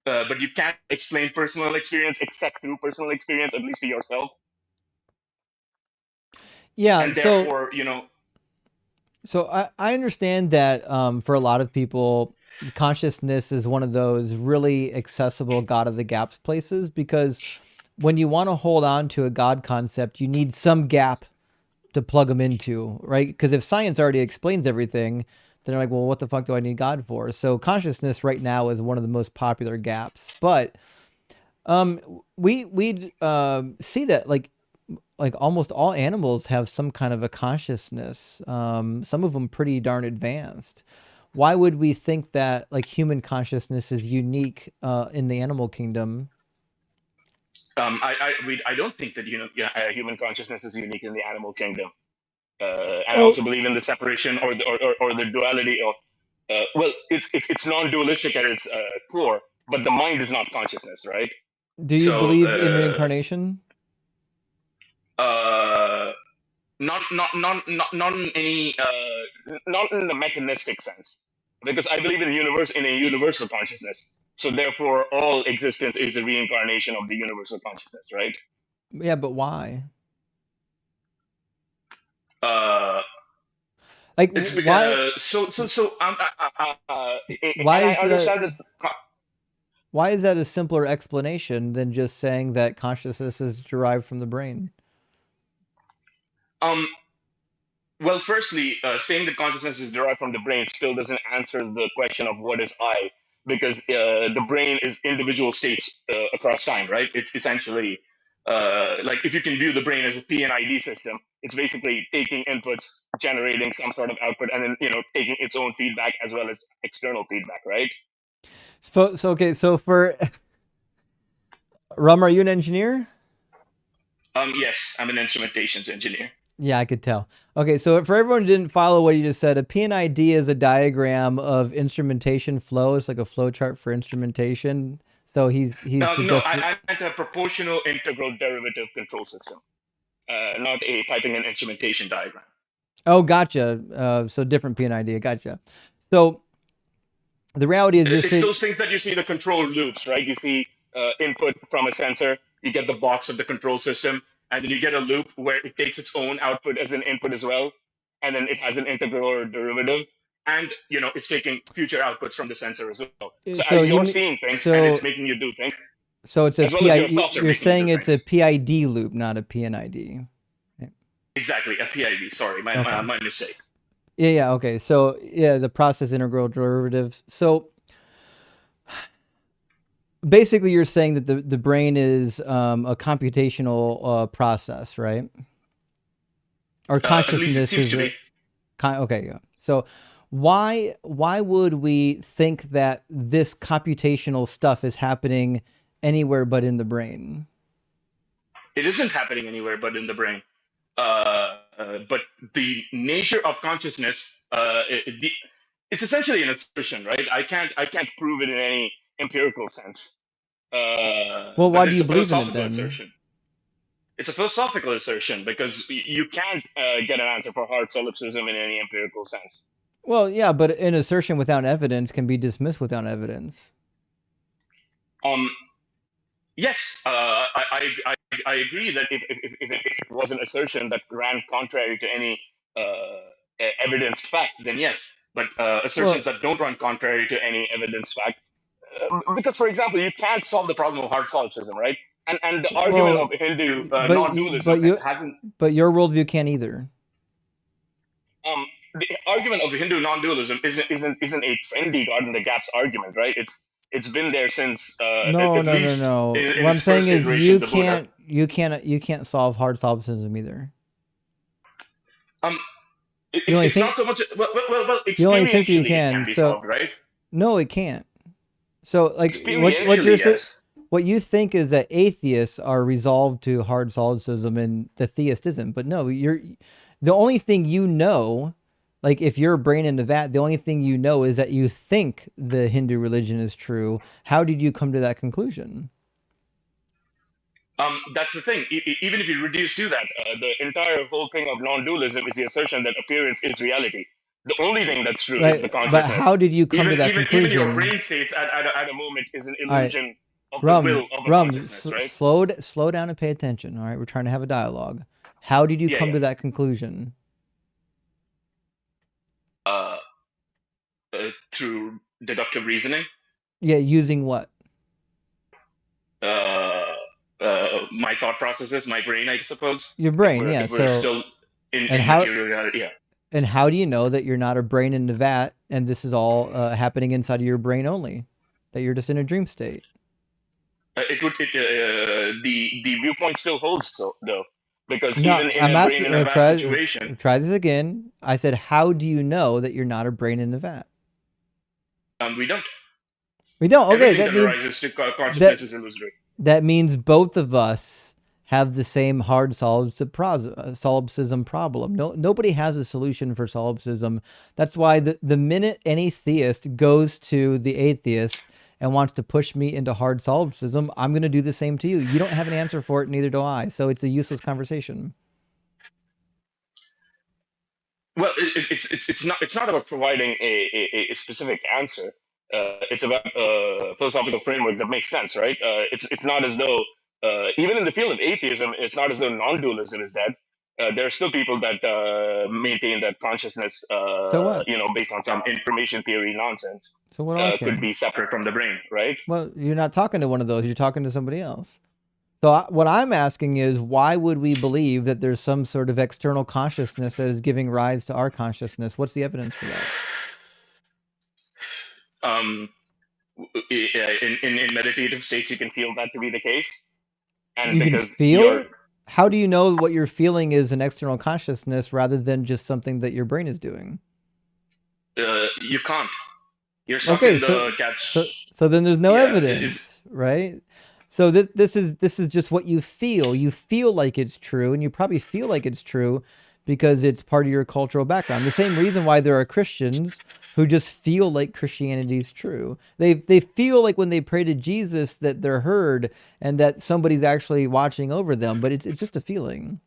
But you can't explain personal experience except through personal experience, at least to yourself, Yeah, and so therefore, I understand that for a lot of people, consciousness is one of those really accessible God of the gaps places because when you want to hold on to a God concept, you need some gap to plug them into, right? Because if science already explains everything, then they're like, well, what the fuck do I need God for? So consciousness right now is one of the most popular gaps. But we see that like almost all animals have some kind of a consciousness. Some of them pretty darn advanced. Why would we think that like human consciousness is unique in the animal kingdom? I don't think that human consciousness is unique in the animal kingdom, and I Oh, also believe in the separation or the duality of well, it's non-dualistic at its core, but the mind is not consciousness, right? do you So believe in reincarnation? uh, not in any not in the mechanistic sense, because I believe in a universal consciousness. So therefore, all existence is a reincarnation of the universal consciousness, right? Yeah, but why? Uh, Like it's why? Why and I is understand that. why is that a simpler explanation than just saying that consciousness is derived from the brain? Um, well, firstly, saying that consciousness is derived from the brain still doesn't answer the question of what is I, because the brain is individual states across time, right? It's essentially like if you can view the brain as a PNID system, it's basically taking inputs, generating some sort of output, and then taking its own feedback as well as external feedback, right? So okay, so for Rum, are you an engineer? Yes, I'm an instrumentations engineer. Yeah, I could tell. Okay, so for everyone who didn't follow what you just said, a PNID is a diagram of instrumentation flow. It's like a flow chart for instrumentation. So he's No, suggesting. I meant a proportional integral derivative control system, not a piping and instrumentation diagram. Oh, gotcha. So different PNID. Gotcha. So the reality is it's those things that you see the control loops, right? You see input from a sensor, you get the box of the control system, and then you get a loop where it takes its own output as an input as well, and then it has an integral or derivative, and it's taking future outputs from the sensor as well. So, you're seeing things, and it's making you do things. So it's a as well as your PID. thoughts are You're making you saying do it's things. a PID loop, not a PNID. Exactly, a PID. Sorry, my mistake. Yeah. Okay. So yeah, the process integral derivatives. So basically, you're saying that the brain is a computational process, right? Or consciousness at least it seems is to a. be. Okay. Yeah. So why would we think that this computational stuff is happening anywhere but in the brain? It isn't happening anywhere but in the brain. But the nature of consciousness, it's essentially an assertion, right? I can't prove it in any empirical sense. Well, But why do it's you a believe in it philosophical then? assertion. It's a philosophical assertion because you can't get an answer for hard solipsism in any empirical sense. Well, yeah, but an assertion without evidence can be dismissed without evidence. Yes, I agree that if it was an assertion that ran contrary to any evidence fact, then yes. But assertions that don't run contrary to any evidence fact, because for example, you can't solve the problem of hard solipsism, right? And the argument of Hindu non-dualism hasn't. But your worldview can't either. The argument of Hindu non-dualism isn't a trendy Garden the Gaps argument, right? It's been there since No. at least in What I'm its saying first is iteration, the Buddha. you can't solve hard solipsism either. It's not so much. Well, you only think that you experientially can. It can be So solved, right? no, it can't. So like what you're Experientially, saying, yes. what you think is that atheists are resolved to hard solipsism and the theist isn't. But no, the only thing you know, like if you're a brain in a vat, the only thing you know is that you think the Hindu religion is true. How did you come to that conclusion? That's the thing. Even if you reduce to that, the entire whole thing of non-dualism is the assertion that appearance is reality. The only thing that's true is the consciousness. But how did you come to that conclusion? Even your brain states at a moment is an illusion of the will of a consciousness, right? Slow down and pay attention. All right, we're trying to have a dialogue. How did you come to that conclusion? Through deductive reasoning. Yeah, using what? My thought processes, my brain, I suppose. Your brain, yeah. We're still in how, material reality, yeah. And how do you know that you're not a brain in the vat and this is all happening inside of your brain only? That you're just in a dream state? The viewpoint still holds, though. Because even in a brain in a vat situation. Try this again. I said, how do you know that you're not a brain in the vat? We don't. We don't. Okay, that means arises to consciousness is illusory. That means both of us have the same hard solipsism problem. Nobody has a solution for solipsism. That's why the minute any theist goes to the atheist and wants to push me into hard solipsism, I'm going to do the same to you. You don't have an answer for it, neither do I. So it's a useless conversation. Well, it's not about providing a specific answer. It's about a philosophical framework that makes sense, right? It's not as though even in the field of atheism, it's not as though non-dualism is dead. There are still people that maintain that consciousness, based on some information theory nonsense, so what do I care? Could be separate from the brain, right? Well, you're not talking to one of those. You're talking to somebody else. So what I'm asking is, why would we believe that there's some sort of external consciousness that is giving rise to our consciousness? What's the evidence for that? In meditative states, you can feel that to be the case. and You can because feel you're it? How do you know what you're feeling is an external consciousness rather than just something that your brain is doing? you can't. You're stuck Okay, in so the so catch. so then there's no Yeah, it's evidence, right? So this is just what you feel. You feel like it's true, and you probably feel like it's true because it's part of your cultural background. The same reason why there are Christians who just feel like Christianity is true. They feel like when they pray to Jesus that they're heard and that somebody's actually watching over them, but it's just a feeling.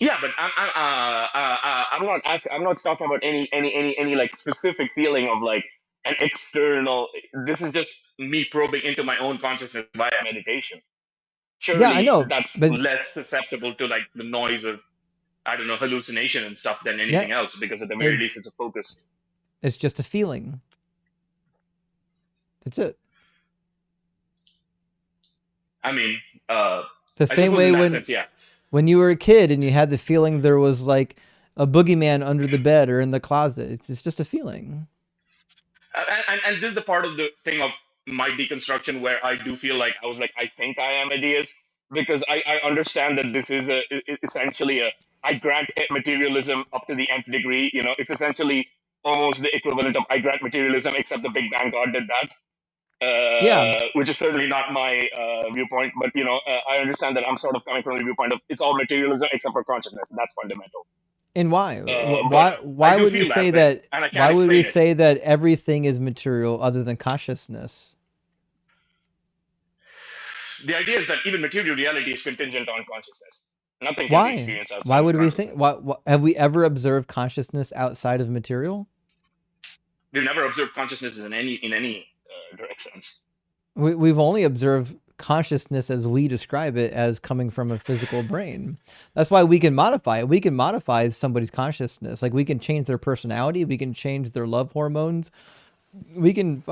yeah, but I'm not asking. I'm not talking about any like specific feeling of like an external. This is just me probing into my own consciousness via meditation. Yeah, I Surely know, that's but less susceptible to like the noise of, I don't know, hallucination and stuff than yeah, anything else, because at the very it's least it's a focus. it's just a feeling. That's it. I mean, The I same suppose way in that sense, yeah. when you were a kid and you had the feeling there was like a boogeyman under the bed or in the closet. It's just a feeling. And this is the part of the thing of my deconstruction where I do feel like I was like, I think I am ideas, because I understand that this is essentially a, I grant materialism up to the nth degree. You know, it's essentially almost the equivalent of I grant materialism, except the Big Bang God did that. Yeah. Which is certainly not my viewpoint, but you know, I understand that I'm sort of coming from the viewpoint of it's all materialism except for consciousness. That's fundamental. And why? But I Why do would we feel that say way, that? and I Why can't would we explain it. say that everything is material other than consciousness? The idea is that even material reality is contingent on consciousness. Nothing can be Why? experienced Why outside of would we think? consciousness. Have we ever observed consciousness outside of material? We've never observed consciousness in any direct sense. We've only observed consciousness as we describe it as coming from a physical brain. That's why we can modify it. We can modify somebody's consciousness. Like we can change their personality. We can change their love hormones. We can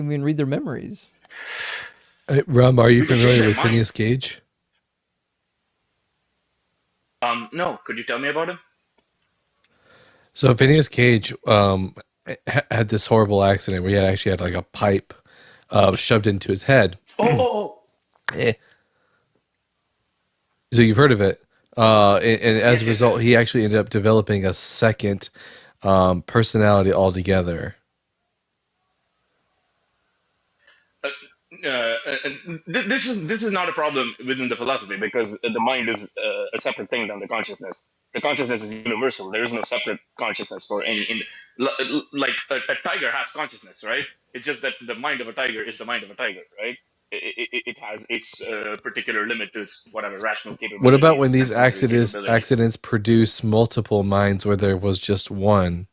even read their memories. Rum, are you We can change familiar their with mind. Phineas Gage? No, could you tell me about him? So Phineas Gage had this horrible accident where he actually had like a pipe shoved into his head. Oh. Eh. So you've heard of it. And as Yes, a yes, result, yes. he actually ended up developing a second personality altogether. This is not a problem within the philosophy, because the mind is a separate thing than the consciousness. The consciousness is universal. There is no separate consciousness for any. Like a tiger has consciousness, right? It's just that the mind of a tiger is the mind of a tiger, right? It has its particular limit to its whatever rational What about when capabilities these and sensory capabilities. accidents produce multiple minds where there was just one?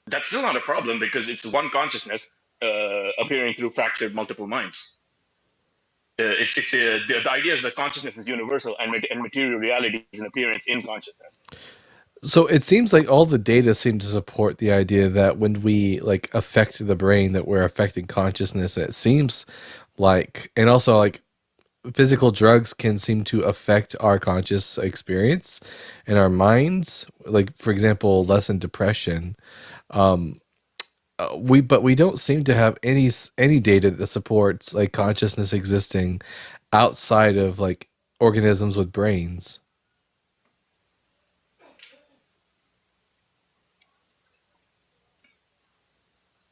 That's still not a problem, because it's one consciousness appearing through fractured multiple minds. The idea is that consciousness is universal, and material reality is an appearance in consciousness. So it seems like all the data seem to support the idea that when we like affect the brain, that we're affecting consciousness. It seems like, and also like physical drugs can seem to affect our conscious experience and our minds. Like for example, lessen depression. But we don't seem to have any data that supports like consciousness existing outside of like organisms with brains.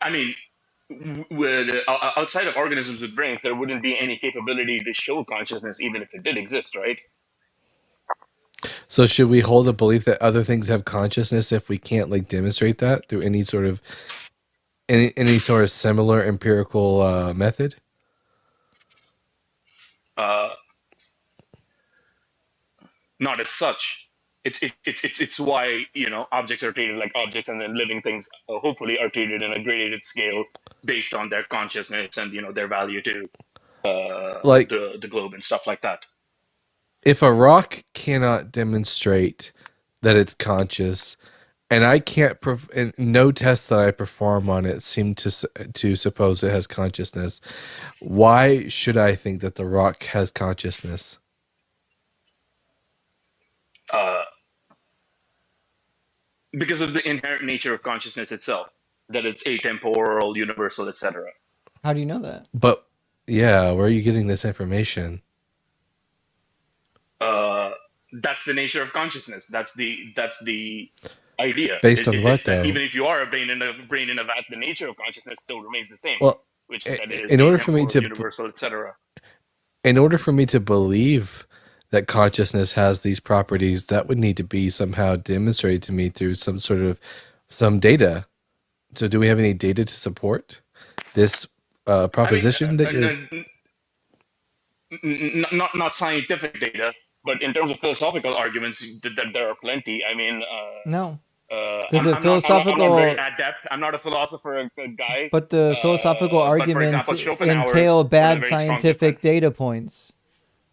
I mean, outside of organisms with brains, there wouldn't be any capability to show consciousness, even if it did exist, right? So should we hold a belief that other things have consciousness if we can't like demonstrate that through any sort of similar empirical method? Uh, Not as such. It's why, you know, objects are treated like objects, and then living things hopefully are treated in a graded scale based on their consciousness and, you know, their value to Like the globe and stuff like that. if a rock cannot demonstrate that it's conscious, and I can't, and no tests that I perform on it seem to suppose it has consciousness. Why should I think that the rock has consciousness? Uh, because of the inherent nature of consciousness itself, that it's atemporal, universal, etc. How do you know that? But Yeah, where are you getting this information? That's the nature of consciousness. That's the idea. Based on It's what that even though? if you are a brain in a vat, the nature of consciousness still remains the same, Well, which is that it is in order for me atemporal, to universal, etc. in order for me to believe that consciousness has these properties, that would need to be somehow demonstrated to me through some data. So, do we have any data to support this I mean, proposition that you're? not scientific data, but in terms of philosophical arguments, that there are plenty. I mean, No, because the I'm not very philosophical, adept. I'm not a philosopher guy. but the philosophical But for arguments example, Schopenhauer entail put a bad very strong scientific defense. data points,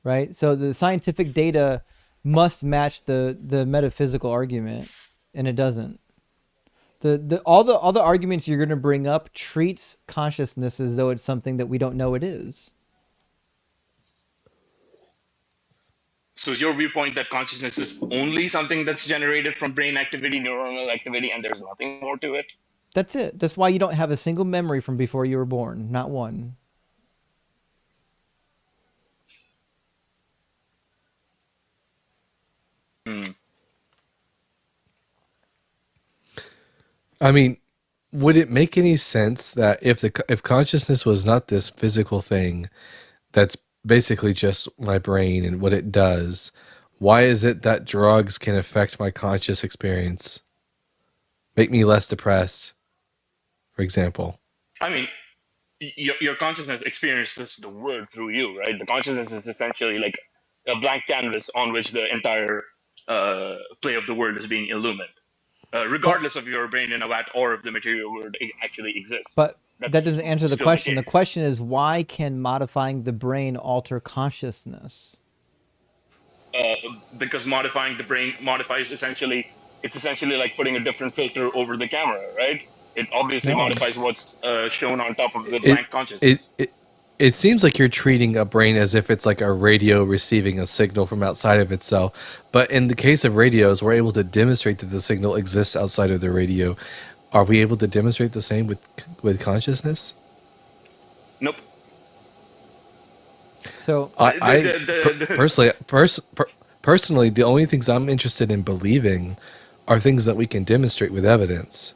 right? So the scientific data must match the metaphysical argument, and it doesn't. All the arguments you're going to bring up treats consciousness as though it's something that we don't know it is. So is your viewpoint that consciousness is only something that's generated from brain activity, neuronal activity, and there's nothing more to it? That's it. That's why you don't have a single memory from before you were born, not one. Hmm. I mean, would it make any sense that if consciousness was not this physical thing that's basically just my brain and what it does, why is it that drugs can affect my conscious experience, make me less depressed, for example? I mean, your consciousness experiences the world through you, right? The consciousness is essentially like a blank canvas on which the entire play of the world is being illumined, But regardless of your brain in a vat or if the material world actually exists. but that That's doesn't answer the still the question. The case. question is why can modifying the brain alter consciousness? Uh, because modifying the brain modifies essentially, it's essentially like putting a different filter over the camera, right? It obviously No. modifies what's shown on top of the It blank it consciousness. it it seems like you're treating a brain as if it's like a radio receiving a signal from outside of itself. But in the case of radios, we're able to demonstrate that the signal exists outside of the radio. Are we able to demonstrate the same with consciousness? Nope. So Personally, personally, the only things I'm interested in believing are things that we can demonstrate with evidence.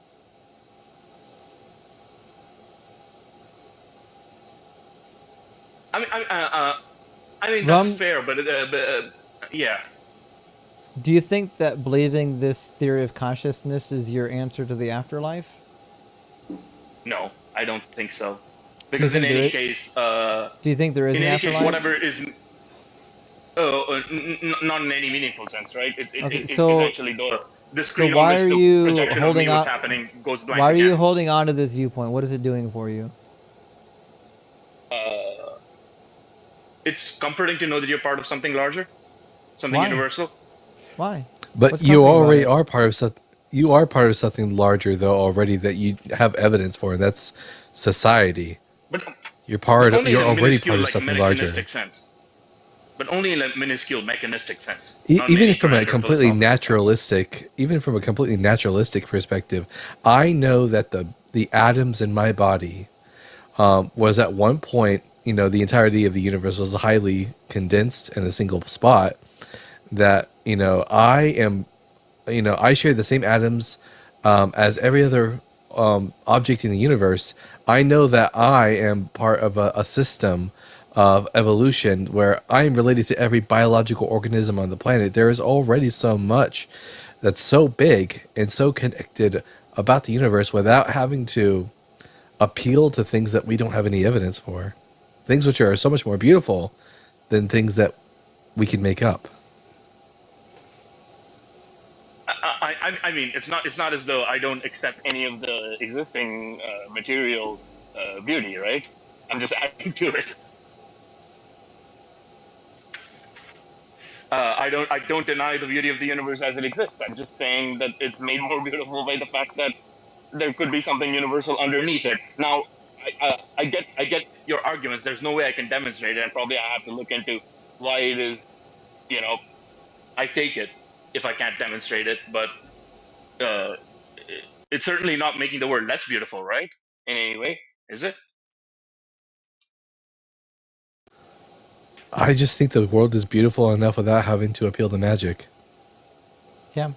I mean that's Rum, fair, but yeah, do you think that believing this theory of consciousness is your answer to the afterlife? no, I don't think so. Do you Because think there is, do you think there is in an any case, afterlife? whatever is not in any meaningful sense, right? Okay, It eventually the so screen on why which are the you projection of me holding was on? happening goes Why blank are you again. holding on to this viewpoint? What is it doing for you? Uh, it's comforting to know that you're part of something larger, something Why? universal. Why? But What's you comforting about already it? are part of you are part of something larger though already that you have evidence for. That's society. But only in You're a already minuscule, part of like something larger. mechanistic sense. But only in a minuscule mechanistic sense, not in Even any from a grander completely philosophical sense. naturalistic, even from a completely naturalistic perspective, I know that the atoms in my body was at one point, the entirety of the universe was highly condensed in a single spot. That I share the same atoms as every other object in the universe. I know that I am part of a system of evolution where I am related to every biological organism on the planet. There is already so much that's so big and so connected about the universe without having to appeal to things that we don't have any evidence for. Things which are so much more beautiful than things that we can make up. I mean, it's not as though I don't accept any of the existing material beauty, right? I'm just adding to it. I don't deny the beauty of the universe as it exists. I'm just saying that it's made more beautiful by the fact that there could be something universal underneath it. Now, I get your arguments. There's no way I can demonstrate it, and probably I have to look into why it is. You know, I take it if I can't demonstrate it, but uh, it's certainly not making the world less beautiful, right? In any way, is it? I just think the world is beautiful enough without having to appeal to magic. Yeah.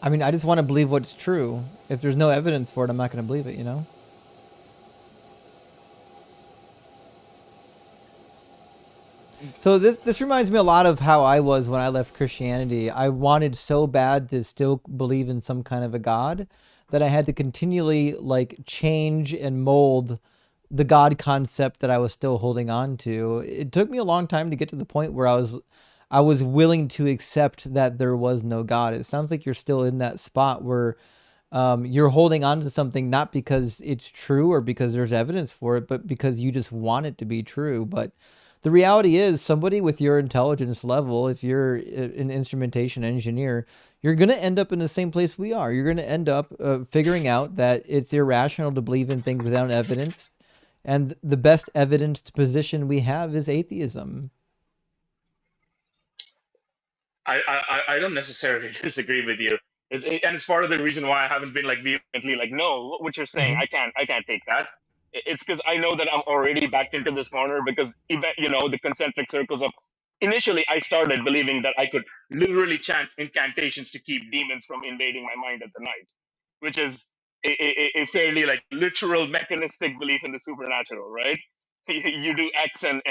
I mean, I just want to believe what's true. If there's no evidence for it, I'm not going to believe it, you know? So this reminds me a lot of how I was when I left Christianity. I wanted so bad to still believe in some kind of a God that I had to continually like change and mold the God concept that I was still holding on to. It took me a long time to get to the point where I was willing to accept that there was no God. It sounds like you're still in that spot where you're holding on to something not because it's true or because there's evidence for it, but because you just want it to be true. But the reality is, somebody with your intelligence level, if you're an instrumentation engineer, you're going to end up in the same place we are. You're going to end up figuring out that it's irrational to believe in things without evidence. And the best evidenced position we have is atheism. I don't necessarily disagree with you. And it's part of the reason why I haven't been like vehemently like, no, what you're saying, Hmm. I can't take that. It's because I know that I'm already backed into this corner because the concentric circles of. Initially, I started believing that I could literally chant incantations to keep demons from invading my mind at the night, which is a fairly like literal mechanistic belief in the supernatural, right? You do X and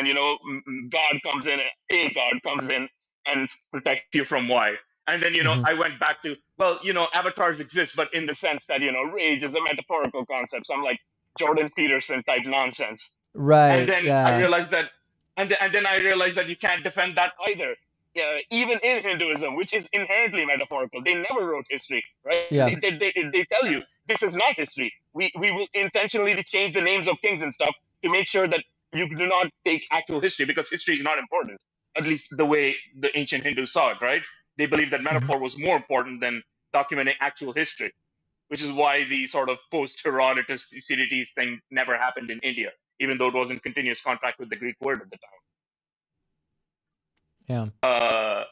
God comes in, a God comes in and protect you from Y. And then, Hmm. I went back to, well, avatars exist, but in the sense that, rage is a metaphorical concept. Some like Jordan Peterson type nonsense. And Right. then I Yeah. realized that, and then I realized that you can't defend that either. Even in Hinduism, which is inherently metaphorical, they never wrote history, right? Yeah. They tell you this is not history. We will intentionally change the names of kings and stuff to make sure that you do not take actual history because history is not important, at least the way the ancient Hindus saw it, right? They believed that Hmm. metaphor was more important than documenting actual history, which is why the sort of post-Herodotus Thucydides thing never happened in India, even though it was in continuous contact with the Greek word at the Yeah. time.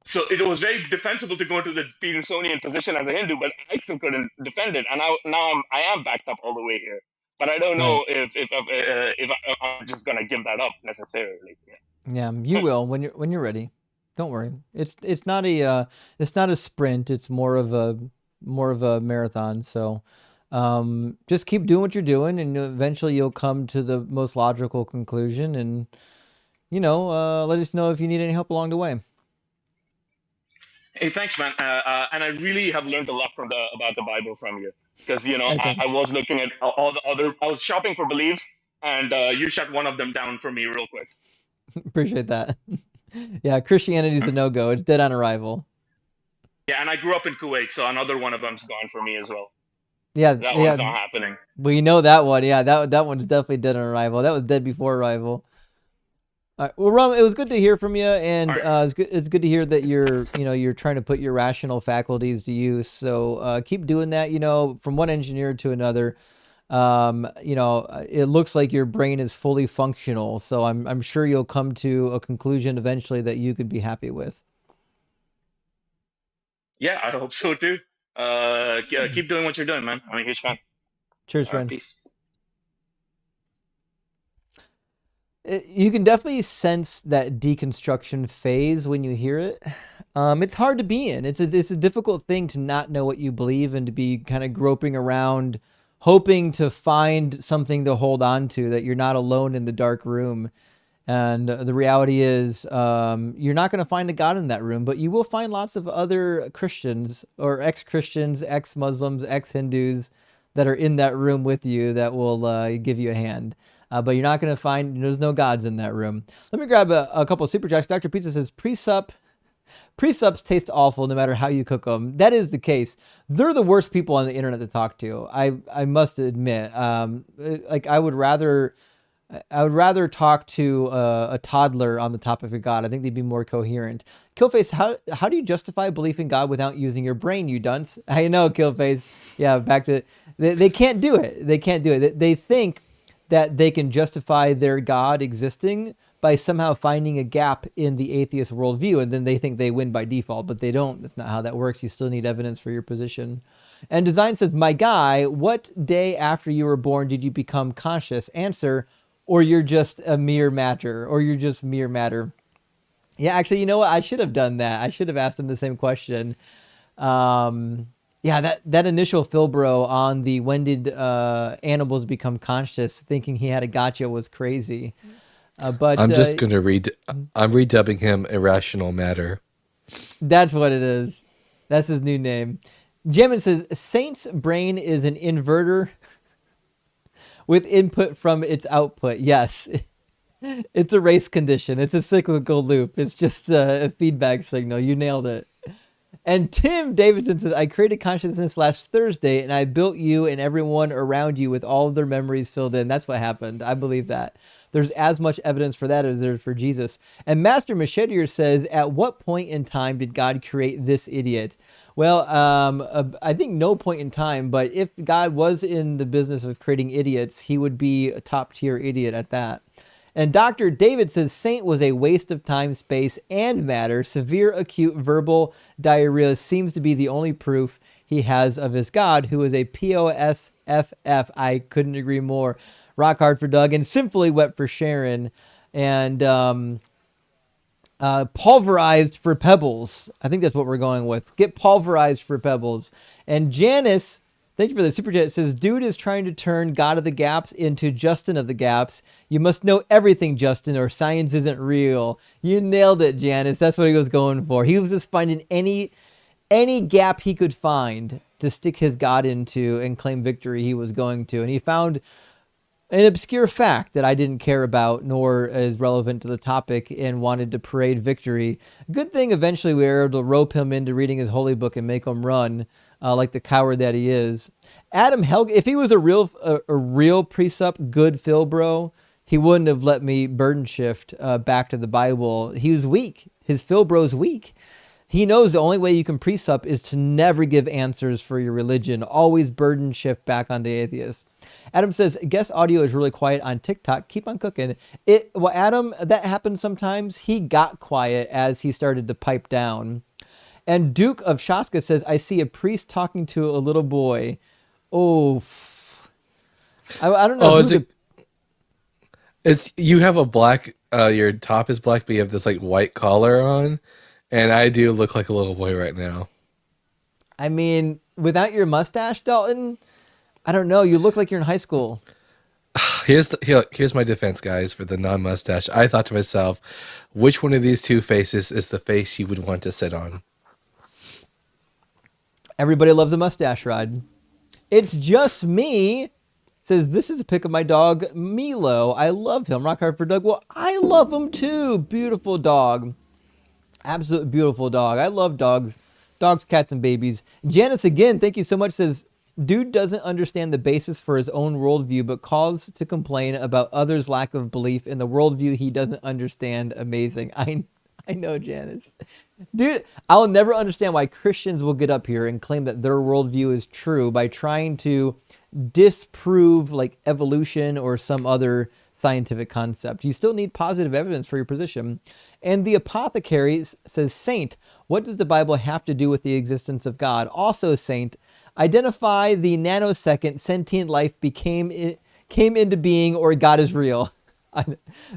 So it was very defensible to go into the Petersonian position as a Hindu, but I still couldn't defend it, and I am backed up all the way here. But I don't Right. know if I'm just gonna give that up necessarily. Yeah, you will when you're ready. Don't worry. It's not a sprint. It's more of a marathon. So, just keep doing what you're doing, and eventually you'll come to the most logical conclusion. And let us know if you need any help along the way. Hey, thanks, man. And I really have learned a lot from the about the Bible from you because Anytime. I was looking at all the other. I was shopping for beliefs, and you shut one of them down for me real quick. Appreciate that. Yeah, Christianity's a no-go. It's dead on arrival. Yeah, and I grew up in Kuwait, so another one of them's gone for me as well. Yeah, That yeah. one's not happening. Well, you know that one. Yeah, that one's definitely dead on arrival. That was dead before arrival. All right. Well, Ron, it was good to hear from you, All and right. it's good to hear that you're trying to put your rational faculties to use. So keep doing that. From one engineer to another. It looks like your brain is fully functional. So I'm sure you'll come to a conclusion eventually that you could be happy with. Yeah, I hope so too. Keep doing what you're doing, man. I'm a huge fan. Cheers, All right, friend. peace. You can definitely sense that deconstruction phase when you hear it. It's hard to be in. It's a difficult thing to not know what you believe and to be kind of groping around, hoping to find something to hold on to, that you're not alone in the dark room. And the reality is, you're not going to find a God in that room, but you will find lots of other Christians or ex-Christians, ex-Muslims, ex-Hindus that are in that room with you that will give you a hand. But you're not going to find, there's no gods in that room. Let me grab a couple of super chats. Dr. Pizza says, pre-subs taste awful no matter how you cook them. That is the case. They're the worst people on the internet to talk to. I must admit. Like I would rather talk to a toddler on the topic of God. I think they'd be more coherent. Killface, how do you justify belief in God without using your brain, you dunce? I know, Killface. Yeah, back to they can't do it. They can't do it. They think that they can justify their God existing by somehow finding a gap in the atheist worldview, and then they think they win by default, but they don't. That's not how that works. You still need evidence for your position. And Design says, my guy, what day after you were born did you become conscious? Answer, or you're just a mere matter, or you're just mere matter. Yeah, actually, you know what? I should have done that. I should have asked him the same question. Yeah, that initial Philbro on the when did animals become conscious, thinking he had a gotcha was crazy. But I'm just gonna I'm redubbing him Irrational Matter. that's what it is. That's his new name. Jamin says Saint's brain is an inverter with input from its output. Yes. It's a race condition. It's a cyclical loop. It's just a feedback signal. You nailed it. And Tim Davidson says, I created consciousness last Thursday and I built you and everyone around you with all of their memories filled in. That's what happened. I believe that. There's as much evidence for that as there's for Jesus. And Master Machetier says, at what point in time did God create this idiot? Well, I think no point in time, but if God was in the business of creating idiots, he would be a top tier idiot at that. And Dr. David says Saint was a waste of time, space, and matter. Severe acute verbal diarrhea seems to be the only proof he has of his God, who is a POSFF. I couldn't agree more. Rock hard for Doug and Simply Wet for Sharon. And pulverized for pebbles. I think that's what we're going with. Get pulverized for pebbles. And Janice, thank you for the super chat. It says, dude is trying to turn God of the Gaps into Justin of the Gaps. You must know everything, Justin, or science isn't real. You nailed it, Janice. That's what he was going for. He was just finding any gap he could find to stick his God into and claim victory he was going to. And he found an obscure fact that I didn't care about nor is relevant to the topic and wanted to parade victory. Good thing eventually we were able to rope him into reading his holy book and make him run. Like the coward that he is. Adam Helg, if he was a real precept, good Philbro, he wouldn't have let me burden shift back to the Bible. He was weak. His Philbro's weak. He knows the only way you can precept is to never give answers for your religion. Always burden shift back onto atheists. Adam says, guest audio is really quiet on TikTok. Keep on cooking. Well, Adam, that happens sometimes. He got quiet as he started to pipe down. And Duke of Shaska says, I see a priest talking to a little boy. Oh, I don't know. Oh, is it? It's you have a black. Your top is black, but you have this like white collar on, and I do look like a little boy right now. I mean, without your mustache, Dalton, I don't know. You look like you're in high school. Here's my defense, guys, for the non-mustache. I thought to myself, which one of these two faces is the face you would want to sit on? Everybody loves a mustache ride. It's just me. Says, this is a pic of my dog, Milo. I love him. Rock hard for Doug. Well, I love him too. Beautiful dog. Absolute beautiful dog. I love dogs. Dogs, cats, and babies. Janice, again, thank you so much. Says, dude doesn't understand the basis for his own worldview, but calls to complain about others' lack of belief in the worldview he doesn't understand. Amazing. I know, Janice. Dude, I'll never understand why Christians will get up here and claim that their worldview is true by trying to disprove like evolution or some other scientific concept. You still need positive evidence for your position. And the apothecary says, Saint, what does the Bible have to do with the existence of God? Also, Saint, identify the nanosecond sentient life came into being or God is real.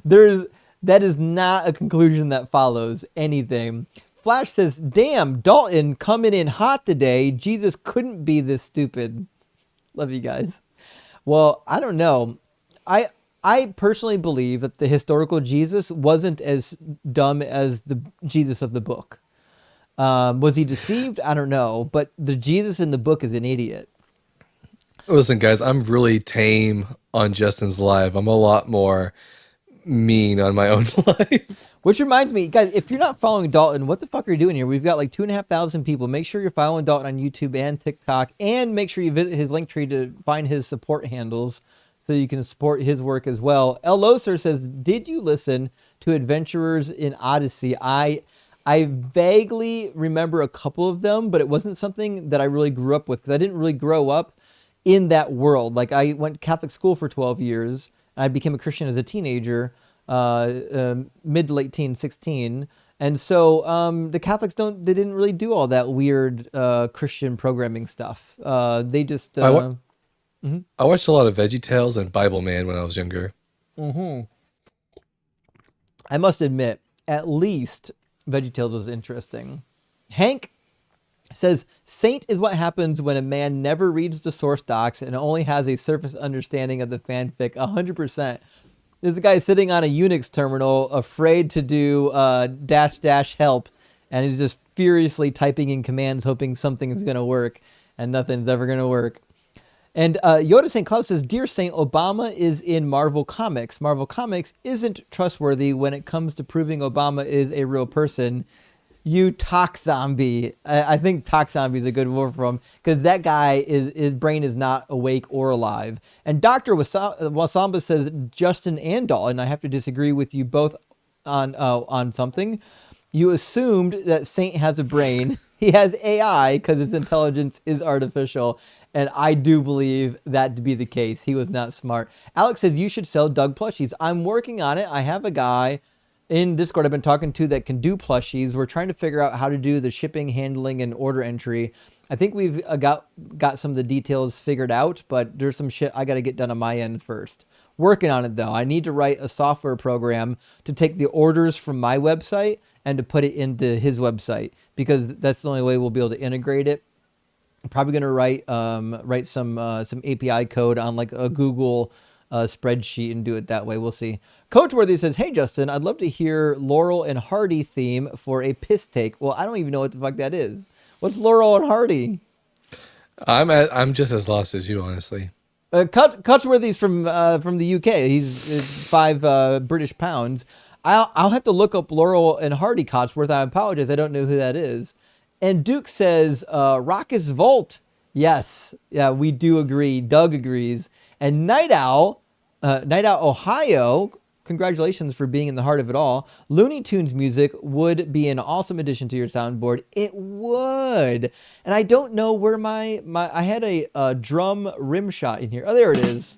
That is not a conclusion that follows anything. Flash says, damn, Dalton coming in hot today. Jesus couldn't be this stupid. Love you guys. Well, I don't know. I personally believe that the historical Jesus wasn't as dumb as the Jesus of the book. Was he deceived? I don't know. But the Jesus in the book is an idiot. Listen, guys, I'm really tame on Justin's live. I'm a lot more mean on my own life. Which reminds me, guys, if you're not following Dalton, what the fuck are you doing here? We've got like 2,500 people. Make sure you're following Dalton on YouTube and TikTok, and make sure you visit his link tree to find his support handles so you can support his work as well. El Loser says, did you listen to Adventurers in Odyssey? I vaguely remember a couple of them, but it wasn't something that I really grew up with because I didn't really grow up in that world. Like I went to Catholic school for 12 years. I became a Christian as a teenager, mid to late teen, 16. And so the Catholics they didn't really do all that weird Christian programming stuff. They just... I watched a lot of VeggieTales and Bible Man when I was younger. I must admit, at least VeggieTales was interesting. Hank says, Saint is what happens when a man never reads the source docs and only has a surface understanding of the fanfic. 100%. There's a guy sitting on a Unix terminal, afraid to do -- help, and he's just furiously typing in commands, hoping something's going to work, and nothing's ever going to work. And Yoda St. Cloud says, Dear Saint, Obama is in Marvel Comics. Marvel Comics isn't trustworthy when it comes to proving Obama is a real person. You talk zombie. I think talk zombie is a good word for him, because that guy, his brain is not awake or alive. And Dr. Wasamba says Justin and Dalton, I have to disagree with you both on something. You assumed that Saint has a brain. He has AI because his intelligence is artificial. And I do believe that to be the case. He was not smart. Alex says you should sell Doug plushies. I'm working on it. I have a guy in Discord I've been talking to that can do plushies. We're trying to figure out how to do the shipping, handling, and order entry. I think we've got some of the details figured out, but there's some shit I got to get done on my end first. Working on it, though. I need to write a software program to take the orders from my website and to put it into his website, because that's the only way we'll be able to integrate it. I'm probably going to write some API code on like a Google spreadsheet and do it that way. We'll see. Coachworthy says, hey, Justin, I'd love to hear Laurel and Hardy theme for a piss take. Well, I don't even know what the fuck that is. What's Laurel and Hardy? I'm just as lost as you, honestly. Coachworthy's from the UK. He's 5 British pounds. I'll have to look up Laurel and Hardy Cotsworth. I apologize. I don't know who that is. And Duke says, Raucous Volt. Yes. Yeah, we do agree. Doug agrees. And Night Owl, Ohio, congratulations for being in the heart of it all. Looney Tunes music would be an awesome addition to your soundboard. It would. And I don't know where I had a drum rim shot in here. Oh, there it is.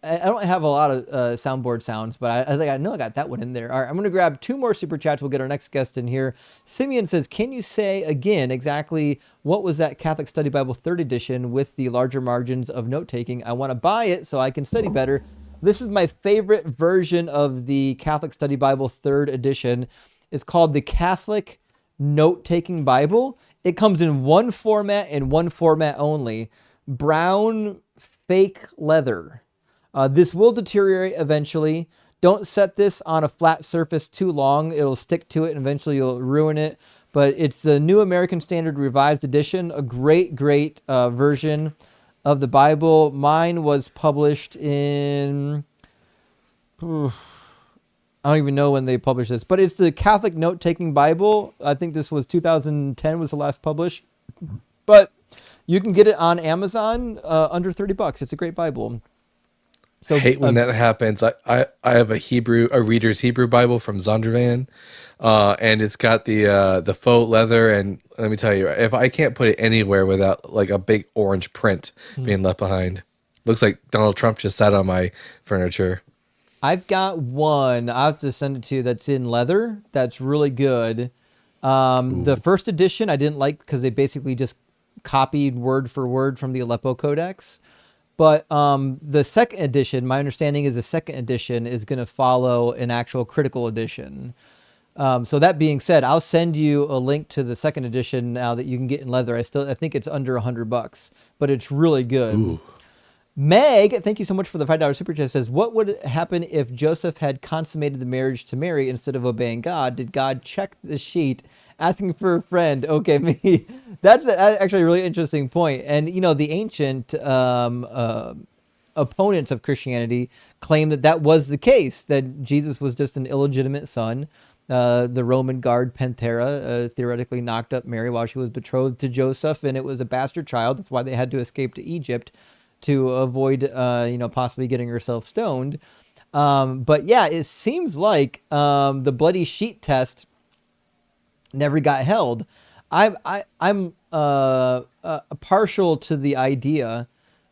I don't have a lot of soundboard sounds, but I know I got that one in there. All right, I'm going to grab 2 more super chats. We'll get our next guest in here. Simeon says, can you say again exactly what was that Catholic Study Bible 3rd edition with the larger margins of note-taking? I want to buy it so I can study better. This is my favorite version of the Catholic Study Bible 3rd edition. It's called the Catholic Note-Taking Bible. It comes in one format and one format only. Brown fake leather. This will deteriorate eventually. Don't set this on a flat surface too long. It'll stick to it and eventually you'll ruin it. But it's the New American Standard Revised Edition, a great version of the Bible. Mine was published in... I don't even know when they published this, but it's the Catholic Note-Taking Bible. I think this was 2010 was the last published. But you can get it on Amazon under $30. It's a great Bible. So, I hate when that happens. I have a Reader's Hebrew Bible from Zondervan, and it's got the faux leather. And let me tell you, if I can't put it anywhere without like a big orange print being left behind, looks like Donald Trump just sat on my furniture. I've got one. I'll have to send it to you. That's in leather. That's really good. The first edition I didn't like because they basically just copied word for word from the Aleppo Codex. But the second edition, my understanding is the second edition is going to follow an actual critical edition. So that being said, I'll send you a link to the second edition now that you can get in leather. I think it's under $100, but it's really good. Ooh. Meg, thank you so much for the $5 super chat. Says, what would happen if Joseph had consummated the marriage to Mary instead of obeying God? Did God check the sheet asking for a friend? Okay, me. That's actually a really interesting point. And, you know, the ancient opponents of Christianity claim that was the case, that Jesus was just an illegitimate son. The Roman guard Panthera theoretically knocked up Mary while she was betrothed to Joseph, and it was a bastard child. That's why they had to escape to Egypt to avoid, possibly getting herself stoned. But yeah, it seems like the bloody sheet test never got held. I'm partial to the idea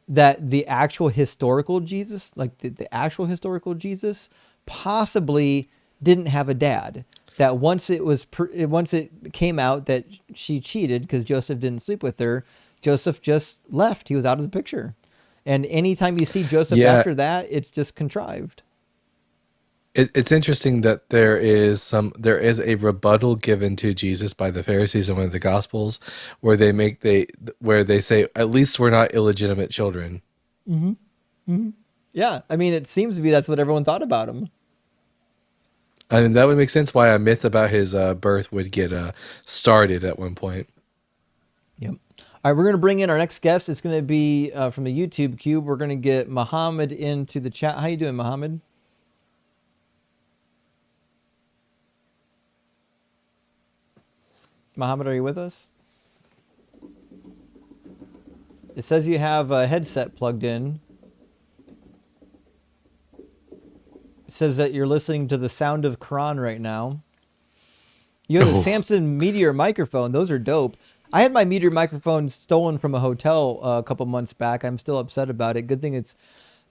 that the actual historical Jesus, like the actual historical Jesus, possibly didn't have a dad. That once it came out that she cheated because Joseph didn't sleep with her, Joseph just left. He was out of the picture. And anytime you see Joseph Yeah. after that, it's just contrived. It's interesting that there is a rebuttal given to Jesus by the Pharisees in one of the Gospels, where they say, at least we're not illegitimate children. Yeah, I mean, it seems to be that's what everyone thought about him. I mean, that would make sense why a myth about his birth would get started at one point. Yep. All right, we're going to bring in our next guest. It's going to be from the YouTube Cube. We're going to get Muhammad into the chat. How you doing, Muhammad? Muhammad, are you with us? It says you have a headset plugged in. It says that you're listening to the sound of Quran right now. You have a Samson Meteor microphone. Those are dope. I had my Meteor microphone stolen from a hotel a couple months back. I'm still upset about it. Good thing it's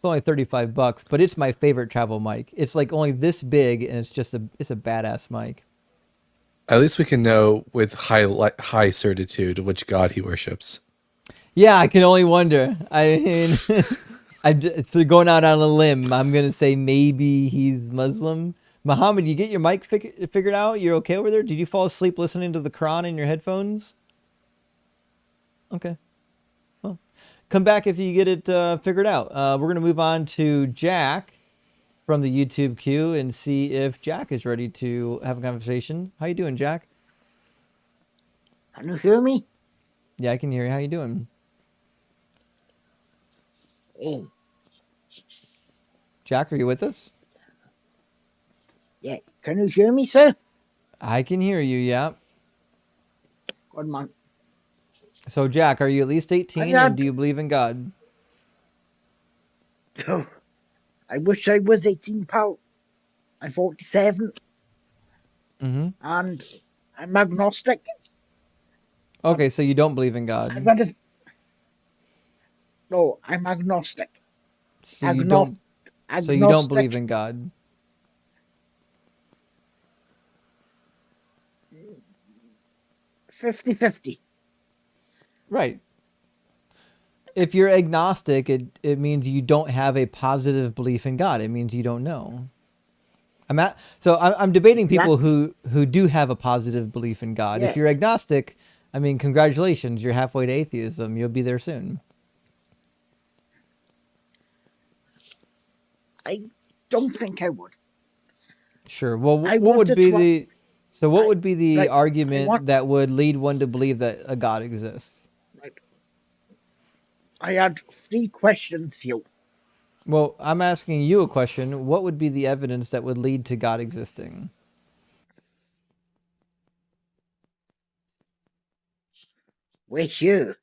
only $35, but it's my favorite travel mic. It's like only this big, and it's a badass mic. At least we can know with high certitude which God he worships. Yeah, I can only wonder. I mean, so going out on a limb, I'm gonna say maybe he's Muslim. Muhammad, you get your mic figured out? You're okay over there? Did you fall asleep listening to the Quran in your headphones? Okay. Well, come back if you get it figured out. We're gonna move on to Jack from the YouTube queue and see if Jack is ready to have a conversation. How you doing, Jack? Can you hear me? Yeah, I can hear you. How you doing? Hey, Jack, are you with us? yeah. Can you hear me, sir? I can hear you, yeah. Good man. So, Jack, are you at least 18 and do you believe in God? Oh, I wish I was 18, pal. I'm 47 Mm-hmm. and I'm agnostic. Okay, so you don't believe in God. No, I'm agnostic. So you don't believe in God. 50-50. Right. If you're agnostic, it means you don't have a positive belief in God. It means you don't know. I'm debating people who do have a positive belief in God. Yeah. If you're agnostic, I mean, congratulations, you're halfway to atheism. You'll be there soon. I don't think I would. Sure. Well, what would be the Right, argument that would lead one to believe that a God exists? Right. I had 3 questions for you. Well, I'm asking you a question. What would be the evidence that would lead to God existing? With you.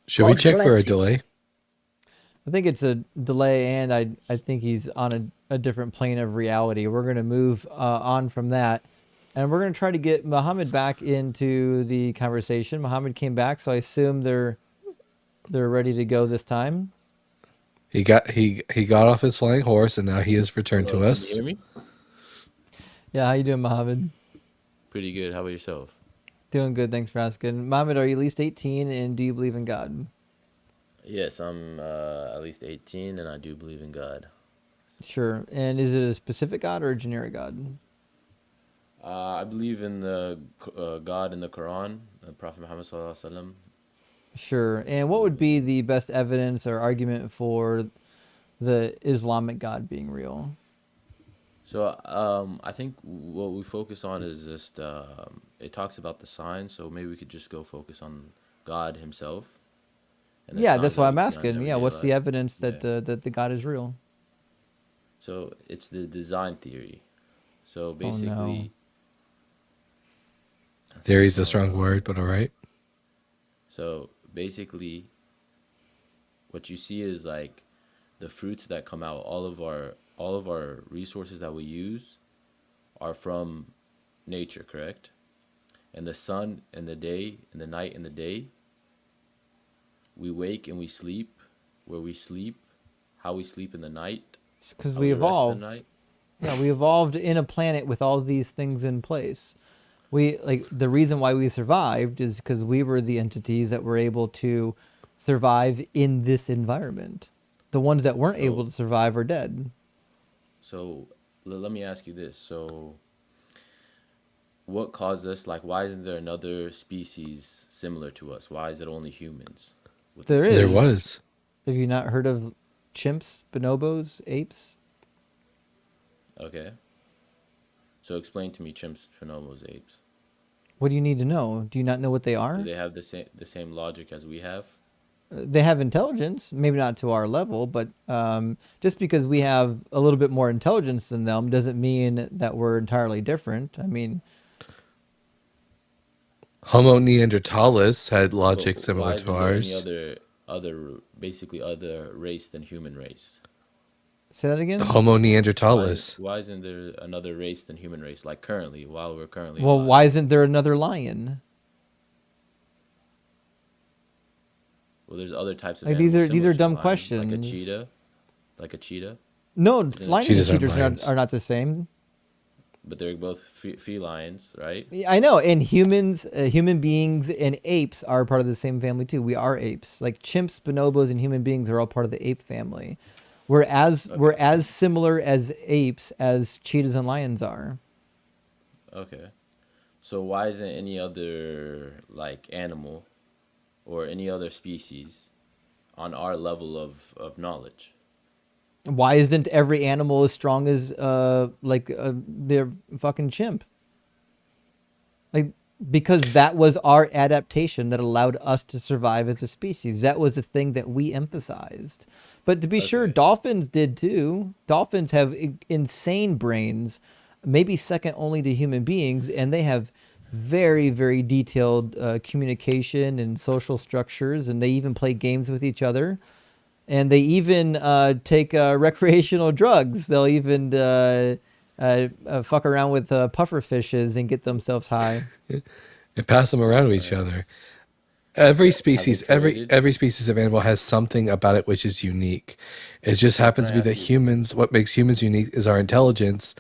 Should we check for a delay? I think it's a delay, and I think he's on a different plane of reality. We're going to move on from that, and we're going to try to get Muhammad back into the conversation. Muhammad came back, so I assume they're ready to go this time. He got off his flying horse, and now he has returned to us. Can you hear me? Yeah, how you doing, Muhammad? Pretty good. How about yourself? Doing good, thanks for asking. Muhammad, are you at least 18, and do you believe in God? Yes, I'm at least 18, and I do believe in God. Sure. And is it a specific God or a generic God? I believe in the God in the Quran, the Prophet Muhammad Sallallahu Alaihi Wasallam. Sure. And what would be the best evidence or argument for the Islamic God being real? So I think what we focus on is just it talks about the signs. So maybe we could just go focus on God Himself. And the Yeah, signs that's that what I'm we see on asking. Yeah, everyday what's the life. evidence that that the God is real? So it's the design theory. So Oh, basically, Theory's a strong word, but all right. So basically, what you see is like the fruits that come out. All of our resources that we use are from nature, correct? And the sun and the day and the night and the day. We wake and we sleep. Where we sleep, how we sleep in the night. Because how we rest in the evolved. night. Yeah, we evolved in a planet with all these things in place. The reason why we survived is because we were the entities that were able to survive in this environment. The ones that weren't able So to survive are dead. so let me ask you this. So what caused us, like, why isn't there another species similar to us? Why is it only humans with the There same There is. genes? was. Have you not heard of chimps, bonobos, apes? Okay. So explain to me chimps, bonobos, apes. What do you need to know? Do you not know what they Do are? they have the same logic as we have? They have intelligence, maybe not to our level, but just because we have a little bit more intelligence than them doesn't mean that we're entirely different. I mean, Homo neanderthalis had But logic similar why to isn't there any ours. basically other race than human race? say that The again. Homo neanderthalis. Why isn't there another race than human race? Like currently, while we're currently Well, alive. why isn't there another lion? Well, there's other types of Like these animals are similar to a dumb lion, like a questions. cheetah, like a cheetah. No, Isn't a lions and Cheetahs cheetah? aren't cheetahs lions. are not the same. But they're both felines, right? Yeah, I know, and humans, human beings, and apes are part of the same family too. We are apes. Like chimps, bonobos, and human beings are all part of the ape family. We're Okay, as similar as apes as cheetahs and lions are. okay. So why isn't any other like animal or any other species on our level of knowledge? Why isn't every animal as strong as their fucking chimp? Like because that was our adaptation that allowed us to survive as a species. That was a thing that we emphasized. But to be sure, Okay, dolphins did too. Dolphins have insane brains, maybe second only to human beings, and they have very, very detailed communication and social structures, and they even play games with each other. And they even take recreational drugs. They'll even fuck around with puffer fishes and get themselves high. And pass them around to all each right. other. Every Have they species, every traded? every species of animal has something about it which is unique. It just So can happens I to be ask that you? humans, what makes humans unique is our intelligence,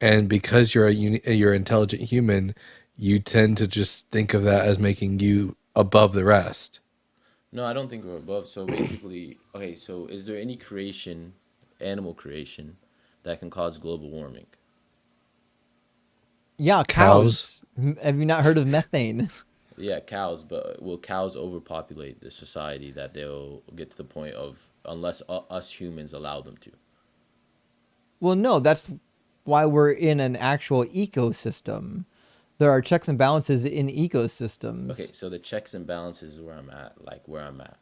and because you're an intelligent human, you tend to just think of that as making you above the rest. No, I don't think we're above. So basically, okay, so is there any animal creation, that can cause global warming? Yeah, Cows. cows. Have you not heard of methane? Yeah, cows, but will cows overpopulate the society that they'll get to the point of, unless us humans allow them to? Well, no, that's why we're in an actual ecosystem. There are checks and balances in Okay, ecosystems. so the checks and balances is where I'm at, like where I'm at.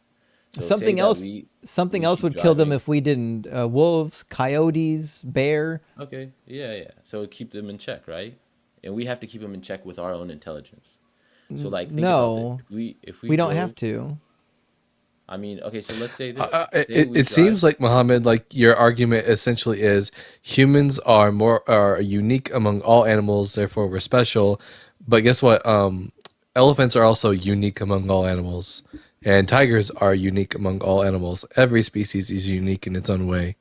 So say Something that else, we something we else keep would kill them driving. if we didn't. Wolves, coyotes, bear. Okay, yeah, yeah. So keep them in check, right? And we have to keep them in check with our own intelligence. So like think about this. No, If we we don't have drove, to. I mean, okay, so let's say this. It, Say it we it drive. seems like Muhammad, like your argument essentially is humans are unique among all animals, therefore we're special. But guess what? Elephants are also unique among all animals, and tigers are unique among all animals. Every species is unique in its own way.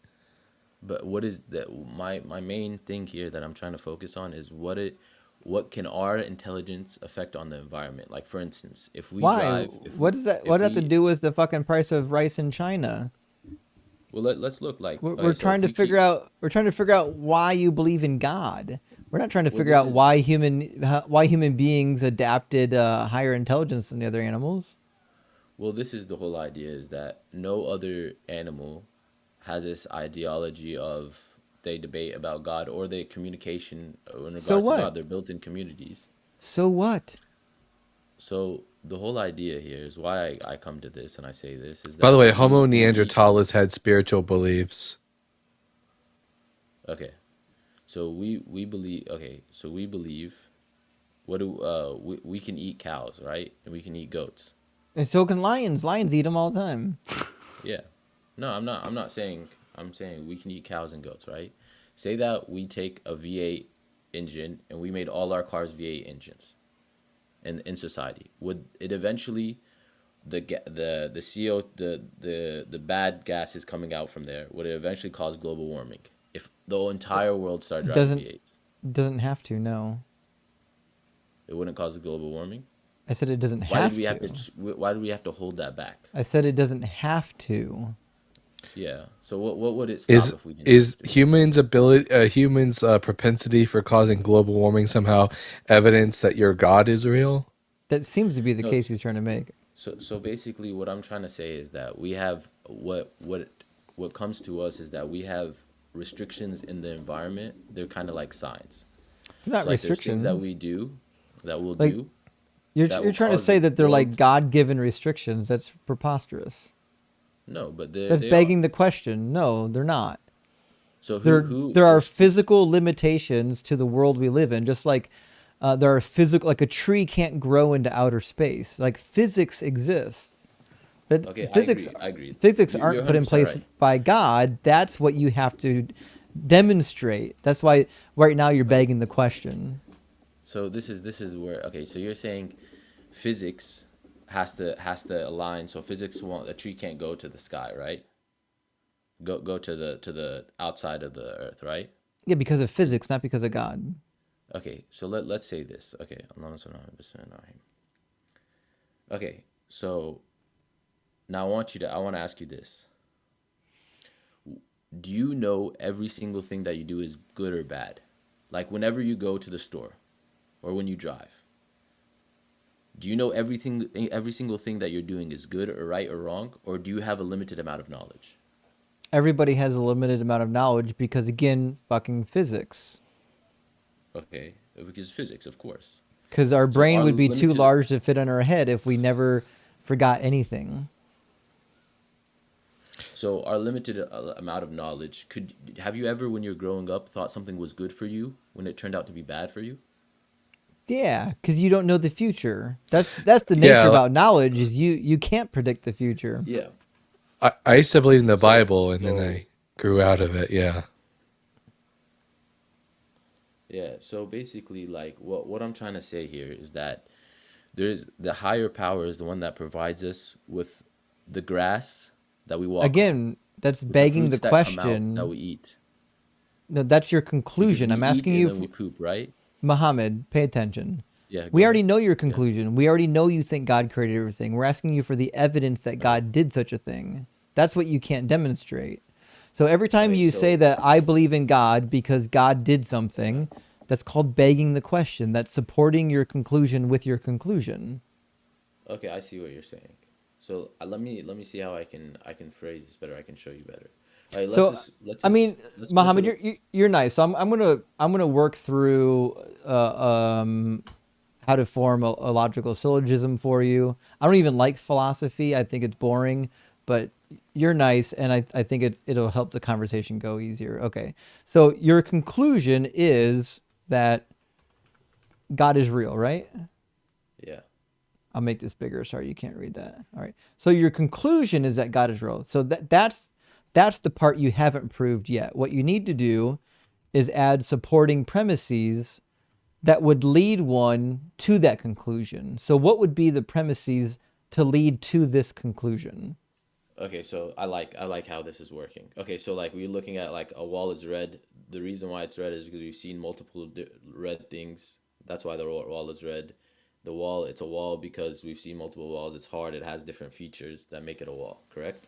But what is that? My main thing here that I'm trying to focus on is what can our intelligence affect on the environment? Like for instance, if we Why? drive, What does that? What if does that have to we do with the fucking price of rice in China? well let's look like, We're okay, so trying if to we figure keep, out. We're trying to figure out why you believe in God. We're not trying to well figure this out is, why human beings adapted higher intelligence than the other animals. this is the whole idea, is that no other animal has this ideology of, they debate about God, or they communication in So regards to what? God. They're built in communities. So what? So the whole idea here is why I come to this and I say this is By the that way, we Homo we neanderthalis had spiritual beliefs. okay. So we believe, okay. So we believe, what do we can eat cows, right? And we can eat goats. And so can lions. Lions eat them all the time. Yeah. No, I'm not saying, I'm saying we can eat cows and goats, right? Say that we take a V8 engine and we made all our cars V8 engines in society. Would it eventually, the CO, the bad gases coming out from there, would it eventually cause global warming if the entire world started It driving doesn't V8s? doesn't have to. No. It wouldn't cause global warming. I said it doesn't Why did have we have to? to. Why did we have to hold that back? I said it doesn't have to. Yeah. So what would it stop Is if we didn't have is to? humans propensity for causing global warming somehow evidence that your God is real? That seems to be the No. case he's trying to make. So basically, what I'm trying to say is that we have what comes to us is that we have restrictions in the environment. They're kind of like signs. They're not So like there's things that we restrictions. do that we'll Like do that you're will trying to cause say the that they're like world. God-given restrictions. That's preposterous. No, but That's they are. begging the question. No, they're not. So who There are restricts? physical limitations to the world we live in, just like there are physical, like a tree can't grow into outer space. Like physics exists. But Okay, I physics agree. I agree. physics You're aren't put in 100% place right. by God. That's what you have to demonstrate. That's why right now you're Okay. begging the question. So this is where okay. So you're saying physics has to align. So physics won't a tree can't go to the sky, right? Go to the outside of the earth, right? Yeah, because of Is physics, not because of God. okay. So let's say this. Okay, okay. So now I want to ask you this. Do you know every single thing that you do is good or bad? Like whenever you go to the store or when you drive, do you know every single thing that you're doing is good or right or wrong, or do you have a limited amount of knowledge? Everybody has a limited amount of knowledge because, again, fucking physics. Okay, because physics, of course. Because our So brain our would be too limited large to fit on our head if we never forgot anything. so our limited amount of knowledge could have you ever when you're growing up thought something was good for you when it turned out to be bad for you? Yeah, because you don't know the future. That's the nature Yeah, about knowledge is you can't predict the future. Yeah. I used to believe in the So Bible, and then so I grew out of it. Yeah. yeah, so basically like what I'm trying to say here is that there's the higher power is the one that provides us with the grass that we walk on, Again, that's with the begging the fruits that come out that question. we eat. No, that's your Because conclusion. we I'm eat asking and you, then we poop, right? Muhammad, pay attention. Yeah, go We already ahead. know your Go ahead. conclusion. We already know you think God created everything. We're asking you for the evidence that All right. God did such a thing. That's what you can't demonstrate. So every All time right. you say So that I believe in God because God did something, that's called begging the question. That's supporting your conclusion with your conclusion. okay, I see what you're saying. So let me see how I can phrase this better. I can show you better. All right, let's So, just let's I mean, just let's go to Mohammed, the you're nice. So I'm gonna work through how to form a logical syllogism for you. I don't even like philosophy. I think it's boring, but you're nice, and I think it'll help the conversation go easier. Okay, so your conclusion is that God is real, right? yeah. I'll make this bigger. Sorry, you can't read that. All right. So your conclusion is that God is real. So that's the part you haven't proved yet. What you need to do is add supporting premises that would lead one to that conclusion. So what would be the premises to lead to this conclusion? Okay, so I like how this is working. Okay, so like we're looking at like a wall is red. The reason why it's red is because we've seen multiple red things. That's why the wall is red. The wall, it's a wall because we've seen multiple walls. It's hard. It has different features that make it a wall. Correct?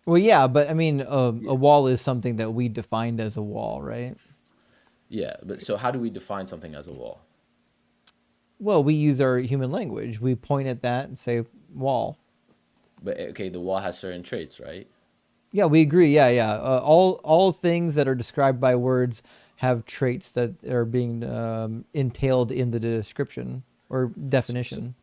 Well, yeah, but I mean, a Yeah. wall is something that we defined as a wall, right? Yeah, but so how do we define something as a wall? Well, we use our human language. We point at that and say wall. But okay, the wall has certain traits, right? Yeah, we agree. Yeah, yeah. All things that are described by words have traits that are being entailed in the description or So, so, definition.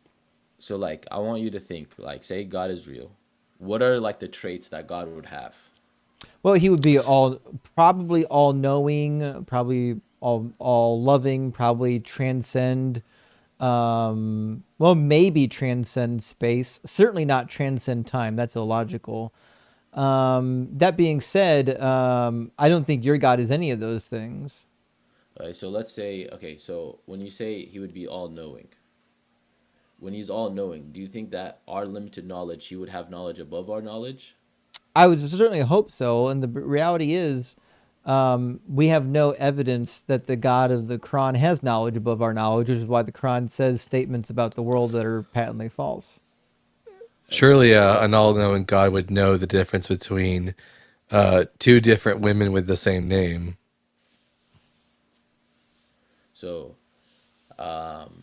so like I want you to think like say God is real. What are like the traits that God would have? Well, he would be probably all knowing, probably all loving, probably transcend. Well, maybe transcend space. Certainly not transcend time. That's illogical. That being said, I don't think your God is any of those things. So let's say okay, so when you say he would be all knowing, when he's all knowing, do you think that our limited knowledge, he would have knowledge above our knowledge? I would certainly hope so. And the reality is, we have no evidence that the God of the Quran has knowledge above our knowledge, which is why the Quran says statements about the world that are patently false. Surely Yeah, an so all-knowing God would know the difference between two different women with the same name. so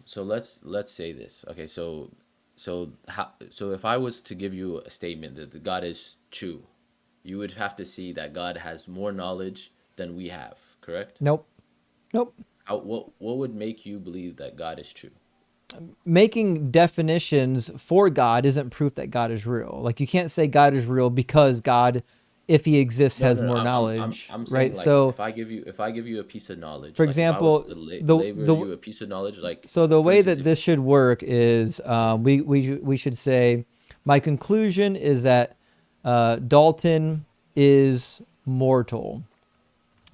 so let's say this. Okay, so if I was to give you a statement that the God is true, you would have to see that God has more knowledge than we have, correct? Nope. Nope. What would make you believe that God is true? Making definitions for God isn't proof that God is real. Like you can't say God is real because God, if he exists, No, has no, no. more I'm knowledge, I'm saying right? like So, if I give you a piece of knowledge, for like if I was example, to the label the you a piece of knowledge, like so the for way instance, that if this should work is we should say my conclusion is that Dalton is mortal.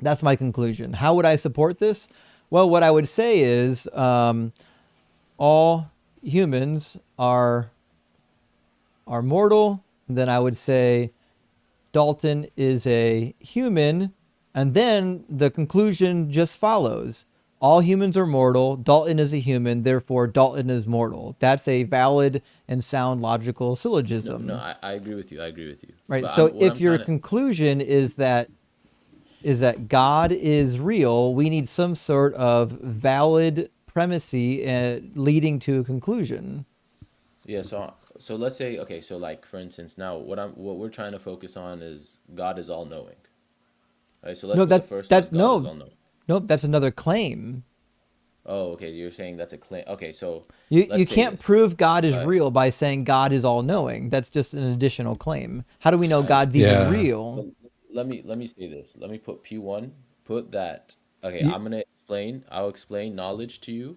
That's my conclusion. How would I support this? Well, what I would say is all humans are mortal. And then I would say Dalton is a human, and then the conclusion just follows. All humans are mortal. Dalton is a human, therefore Dalton is mortal. That's a valid and sound logical no, syllogism, I agree with you. I agree with you. right? But So what if I'm your trying to conclusion is that God is real, we need some sort of valid premise leading to a conclusion. yeah, so let's say okay, so like for instance, now what we're trying to focus on is God is all knowing. Right? So let's No, put the that first one, that God is no, all knowing. nope. That's another claim. Oh, okay, you're saying that's a claim. Okay, so You let's say can't this. prove God is All right. real by saying God is all knowing. That's just an additional claim. How do we know All right. God's even Yeah. But real? let me say this. Let me put P1, put that. Okay, You, I'll explain knowledge to you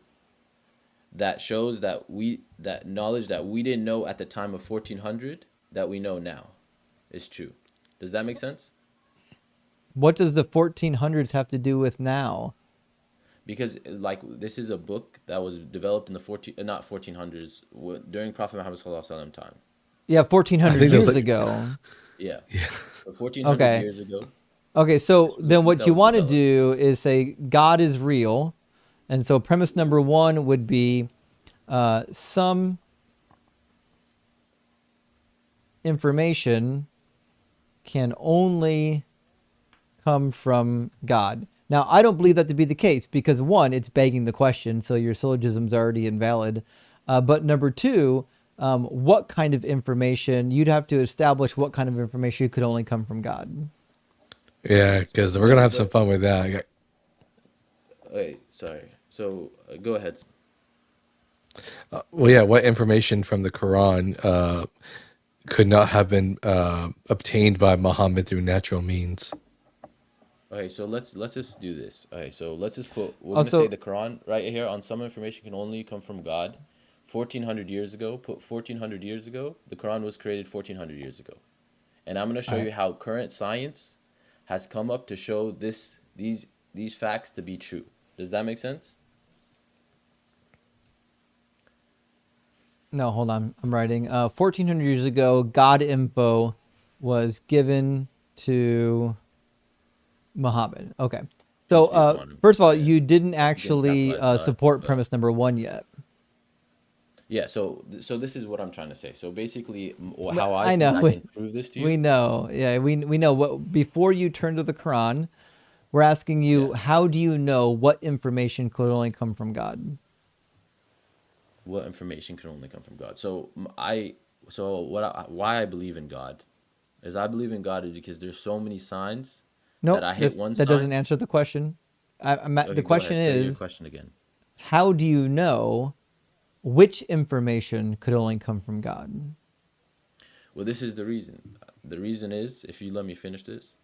that shows that knowledge that we didn't know at the time of 1400 that we know now is true. Does that make sense? What does the 1400s have to do with now? Because like this is a book that was developed in the 14 not 1400s during Prophet Muhammad sallallahu alaihi wasallam time. Yeah, I 1400 think there's years like ago. Yeah. yeah. So 1400 Okay. years ago, Okay, this so was a then book what that you was want to developed. do is say God is real. And so premise number one would be some information can only come from God. Now, I don't believe that to be the case because one, it's begging the question, so your syllogism's already invalid. But number two, what kind of information you'd have to establish what kind of information could only come from God. Yeah, Okay, so because we're gonna have some but fun with that. wait, sorry. So go ahead. Well, yeah, what information from the Quran could not have been obtained by Muhammad through natural means? Okay, so let's just do this. Okay, so let's just put we're gonna say Also, the Quran right here on some information can only come from God. 1400 years ago, put 1400 years ago, the Quran was created 1400 years ago. And I'm gonna show all right. you how current science has come up to show these facts to be true. Does that make sense? No, hold on. I'm writing. 1400 years ago, God info was given to Muhammad. Okay. So, Peace be upon him. first of all, Yeah. you didn't You didn't actually capitalize God, support but premise number one yet. yeah. So this is what I'm trying to say. So basically, how I I think know. I can prove this to We you. know. Yeah, we know what before you turn to the Quran, we're asking Yeah. you how do you know what information could only come from God? What information can only come from God. So why I believe in God is I believe in God is because there's so many signs that Nope, I hit one that doesn't sign. answer the question. The Okay, go question ahead. Say your is, question again. how do you know which information could only come from God? Well, this is the reason. The reason is, if you let me finish this,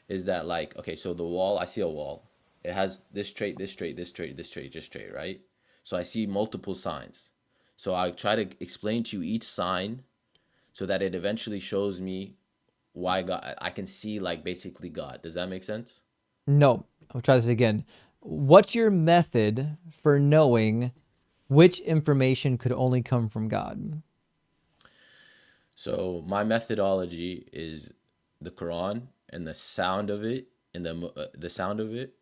is that like, okay, so the wall, I see a wall. It has this trait, this trait, this trait, this trait, this trait, right? So I see multiple signs. So I try to explain to you each sign so that it eventually shows me why God, I can see like basically God. Does that make sense? No, I'll try this again. What's your method for knowing which information could only come from God? So my methodology is the Quran and the sound of it and the sound of it,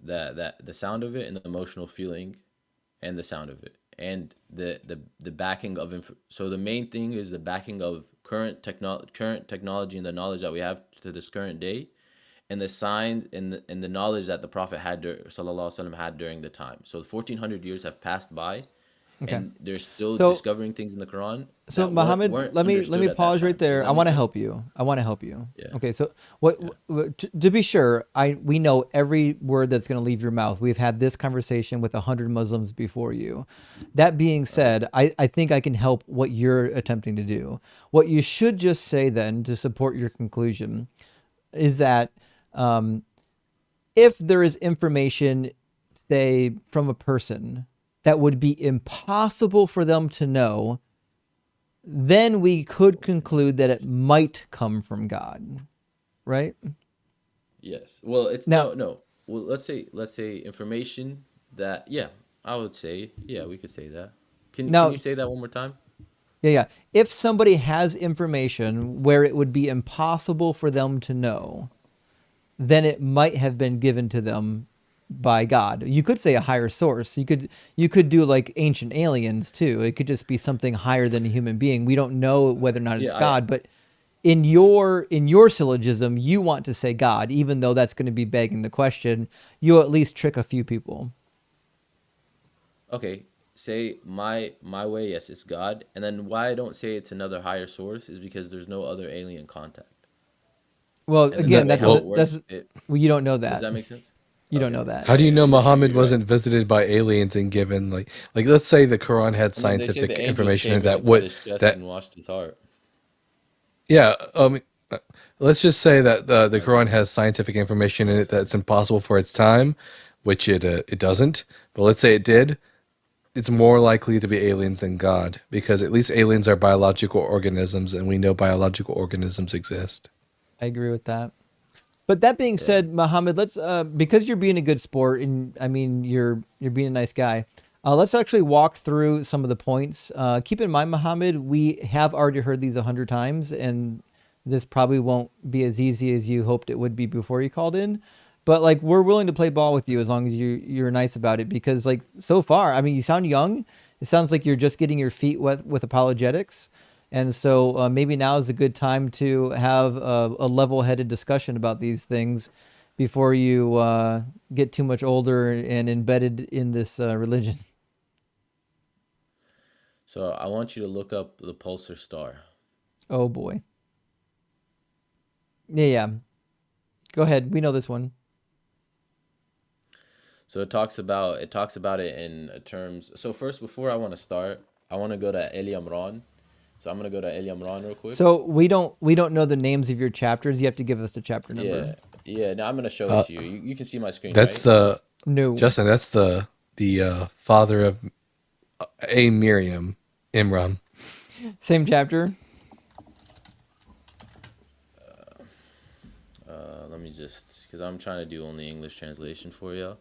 that the sound of it and the emotional feeling and the sound of it and the backing of so the main thing is the backing of current technology and the knowledge that we have to this current day, and the signs and the knowledge that the prophet had sallallahu alaihi wasallam had during the time. So 1400 years have passed by, Okay. and they're still So discovering things in the Quran So that weren't Muhammad, let understood me at that pause right time. Does there. I that make want to sense? help you. I want to help you. Yeah. Okay, so Yeah. to be sure, we know every word that's going to leave your mouth. We've had this conversation with 100 Muslims before you. That being said, I think I can help what you're attempting to do. What you should just say then to support your conclusion is that um, if there is information, say, from a person that would be impossible for them to know, then we could conclude that it might come from God, right? Yes. Well, it's Now, no. Well, let's say information that, yeah, I would say, yeah, we could say that. Can now, you say that one more time? yeah. If somebody has information where it would be impossible for them to know, then it might have been given to them by God. You could say a higher source. You could do like ancient aliens too. It could just be something higher than a human being. We don't know whether or not it's Yeah, I God, but in your syllogism, you want to say God, even though that's going to be begging the question. You'll at least trick a few people. okay. Say my way, yes, it's God. And then why I don't say it's another higher source is because there's no other alien contact. Well, And then the again, That way that's how it well, works, it well, you don't know does that. that make sense? You don't Okay. know that. how do you know You should Muhammad be right. wasn't visited by aliens and given like let's say the Quran had I mean, they say scientific the angels information came in in that and cut would his chest that and washed his heart. yeah uh, let's just say that the Okay. Quran has scientific information in One it that's second. impossible for its time, which it doesn't. But let's say it did. It's more likely to be aliens than God because at least aliens are biological organisms, and we know biological organisms exist. I agree with that. But that being Yeah. said, Mohammed, let's because you're being a good sport, and I mean you're being a nice guy. Let's actually walk through some of the points. Keep in mind, Mohammed, we have already heard these 100 times, and this probably won't be as easy as you hoped it would be before you called in. But like we're willing to play ball with you as long as you're nice about it, because like so far, I mean, you sound young. It sounds like you're just getting your feet wet with apologetics. And so maybe now is a good time to have a level-headed discussion about these things before you get too much older and embedded in this religion. So I want you to look up the pulsar star. Oh boy. Yeah, yeah. Go ahead. We know this one. So it talks about it in terms. So first, before I want to start, I want to go to Eli Imran. So I'm gonna go to Eli Imran real quick. So we don't know the names of your chapters. You have to give us the chapter number. Yeah, yeah. Now I'm gonna show it Uh, to you. You can see my screen, that's right? the No. Justin. That's the father of a Miriam, Imran. Same chapter. Let me just, because I'm trying to do only English translation for you.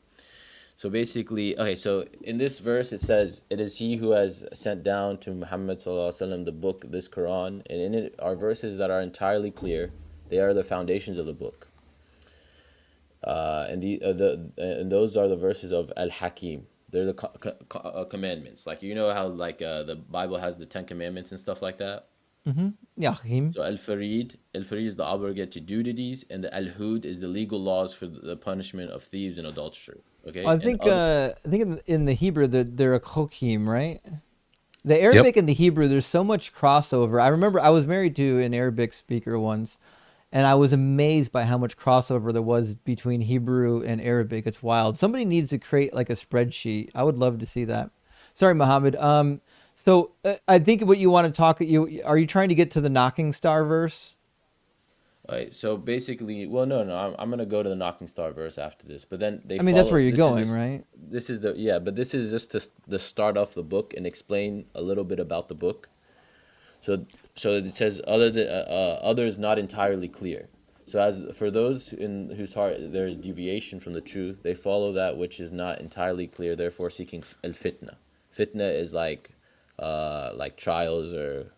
So basically, okay, so in this verse it says, "It is He who has sent down to Muhammad sallallahu alaihi wasallam the book, this Quran, and in it are verses that are entirely clear. They are the foundations of the book, and those are the verses of Al Hakim. They're the commandments. Like you know how like the Bible has the 10 Commandments and stuff like that. Mm-hmm. Yahim. So Al Farid is the obligatory duties, and the Al Hud is the legal laws for the punishment of thieves and adultery. Okay, I and think other. in the Hebrew they're a chokim, right? The Yep. Arabic and the Hebrew, there's so much crossover. I remember I was married to an Arabic speaker once, and I was amazed by how much crossover there was between Hebrew and Arabic. It's wild. Somebody needs to create like a spreadsheet. I would love to see that. Sorry, Mohammed. So I think what you want to talk, are you trying to get to the knocking star verse? Right. So basically, well, no, I'm gonna go to the knocking star verse after this, but then they I mean, that's follow. where you're This is going, just right? this is the yeah, but this is just to start off the book and explain a little bit about the book. So so it says others not entirely clear. So as for those in whose heart there is deviation from the truth, they follow that which is not entirely clear, therefore seeking al fitna. Fitna is like trials or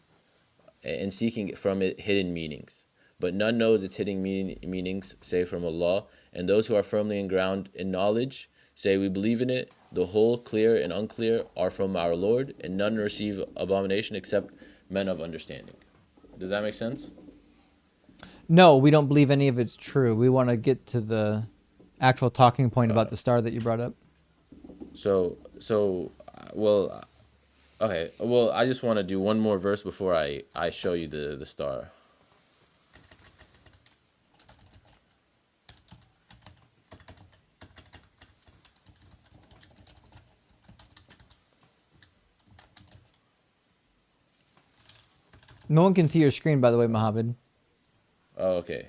and seeking from it hidden meanings. But none knows its hidden meanings save from Allah, and those who are firmly grounded in knowledge say, we believe in it. The whole, clear and unclear, are from our Lord, and none receive abomination except men of understanding. Does that make sense? No, we don't believe any of it's true. We want to get to the actual talking point about the star that you brought up. Well, okay. Well, I just want to do one more verse before I show you the star. No one can see your screen, by the way, Mohammed. Oh, okay.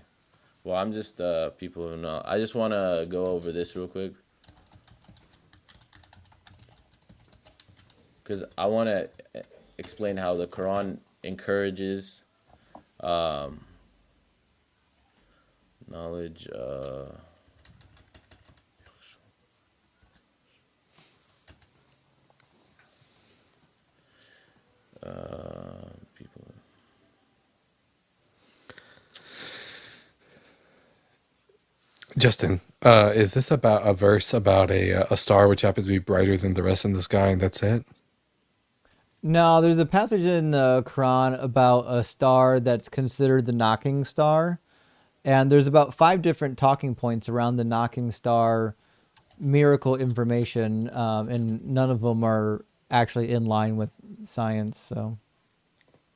Well, I'm just people who know. I just want to go over this real quick because I want to explain how the Quran encourages knowledge. People. Justin, is this about a verse about a star which happens to be brighter than the rest in the sky, and that's it? No, there's a passage in the Quran about a star that's considered the knocking star. And there's about 5 different talking points around the knocking star miracle information, and none of them are actually in line with science. So,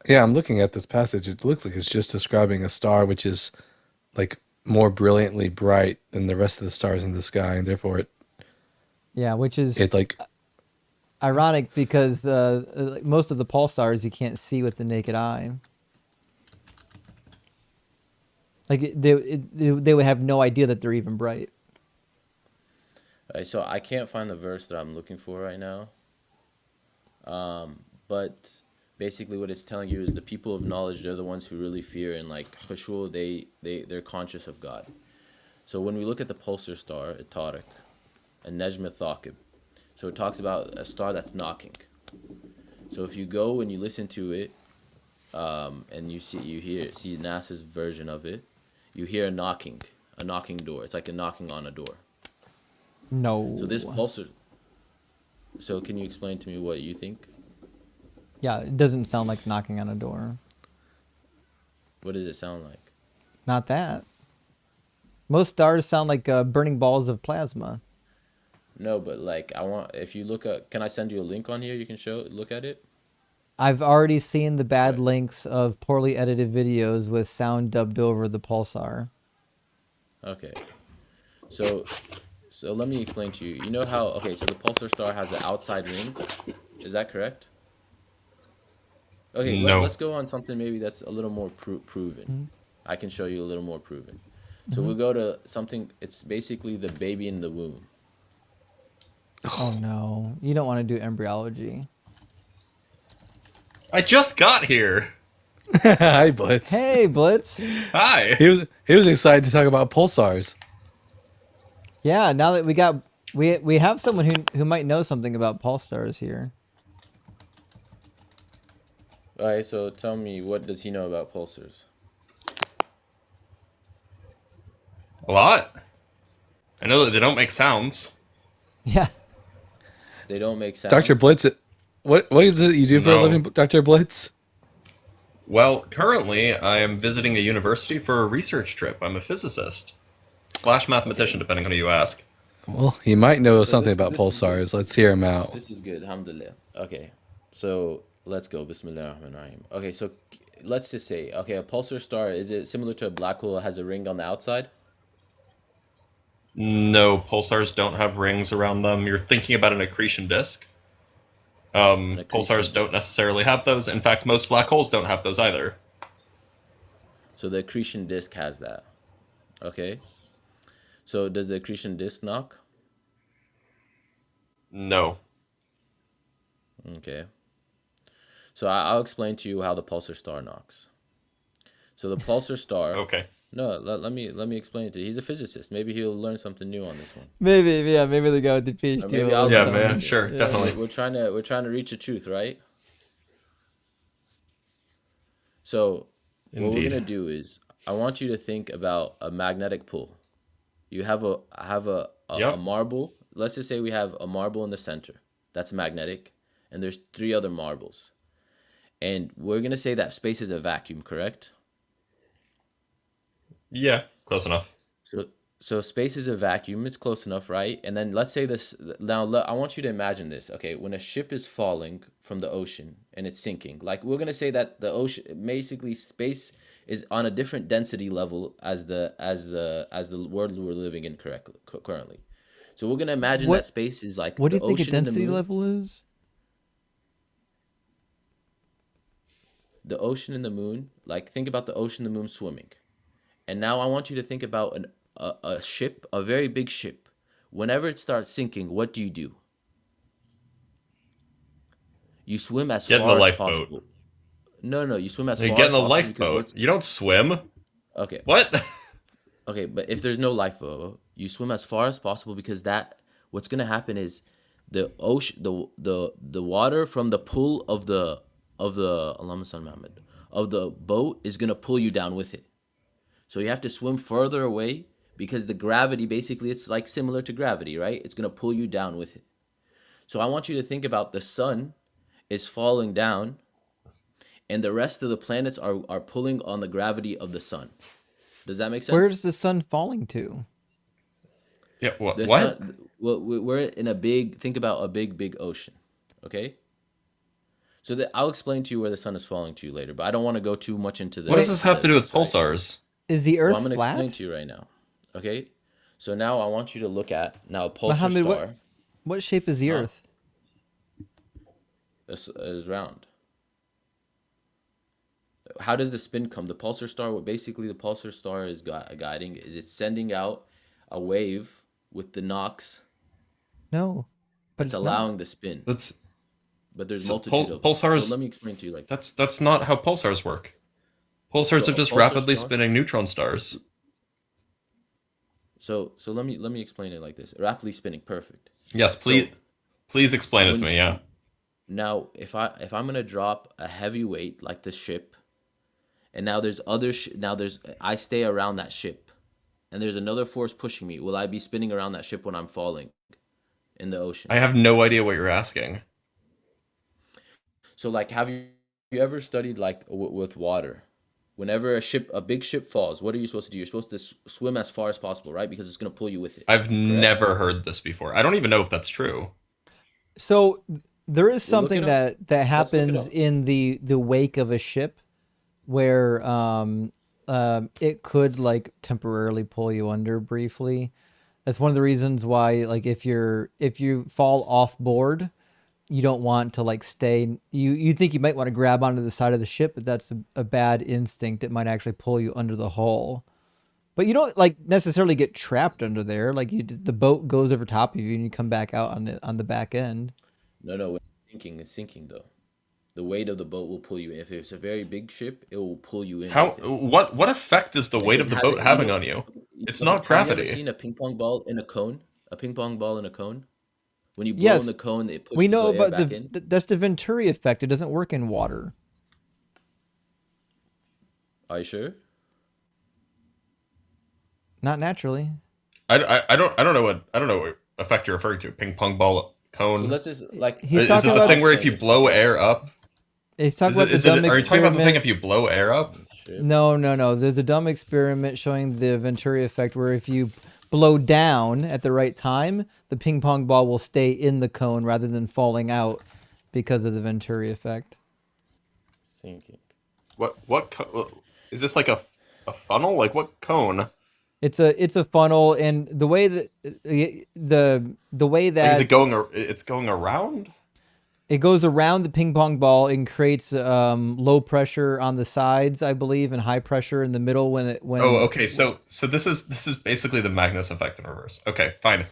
Yeah, I'm looking at this passage. It looks like it's just describing a star which is like more brilliantly bright than the rest of the stars in the sky, and therefore yeah, which is it like ironic because most of the pulsars you can't see with the naked eye. Like they would have no idea that they're even bright. So I can't find the verse that I'm looking for right now. But basically what it's telling you is the people of knowledge, they're the ones who really fear and like khushu, they're conscious of God. So when we look at the pulsar star, Tariq, and Nejm Thaqib, so it talks about a star that's knocking. So if you go and you listen to it, and you see NASA's version of it, you hear a knocking door. It's like a knocking on a door. No. So this pulsar. So can you explain to me what you think? Yeah, it doesn't sound like knocking on a door. What does it sound like? Not that. Most stars sound like burning balls of plasma. No, but like if you look at, can I send you a link on here? You can look at it. I've already seen the bad links of poorly edited videos with sound dubbed over the pulsar. Okay. So let me explain to you. You know how, okay, so the pulsar star has an outside ring. Is that correct? Okay, No. let's go on something maybe that's a little more proven. Mm-hmm. I can show you a little more proven. So we'll go to something, it's basically the baby in the womb. Oh no, you don't want to do embryology. I just got here. Hi, Blitz. Hey, Blitz. Hi. He was excited to talk about pulsars. Yeah, now that we have someone who might know something about pulsars here. All right, so tell me, what does he know about pulsars? A lot. I know that they don't make sounds. Yeah. They don't make sounds. Dr. Blitz, what is it you do for a No. living, Dr. Blitz? Well, currently I am visiting a university for a research trip. I'm a physicist / mathematician, depending on who you ask. Well, he might know something this- about this is pulsars. Let's hear him out. This is good, alhamdulillah. Okay, so let's go. Bismillah ar-Rahman ar-Rahim. Okay, so let's just say, okay, a pulsar star, is it similar to a black hole that has a ring on the outside? No, pulsars don't have rings around them. You're thinking about an accretion disk. accretion Pulsars don't necessarily have those. In fact, most black holes don't have those either. So the accretion disk has that. Okay. So does the accretion disk knock? No. Okay. So I'll explain to you how the pulsar star knocks. So the pulsar star. Okay. No, let me explain it to you. He's a physicist. Maybe he'll learn something new on this one. Maybe the guy with the PhD. maybe will I'll learn Yeah, something. man, sure, Yeah. definitely. We're trying to reach the truth, right? So what we're Indeed. gonna do is I want you to think about a magnetic pull. You have a Yep. marble. Let's just say we have a marble in the center that's magnetic, and there's three other marbles. And we're gonna say that space is a vacuum, correct? Yeah, close enough. So so space is a vacuum. It's close enough, right? And then let's say this. Now I want you to imagine this. Okay, when a ship is falling from the ocean and it's sinking, like we're gonna say that the ocean, basically space is on a different density level as the world we're living in currently. So we're gonna imagine that What space is like what do the you think a ocean and the density moon. level is? The ocean and the moon. Like think about the ocean, and the moon swimming. And now I want you to think about a ship, a very big ship. Whenever it starts sinking, what do? You swim as Get in the far as lifeboat. possible. No, no, you swim as You far get as in a possible because lifeboat. what's You don't swim. okay. What? Okay, but if there's no lifeboat, you swim as far as possible because that what's gonna happen is the ocean, the water from the pull of the Allahumma salli Muhammad, of the boat is gonna pull you down with it. So you have to swim further away because the gravity, basically it's like similar to gravity, right? It's gonna pull you down with it. So I want you to think about the sun is falling down and the rest of the planets are pulling on the gravity of the sun. Does that make sense? Where's the sun falling to? Yeah, what? The What? sun, well, we're in a big, think about a big ocean. Okay? So I'll explain to you where the sun is falling to later, but I don't want to go too much into What does Wait, this have to do with sorry. pulsars? is the Well, Earth I'm going to explain flat? to you right now. Okay? So now I want you to look at now a pulsar Mohammed, star what shape is the Huh? Earth? is round. How does the spin come? The pulsar star, what basically the pulsar star is guiding is it's sending out a wave with the knocks No, but that's it's not. allowing the spin. That's But there's so multitude of them. So pulsars. let me explain to you like That's not how pulsars work. Pulsars so are a just pulsar rapidly star. spinning neutron stars. So let me explain it like this. Rapidly spinning, perfect. Yes, So please explain it to when me. Yeah. now if I'm gonna drop a heavy weight like the ship, and now there's now there's I stay around that ship, and there's another force pushing me. Will I be spinning around that ship when I'm falling in the ocean? I have no idea what you're asking. So like, have you ever studied like with water? Whenever a big ship falls, what are you supposed to do? You're supposed to swim as far as possible, right? Because it's gonna pull you with it. I've Correct? never heard this before. I don't even know if that's true. So there is Well, look it something up. that Let's look it happens up. in the wake of a ship where it could like temporarily pull you under briefly. That's one of the reasons why, like, if you fall off board, you don't want to like stay. You think you might want to grab onto the side of the ship, but that's a bad instinct. It might actually pull you under the hull. But you don't like necessarily get trapped under there. Like the boat goes over top of you and you come back out on the back end. No, when it's sinking though. The weight of the boat will pull you in. If it's a very big ship, it will pull you in How? with it. What effect is the weight Because of it the has boat a, having on you? It's not have you ever gravity. seen a ping pong ball in a cone? A ping pong ball in a cone? When you blow in the Yes, cone, it we pushes the know, air but back in. that's the Venturi effect. It doesn't work in water. Are you sure? Not naturally. I don't know what effect you're referring to. Ping pong ball So cone. let's just like He's Is talking it the about thing where if explain you this. blow air up? he's talking about the Is it? dumb Are you talking about the thing experiment. if you blow air up? Ship. No. There's a dumb experiment showing the Venturi effect where if you blow down at the right time, the ping pong ball will stay in the cone rather than falling out because of the Venturi effect. Sinking. Is this like a funnel? Like what cone? It's a funnel, and the way that the way Like is that it going? It's going around? it goes around the ping pong ball and creates low pressure on the sides, I believe, and high pressure in the middle Oh, when okay. So this is basically the Magnus effect in reverse. Okay, fine.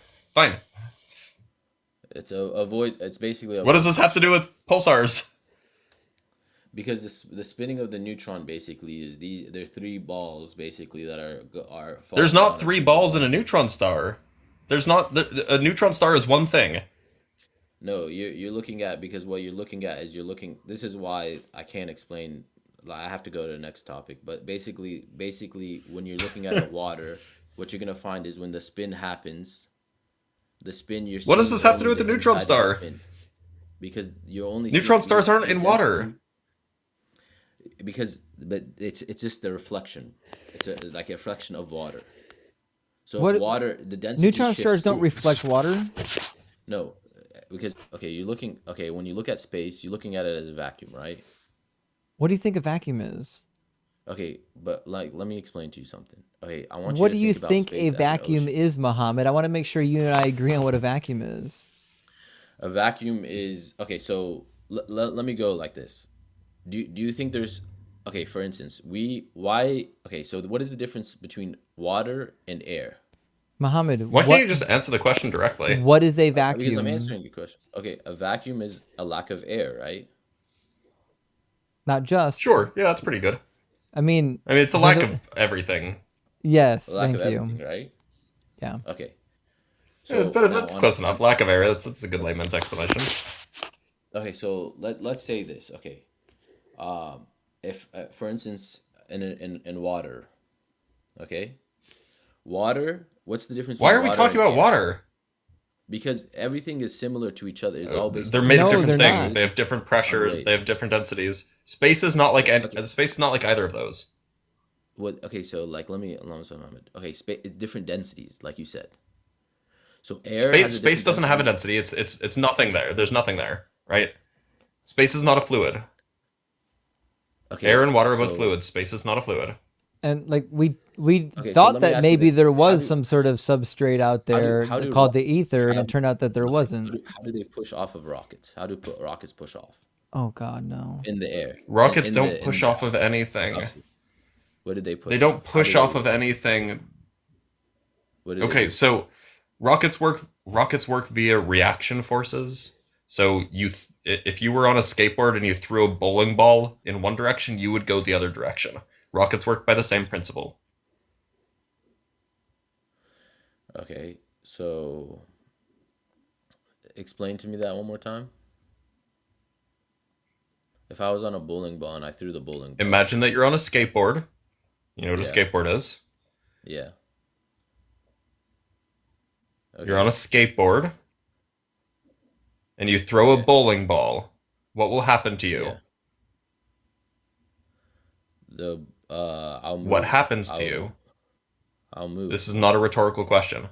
It's a void. It's basically a What does void this have to do with pulsars? because the spinning of the neutron basically is there are three balls basically that are There's falling not down three into the balls in a ocean. neutron star. There's not a neutron star is one thing. No, you're looking at because what you're looking at is you're looking. This is why I can't explain. I have to go to the next topic. But basically, when you're looking at the water, what you're gonna find is when the spin happens, the spin you're What does seeing this is have to do only with the the neutron inside of the star? spin, because you're only Neutron seeing stars aren't the in water. but it's just the reflection. It's like a reflection of water. So if What? water, the density Neutron stars shifts. don't reflect water. No, because when you look at space, you're looking at it as a vacuum, right? What do you think a vacuum is? Okay, but like, let me explain to you something. Okay, I want you What to do you think about think space a as an vacuum ocean. is, Muhammad? I want to make sure you and I agree on what a vacuum is. A vacuum is okay. So let me go like this. Do you think there's okay? For instance, okay? So what is the difference between water and air? Muhammad, Why can't you just answer the question directly? what is a Because I'm vacuum? answering your question. Okay, a vacuum is a lack of air, right? Not just. Sure, yeah, that's pretty good. I mean, it's a lack of everything. Yes, A lack thank of you. everything, right? Yeah. Okay. Yeah, it's So better. now That's close enough. Lack of air. That's a good layman's explanation. Okay, so let's say this. Okay, if for instance in water, okay, water. What's the difference Why between are we water talking and about air? water? Because everything is similar to each other. It's all based They're on made of No, different they're things. not. They have different on pressures. They have waves. different densities. Space is not like Okay. space is not like either of those. What? Okay, so like let me Muhammad. Okay, it's different densities, like you said. So air has a Space different doesn't have a density. density. It's nothing there. There's nothing there, right? Space is not a fluid. Air Okay, and water are both so fluids. Space is not a fluid. And like we okay, so thought let me that ask you maybe this: there How was do some sort of substrate out there how do called ro- the ether, and how it turned out that there nothing? wasn't. How do they push off of rockets? How do rockets push off Oh God, no. in the air? Rockets don't push off of anything. Atmosphere? What did they They push don't off? How do push off they? of anything. What do they Okay, do? so rockets work via reaction forces. So if you were on a skateboard and you threw a bowling ball in one direction, you would go the other direction. Rockets work by the same principle. Okay, so explain to me that one more time. If I was on a bowling ball and I threw the bowling ball, Imagine that you're on a skateboard. You know what a yeah, skateboard is? yeah, You're on okay, a skateboard and you throw a okay, bowling ball. What will happen to you? yeah. I'll What move. happens to you? I'll move. This is not a rhetorical question.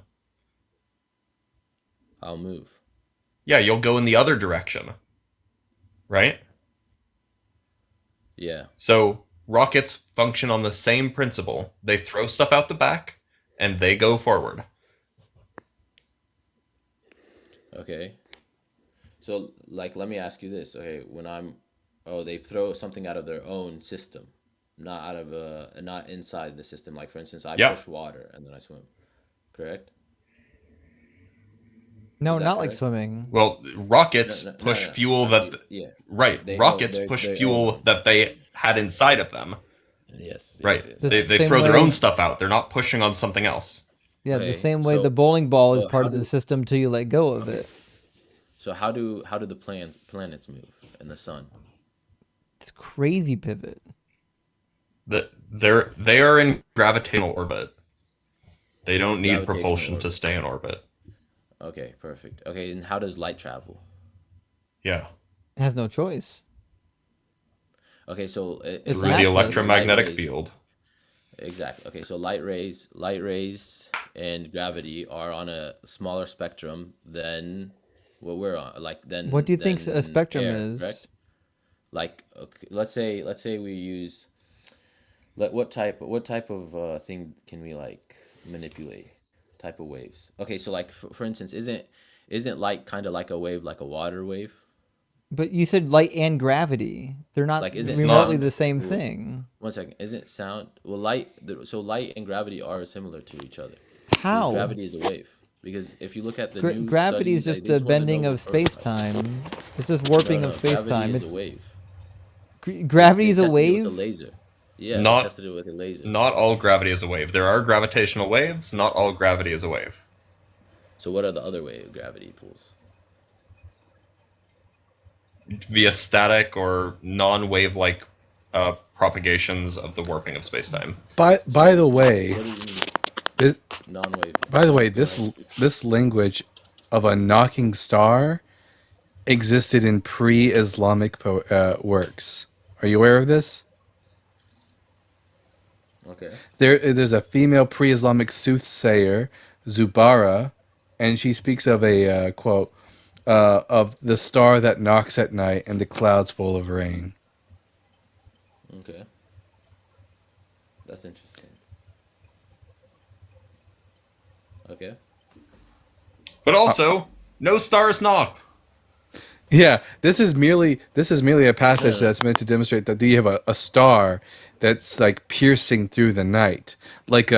I'll move. Yeah, you'll go in the other direction, right? Yeah. So rockets function on the same principle. They throw stuff out the back and they go forward. Okay. So like, let me ask you this. Okay, they throw something out of their own system, not inside the system. Like for instance, I Yeah. push water and then I swim. Correct? No, Is that not like correct? swimming. Well, rockets No, push fuel yeah. right. Rockets push their fuel own. that they had inside of them. Yes. Right. Yes. The They same throw their way- own stuff out. They're not pushing on something else. Yeah, the Okay, same way so- the bowling ball is so part how of the do- system till you let go of Okay. it. So how do the planets move in the sun? It's crazy pivot. They are in gravitational orbit. They don't need Gravitational propulsion to orbit. stay in orbit. Okay, perfect. Okay, and how does light travel? Yeah. It has no choice. Okay, so It's Through the massless. electromagnetic light rays- field. Exactly. Okay, so light rays, and gravity are on a smaller spectrum than what we're on. Like than What do you think a than spectrum air, is? correct? Like, okay, let's say we use what type of thing can we like manipulate? Type of waves. Okay, so like for instance, isn't light kind of like a wave, like a water wave? But you said light and gravity. They're not Like, isn't remotely sound the same well, thing. One second. Isn't sound well so light and gravity are similar to each other. Because How? gravity is a wave. Because if you look at the new Gravity is studies, just they the just want to bending know of what first- space-time. It's just warping No, of space-time. gravity is It's a wave. gravity They is a tested it with a wave. laser. Yeah, they Not- tested it with a laser. Not all gravity is a wave. There are gravitational waves. Not all gravity is a wave. So what are the other way gravity pulls? Via static or non-wave-like propagations of the warping of spacetime. By the way, What do you mean? This, non-wave. by the way, Go ahead. this language of a knocking star existed in pre-Islamic works. Are you aware of this? Okay. There's a female pre-Islamic soothsayer, Zubara, and she speaks of a quote of the star that knocks at night and the clouds full of rain. Okay. That's interesting. Okay. But also, no stars knock. Yeah, this is merely a passage No. that's meant to demonstrate that you have a star that's like piercing through the night, like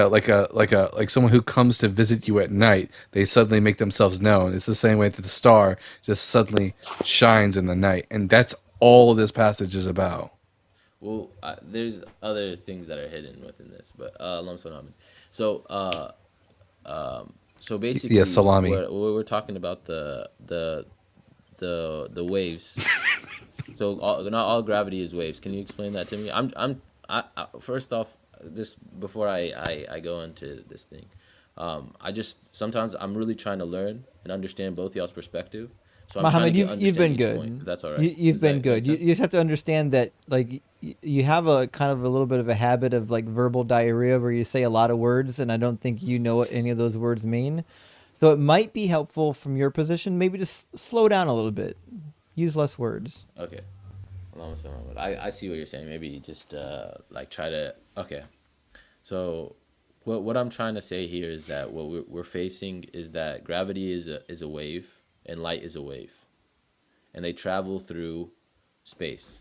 someone who comes to visit you at night. They suddenly make themselves known. It's the same way that the star just suddenly shines in the night, and that's all this passage is about. Well, there's other things that are hidden within this, but Lam Ahmed. So, so Yeah, basically, salami. we're talking about the waves. So not all gravity is waves. Can you explain that to me? First off, just before I go into this thing, I just sometimes I'm really trying to learn and understand both y'all's perspective. So I'm trying to Mohammed, understand been each point. If good. that's all right. You've Does been that make good. You sense? just have to understand that like you have a kind of a little bit of a habit of like verbal diarrhea where you say a lot of words, and I don't think you know what any of those words mean. So it might be helpful from your position, maybe just slow down a little bit, use less words. Okay. Almost. I see what you're saying. Maybe just like try to. Okay. So, what I'm trying to say here is that what we're facing is that gravity is a wave and light is a wave, and they travel through space.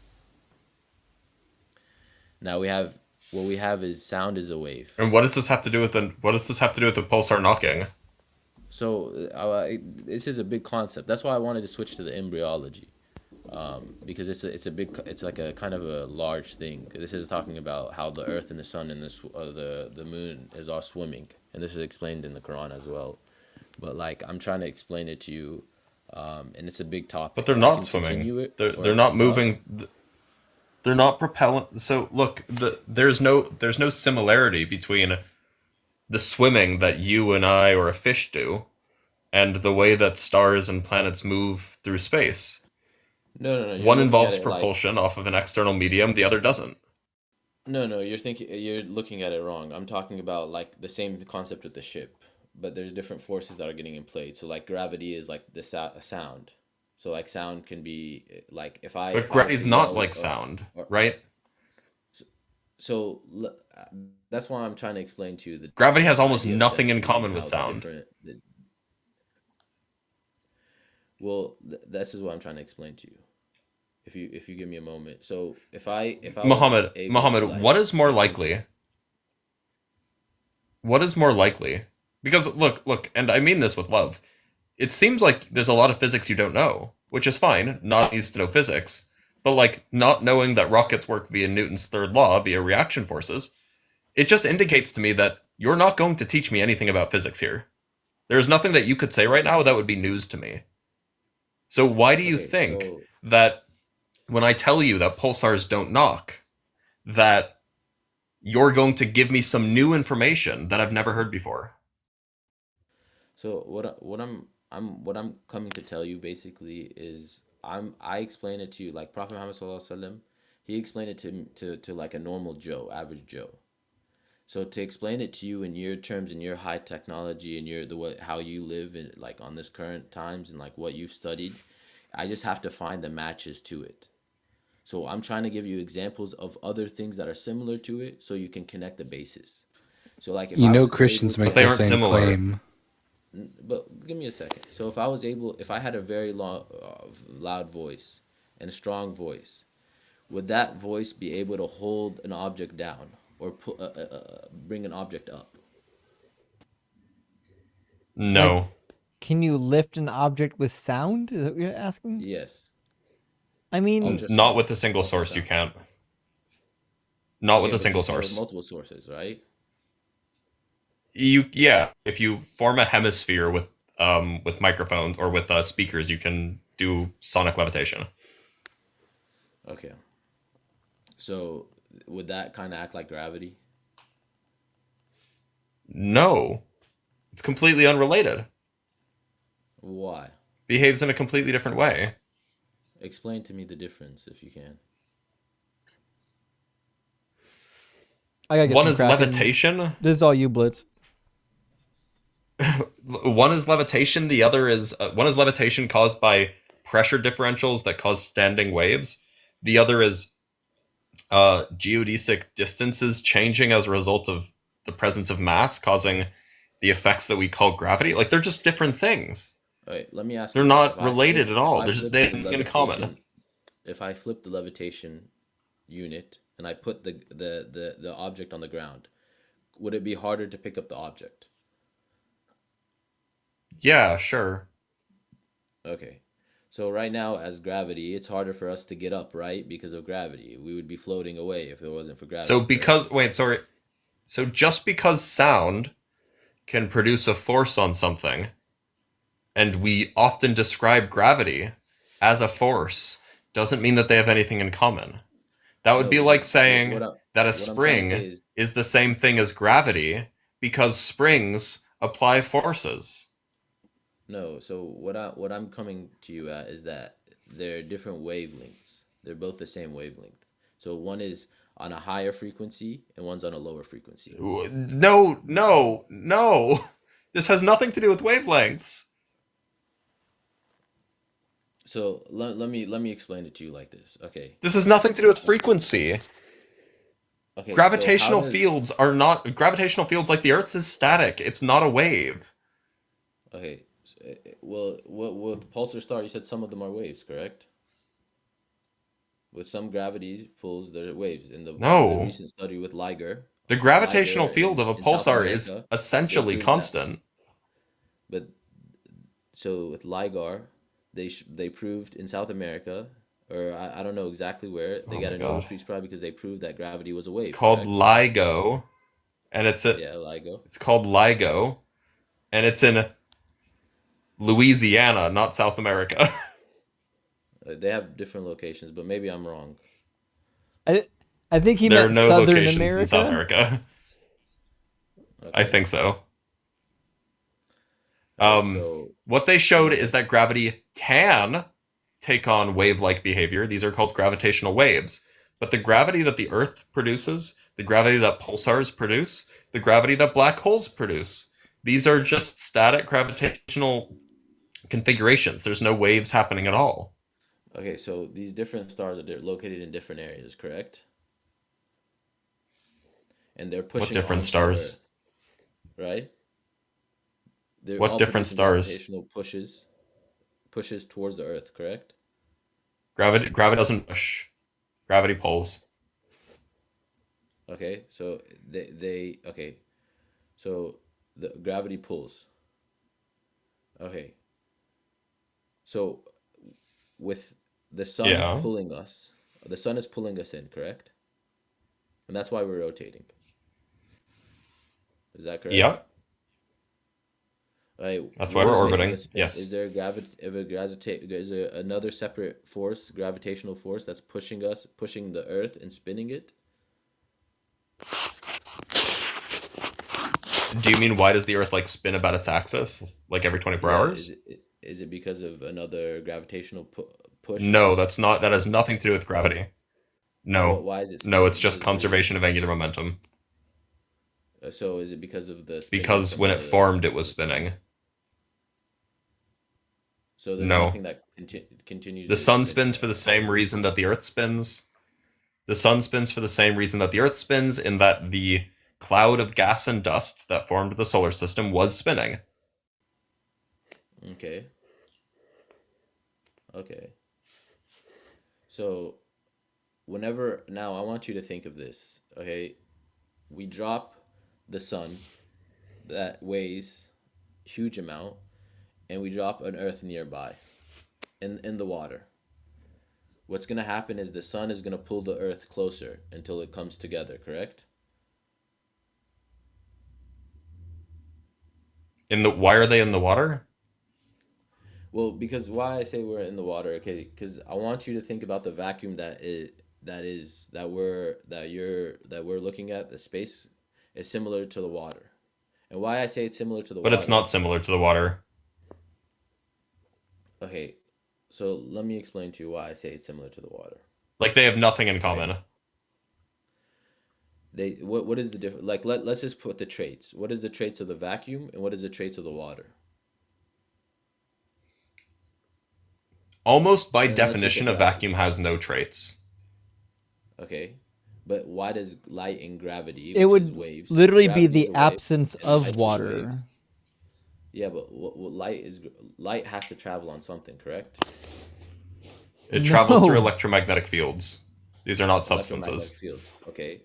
Now what we have is sound is a wave. And what does this have to do with the pulsar knocking? So this is a big concept. That's why I wanted to switch to the embryology, because it's like a kind of a large thing. This is talking about how the Earth and the Sun and the Moon is all swimming, and this is explained in the Quran as well. But like I'm trying to explain it to you, and it's a big topic. But they're I not can swimming. continue it. They're not moving. They're not propellant. So look, there's no similarity between the swimming that you and I or a fish do and the way that stars and planets move through space. No. You're One looking at involves it like propulsion off of an external medium, the other doesn't. no. You're looking at it wrong. I'm talking about like the same concept with the ship, but there's different forces that are getting in play. So like gravity is like the sound. So like sound can be like But if I was gravity's to not yell like sound, or right? so that's why I'm trying to explain to you Gravity has the almost idea of nothing in density common and with how sound. well this is what I'm trying to explain to you. If you give me a moment. So if I was able to Muhammad, what like is more for instance, likely? What is more likely? Because look, and I mean this with love. It seems like there's a lot of physics you don't know, which is fine. Not needs to know physics, but like not knowing that rockets work via Newton's third law, via reaction forces, it just indicates to me that you're not going to teach me anything about physics here. There's nothing that you could say right now that would be news to me. So why do you okay, think so that when I tell you that pulsars don't knock, that you're going to give me some new information that I've never heard before? So what I'm coming to tell you basically is I explain it to you like Prophet Muhammad Sallallahu Alaihi Wasallam. He explained it to like a normal Joe, average Joe. So to explain it to you in your terms, in your high technology, and your the way how you live in like on this current times and like what you've studied, I just have to find the matches to it. So I'm trying to give you examples of other things that are similar to it, so you can connect the bases. So like if You I know, was able Christians to make But they the aren't like same similar. claim. but give me a second. So if I was able, if I had a very long, loud voice and a strong voice, would that voice be able to hold an object down or bring an object up? Like, No. can you lift an object with sound? Is that what you're asking? Yes. I mean, Not Ultrasound. with a single source, you Ultrasound. can't. Not with Okay, a but you single can with source. multiple sources, right? Yeah, if you form a hemisphere with microphones or with speakers, you can do sonic levitation. Okay. So would that kind of act like gravity? No, it's completely unrelated. Why? Behaves in a completely different way. Explain to me the difference if you can. I gotta get One some is Kraken. levitation. This is all you, Blitz. One is levitation. The other is one is levitation caused by pressure differentials that cause standing waves. The other is geodesic distances changing as a result of the presence of mass, causing the effects that we call gravity. Like they're just different things. All right, let me ask They're you this. not related at If all. I They're just flip they the have nothing in common. levitation, if I flip the levitation unit and I put the object on the ground, would it be harder to pick up the object? Yeah, sure. Okay. So right now, as gravity, it's harder for us to get up, right? Because of gravity. We would be floating away if it wasn't for So gravity, correct? because wait, sorry. So just because sound can produce a force on something, and we often describe gravity as a force, doesn't mean that they have anything in common. That would No, be like because saying that a what I'm trying to say spring is is the same thing as gravity because springs apply forces. no. So what I'm coming to you at is that they're different wavelengths. They're both the same wavelength. So one is on a higher frequency and one's on a lower frequency. No, no, no. This has nothing to do with wavelengths. So let me explain it to you like this. Okay. This has nothing to do with frequency. Okay, so how Gravitational does fields are not gravitational fields like the Earth's is static. It's not a wave. okay, so, well, what with pulsar star, you said some of them are waves, correct? With some gravity pulls, there are waves. In the No. recent study with The gravitational Liger field of a in South pulsar is America, they essentially proved that. constant. But so with Ligar, they proved in South America, or I don't know exactly where, they Oh got my a Nobel god. Peace Prize because they proved that gravity was a It's wave, called correct? LIGO, and Yeah, LIGO. it's called LIGO, and it's in Louisiana, not South America. They have different locations, but maybe I'm wrong. I I think he There are meant no Southern locations in South America. America. I Okay. think so. All right. So What they showed is anyway, that gravity can take on wave-like behavior. These are called gravitational waves. But the gravity that the Earth produces, the gravity that pulsars produce, the gravity that black holes produce, these are just static gravitational configurations. There's no waves happening at all. okay, so these different stars are located in different areas, correct? And they're What pushing different onto the stars? Earth, right? They're What all different producing stars? gravitational pushes towards the Earth, correct? Gravity doesn't push. Gravity pulls. Okay, so okay, so the gravity pulls. Okay, so with the sun Yeah. pulling us, the sun is pulling us in, correct? And that's why we're rotating. Is that correct? Yep. Right. That's why What we're is making orbiting. us spin? Yes. Is there another separate force, gravitational force that's pushing the Earth and spinning it? Do you mean why does the Earth like spin about its axis like every 24 Yeah, hours? is it because of another gravitational push? No, that's not. That has nothing to do with gravity. No. Why is it No, it's spinning? just conservation of angular momentum. So is it because of the spinning Because from when it the formed, it was the sun? spinning. So there's No. nothing that continues The it sun spinning spins for then. the same reason that the Earth spins. The sun spins for the same reason that the Earth spins, in that the cloud of gas and dust that formed the solar system was spinning. Okay. Okay. So whenever now I want you to think of this, okay? We drop the sun that weighs huge amount and we drop an earth nearby in the water. What's going to happen is the sun is going to pull the earth closer until it comes together, correct? Why are they in the water? Well, because why I say we're in the water, okay? Because I want you to think about the vacuum that we're looking at. The space is similar to the water, And why I say it's similar to the But it's water. not similar to the water. Okay, so let me explain to you why I say it's similar to the water. Like they have nothing in common. What is the difference? Like let's just put the traits. What is the traits of the vacuum and what is the traits of the water? Almost by And let's look at definition, the a vacuum has no traits. Okay, but why does light and gravity, It which is would waves, literally be gravity is the a wave absence and of light is water. waves. Yeah, but what light has to travel on something, correct? It travels through No. electromagnetic fields. These are not Electromagnetic substances. fields. Okay.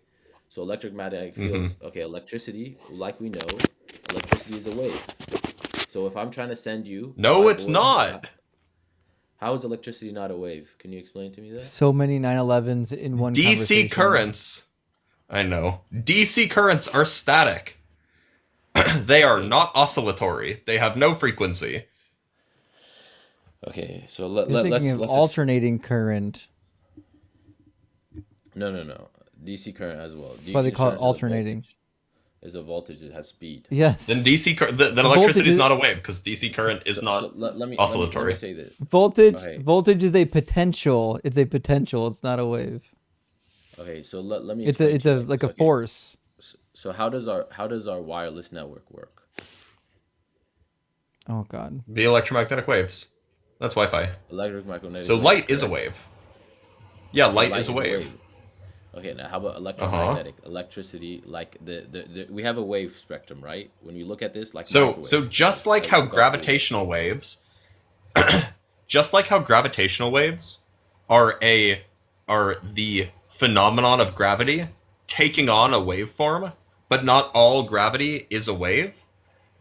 So electromagnetic hmm fields, okay, electricity, like we know, electricity is a wave. So if I'm trying to send you No, my it's voice, not. how is electricity not a wave? Can you explain to me that? So many 9/11s in one DC conversation. currents. I know. DC currents are static. They are Okay. not oscillatory. They have no frequency. Okay, so You're thinking of let's just alternating current. no. DC current as well. That's why they call it alternating. Is a voltage that has speed. Yes. Then then The electricity is voltage not a wave because DC current is not let me oscillatory. say this. Voltage Okay. voltage is a potential. It's a potential. It's not a wave. Okay, so let me. It's explain to you like a this, okay? force. So how does our wireless network work? Oh God. The electromagnetic waves. That's Wi-Fi. Electromagnetic So waves, light is a correct? wave. Yeah, Okay, light is a wave. Okay, now how about electromagnetic? Electricity, like the we have a wave spectrum, right? When you look at this, like So microwave, just like how look up Google. gravitational waves, just like how gravitational waves are the phenomenon of gravity taking on a waveform, but not all gravity is a wave.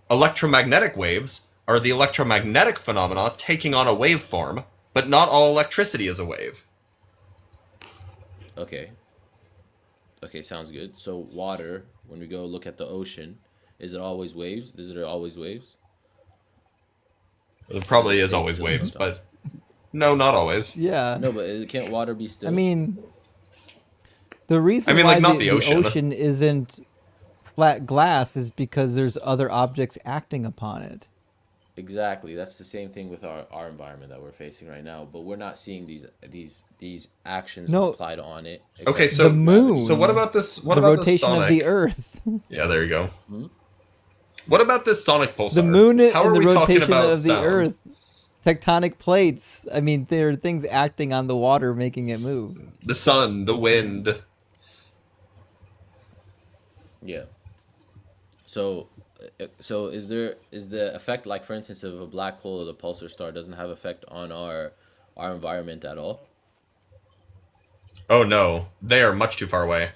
Electromagnetic waves are the electromagnetic phenomena taking on a waveform, but not all electricity is a wave. Okay. Okay, sounds good. So water, when we go look at the ocean, is it always waves? Is it always waves? It Or does probably it is stay always still waves, sometimes? but no, not always. Yeah. No, but can't water be still? I mean, the reason mean, why like, not the the ocean. ocean isn't flat glass is because there's other objects acting upon it. Exactly. That's the same thing with our environment that we're facing right now, but we're not seeing these actions No. applied on it. Okay, except so The for gravity. moon. So what about this? What the about rotation this of the sonic? Earth. Yeah, there you go. Hmm? What about this sonic pulsar? The moon How are and the we talking rotation about of the sound? Earth. Tectonic plates. I mean, there are things acting on the water making it move. The sun, the wind. Yeah. So, is the effect, like for instance, of a black hole or the pulsar star doesn't have effect on our environment at all? Oh no, they are much too far away.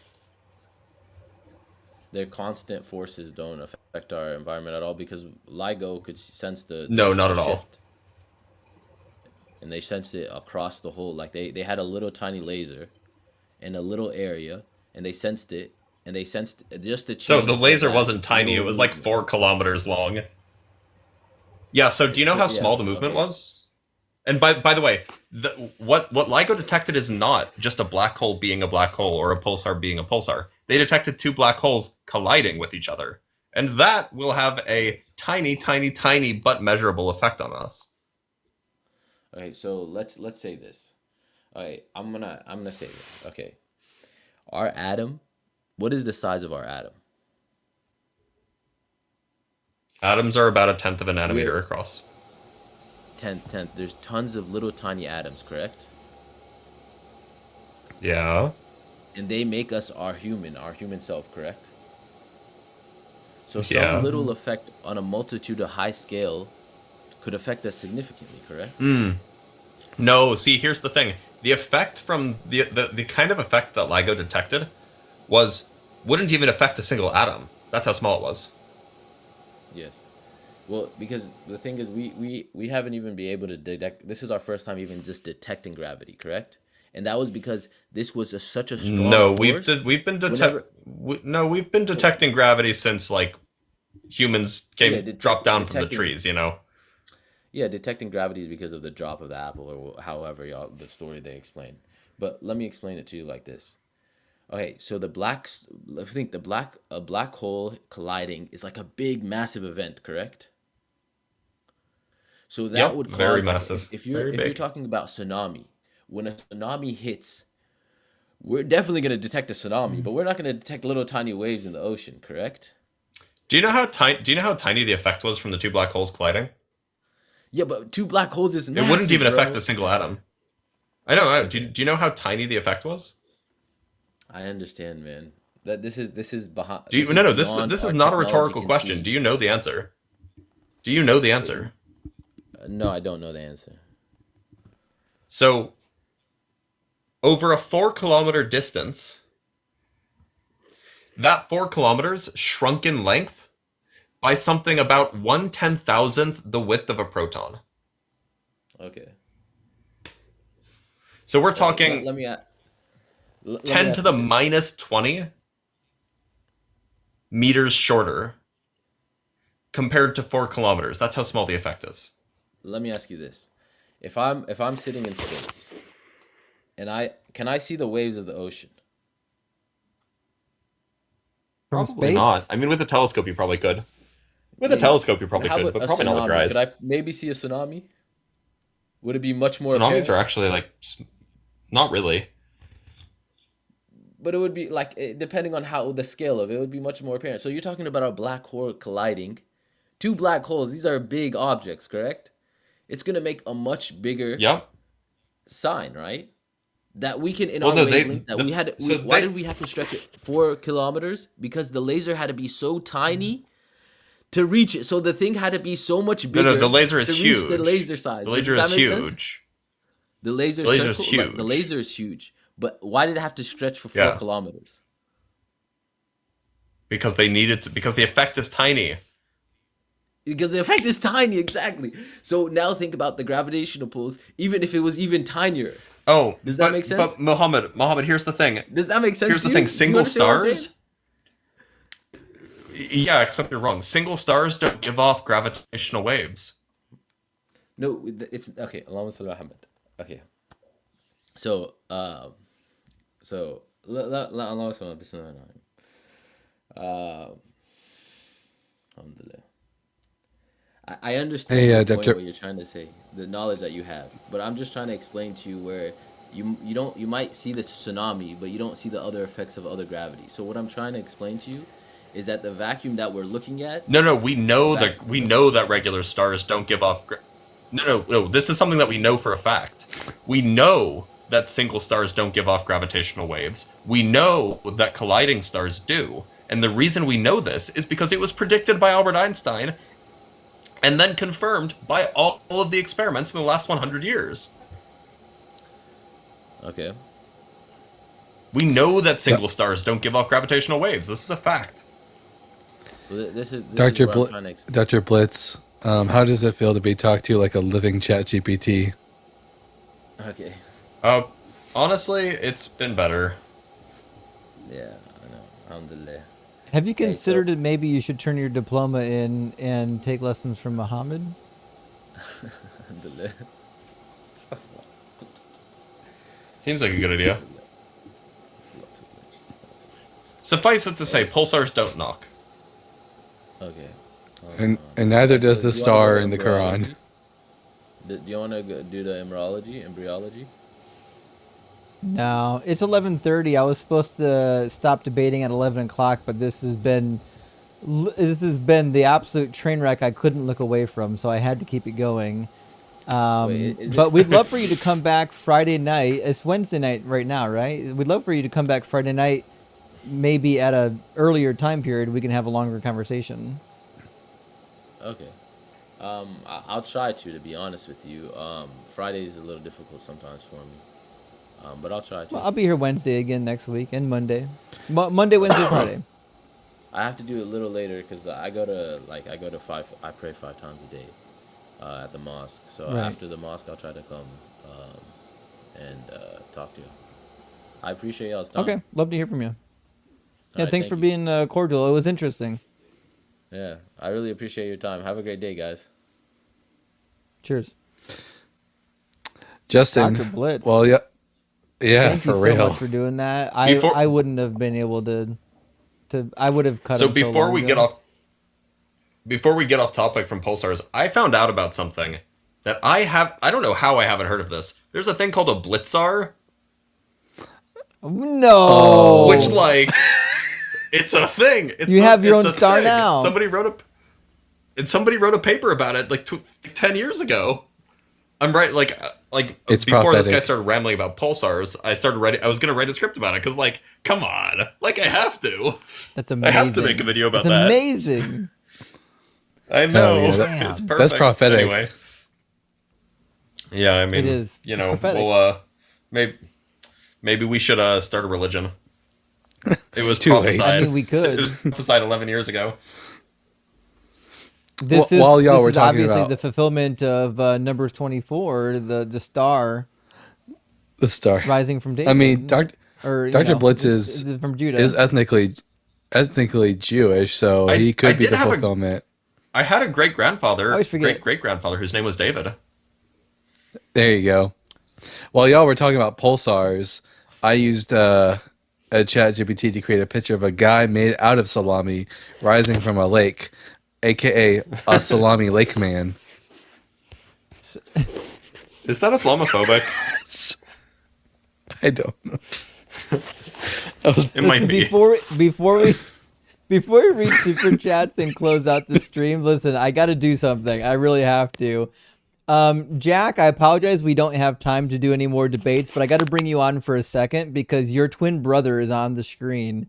Their constant forces don't affect our environment at all because LIGO could sense No, not the at all. shift, and they sensed it across the whole. Like they had a little tiny laser in a little area, and they sensed it, and they sensed just the So change the of laser that wasn't tiny; it little was like movement. 4 kilometers long. Yeah. So do you know how small the movement okay. was? And by the way, what LIGO detected is not just a black hole being a black hole or a pulsar being a pulsar. They detected 2 black holes colliding with each other, and that will have a tiny, tiny, tiny but measurable effect on us. Okay, so let's say this. Okay, I'm gonna say this. Okay, our atom. What is the size of our atom? Atoms are about 1/10 of a nanometer We're across. 10. There's tons of little tiny atoms, correct? Yeah. And they make us our human self, correct? So some Yeah. little effect on a multitude of high scale could affect us significantly, correct? No, see, here's the thing. The effect from the kind of effect that LIGO detected wouldn't even affect a single atom. That's how small it was. Yes. Well, because the thing is, we haven't even been able to detect. This is our first time even just detecting gravity, correct? And that was because this was such a strong No, force. we've been Whenever, detecting gravity since like humans yeah, dropped down from the detecting. trees, you know. Yeah, detecting gravity is because of the drop of the apple, or however the story they explain. But let me explain it to you like this. Okay, so I think a black hole colliding is like a big, massive event, correct? So that Yep, would very cause like if, massive, if you're very if you're big. talking about tsunami, when a tsunami hits, we're definitely going to detect a tsunami, but we're not going to detect little tiny waves in the ocean, correct? Do you know how tiny? Do you know how tiny the effect was from the two black holes colliding? Yeah, but two black holes is It wouldn't massive, even affect a bro. single atom. I know. Okay, Do you know how tiny the effect was? I understand, man. That this is behind Do this you? is No, no. beyond This is our not a technology rhetorical can question. Do see. you know the answer? Do you know the answer? No, I don't know the answer. So, over a 4 kilometer distance, that 4 kilometers shrunk in length by something about 1/10,000th the width of a proton. Okay. So we're Okay, talking let me 10 to ask the you this. minus 20 meters shorter compared to 4 kilometers. That's how small the effect is. Let me ask you this. If I'm sitting in space and I see the waves of the ocean? From Probably not. space? I mean, with a telescope, you probably could. With a Yeah, telescope, you probably how could, about but a probably not with your tsunami? Could eyes. I maybe see a tsunami? Would it be much more Tsunamis are apparent? actually like not really. But it would be like depending on how the scale of it, would be much more apparent. So you're talking about a black hole colliding. Two black holes, these are big objects, correct? It's gonna make a much bigger Yep. sign, right? That we can in Well, our no, wavelength that we had so why they did we have to stretch it 4 kilometers? Because the laser had to be so tiny to reach it. So the thing had to be so much no, no, the bigger laser is to reach the huge. laser size. The Does laser is that make sense? huge. The laser The laser is circle, like the huge. laser is huge, but why did it have to stretch for four Yeah, kilometers? because they needed to. Because the effect is tiny. Because the effect is tiny, exactly. So now think about the gravitational pulls, even if it was even tinier. Oh, Does that make sense? but Mohammed, here's the thing. Does that make sense Here's to the thing. you? Do you Single understand what I'm saying? stars. Yeah, except you're wrong. Single stars don't give off gravitational waves. No, it's okay. Allahumma salli ala Muhammad. Okay, so Allahumma salli bismillah. Alhamdulillah. I understand Hey, your point, Doctor. what you're trying to say, the knowledge that you have, but I'm just trying to explain to you where you might see the tsunami, but you don't see the other effects of other gravity. So what I'm trying to explain to you is that the vacuum that we're looking at, No, no, the we vacuum. know that regular stars don't give off. No, no, no. This is something that we know for a fact. We know that single stars don't give off gravitational waves. We know that colliding stars do. And the reason we know this is because it was predicted by Albert Einstein and then confirmed by all of the experiments in the last 100 years. Okay. We know that Doc- single stars don't give off gravitational waves. This is a fact. Well, this is Dr. what I'm trying to explain. Dr. Blitz, how does it feel to be talked to like a living chat GPT? Okay. Uh, honestly, it's been better. Yeah, I know. Alhamdulillah. Have you Hey, so considered that maybe you should turn your diploma in and take lessons from Muhammad? Alhamdulillah. Seems like a good idea. Suffice it to say, Yes. pulsars don't knock. Okay. And neither Like, does so the do you want to go star to in the Quran. embryology? Do you want to do the embryology? No, it's 11:30. I was supposed to stop debating at 11 o'clock, but this has been the absolute train wreck I couldn't look away from, so I had to keep it going. Wait, is But it? we'd love for you to come back Friday night. It's Wednesday night right now, right? We'd love for you to come back Friday night, maybe at a earlier time period. We can have a longer conversation. Okay. I'll try to be honest with you. Friday is a little difficult sometimes for me. But I'll try Well, to. I'll be here Wednesday again next week and Monday. Monday, Wednesday, Friday. I have to do it a little later because I go to five. I pray 5 times a day at the mosque. So Right. after the mosque, I'll try to come and talk to you. I appreciate y'all's time. Okay, love to hear from you. All Yeah, right, thanks thank for you. being cordial. It was interesting. Yeah, I really appreciate your time. Have a great day, guys. Cheers. Justin. Dr. Blitz. Well, yeah. Yeah, Thank you for so real. much for doing that. I wouldn't have been able to I would have cut So him so before long we ago. get off topic from pulsars, I found out about something that I don't know how I haven't heard of this. There's a thing called a blitzar, No. which like it's a thing. You have your it's own a star thing. now. Somebody wrote a paper about it like 10 years ago. I'm right, It's before this guy prophetic. started rambling about pulsars, I was gonna write a script about it because, like, come on, like I have to. That's I amazing. have to make a video about That's that. amazing. I Hell know. yeah, It's perfect. that's prophetic. Anyway. Yeah, I mean, It is. you It's know, prophetic. well, maybe we should start a religion. It was Too late. prophesied. I mean, we could. It was prophesied 11 years ago. This While y'all were is talking obviously about the fulfillment of Numbers 24, the star the star, rising from David. I mean, or Dr. Blitz is from Judah. is ethnically Jewish, so he I could be did the have fulfillment. I had a great I grandfather, always forget. great grandfather, whose name was David. There you go. While y'all were talking about pulsars, I used a chat GPT to create a picture of a guy made out of salami rising from a lake, aka a salami lake man. Is that Islamophobic? I don't know. It might be. Before we read super chats and close out the stream, listen, I got to do something. I really have to. Jack, I apologize. We don't have time to do any more debates, but I got to bring you on for a second because your twin brother is on the screen.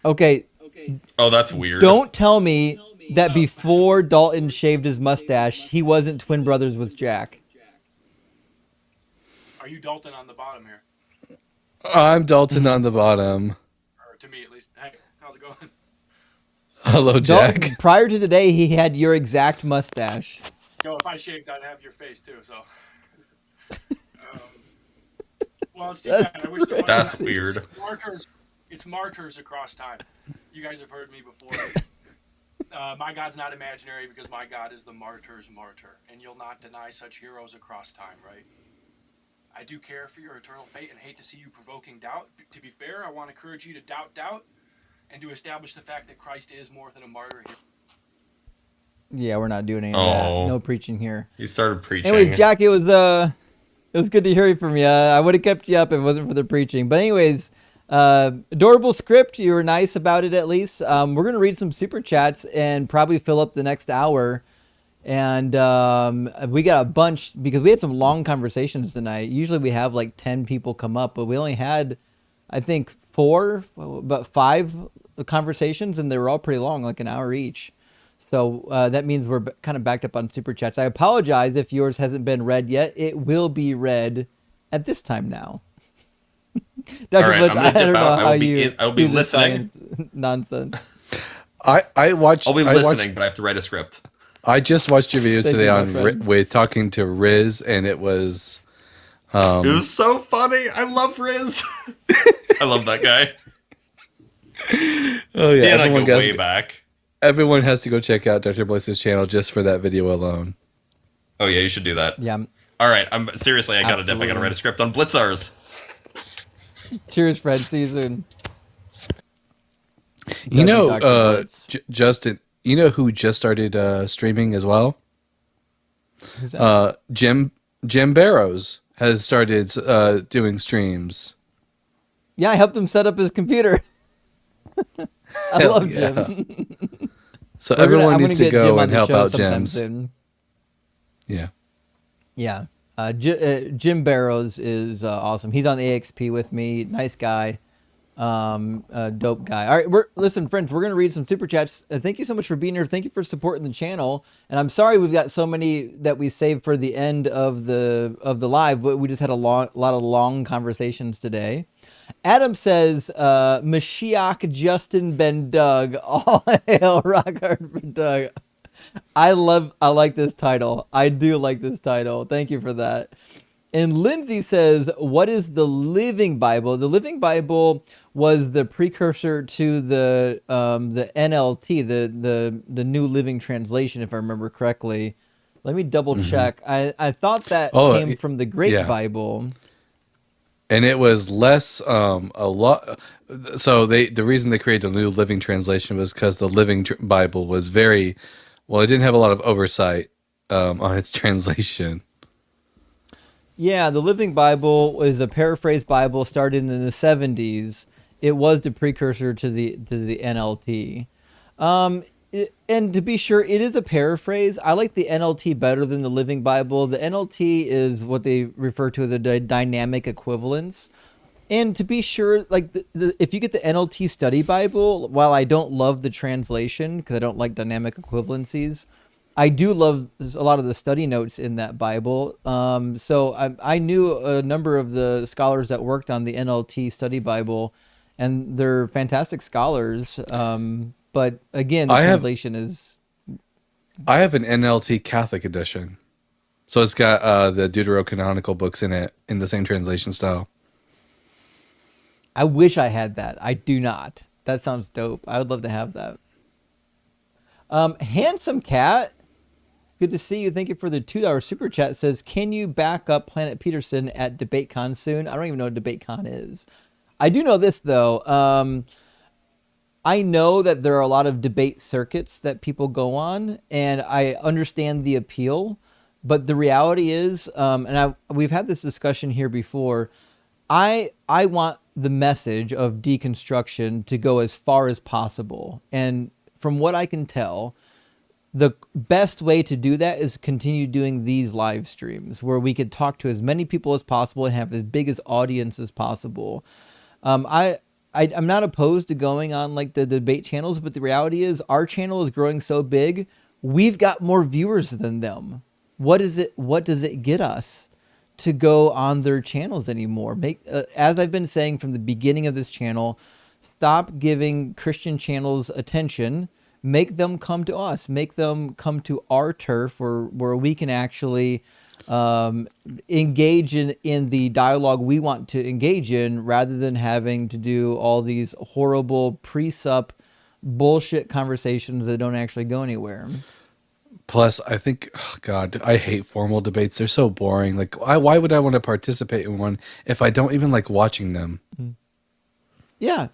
Okay. Oh, that's weird. Don't tell me that before Dalton shaved his mustache, he wasn't twin brothers with Jack. Are you Dalton on the bottom here? I'm Dalton on the bottom. Or to me at least. Hey, how's it going? Hello, Jack. Dalton, prior to today, he had your exact mustache. Yo, if I shaved, I'd have your face too. So, well, it's too bad. I wish there was. That's weird. It's markers across time. You guys have heard me before. My God's not imaginary because my God is the martyr's martyr, and you'll not deny such heroes across time, right? I do care for your eternal fate and hate to see you provoking doubt. To be fair, I want to encourage you to doubt, and to establish the fact that Christ is more than a martyr here. Yeah, we're not doing any of that. No preaching here. He started preaching. Anyways, Jack, it was good to hear from you. I would have kept you up if it wasn't for the preaching. But anyways, adorable script. You were nice about it at least. We're gonna read some super chats and probably fill up the next hour. And we got a bunch because we had some long conversations tonight. Usually we have like 10 people come up, but we only had, I think, 5 conversations, and they were all pretty long, like an hour each. So that means we're kind of backed up on super chats. I apologize if yours hasn't been read yet. It will be read at this time now. Dr. All right, Blitz, I'm gonna dip I don't know out. how you I'll be do this listening. science nonsense. I watched. I'll be I listening, watched, but I have to write a script. I just watched your video Thank today you, my on friend. with talking to Riz, and it was. It was so funny. I love Riz. I love that guy. Oh yeah, He and I everyone go has way to- back. Everyone has to go check out Dr. Blitz's channel just for that video alone. Oh yeah, you should do that. Yeah. All right, I'm seriously. I gotta dip. I Absolutely. gotta write a script on Blitzars. Cheers, Fred. See you soon. You know, Dr. Blitz. Justin. You know who just started streaming as well? Who's that? Jim Barrows has started doing streams. Yeah, I helped him set up his computer. I Hell love yeah. Jim. So I'm everyone gonna needs to get Jim go on and the help show out sometime Jim's. soon. Yeah. Yeah. Jim Barrows is awesome. He's on the AXP with me. Nice guy. Dope guy. All right, listen, friends, we're gonna read some super chats. Thank you so much for being here. Thank you for supporting the channel. And I'm sorry we've got so many that we saved for the end of the live, but we just had a lot of long conversations today. Adam says, Mashiach Justin Ben Doug. All hail Rock Hard for Doug. I like this title. I do like this title. Thank you for that. And Lindsay says, what is the Living Bible? The Living Bible was the precursor to the NLT, the New Living Translation, if I remember correctly. Let me double check. I thought that came from the Great Bible. and it was less a lot. So the reason they created a New Living Translation was because the Living Bible was very well. It didn't have a lot of oversight on its translation. Yeah, the Living Bible is a paraphrased Bible started in the 70s. It was the precursor to the NLT. And to be sure, it is a paraphrase. I like the NLT better than the Living Bible. The NLT is what they refer to as the dynamic equivalence. And to be sure, like if you get the NLT Study Bible, while I don't love the translation because I don't like dynamic equivalencies, I do love a lot of the study notes in that Bible. So I knew a number of the scholars that worked on the NLT Study Bible, and they're fantastic scholars. But again, the translation is. I have an NLT Catholic edition, so it's got the deuterocanonical books in it in the same translation style. I wish I had that. I do not. That sounds dope. I would love to have that. Handsome Cat, good to see you. Thank you for the $2 super chat. Says, can you back up Planet Peterson at DebateCon soon? I don't even know what DebateCon is. I do know this, though. I know that there are a lot of debate circuits that people go on, and I understand the appeal. But the reality is, we've had this discussion here before, I want the message of deconstruction to go as far as possible. And from what I can tell, the best way to do that is continue doing these live streams where we could talk to as many people as possible and have as big as audience as possible. I'm not opposed to going on like the debate channels, but the reality is our channel is growing so big, we've got more viewers than them. What does it get us to go on their channels anymore? As I've been saying from the beginning of this channel, stop giving Christian channels attention. Make them come to us. Make them come to our turf where we can actually engage in the dialogue we want to engage in, rather than having to do all these horrible pre-sup bullshit conversations that don't actually go anywhere. Plus, I think, oh God, I hate formal debates. They're so boring. Like, why would I want to participate in one if I don't even like watching them? Yeah.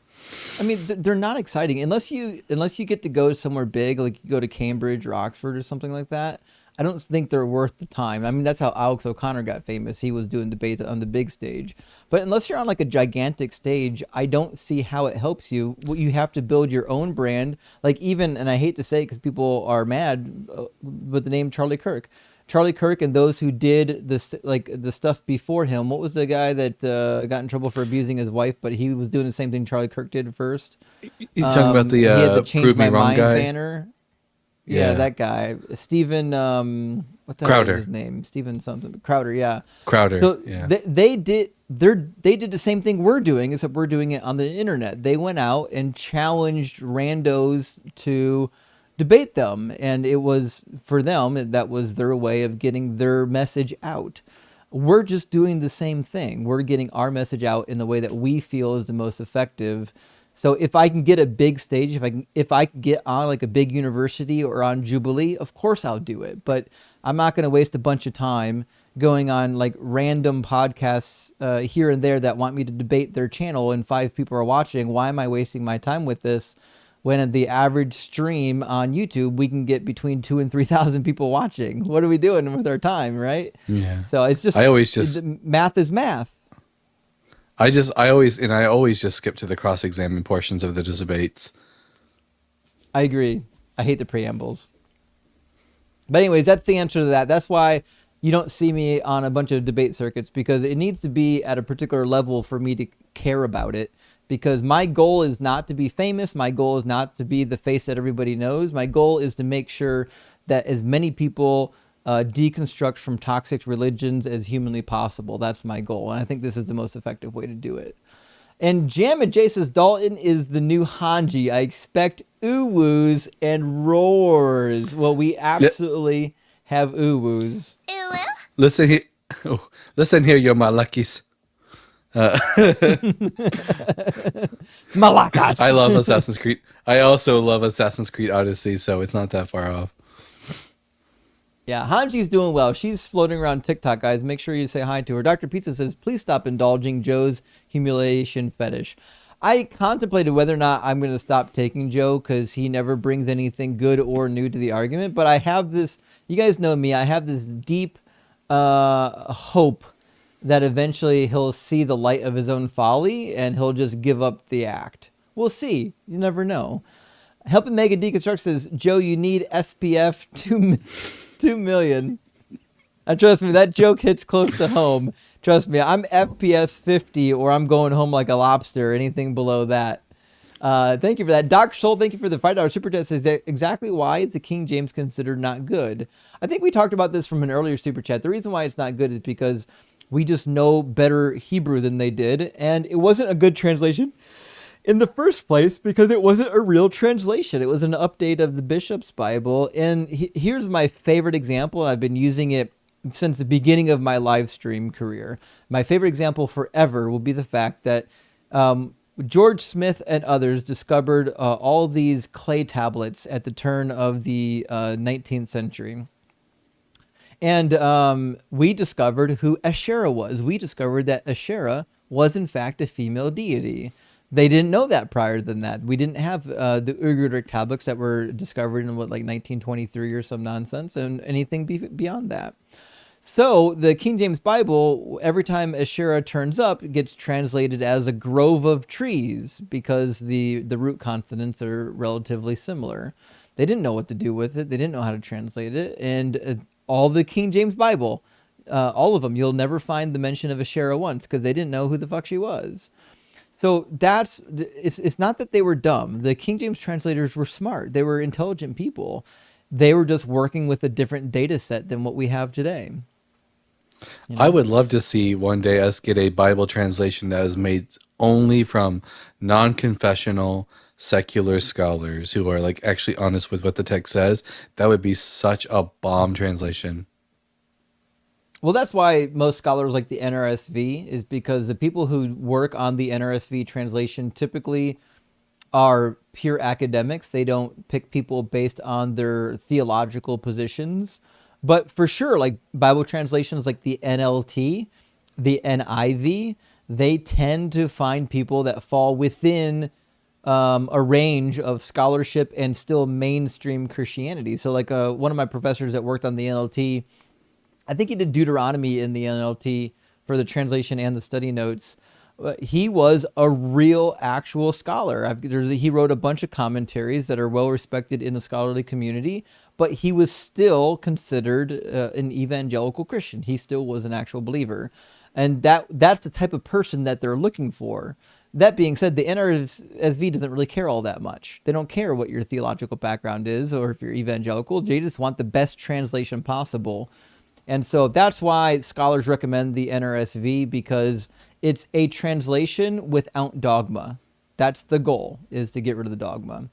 I mean, they're not exciting unless you get to go somewhere big, like you go to Cambridge or Oxford or something like that. I don't think they're worth the time. I mean, that's how Alex O'Connor got famous. He was doing debates on the big stage. But unless you're on like a gigantic stage, I don't see how it helps you. You have to build your own brand. Like even, and I hate to say it because people are mad, with the name Charlie Kirk. Charlie Kirk and those who did this, like the stuff before him. What was the guy that got in trouble for abusing his wife, but he was doing the same thing Charlie Kirk did first? He's talking about the he had the Change Prove Me My Wrong Mind guy? banner. Yeah, that guy. Stephen, what the hell is his name? Stephen something. Crowder, yeah. Crowder, So yeah. they did the same thing we're doing, except we're doing it on the internet. They went out and challenged randos to debate them, and it was, for them, that was their way of getting their message out. We're just doing the same thing. We're getting our message out in the way that we feel is the most effective. So if I can get a big stage, if I can get on like a big university or on Jubilee, of course I'll do it. But I'm not going to waste a bunch of time going on like random podcasts here and there that want me to debate their channel and 5 people are watching. Why am I wasting my time with this when at the average stream on YouTube we can get between 2,000 and 3,000 people watching? What are we doing with our time, right? Yeah. So it's just, math is math. I always just skip to the cross-examine portions of the debates. I agree. I hate the preambles. But anyways, that's the answer to that. That's why you don't see me on a bunch of debate circuits, because it needs to be at a particular level for me to care about it. Because my goal is not to be famous. My goal is not to be the face that everybody knows. My goal is to make sure that as many people deconstruct from toxic religions as humanly possible. That's my goal. And I think this is the most effective way to do it. And Jam and Jay says, Dalton is the new Hanji. I expect ooh-woos and roars. Well, we absolutely have ooh-woos. Listen here, you malakis. Malakas. I love Assassin's Creed. I also love Assassin's Creed Odyssey, so it's not that far off. Yeah, Hanji's doing well. She's floating around TikTok, guys. Make sure you say hi to her. Dr. Pizza says, please stop indulging Joe's humiliation fetish. I contemplated whether or not I'm going to stop taking Joe because he never brings anything good or new to the argument. But I have this, you guys know me, I have this deep hope that eventually he'll see the light of his own folly and he'll just give up the act. We'll see. You never know. Helping Mega Deconstruct says, Joe, you need SPF 2 million. Trust me, that joke hits close to home. Trust me, I'm FPS 50 or I'm going home like a lobster. Anything below that. Thank you for that. Doc Soul, thank you for the $5 super chat. Says exactly why is the King James considered not good? I think we talked about this from an earlier super chat. The reason why it's not good is because we just know better Hebrew than they did, and it wasn't a good translation in the first place because it wasn't a real translation. It was an update of the Bishop's Bible. And here's my favorite example, and I've been using it since the beginning of my live stream career. My favorite example forever will be the fact that George Smith and others discovered all these clay tablets at the turn of the 19th century. And we discovered who Asherah was. We discovered that Asherah was, in fact, a female deity. They didn't know that prior than that. We didn't have the Ugaritic tablets that were discovered in, 1923 or some nonsense, and anything beyond that. So the King James Bible, every time Asherah turns up, it gets translated as a grove of trees because the root consonants are relatively similar. They didn't know what to do with it. They didn't know how to translate it. And all the King James Bible, all of them, you'll never find the mention of Asherah once because they didn't know who the fuck she was. So it's not that they were dumb. The King James translators were smart. They were intelligent people. They were just working with a different data set than what we have today. You know? I would love to see one day us get a Bible translation that is made only from non-confessional secular scholars who are actually honest with what the text says. That would be such a bomb translation. Well, that's why most scholars like the NRSV, is because the people who work on the NRSV translation typically are pure academics. They don't pick people based on their theological positions. But for sure, Bible translations like the NLT, the NIV, they tend to find people that fall within a range of scholarship and still mainstream Christianity. So one of my professors that worked on the NLT, I think he did Deuteronomy in the NLT for the translation and the study notes. He was a real, actual scholar. He wrote a bunch of commentaries that are well respected in the scholarly community, but he was still considered an evangelical Christian. He still was an actual believer. And that's the type of person that they're looking for. That being said, the NRSV doesn't really care all that much. They don't care what your theological background is or if you're evangelical. They just want the best translation possible. And so that's why scholars recommend the NRSV, because it's a translation without dogma. That's the goal, is to get rid of the dogma.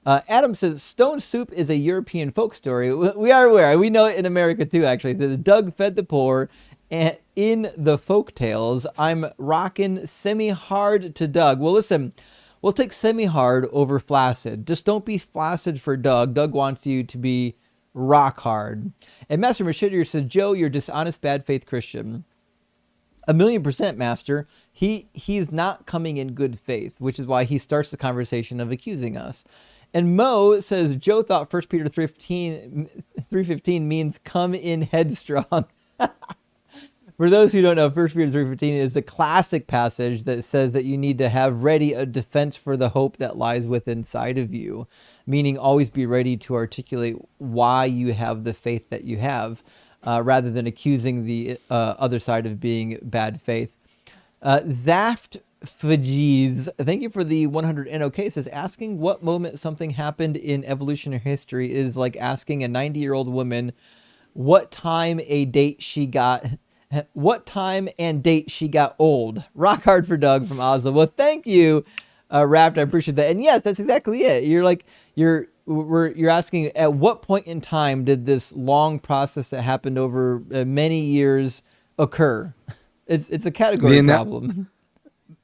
Adam says, Stone Soup is a European folk story. We are aware. We know it in America too, actually. The Doug fed the poor. And in the folk tales, I'm rocking semi-hard to Doug. Well, listen, we'll take semi-hard over flaccid. Just don't be flaccid for Doug. Doug wants you to be rock hard. And Master Mashitter says, Joe, you're dishonest, bad faith Christian. 1,000,000%, Master. He's not coming in good faith, which is why he starts the conversation of accusing us. And Mo says, Joe thought 1 Peter 3:15 means come in headstrong. For those who don't know, 1 Peter 3:15 is a classic passage that says that you need to have ready a defense for the hope that lies within inside of you, meaning always be ready to articulate why you have the faith that you have, rather than accusing the other side of being bad faith. Zaft Fajiz, thank you for the 100 NOK, says asking what moment something happened in evolutionary history is like asking a 90-year-old woman what time and date she got old. Rock hard for Doug from Oslo. Well, thank you, Raft. I appreciate that. And yes, that's exactly it. You're asking at what point in time did this long process that happened over many years occur? It's a category problem.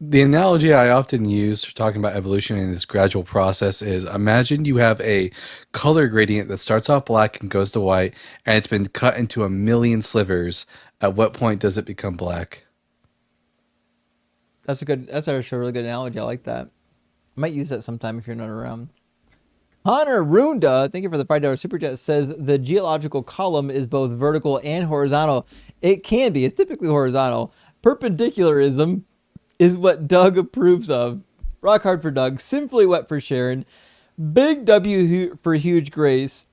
The analogy I often use for talking about evolution and this gradual process is imagine you have a color gradient that starts off black and goes to white, and it's been cut into a million slivers. At what point does it become black? That's actually a really good analogy. I like that. I might use that sometime if you're not around. Hunter Runda, thank you for the $5 super chat, says the geological column is both vertical and horizontal. It can be. It's typically horizontal. Perpendicularism is what Doug approves of. Rock hard for Doug. Simply wet for Sharon. Big W for huge grace.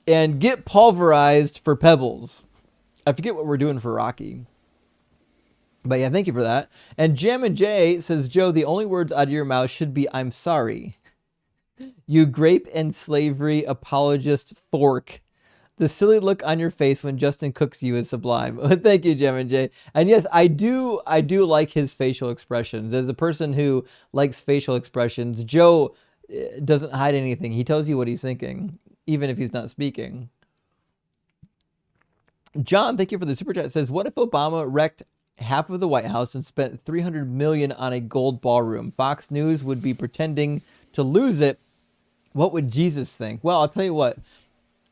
And get pulverized for pebbles. I forget what we're doing for Rocky. But yeah, thank you for that. And Jam and Jay says, Joe, the only words out of your mouth should be, I'm sorry. You grape and slavery apologist fork. The silly look on your face when Justin cooks you is sublime. Thank you, Jam and Jay. And yes, I do like his facial expressions. As a person who likes facial expressions, Joe doesn't hide anything. He tells you what he's thinking, even if he's not speaking. John, thank you for the super chat. Says, what if Obama wrecked half of the White House and spent $300 million on a gold ballroom? Fox News would be pretending to lose it. What would Jesus think? Well, I'll tell you what.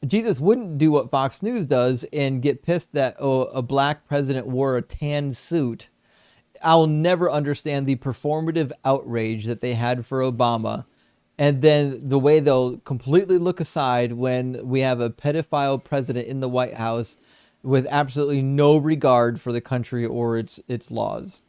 Jesus wouldn't do what Fox News does and get pissed that a black president wore a tan suit. I'll never understand the performative outrage that they had for Obama, and then the way they'll completely look aside when we have a pedophile president in the White House with absolutely no regard for the country or its laws.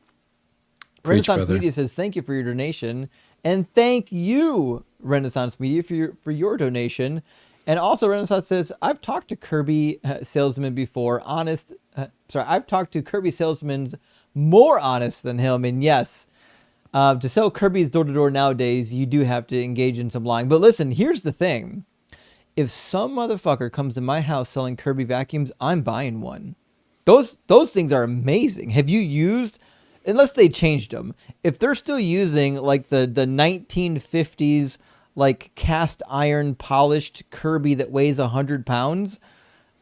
Preach, Renaissance brother. Media says, thank you for your donation. And thank you, Renaissance Media, for your donation. And also, Renaissance says, I've talked to Kirby salesmen before. I've talked to Kirby salesmen more honest than him. And yes, to sell Kirby's door-to-door nowadays, you do have to engage in some lying. But listen, here's the thing. If some motherfucker comes to my house selling Kirby vacuums, I'm buying one. Those things are amazing. Have you used... Unless they changed them. If they're still using like the 1950s like cast iron polished Kirby that weighs 100 pounds,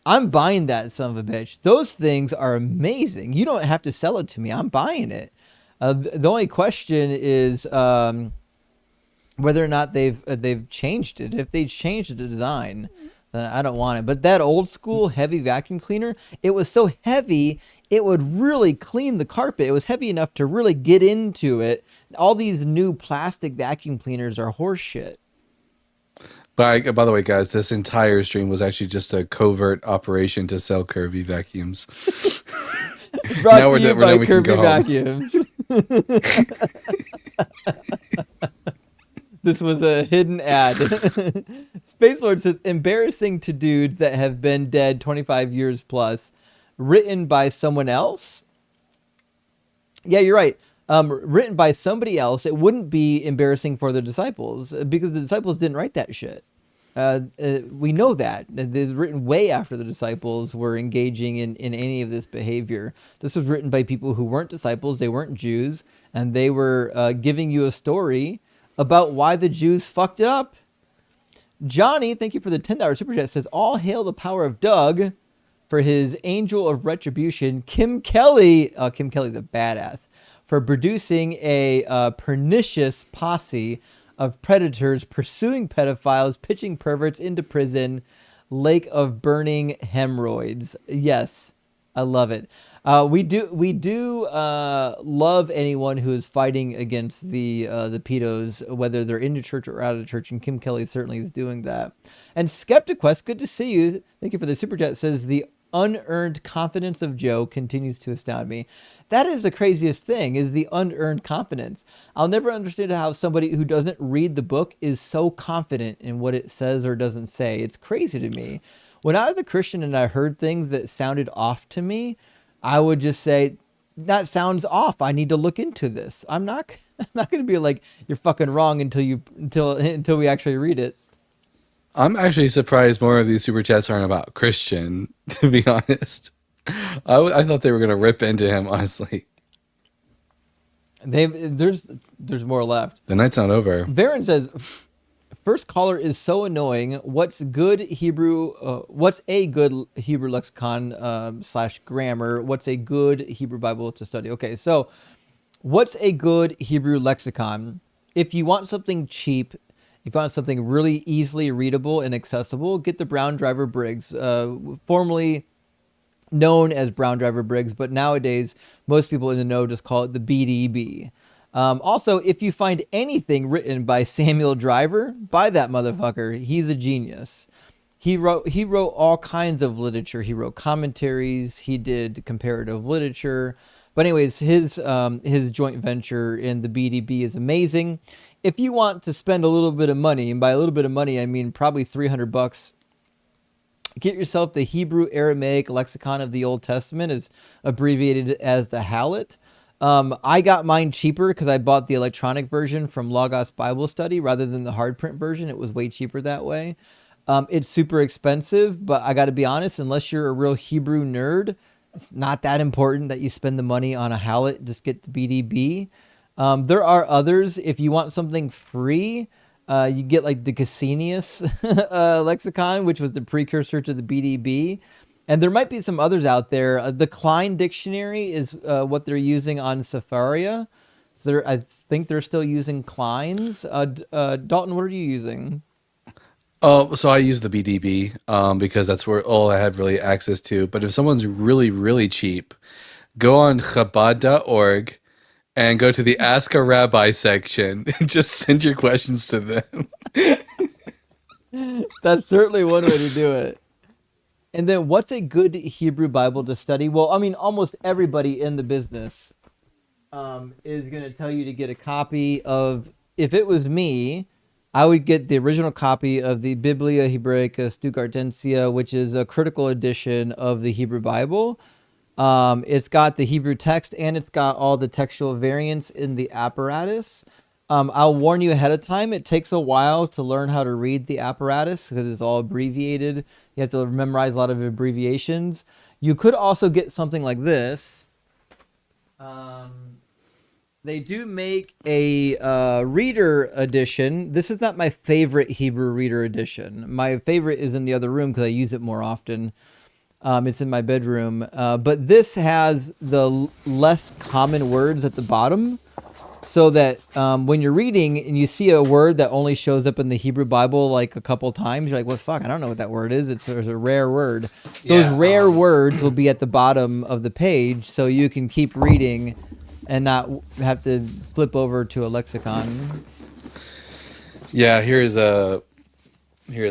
I'm buying that son of a bitch. Those things are amazing. You don't have to sell it to me. I'm buying it. The only question is whether or not they've changed it. If they changed the design, then I don't want it. But that old school heavy vacuum cleaner, it was so heavy it would really clean the carpet. It was heavy enough to really get into it. All these new plastic vacuum cleaners are horse shit. By the way, guys, this entire stream was actually just a covert operation to sell Kirby vacuums. Brought Now to you we're done, by we can Kirby go home. Vacuums. This was a hidden ad. Space Lord says, embarrassing to dudes that have been dead 25 years plus. Written by someone else? Yeah, you're right. Written by somebody else. It wouldn't be embarrassing for the disciples because the disciples didn't write that shit. We know that. They're written way after the disciples were engaging in any of this behavior. This was written by people who weren't disciples. They weren't Jews. And they were giving you a story about why the Jews fucked it up. Johnny, thank you for the $10 super chat, says, all hail the power of Doug for his angel of retribution, Kim Kelly. Kim Kelly's a badass. For producing a pernicious posse of predators pursuing pedophiles, pitching perverts into prison, lake of burning hemorrhoids. Yes, I love it. We do love anyone who is fighting against the pedos, whether they're in the church or out of the church, and Kim Kelly certainly is doing that. And SkepticQuest, good to see you. Thank you for the super chat. Says the unearned confidence of Joe continues to astound me. That is the craziest thing, is the unearned confidence. I'll never understand how somebody who doesn't read the book is so confident in what it says or doesn't say. It's crazy to me. When I was a Christian and I heard things that sounded off to me, I would just say, that sounds off. I need to look into this. I'm not going to be like, you're fucking wrong until we actually read it. I'm actually surprised more of these super chats aren't about Christian, to be honest. I thought they were going to rip into him, honestly. There's more left. The night's not over. Varen says, first caller is so annoying. What's a good Hebrew lexicon / grammar? What's a good Hebrew Bible to study? Okay, so What's a good Hebrew lexicon? If you want something cheap, if you want something really easily readable and accessible, get the Brown Driver Briggs, formerly known as Brown Driver Briggs, but nowadays most people in the know just call it the BDB. Also, if you find anything written by Samuel Driver, buy that motherfucker. He's a genius. He wrote all kinds of literature. He wrote commentaries. He did comparative literature. But anyways, his joint venture in the BDB is amazing. If you want to spend a little bit of money, and by a little bit of money I mean probably $300, get yourself the Hebrew Aramaic lexicon of the Old Testament, is abbreviated as the Hallet. I got mine cheaper because I bought the electronic version from Logos Bible Study rather than the hard print version. It was way cheaper that way. It's super expensive, but I got to be honest, unless you're a real Hebrew nerd, it's not that important that you spend the money on a Hallet. Just get the BDB. There are others. If you want something free, you get like the Cassinius lexicon, which was the precursor to the BDB. And there might be some others out there. The Klein dictionary is what they're using on Safaria. So I think they're still using Klein's. Dalton, what are you using? Oh, so I use the BDB because that's where all I have really access to. But if someone's really, really cheap, go on Chabad.org and go to the Ask a Rabbi section and just send your questions to them. That's certainly one way to do it. And then what's a good Hebrew Bible to study? Well, I mean, almost everybody in the business is going to tell you to get a copy of, if it was me, I would get the original copy of the Biblia Hebraica Stuttgartensia, which is a critical edition of the Hebrew Bible. It's got the Hebrew text and it's got all the textual variants in the apparatus. I'll warn you ahead of time, it takes a while to learn how to read the apparatus because it's all abbreviated. You have to memorize a lot of abbreviations. You could also get something like this. They do make a reader edition. This is not my favorite Hebrew reader edition. My favorite is in the other room because I use it more often. It's in my bedroom. But this has the less common words at the bottom, so that when you're reading and you see a word that only shows up in the Hebrew Bible like a couple times, you're like, well, fuck, I don't know what that word is. There's a rare word. Those rare words will be at the bottom of the page, so you can keep reading and not have to flip over to a lexicon. Yeah, here's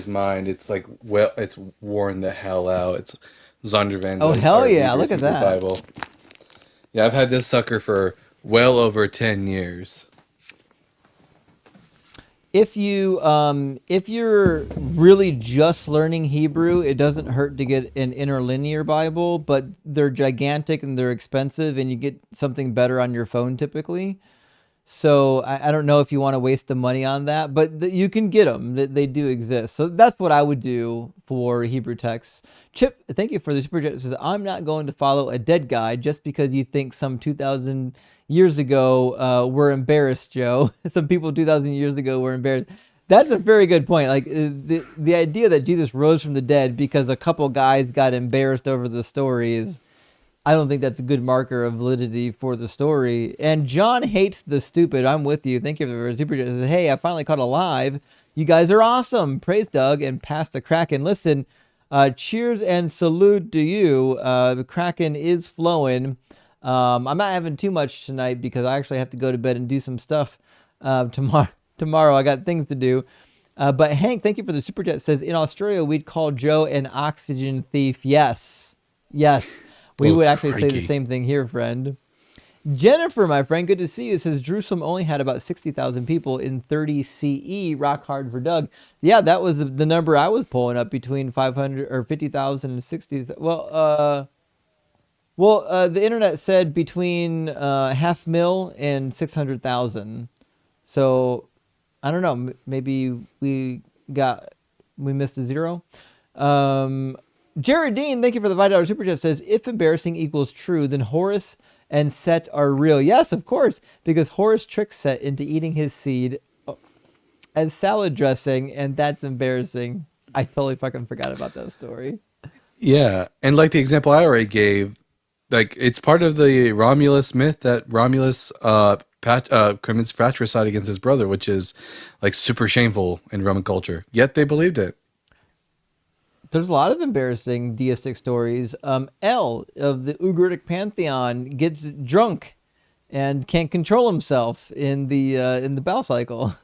mine. It's like, well, it's worn the hell out. It's Zondervan. Oh, hell yeah, look at that. Bible. Yeah, I've had this sucker for well over 10 years. If you're really just learning Hebrew, it doesn't hurt to get an interlinear Bible, but they're gigantic and they're expensive, and you get something better on your phone typically. So I don't know if you want to waste the money on that, but you can get them. They do exist. So that's what I would do for Hebrew texts. Chip, thank you for the super chat. It says, I'm not going to follow a dead guy just because you think some 2,000 years ago were embarrassed, Joe. Some people 2,000 years ago were embarrassed. That's a very good point. Like the idea that Jesus rose from the dead because a couple guys got embarrassed over the story is, I don't think that's a good marker of validity for the story. And John hates the stupid. I'm with you. Thank you for the super chat. Hey, I finally caught a live. You guys are awesome. Praise Doug and pass the Kraken. Listen, cheers and salute to you. The Kraken is flowing. I'm not having too much tonight because I actually have to go to bed and do some stuff tomorrow. I got things to do. But Hank, thank you for the super chat. Says, in Australia, we'd call Joe an oxygen thief. Yes. We would actually say the same thing here, friend. Jennifer, my friend, good to see you. Says Jerusalem only had about 60,000 people in 30 CE. Rock hard for Doug. Yeah, that was the number I was pulling up, between 500 or 50,000 and 60,000. Well, the internet said between 500,000 and 600,000. So I don't know. Maybe we missed a zero. Jared Dean, thank you for the $5 super chat. Says, if embarrassing equals true, then Horus and Set are real. Yes, of course, because Horus tricks Set into eating his seed as salad dressing, and that's embarrassing. I totally fucking forgot about that story. Yeah, and like the example I already gave, Like, it's part of the Romulus myth that Romulus commits fratricide against his brother, which is like super shameful in Roman culture. Yet they believed it. There's a lot of embarrassing deistic stories. El of the Ugaritic pantheon gets drunk and can't control himself in the bell cycle.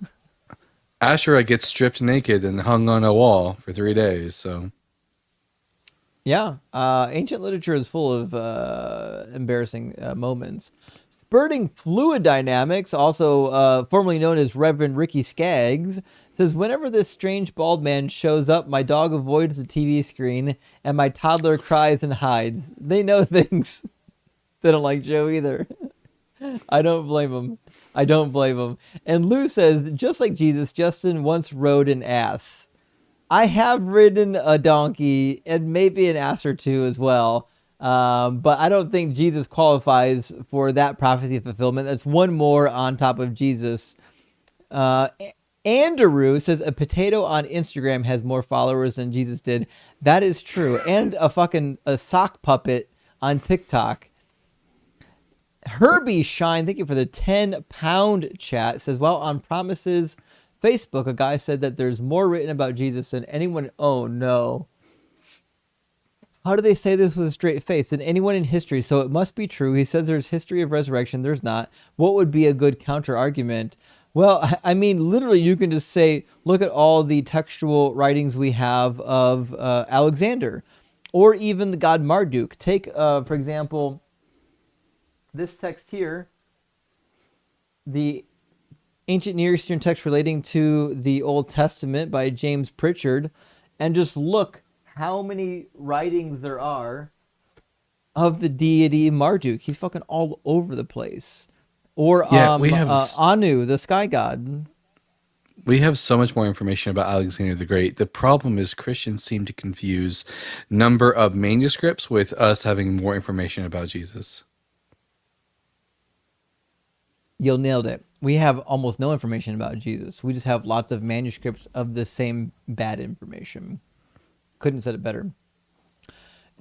Asherah gets stripped naked and hung on a wall for 3 days. So Yeah, ancient literature is full of embarrassing moments. Spurting Fluid Dynamics, also formerly known as Reverend Ricky Skaggs, says, whenever this strange bald man shows up, my dog avoids the TV screen and my toddler cries and hides. They know things. They don't like Joe either. I don't blame him. I don't blame him. And Lou says, just like Jesus, Justin once rode an ass. I have ridden a donkey and maybe an ass or two as well. But I don't think Jesus qualifies for that prophecy fulfillment. That's one more on top of Jesus. Andrew says a potato on Instagram has more followers than Jesus did. That is true. And a sock puppet on TikTok. Herbie Shine, thank you for the 10-pound chat, says, well, on Promises Facebook, a guy said that there's more written about Jesus than anyone. Oh, no. How do they say this with a straight face? Than anyone in history, so it must be true. He says there's history of resurrection. There's not. What would be a good counter argument? Well, I mean, literally, you can just say, look at all the textual writings we have of Alexander, or even the god Marduk. Take, for example, this text here, the ancient Near Eastern text relating to the Old Testament by James Pritchard, and just look how many writings there are of the deity Marduk. He's fucking all over the place. Or yeah, we have Anu, the sky god. We have so much more information about Alexander the Great. The problem is Christians seem to confuse number of manuscripts with us having more information about Jesus. You nailed it. We have almost no information about Jesus. We just have lots of manuscripts of the same bad information. Couldn't have said it better.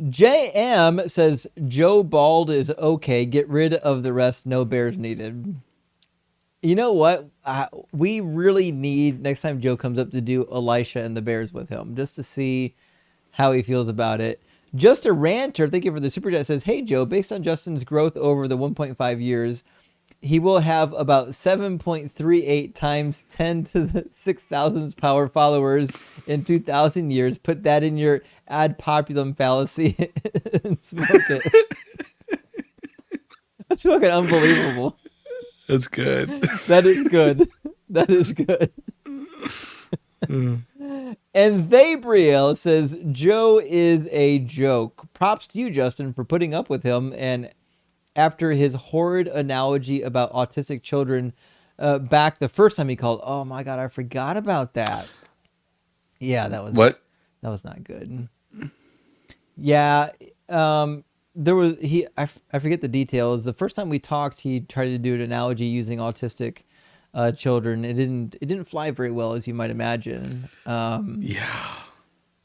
JM says, Joe Bald is okay. Get rid of the rest. No bears needed. You know what? We really need, next time Joe comes up, to do Elisha and the Bears with him, just to see how he feels about it. Just a Ranter, thank you for the super chat, says, hey, Joe, based on Justin's growth over the 1.5 years, he will have about 7.38 times 10 to the 6,000th power followers in 2,000 years. Put that in your ad populum fallacy and smoke it. That's fucking unbelievable. That's good. That is good. That is good. And Thebriel says, Joe is a joke. Props to you, Justin, for putting up with him. And after his horrid analogy about autistic children back the first time he called, oh my God, I forgot about that. Yeah, that was not good. Yeah, there was I forget the details. The first time we talked, he tried to do an analogy using autistic children. It didn't fly very well, as you might imagine. Yeah.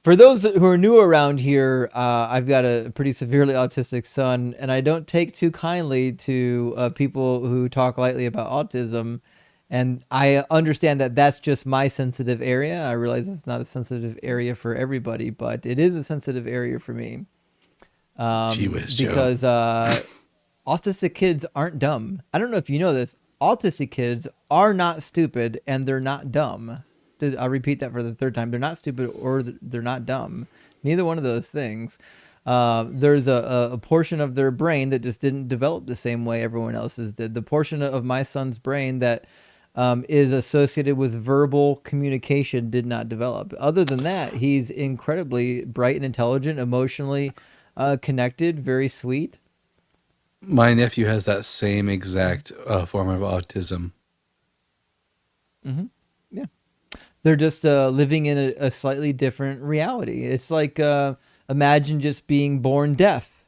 For those who are new around here, I've got a pretty severely autistic son, and I don't take too kindly to people who talk lightly about autism. And I understand that that's just my sensitive area. I realize it's not a sensitive area for everybody, but it is a sensitive area for me. Gee whiz, Joe. Because autistic kids aren't dumb. I don't know if you know this. Autistic kids are not stupid, and they're not dumb. I'll repeat that for the third time. They're not stupid or they're not dumb. Neither one of those things. There's a portion of their brain that just didn't develop the same way everyone else's did. The portion of my son's brain that is associated with verbal communication did not develop. Other than that, he's incredibly bright and intelligent, emotionally connected, very sweet. My nephew has that same exact form of autism. Mm-hmm. Yeah. They're just living in a slightly different reality. It's like, imagine just being born deaf.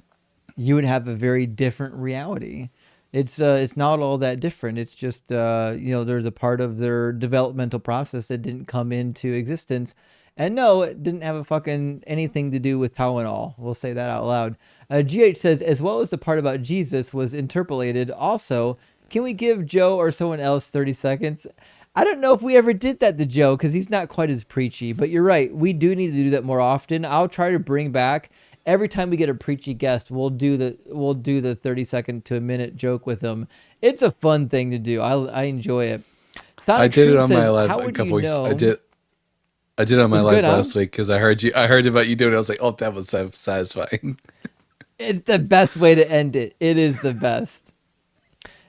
You would have a very different reality. It's not all that different. It's just, there's a part of their developmental process that didn't come into existence. And no, it didn't have a fucking anything to do with Tylenol. We'll say that out loud. GH says, as well as the part about Jesus was interpolated. Also, can we give Joe or someone else 30 seconds? I don't know if we ever did that to Joe because he's not quite as preachy, but you're right. We do need to do that more often. I'll try to bring back every time we get a preachy guest, we'll do the 30-second to a minute joke with them. It's a fun thing to do. I enjoy it. Sonic I did it Shroom on says, my live how a would couple you weeks. know? I did it on my Was it live good, huh? last week because I heard about you doing it. I was like, oh, that was so satisfying. It's the best way to end it. It is the best.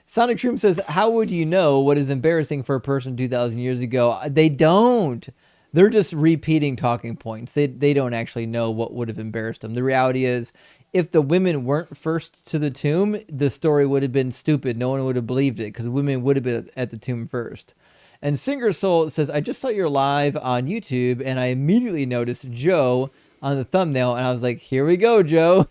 Sonic Shroom says, how would you know what is embarrassing for a person 2,000 years ago? They don't. They're just repeating talking points. They don't actually know what would have embarrassed them. The reality is, if the women weren't first to the tomb, the story would have been stupid. No one would have believed it because women would have been at the tomb first. And Singer Soul says, I just saw your live on YouTube and I immediately noticed Joe on the thumbnail. And I was like, here we go, Joe.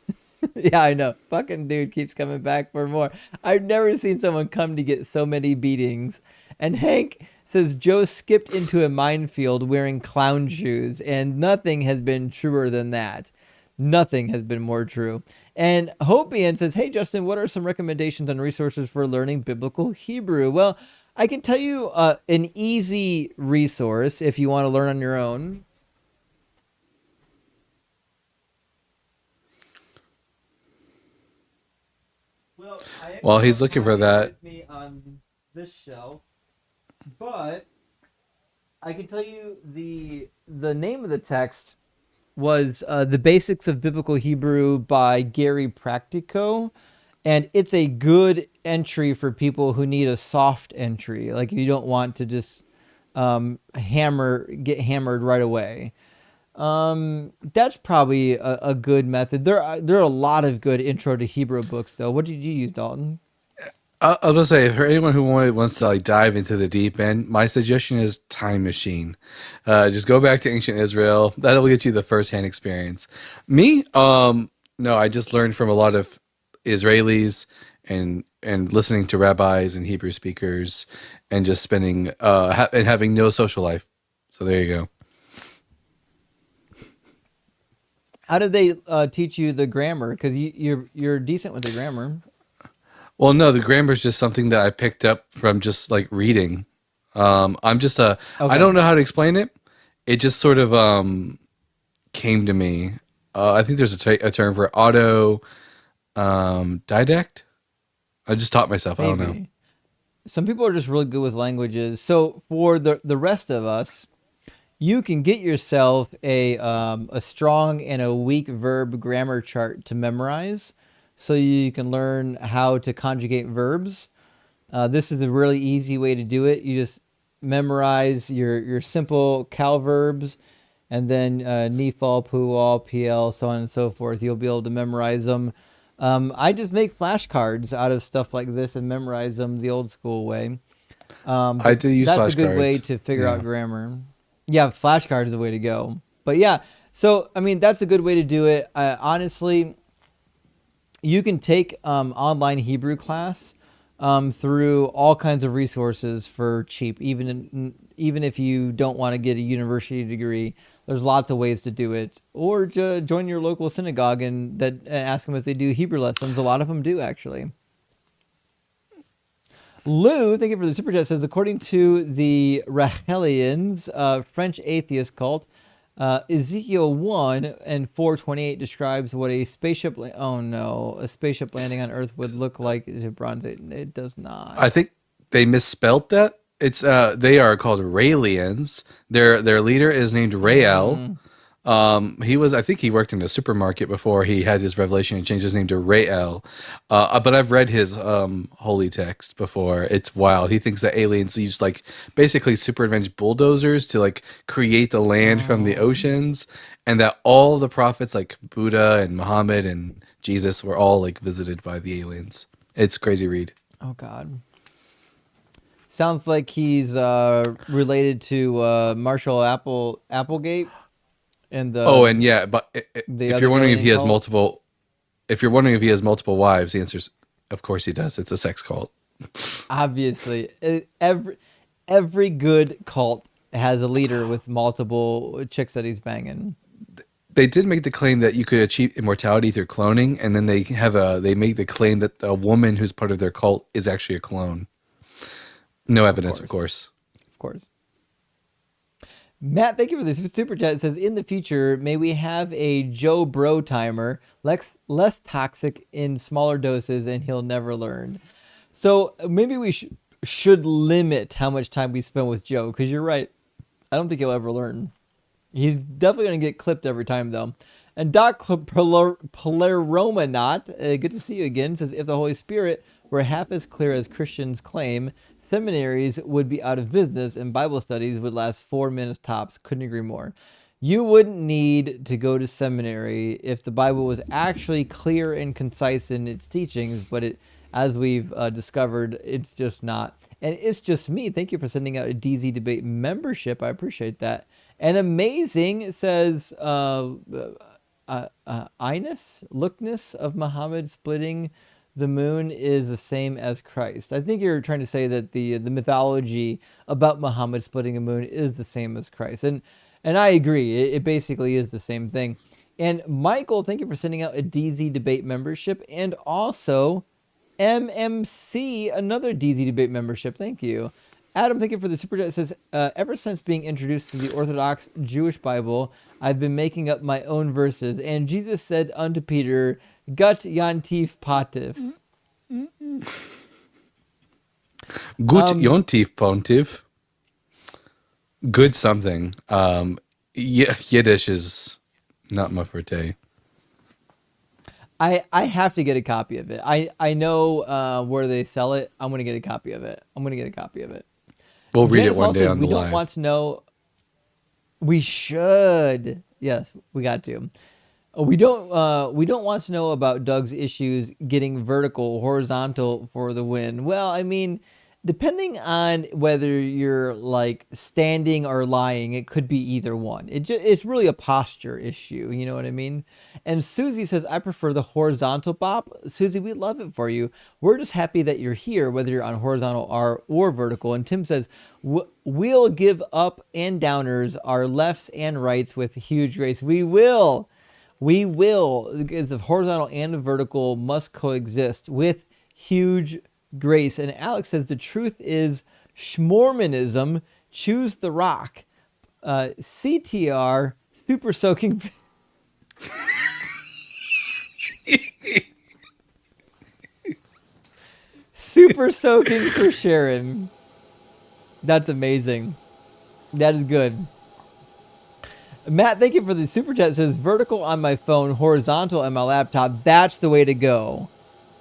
Yeah, I know. Fucking dude keeps coming back for more. I've never seen someone come to get so many beatings. And Hank says Joe skipped into a minefield wearing clown shoes, and nothing has been truer than that. Nothing has been more true. And Hopian says, hey, Justin, what are some recommendations on resources for learning biblical Hebrew? Well, I can tell you an easy resource if you want to learn on your own. While he's looking for that, with me on this shelf, but I can tell you the name of the text was The Basics of Biblical Hebrew by Gary Practico, and it's a good entry for people who need a soft entry. Like you don't want to just get hammered right away. That's probably a good method. There are a lot of good intro to Hebrew books, though. What did you use, Dalton? I was gonna say, for anyone who wants to like dive into the deep end, my suggestion is Time Machine. Just go back to ancient Israel. That'll get you the first-hand experience. Me, no, I just learned from a lot of Israelis and listening to rabbis and Hebrew speakers, and just spending and having no social life. So there you go. How did they teach you the grammar? Because you're decent with the grammar. Well, no, the grammar is just something that I picked up from just like reading. I'm just I don't know how to explain it. It just sort of came to me. I think there's a term for auto didact. I just taught myself. Maybe. I don't know. Some people are just really good with languages. So for the rest of us, you can get yourself a strong and a weak verb grammar chart to memorize, so you can learn how to conjugate verbs. This is a really easy way to do it. You just memorize your simple cal verbs, and then nifal, pual, pl, so on and so forth. You'll be able to memorize them. I just make flashcards out of stuff like this and memorize them the old school way. I do use that's flashcards. a good way to figure out grammar. Yeah, flashcards is the way to go. But yeah, so I mean that's a good way to do it. Honestly, you can take online Hebrew class through all kinds of resources for cheap, even if you don't want to get a university degree. There's lots of ways to do it, or join your local synagogue and ask them if they do Hebrew lessons. A lot of them do, actually. Lou, thank you for the super chat, says, according to the Rachelians, French atheist cult, Ezekiel 1 and 428 describes what a spaceship a spaceship landing on Earth would look like. Is it Bronze Age? It does not. I think they misspelled that. It's they are called Raelians. Their leader is named Rael. I think he worked in a supermarket before he had his revelation and changed his name to Rael. But I've read his holy text before. It's wild. He thinks that aliens used like basically super advanced bulldozers to like create the land from the oceans, and that all the prophets like Buddha and Muhammad and Jesus were all like visited by the aliens. It's crazy read. Oh God. Sounds like he's related to Marshall Applegate. And but if you're wondering if he has multiple wives, the answer is of course he does. It's a sex cult. Obviously, every good cult has a leader with multiple chicks that he's banging. They did make the claim that you could achieve immortality through cloning, and then they make the claim that a woman who's part of their cult is actually a clone. No evidence, of course. Of course. Matt, thank you for this super chat. It says, in the future, may we have a Joe Bro timer, less toxic in smaller doses, and he'll never learn. So maybe we should limit how much time we spend with Joe, because you're right. I don't think he'll ever learn. He's definitely going to get clipped every time, though. And Doc Paleromanot, good to see you again, says, if the Holy Spirit were half as clear as Christians claim, seminaries would be out of business and Bible studies would last 4 minutes tops. Couldn't agree more. You wouldn't need to go to seminary if the Bible was actually clear and concise in its teachings, but as we've discovered, it's just not. And it's just me. Thank you for sending out a DZ Debate membership. I appreciate that. And amazing says, lookness of Muhammad splitting the moon is the same as Christ. I think you're trying to say that the mythology about Muhammad splitting a moon is the same as Christ. And I agree. It basically is the same thing. And Michael, thank you for sending out a DZ Debate membership. And also MMC, another DZ Debate membership. Thank you. Adam, thank you for the super chat. It says, ever since being introduced to the Orthodox Jewish Bible, I've been making up my own verses. And Jesus said unto Peter, Gut Yantif Pativ. Gut Yontif Pontiv. Good something. Yiddish is not my forte. I have to get a copy of it. I know where they sell it. I'm going to get a copy of it. We'll read James it one day says, on the we live. don't want to know. We should. Yes, we got to. We don't want to know about Doug's issues getting vertical, horizontal for the win. Well, I mean, depending on whether you're like standing or lying, it could be either one. It's really a posture issue. You know what I mean? And Susie says, I prefer the horizontal bop. Susie, we love it for you. We're just happy that you're here, whether you're on horizontal or vertical. And Tim says, we'll give up and downers our lefts and rights with huge grace. We will. The horizontal and the vertical must coexist with huge grace. And Alex says the truth is Schmormonism. Choose the rock. CTR super soaking. Super soaking for Sharon. That's amazing. That is good. Matt, thank you for the super chat. It says vertical on my phone, horizontal on my laptop. That's the way to go.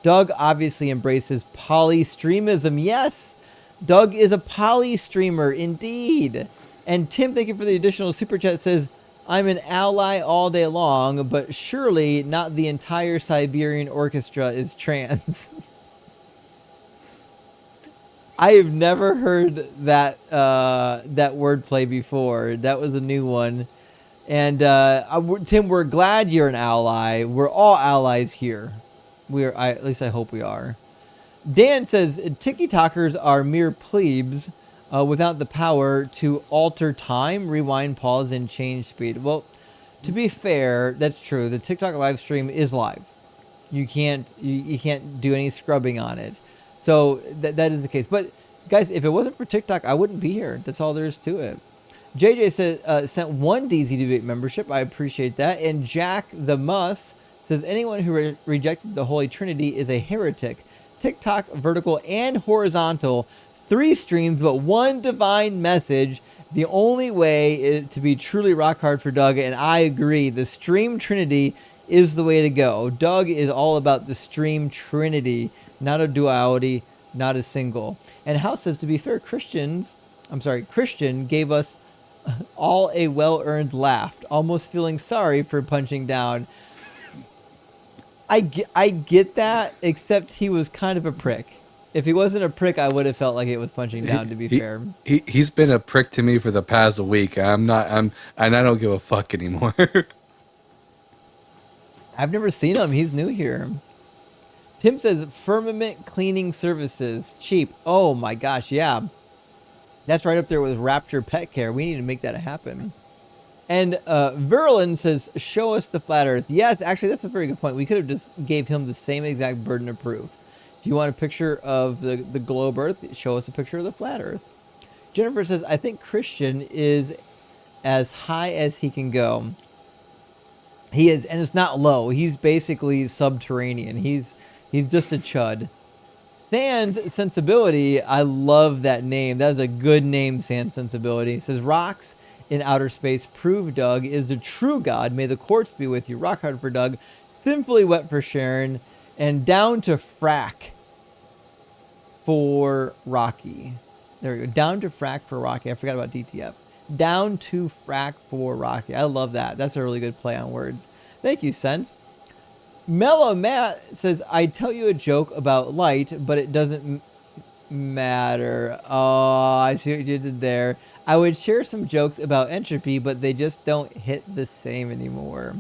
Doug obviously embraces polystreamism. Yes, Doug is a polystreamer indeed. And Tim, thank you for the additional super chat. It says, I'm an ally all day long, but surely not the entire Siberian Orchestra is trans. I have never heard that wordplay before. That was a new one. And Tim, we're glad you're an ally. We're all allies here. At least I hope we are. Dan says TikTokers are mere plebes without the power to alter time, rewind, pause, and change speed. Well, to be fair, that's true. The TikTok live stream is live. You can't do any scrubbing on it. So that is the case. But guys, if it wasn't for TikTok, I wouldn't be here. That's all there is to it. JJ said sent one DZ Debate membership. I appreciate that. And Jack the Muss says anyone who rejected the Holy Trinity is a heretic. TikTok, vertical and horizontal, 3 streams, but one divine message. The only way is to be truly rock hard for Doug, and I agree. The stream Trinity is the way to go. Doug is all about the stream Trinity, not a duality, not a single. And House says, to be fair, Christian gave us all a well-earned laugh, almost feeling sorry for punching down. I get that, except he was kind of a prick. If he wasn't a prick, I would have felt like it was punching down, to be fair. He's been a prick to me for the past week. And I don't give a fuck anymore. I've never seen him. He's new here. Tim says firmament cleaning services, cheap. Oh my gosh, yeah. That's right up there with Rapture Pet Care. We need to make that happen. And Verlin says, show us the flat earth. Yes, actually, that's a very good point. We could have just gave him the same exact burden of proof. If you want a picture of the globe earth, show us a picture of the flat earth. Jennifer says, I think Christian is as high as he can go. He is, and it's not low. He's basically subterranean. He's just a chud. Sans Sensibility, I love that name. That is a good name, Sans Sensibility. It says, rocks in outer space prove Doug is the true God. May the quartz be with you. Rock hard for Doug. Sinfully wet for Sharon. And down to frack for Rocky. There we go. Down to frack for Rocky. I forgot about DTF. Down to frack for Rocky. I love that. That's a really good play on words. Thank you, Sense. Mellow Matt says, I tell you a joke about light, but it doesn't matter. Oh, I see what you did there. I would share some jokes about entropy, but they just don't hit the same anymore.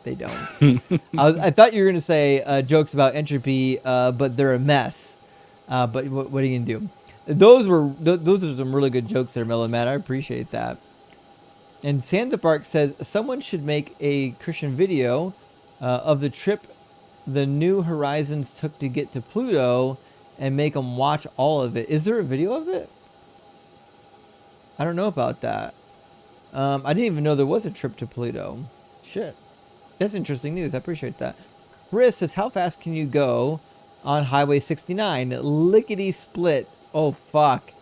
They don't. I thought you were going to say jokes about entropy, but they're a mess. But what are you going to do? Those are some really good jokes there, Mellow Matt. I appreciate that. And Santa Park says, someone should make a Christian video of the trip the New Horizons took to get to Pluto and make them watch all of it. Is there a video of it? I don't know about that. I didn't even know there was a trip to Pluto. Shit. That's interesting news. I appreciate that. Chris says, how fast can you go on Highway 69? Lickety split. Oh, fuck.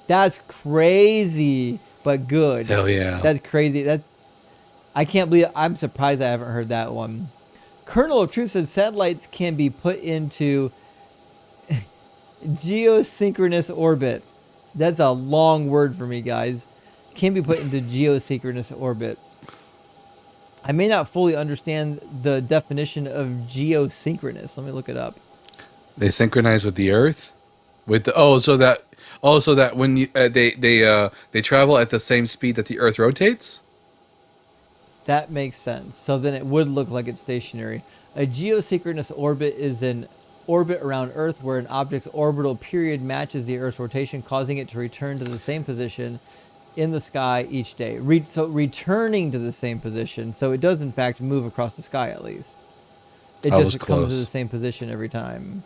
That's crazy, but good. Hell yeah. That's crazy. I can't believe, I'm surprised I haven't heard that one. Colonel of Truth says satellites can be put into geosynchronous orbit. That's a long word for me, guys. Can be put into geosynchronous orbit. I may not fully understand the definition of geosynchronous. Let me look it up. They synchronize with the Earth, with the so that when you, they travel at the same speed that the Earth rotates. That makes sense. So then it would look like it's stationary. A geosynchronous orbit is an orbit around Earth where an object's orbital period matches the Earth's rotation, causing it to return to the same position in the sky each day. So returning to the same position. So it does, in fact, move across the sky at least. It just comes to the same position every time.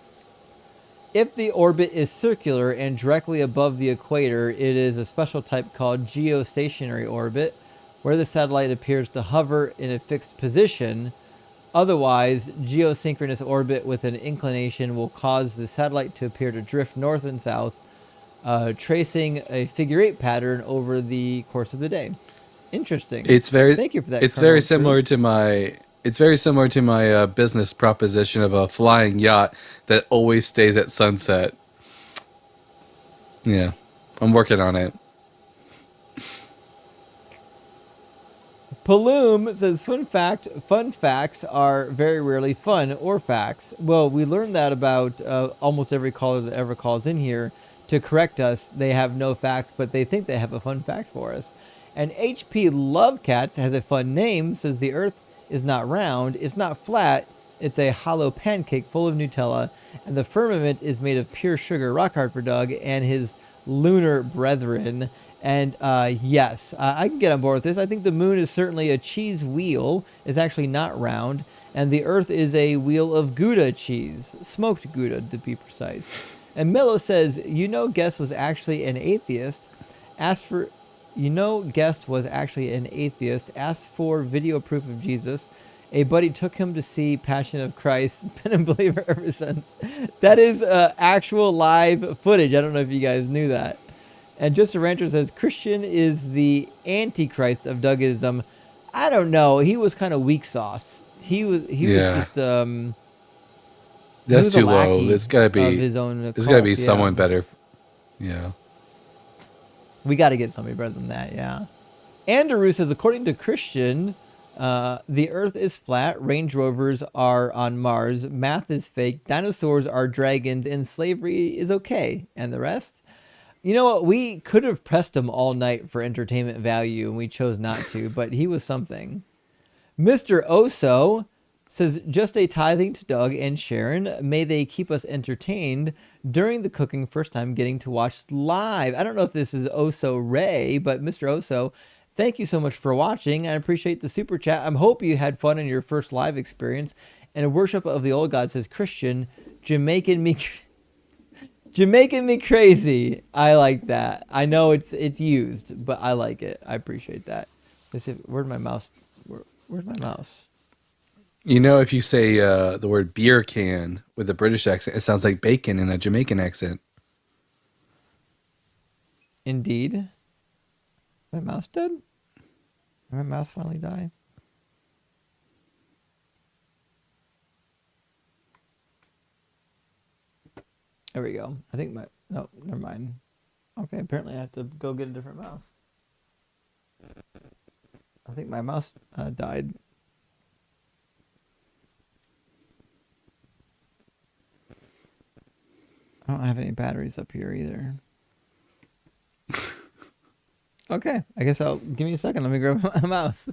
If the orbit is circular and directly above the equator, it is a special type called geostationary orbit, where the satellite appears to hover in a fixed position. Otherwise, geosynchronous orbit with an inclination will cause the satellite to appear to drift north and south, tracing a figure-8 pattern over the course of the day. Interesting. Thank you for that. It's very similar to my. It's very similar to my business proposition of a flying yacht that always stays at sunset. Yeah, I'm working on it. Paloom says, fun facts are very rarely fun or facts. Well, we learned that about almost every caller that ever calls in here to correct us. They have no facts, but they think they have a fun fact for us. And HP Lovecats has a fun name, says the Earth is not round, it's not flat, it's a hollow pancake full of Nutella, and the firmament is made of pure sugar. Rock hard for Doug and his lunar brethren. And yes, I can get on board with this. I think the moon is certainly a cheese wheel. It's actually not round. And the Earth is a wheel of Gouda cheese. Smoked Gouda, to be precise. And Mello says, Guest was actually an atheist. Guest was actually an atheist. Asked for video proof of Jesus. A buddy took him to see Passion of Christ. Been a believer ever since. That is actual live footage. I don't know if you guys knew that. And Just a Rancher says, Christian is the antichrist of Dougism. I don't know. He was kind of weak sauce. He was just that's too low. It's gotta be his own there's gotta be someone better. Yeah. We gotta get somebody better than that, yeah. Andrew says, according to Christian, the Earth is flat, Range Rovers are on Mars, math is fake, dinosaurs are dragons, and slavery is okay. And the rest? You know what? We could have pressed him all night for entertainment value, and we chose not to, but he was something. Mr. Oso says, just a tithing to Doug and Sharon. May they keep us entertained during the cooking, first time getting to watch live. I don't know if this is Oso Ray, but Mr. Oso, Thank you so much for watching. I appreciate the super chat. I hope you had fun in your first live experience. And a worship of the old god says, Christian, Jamaican me crazy. I like that. I know it's used, but I like it. I appreciate that. Where'd my mouse? Where's my mouse? You know, if you say the word beer can with a British accent, it sounds like bacon in a Jamaican accent. Indeed. My mouse dead? Did my mouse finally die? There we go. I think no, never mind. Okay, apparently I have to go get a different mouse. I think my mouse died. I don't have any batteries up here either. Okay, I guess give me a second. Let me grab my mouse.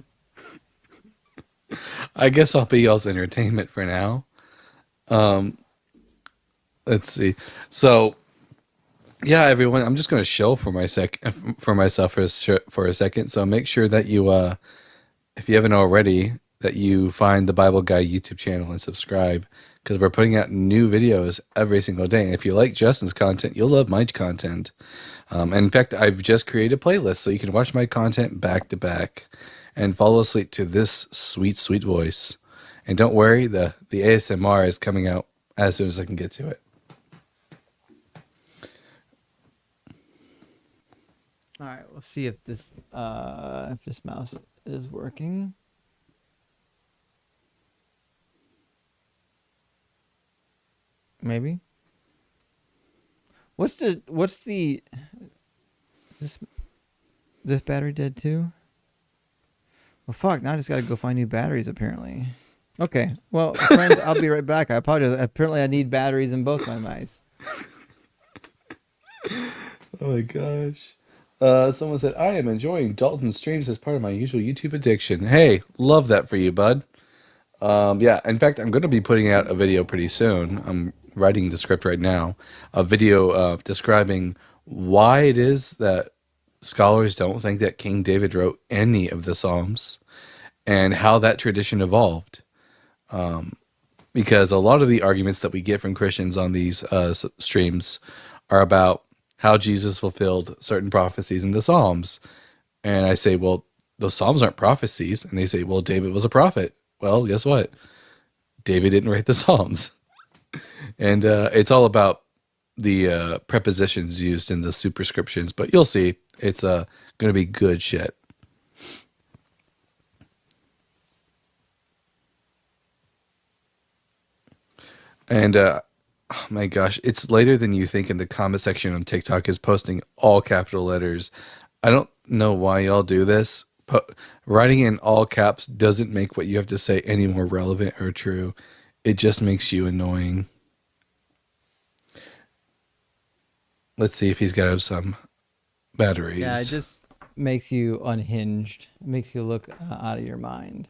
I guess I'll be y'all's entertainment for now. Let's see. So, yeah, everyone, I'm just going to show for myself for a second. So make sure that you, if you haven't already, that you find the Bible Guy YouTube channel and subscribe, because we're putting out new videos every single day. And if you like Justin's content, you'll love my content. And in fact, I've just created a playlist so you can watch my content back to back and fall asleep to this sweet, sweet voice. And don't worry, the ASMR is coming out as soon as I can get to it. All right, we'll see if this mouse is working. Maybe. What's the this battery dead too? Well, fuck, now I just gotta go find new batteries apparently. Okay, well, friends, I'll be right back. I apologize. Apparently I need batteries in both my mice. Oh my gosh. Someone said, I am enjoying Dalton's streams as part of my usual YouTube addiction. Hey, love that for you, bud. Yeah, in fact, I'm going to be putting out a video pretty soon. I'm writing the script right now. A video describing why it is that scholars don't think that King David wrote any of the Psalms and how that tradition evolved. Because a lot of the arguments that we get from Christians on these streams are about how Jesus fulfilled certain prophecies in the Psalms. And I say, well, those Psalms aren't prophecies. And they say, well, David was a prophet. Well, guess what? David didn't write the Psalms. And it's all about the prepositions used in the superscriptions. But you'll see, it's going to be good shit. And oh my gosh, it's later than you think, and the comment section on TikTok is posting all capital letters. I don't know why y'all do this. Writing in all caps doesn't make what you have to say any more relevant or true. It just makes you annoying. Let's see if he's got some batteries. Yeah, it just makes you unhinged. It makes you look out of your mind.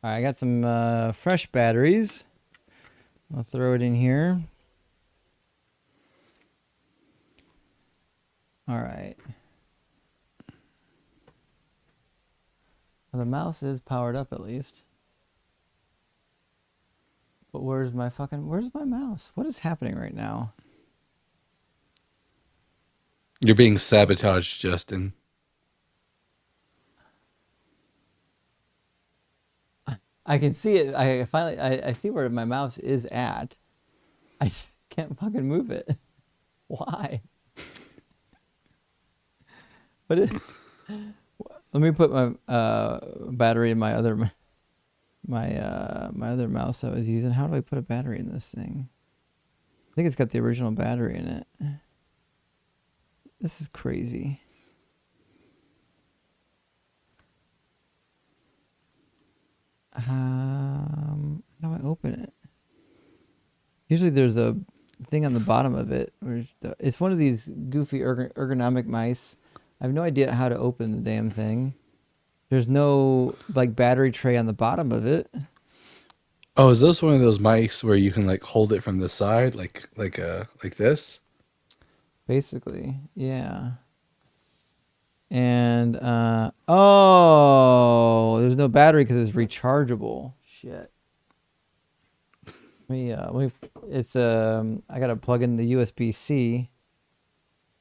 All right, I got some fresh batteries. I'll throw it in here. All right. Well, the mouse is powered up at least. But where's my mouse? What is happening right now? You're being sabotaged, Justin. I can see it. I see where my mouse is at. I just can't fucking move it. Why? Let me put my battery in my other mouse I was using. How do I put a battery in this thing? I think it's got the original battery in it. This is crazy. How do I open it? Usually there's a thing on the bottom of it. It's one of these goofy ergonomic mice. I have no idea how to open the damn thing. There's no like battery tray on the bottom of it. Oh, is this one of those mics where you can like hold it from the side, like this? Basically, yeah. And oh, there's no battery because it's rechargeable. Shit. It's I gotta plug in the USB-C.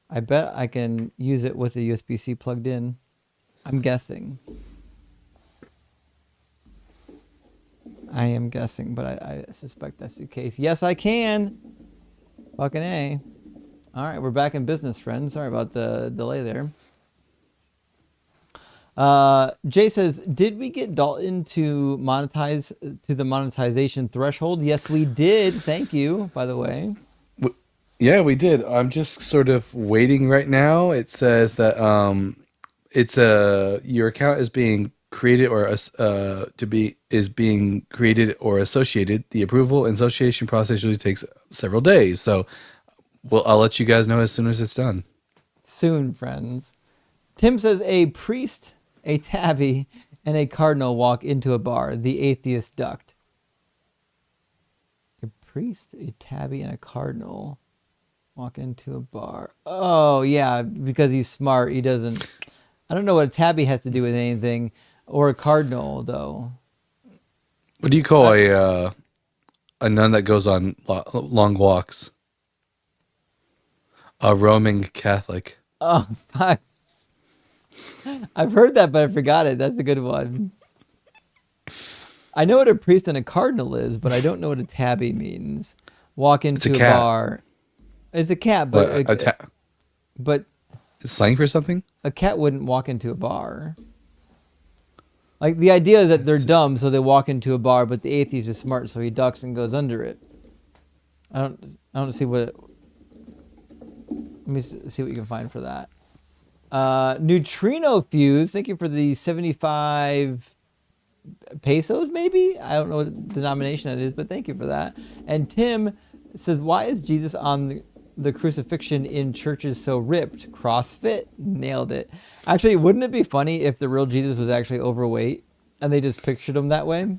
I bet I can use it with the USB-C plugged in. I'm guessing. I am guessing, but I suspect that's the case. Yes, I can. Fucking A. All right, we're back in business, friends. Sorry about the delay there. Jay says, did we get Dalton to monetize to the monetization threshold? Yes, we did. Thank you, by the way. Yeah, we did. I'm just sort of waiting right now. It says that your account is being created or is being created or associated. The approval and association process usually takes several days. So, I'll let you guys know as soon as it's done. Soon, friends. Tim says a priest, a tabby, and a cardinal walk into a bar. The atheist ducked. A priest, a tabby, and a cardinal walk into a bar. Oh, yeah, because he's smart. He doesn't... I don't know what a tabby has to do with anything, or a cardinal, though. What do you call a nun that goes on long walks? A Roman Catholic. Oh, fuck. I've heard that, but I forgot it. That's a good one. I know what a priest and a cardinal is, but I don't know what a tabby means. Walk into a bar. It's a cat, but but it's slang for something. A cat wouldn't walk into a bar. Like the idea that they're dumb, so they walk into a bar, but the atheist is smart, so he ducks and goes under it. I don't see what. Let me see what you can find for that. Neutrino Fuse, thank you for the 75 pesos, maybe? I don't know what denomination it is, but thank you for that. And Tim says, why is Jesus on the crucifixion in churches so ripped? CrossFit? Nailed it. Actually, wouldn't it be funny if the real Jesus was actually overweight and they just pictured him that way?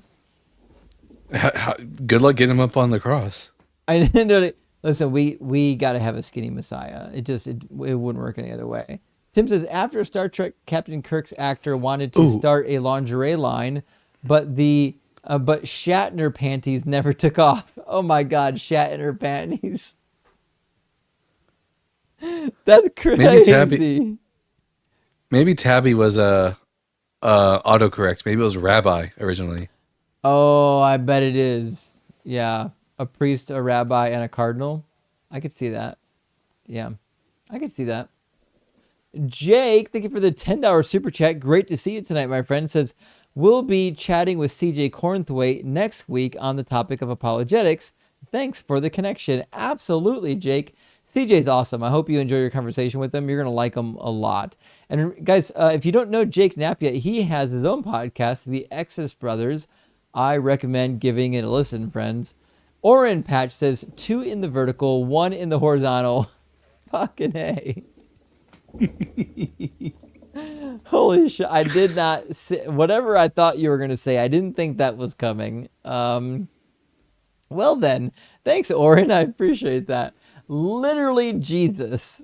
Good luck getting him up on the cross. I didn't. Listen, we got to have a skinny Messiah. It wouldn't work any other way. Tim says, after Star Trek, Captain Kirk's actor wanted to start a lingerie line, but Shatner panties never took off. Oh my God, Shatner panties. That's crazy. Maybe Tabby was autocorrect. Maybe it was Rabbi originally. Oh, I bet it is. Yeah. A priest, a rabbi, and a cardinal. I could see that. Yeah. I could see that. Jake, thank you for the $10 super chat. Great to see you tonight, my friend. Says, we'll be chatting with CJ Cornthwaite next week on the topic of apologetics. Thanks for the connection. Absolutely, Jake. CJ's awesome. I hope you enjoy your conversation with him. You're going to like him a lot. And guys, if you don't know Jake Knapp yet, he has his own podcast, The Exodus Brothers. I recommend giving it a listen, friends. Oren Patch says, 2 in the vertical, 1 in the horizontal. Fucking A. Holy shit. I did not say, whatever I thought you were going to say, I didn't think that was coming. Well then, thanks, Oren. I appreciate that. Literally Jesus.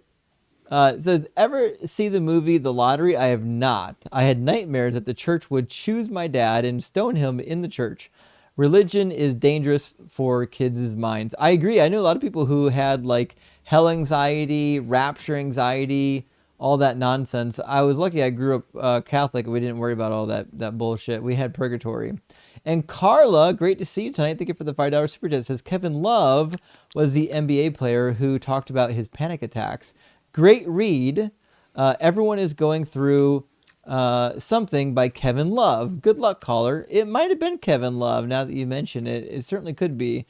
Says, ever see the movie The Lottery? I have not. I had nightmares that the church would choose my dad and stone him in the church. Religion is dangerous for kids' minds. I agree. I know a lot of people who had like hell anxiety, rapture anxiety, all that nonsense. I was lucky I grew up Catholic and we didn't worry about all that bullshit. We had purgatory. And Carla, great to see you tonight. Thank you for the $5 super chat. Says Kevin Love was the NBA player who talked about his panic attacks. Great read. Everyone is going through something by Kevin Love. Good luck, caller. It might have been Kevin Love now that you mention it. It certainly could be.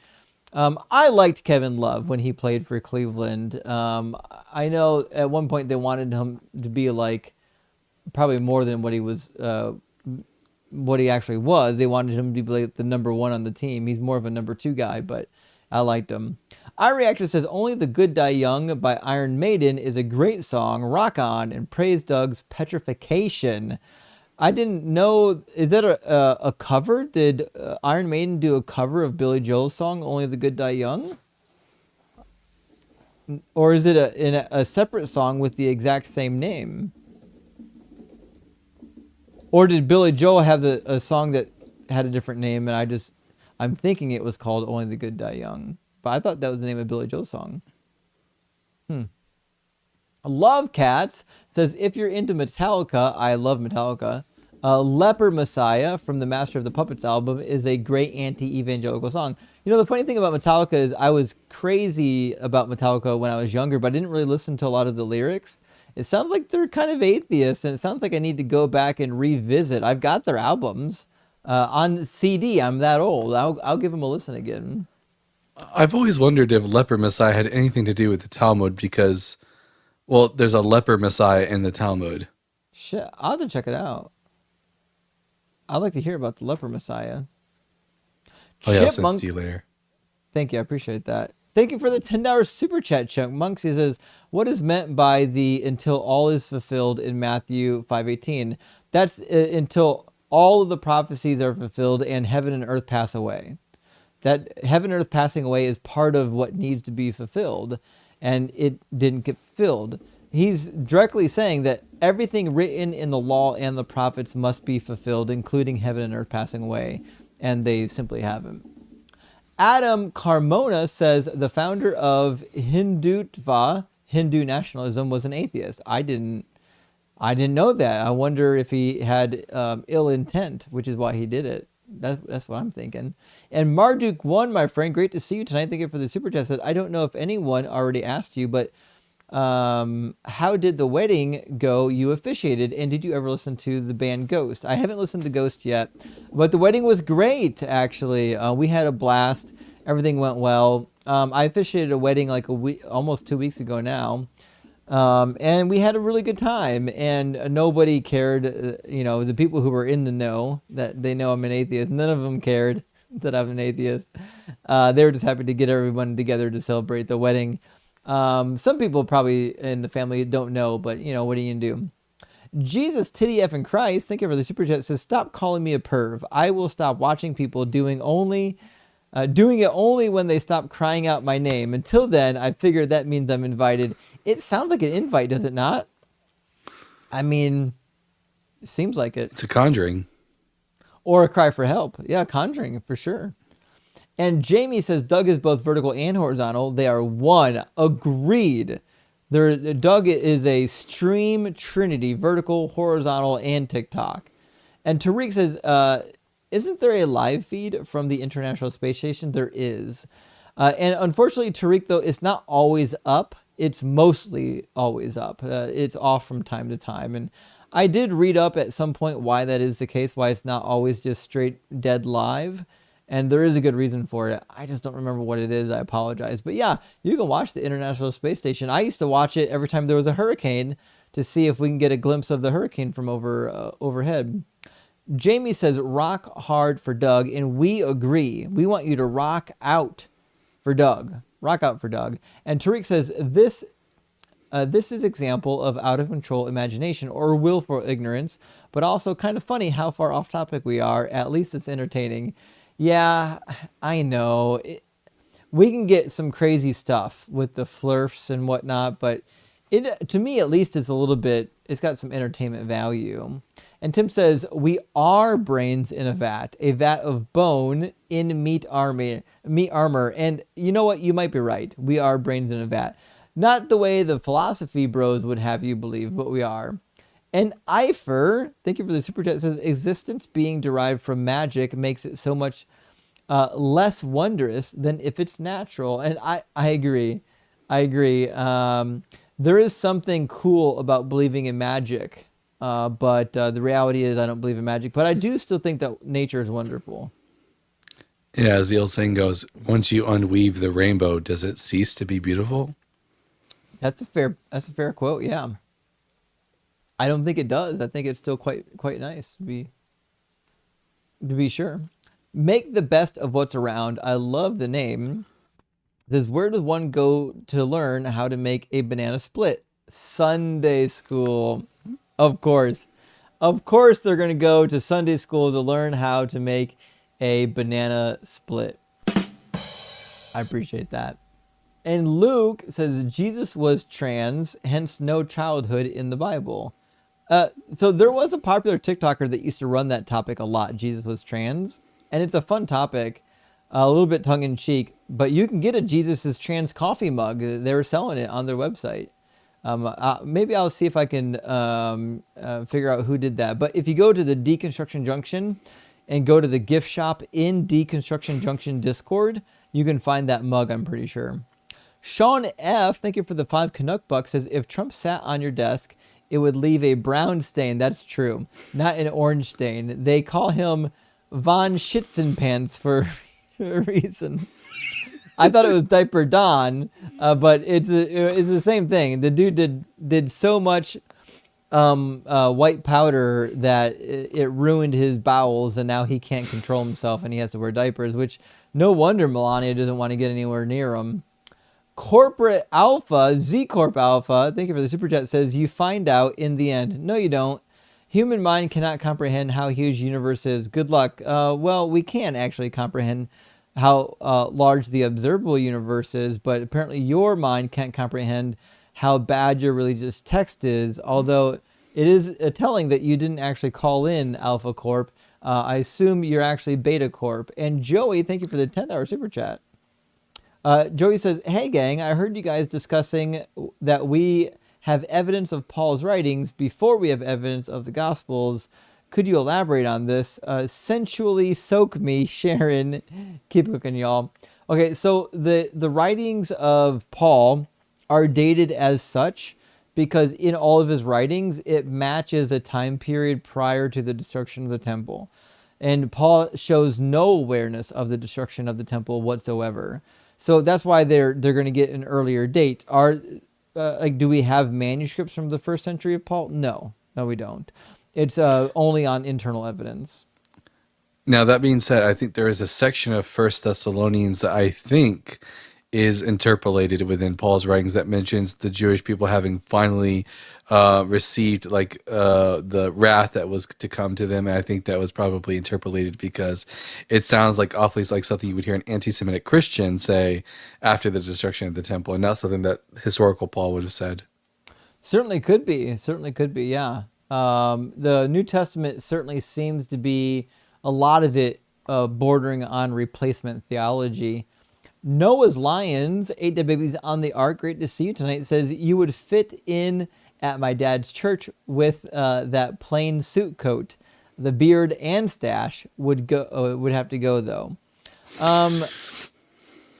I liked Kevin Love when he played for Cleveland. I know at one point they wanted him to be like probably more than what he was, what he actually was. They wanted him to be like the number 1 on the team. He's more of a number 2 guy, but I liked him. iReactor says, Only the Good Die Young by Iron Maiden is a great song. Rock on, and praise Doug's Petrification. I didn't know, is that a cover? Did Iron Maiden do a cover of Billy Joel's song, Only the Good Die Young? Or is it a separate song with the exact same name? Or did Billy Joel have a song that had a different name, and I'm thinking it was called Only the Good Die Young. But I thought that was the name of Billy Joel's song. Love Cats says, if you're into Metallica, I love Metallica. Leper Messiah from the Master of the Puppets album is a great anti-evangelical song. You know, the funny thing about Metallica is I was crazy about Metallica when I was younger, but I didn't really listen to a lot of the lyrics. It sounds like they're kind of atheists, and it sounds like I need to go back and revisit. I've got their albums on CD. I'm that old. I'll give them a listen again. I've always wondered if Leper Messiah had anything to do with the Talmud because, well, there's a leper Messiah in the Talmud. Shit, I'll have to check it out. I'd like to hear about the leper Messiah. Oh yeah, I'll send it Chipmunk, to you later. thank you, I appreciate that. Thank you for the $10 super chat, Chunk Monks. He says, what is meant by the until all is fulfilled in Matthew 5:18? That's until all of the prophecies are fulfilled and heaven and earth pass away. That heaven and earth passing away is part of what needs to be fulfilled, and it didn't get fulfilled. He's directly saying that everything written in the law and the prophets must be fulfilled, including heaven and earth passing away, and they simply haven't. Adam Carmona says the founder of Hindutva, Hindu nationalism, was an atheist. I didn't know that. I wonder if he had ill intent, which is why he did it. That's what I'm thinking. And Marduk one, my friend, great to see you tonight. Thank you for the super chat. Said, I don't know if anyone already asked you, but how did the wedding go you officiated, and did you ever listen to the band Ghost? I haven't listened to Ghost yet, but the wedding was great, actually. We had a blast. Everything went well. I officiated a wedding like almost 2 weeks ago now. And we had a really good time, and nobody cared. The people who were in the know, that they know I'm an atheist, none of them cared that I'm an atheist. They were just happy to get everyone together to celebrate the wedding. Some people probably in the family don't know, but what are you gonna do? Jesus, Titty F and Christ, thank you for the super chat, says, stop calling me a perv. I will stop watching people doing it only when they stop crying out my name. Until then, I figure that means I'm invited. It sounds like an invite, does it not? I mean, it seems like it. It's a conjuring. Or a cry for help. Yeah, conjuring, for sure. And Jamie says Doug is both vertical and horizontal. They are one. Agreed. Doug is a stream trinity, vertical, horizontal, and TikTok. And Tariq says, isn't there a live feed from the International Space Station? There is. And unfortunately, Tariq, though, it's not always up. It's mostly always up. It's off from time to time. And I did read up at some point why that is the case, why it's not always just straight dead live. And there is a good reason for it. I just don't remember what it is. I apologize. But yeah, you can watch the International Space Station. I used to watch it every time there was a hurricane to see if we can get a glimpse of the hurricane from overhead. Jamie says, rock hard for Doug, and we agree. We want you to rock out for Doug. Rock out for Doug. And Tariq says, this is example of out of control imagination or willful ignorance, but also kind of funny how far off topic we are. At least it's entertaining. Yeah, I know. We can get some crazy stuff with the flirfs and whatnot, but to me at least it's got some entertainment value. And Tim says, we are brains in a vat of bone in meat armor. And you know what? You might be right. We are brains in a vat. Not the way the philosophy bros would have you believe, but we are. And Eifer, thank you for the super chat, says, existence being derived from magic makes it so much less wondrous than if it's natural. And I agree. There is something cool about believing in magic. But the reality is I don't believe in magic. But I do still think that nature is wonderful. Yeah, as the old saying goes, once you unweave the rainbow, does it cease to be beautiful? That's a fair quote, yeah. I don't think it does. I think it's still quite nice to be sure. Make the best of what's around. I love the name. It says, where does one go to learn how to make a banana split? Sunday school. Of course. They're going to go to Sunday school to learn how to make a banana split. I appreciate that. And Luke says Jesus was trans, hence no childhood in the Bible. So there was a popular TikToker that used to run that topic a lot. Jesus was trans, and it's a fun topic, a little bit tongue in cheek. But you can get a Jesus is trans coffee mug. They were selling it on their website. Maybe I'll see if I can figure out who did that. But if you go to the Deconstruction Junction and go to the gift shop in Deconstruction Junction Discord, you can find that mug, I'm pretty sure. Sean F., thank you for the 5 Canuck bucks, says, if Trump sat on your desk, it would leave a brown stain. That's true. Not an orange stain. They call him Von Schitzenpants for a reason. I thought it was Diaper Don, but it's the same thing. The dude did so much white powder that it ruined his bowels, and now he can't control himself, and he has to wear diapers, which no wonder Melania doesn't want to get anywhere near him. Corporate Alpha, Z Corp Alpha, thank you for the super chat, says, you find out in the end. No, you don't. Human mind cannot comprehend how huge the universe is. Good luck. Well, we can actually comprehend how large the observable universe is, but apparently your mind can't comprehend how bad your religious text is, although it is telling that you didn't actually call in Alpha Corp. I assume you're actually Beta Corp. And Joey, thank you for the $10 super chat. Joey says, hey gang, I heard you guys discussing that we have evidence of Paul's writings before we have evidence of the Gospels. Could you elaborate on this? Sensually soak me, Sharon. Keep cooking, y'all. Okay, so the writings of Paul are dated as such because in all of his writings, it matches a time period prior to the destruction of the temple. And Paul shows no awareness of the destruction of the temple whatsoever. So that's why they're going to get an earlier date. Do we have manuscripts from the first century of Paul? No, we don't. It's only on internal evidence. Now, that being said, I think there is a section of First Thessalonians that I think is interpolated within Paul's writings that mentions the Jewish people having finally received the wrath that was to come to them. And I think that was probably interpolated because it sounds like awfully like something you would hear an anti-Semitic Christian say after the destruction of the temple, and not something that historical Paul would have said. Certainly could be, yeah. The New Testament certainly seems to be a lot of it bordering on replacement theology. Noah's Lions, 8 Dead Babies on the Ark, great to see you tonight, says, you would fit in at my dad's church with that plain suit coat. The beard and stash would have to go, though.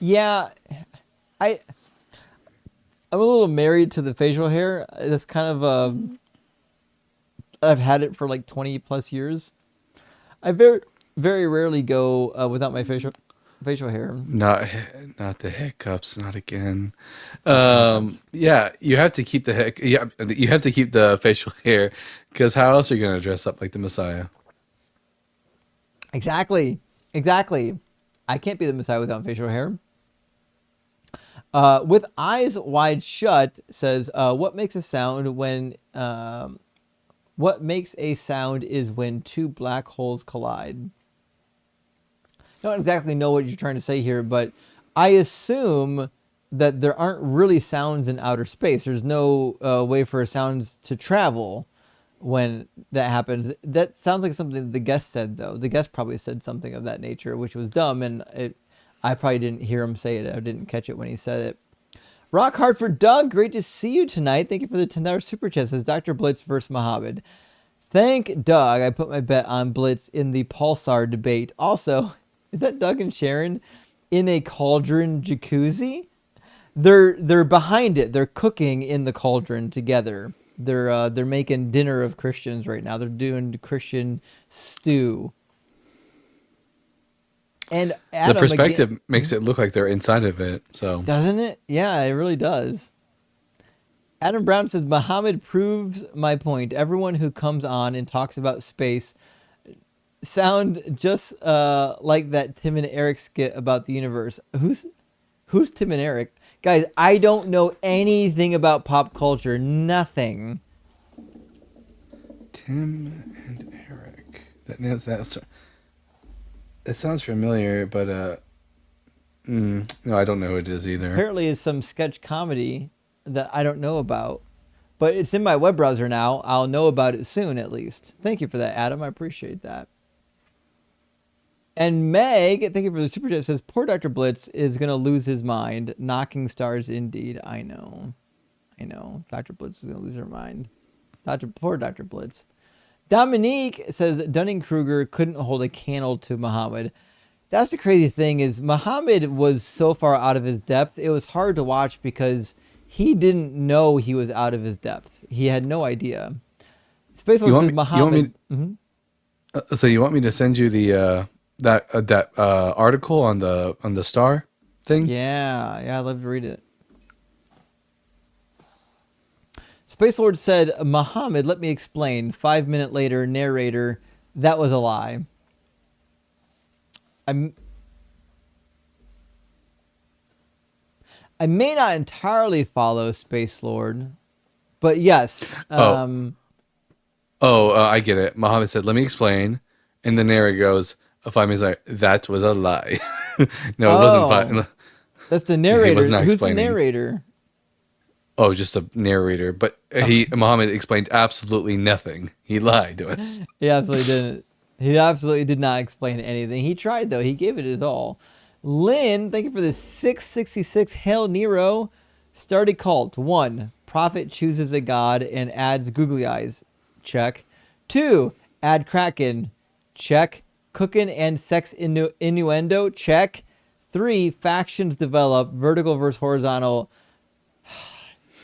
Yeah, I'm a little married to the facial hair. That's kind of I've had it for like 20 plus years. I very, very rarely go without my facial hair. Not the hiccups, not again. Yeah, you have to keep you have to keep the facial hair, because how else are you going to dress up like the Messiah? Exactly. I can't be the Messiah without facial hair. With eyes wide shut says, what makes a sound is when two black holes collide. I don't exactly know what you're trying to say here, but I assume that there aren't really sounds in outer space. There's no way for sounds to travel when that happens. That sounds like something the guest said, though. The guest probably said something of that nature, which was dumb, and I probably didn't hear him say it. I didn't catch it when he said it. Rock hard for Doug. Great to see you tonight. Thank you for the $10 super chat. Says Dr. Blitz versus Muhammad. Thank Doug. I put my bet on Blitz in the Pulsar debate. Also, is that Doug and Sharon in a cauldron jacuzzi? They're behind it. They're cooking in the cauldron together. They're making dinner of Christians right now. They're doing Christian stew. And Adam, the perspective makes it look like they're inside of it. So doesn't it? Yeah, it really does. Adam Brown says, Muhammad proves my point. Everyone who comes on and talks about space sound just like that Tim and Eric skit about the universe. Who's Tim and Eric? Guys, I don't know anything about pop culture. Nothing. Tim and Eric. It sounds familiar, but no, I don't know who it is either. Apparently it's some sketch comedy that I don't know about. but it's in my web browser now. I'll know about it soon, at least. Thank you for that, Adam. I appreciate that. And Meg, thank you for the super chat, says, poor Dr. Blitz is going to lose his mind. Knocking stars indeed. I know. Dr. Blitz is going to lose her mind. Poor Dr. Blitz. Dominique says Dunning-Kruger couldn't hold a candle to Muhammad. That's the crazy thing is Muhammad was so far out of his depth. It was hard to watch because he didn't know he was out of his depth. He had no idea. Space Lord says Muhammad. So you want me to send you the that article on the star thing? Yeah, I'd love to read it. Space Lord said, Muhammad, let me explain. 5 minutes later, narrator, that was a lie. I may not entirely follow Space Lord, but yes. I get it. Muhammad said, let me explain. And the narrator goes, 5 minutes later, that was a lie. No, it wasn't fine. That's the narrator. He was not Who's explaining. the narrator? Oh, just a narrator. But Muhammad explained absolutely nothing. He lied to us. He absolutely didn't. He absolutely did not explain anything. He tried, though. He gave it his all. Lynn, thank you for the 666. Hail Nero. Start a cult. 1. Prophet chooses a god and adds googly eyes. Check. 2. Add Kraken. Check. Cooking and sex innuendo. Check. 3. Factions develop. Vertical versus horizontal.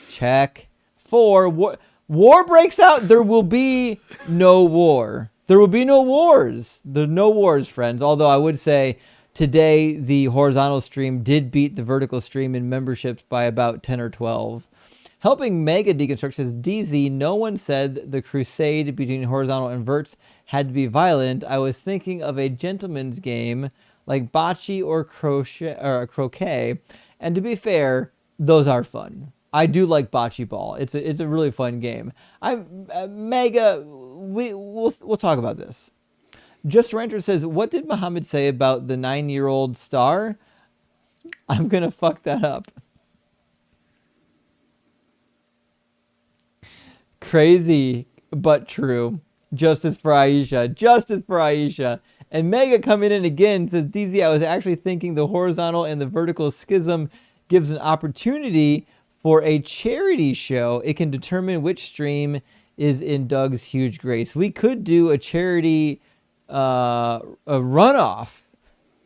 Check. 4. War breaks out. There will be no war. There will be no wars. There are no wars, friends. Although I would say today the horizontal stream did beat the vertical stream in memberships by about 10 or 12. Helping Mega Deconstruct says, DZ, no one said the crusade between horizontal and verts had to be violent. I was thinking of a gentleman's game like bocce or croquet. And to be fair, those are fun. I do like bocce ball. It's a really fun game. Mega. We'll talk about this. Just Rancher says, what did Muhammad say about the 9-year-old star? I'm gonna fuck that up. Crazy but true. Justice for Aisha. Justice for Aisha. And Mega coming in again says, DZ, I was actually thinking the horizontal and the vertical schism gives an opportunity for a charity show. It can determine which stream is in Doug's huge grace. We could do a charity a runoff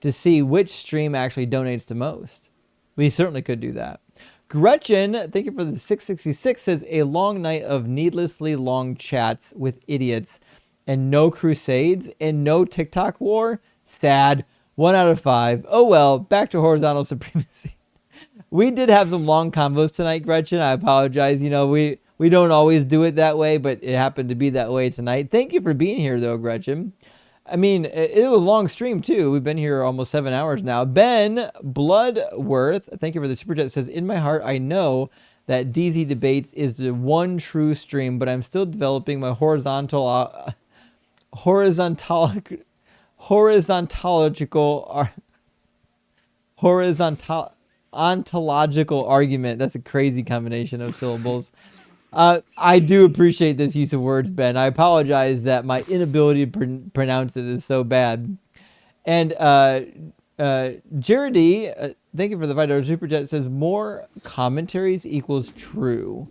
to see which stream actually donates the most. We certainly could do that. Gretchen, thank you for the 666, says a long night of needlessly long chats with idiots and no crusades and no TikTok war. Sad. 1 out of 5. Oh well, back to horizontal supremacy. We did have some long combos tonight, Gretchen. I apologize. You know, we don't always do it that way, but it happened to be that way tonight. Thank you for being here, though, Gretchen. I mean, it was a long stream, too. We've been here almost 7 hours now. Ben Bloodworth, thank you for the super chat, says, in my heart, I know that DZ Debates is the one true stream, but I'm still developing my horizontological ontological argument. That's a crazy combination of syllables. I do appreciate this use of words, Ben. I apologize that my inability to pronounce it is so bad. And Jaredy, thank you for the $5 super chat. Says more commentaries equals true.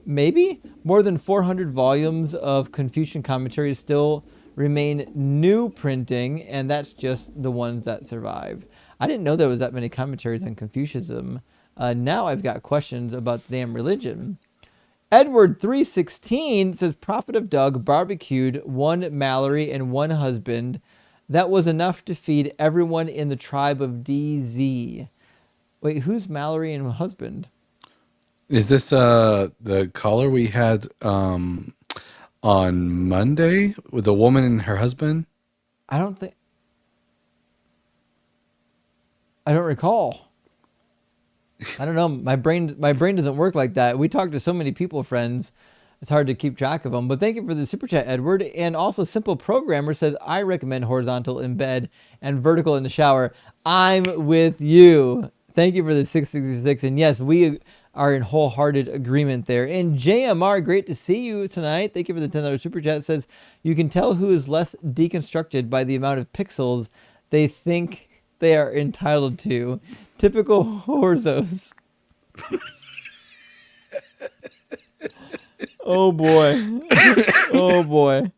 Maybe more than 400 volumes of Confucian commentaries still remain new printing, and that's just the ones that survive. I didn't know there was that many commentaries on Confucianism. Now I've got questions about the damn religion. Edward 316 says, Prophet of Doug barbecued 1 Mallory and 1 husband. That was enough to feed everyone in the tribe of DZ. Wait, who's Mallory and husband? Is this the caller we had on Monday with the woman and her husband? I don't recall. I don't know. My brain doesn't work like that. We talk to so many people, friends. It's hard to keep track of them. But thank you for the super chat, Edward. And also, Simple Programmer says, I recommend horizontal in bed and vertical in the shower. I'm with you. Thank you for the 666. And yes, are in wholehearted agreement there. And JMR, great to see you tonight. Thank you for the $10 super chat. It says, you can tell who is less deconstructed by the amount of pixels they think they are entitled to. Typical Horzos. Oh boy. Oh boy.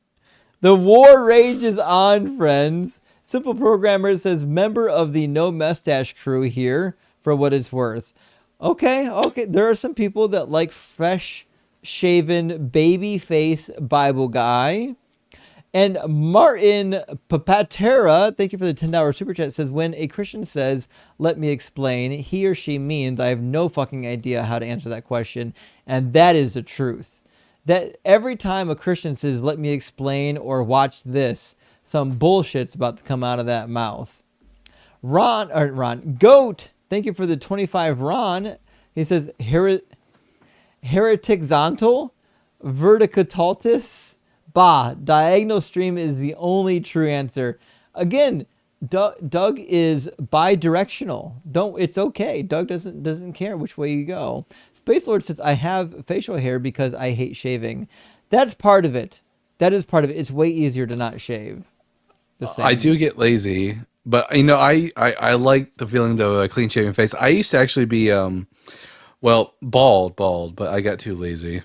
The war rages on, friends. Simple Programmer says, member of the No Mustache crew here for what it's worth. Okay. There are some people that like fresh shaven baby face Bible guy. And Martin Papatera, thank you for the $10 super chat, says, when a Christian says, let me explain, he or she means I have no fucking idea how to answer that question. And that is the truth. That every time a Christian says, let me explain or watch this, some bullshit's about to come out of that mouth. Ron, Goat, thank you for the 25 Ron. He says, hereticzontal, verticataltis, bah, diagonal stream is the only true answer. Again, Doug is bi-directional. It's okay. Doug doesn't care which way you go. Space Lord says, I have facial hair because I hate shaving. That's part of it. That is part of it. It's way easier to not shave. I do get lazy, but I like the feeling of a clean shaven face. I used to actually be bald, but I got too lazy.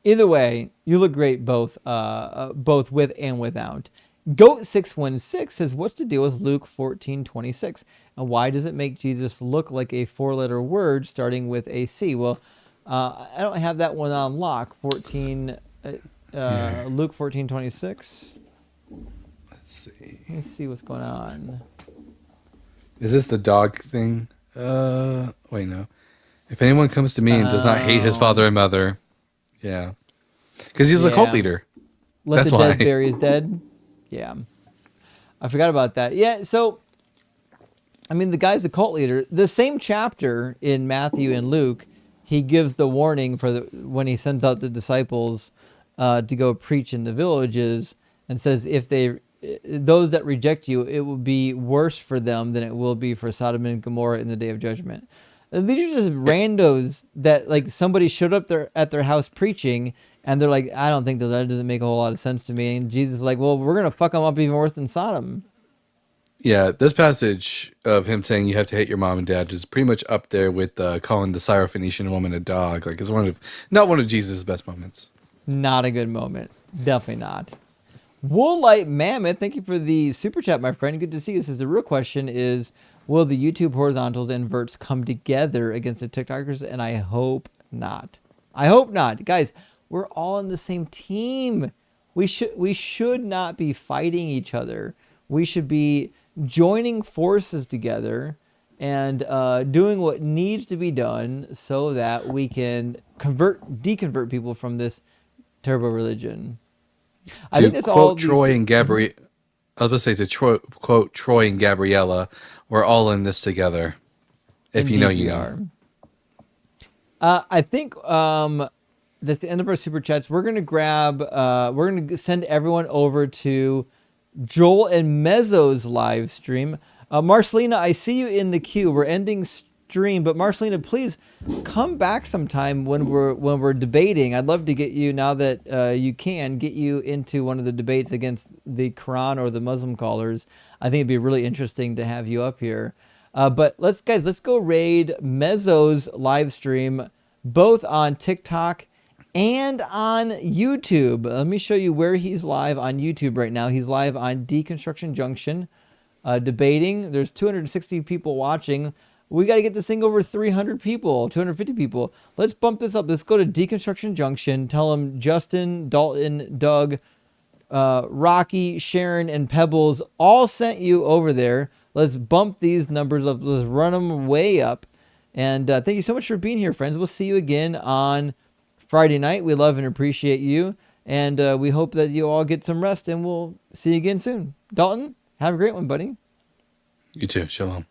Either way, you look great both with and without. Goat616 says, what's the deal with Luke 14:26? And why does it make Jesus look like a 4-letter word starting with a C? Well, I don't have that one on lock. Luke 14:26. Let's see. Let's see what's going on. Is this the dog thing? Wait, no. If anyone comes to me and does not hate his father and mother, yeah, because he's a cult leader. Let the dead bury his dead. Yeah, I forgot about that. Yeah, so I mean, the guy's a cult leader. The same chapter in Matthew and Luke, he gives the warning for when he sends out the disciples to go preach in the villages, and says those that reject you, it will be worse for them than it will be for Sodom and Gomorrah in the day of judgment. And these are just randos that, like, somebody showed up at their house preaching, and they're like, I don't think that doesn't make a whole lot of sense to me. And Jesus is like, well, we're going to fuck them up even worse than Sodom. Yeah, this passage of him saying you have to hate your mom and dad is pretty much up there with calling the Syrophoenician woman a dog. Like, it's not one of Jesus' best moments. Not a good moment. Definitely not. Woolite Mammoth, thank you for the super chat, my friend. Good to see you. Says the real question is, will the YouTube horizontals and verts come together against the TikTokers? And I hope not. I hope not. Guys, we're all on the same team. We should not be fighting each other. We should be joining forces together and doing what needs to be done so that we can deconvert people from this terrible religion. I think that's all. Troy and Gabrielle. I was going to say, quote Troy and Gabriella, we're all in this together. If you know, you know. I think that's the end of our super chats. We're gonna we're gonna send everyone over to Joel and Mezzo's live stream. Marcelina, I see you in the queue. We're ending stream, but Marcelina, please come back sometime when we're debating. I'd love to get you, now that you can, get you into one of the debates against the Quran or the Muslim callers. I think it'd be really interesting to have you up here. But let's go raid Mezzo's live stream, both on TikTok and on YouTube. Let me show you where he's live on YouTube right now. He's live on Deconstruction Junction, debating. There's 260 people watching. We got to get this thing over 300 people, 250 people. Let's bump this up. Let's go to Deconstruction Junction. Tell them Justin, Dalton, Doug, Rocky, Sharon, and Pebbles all sent you over there. Let's bump these numbers up. Let's run them way up. And thank you so much for being here, friends. We'll see you again on Friday night. We love and appreciate you. And we hope that you all get some rest. And we'll see you again soon. Dalton, have a great one, buddy. You too. Shalom.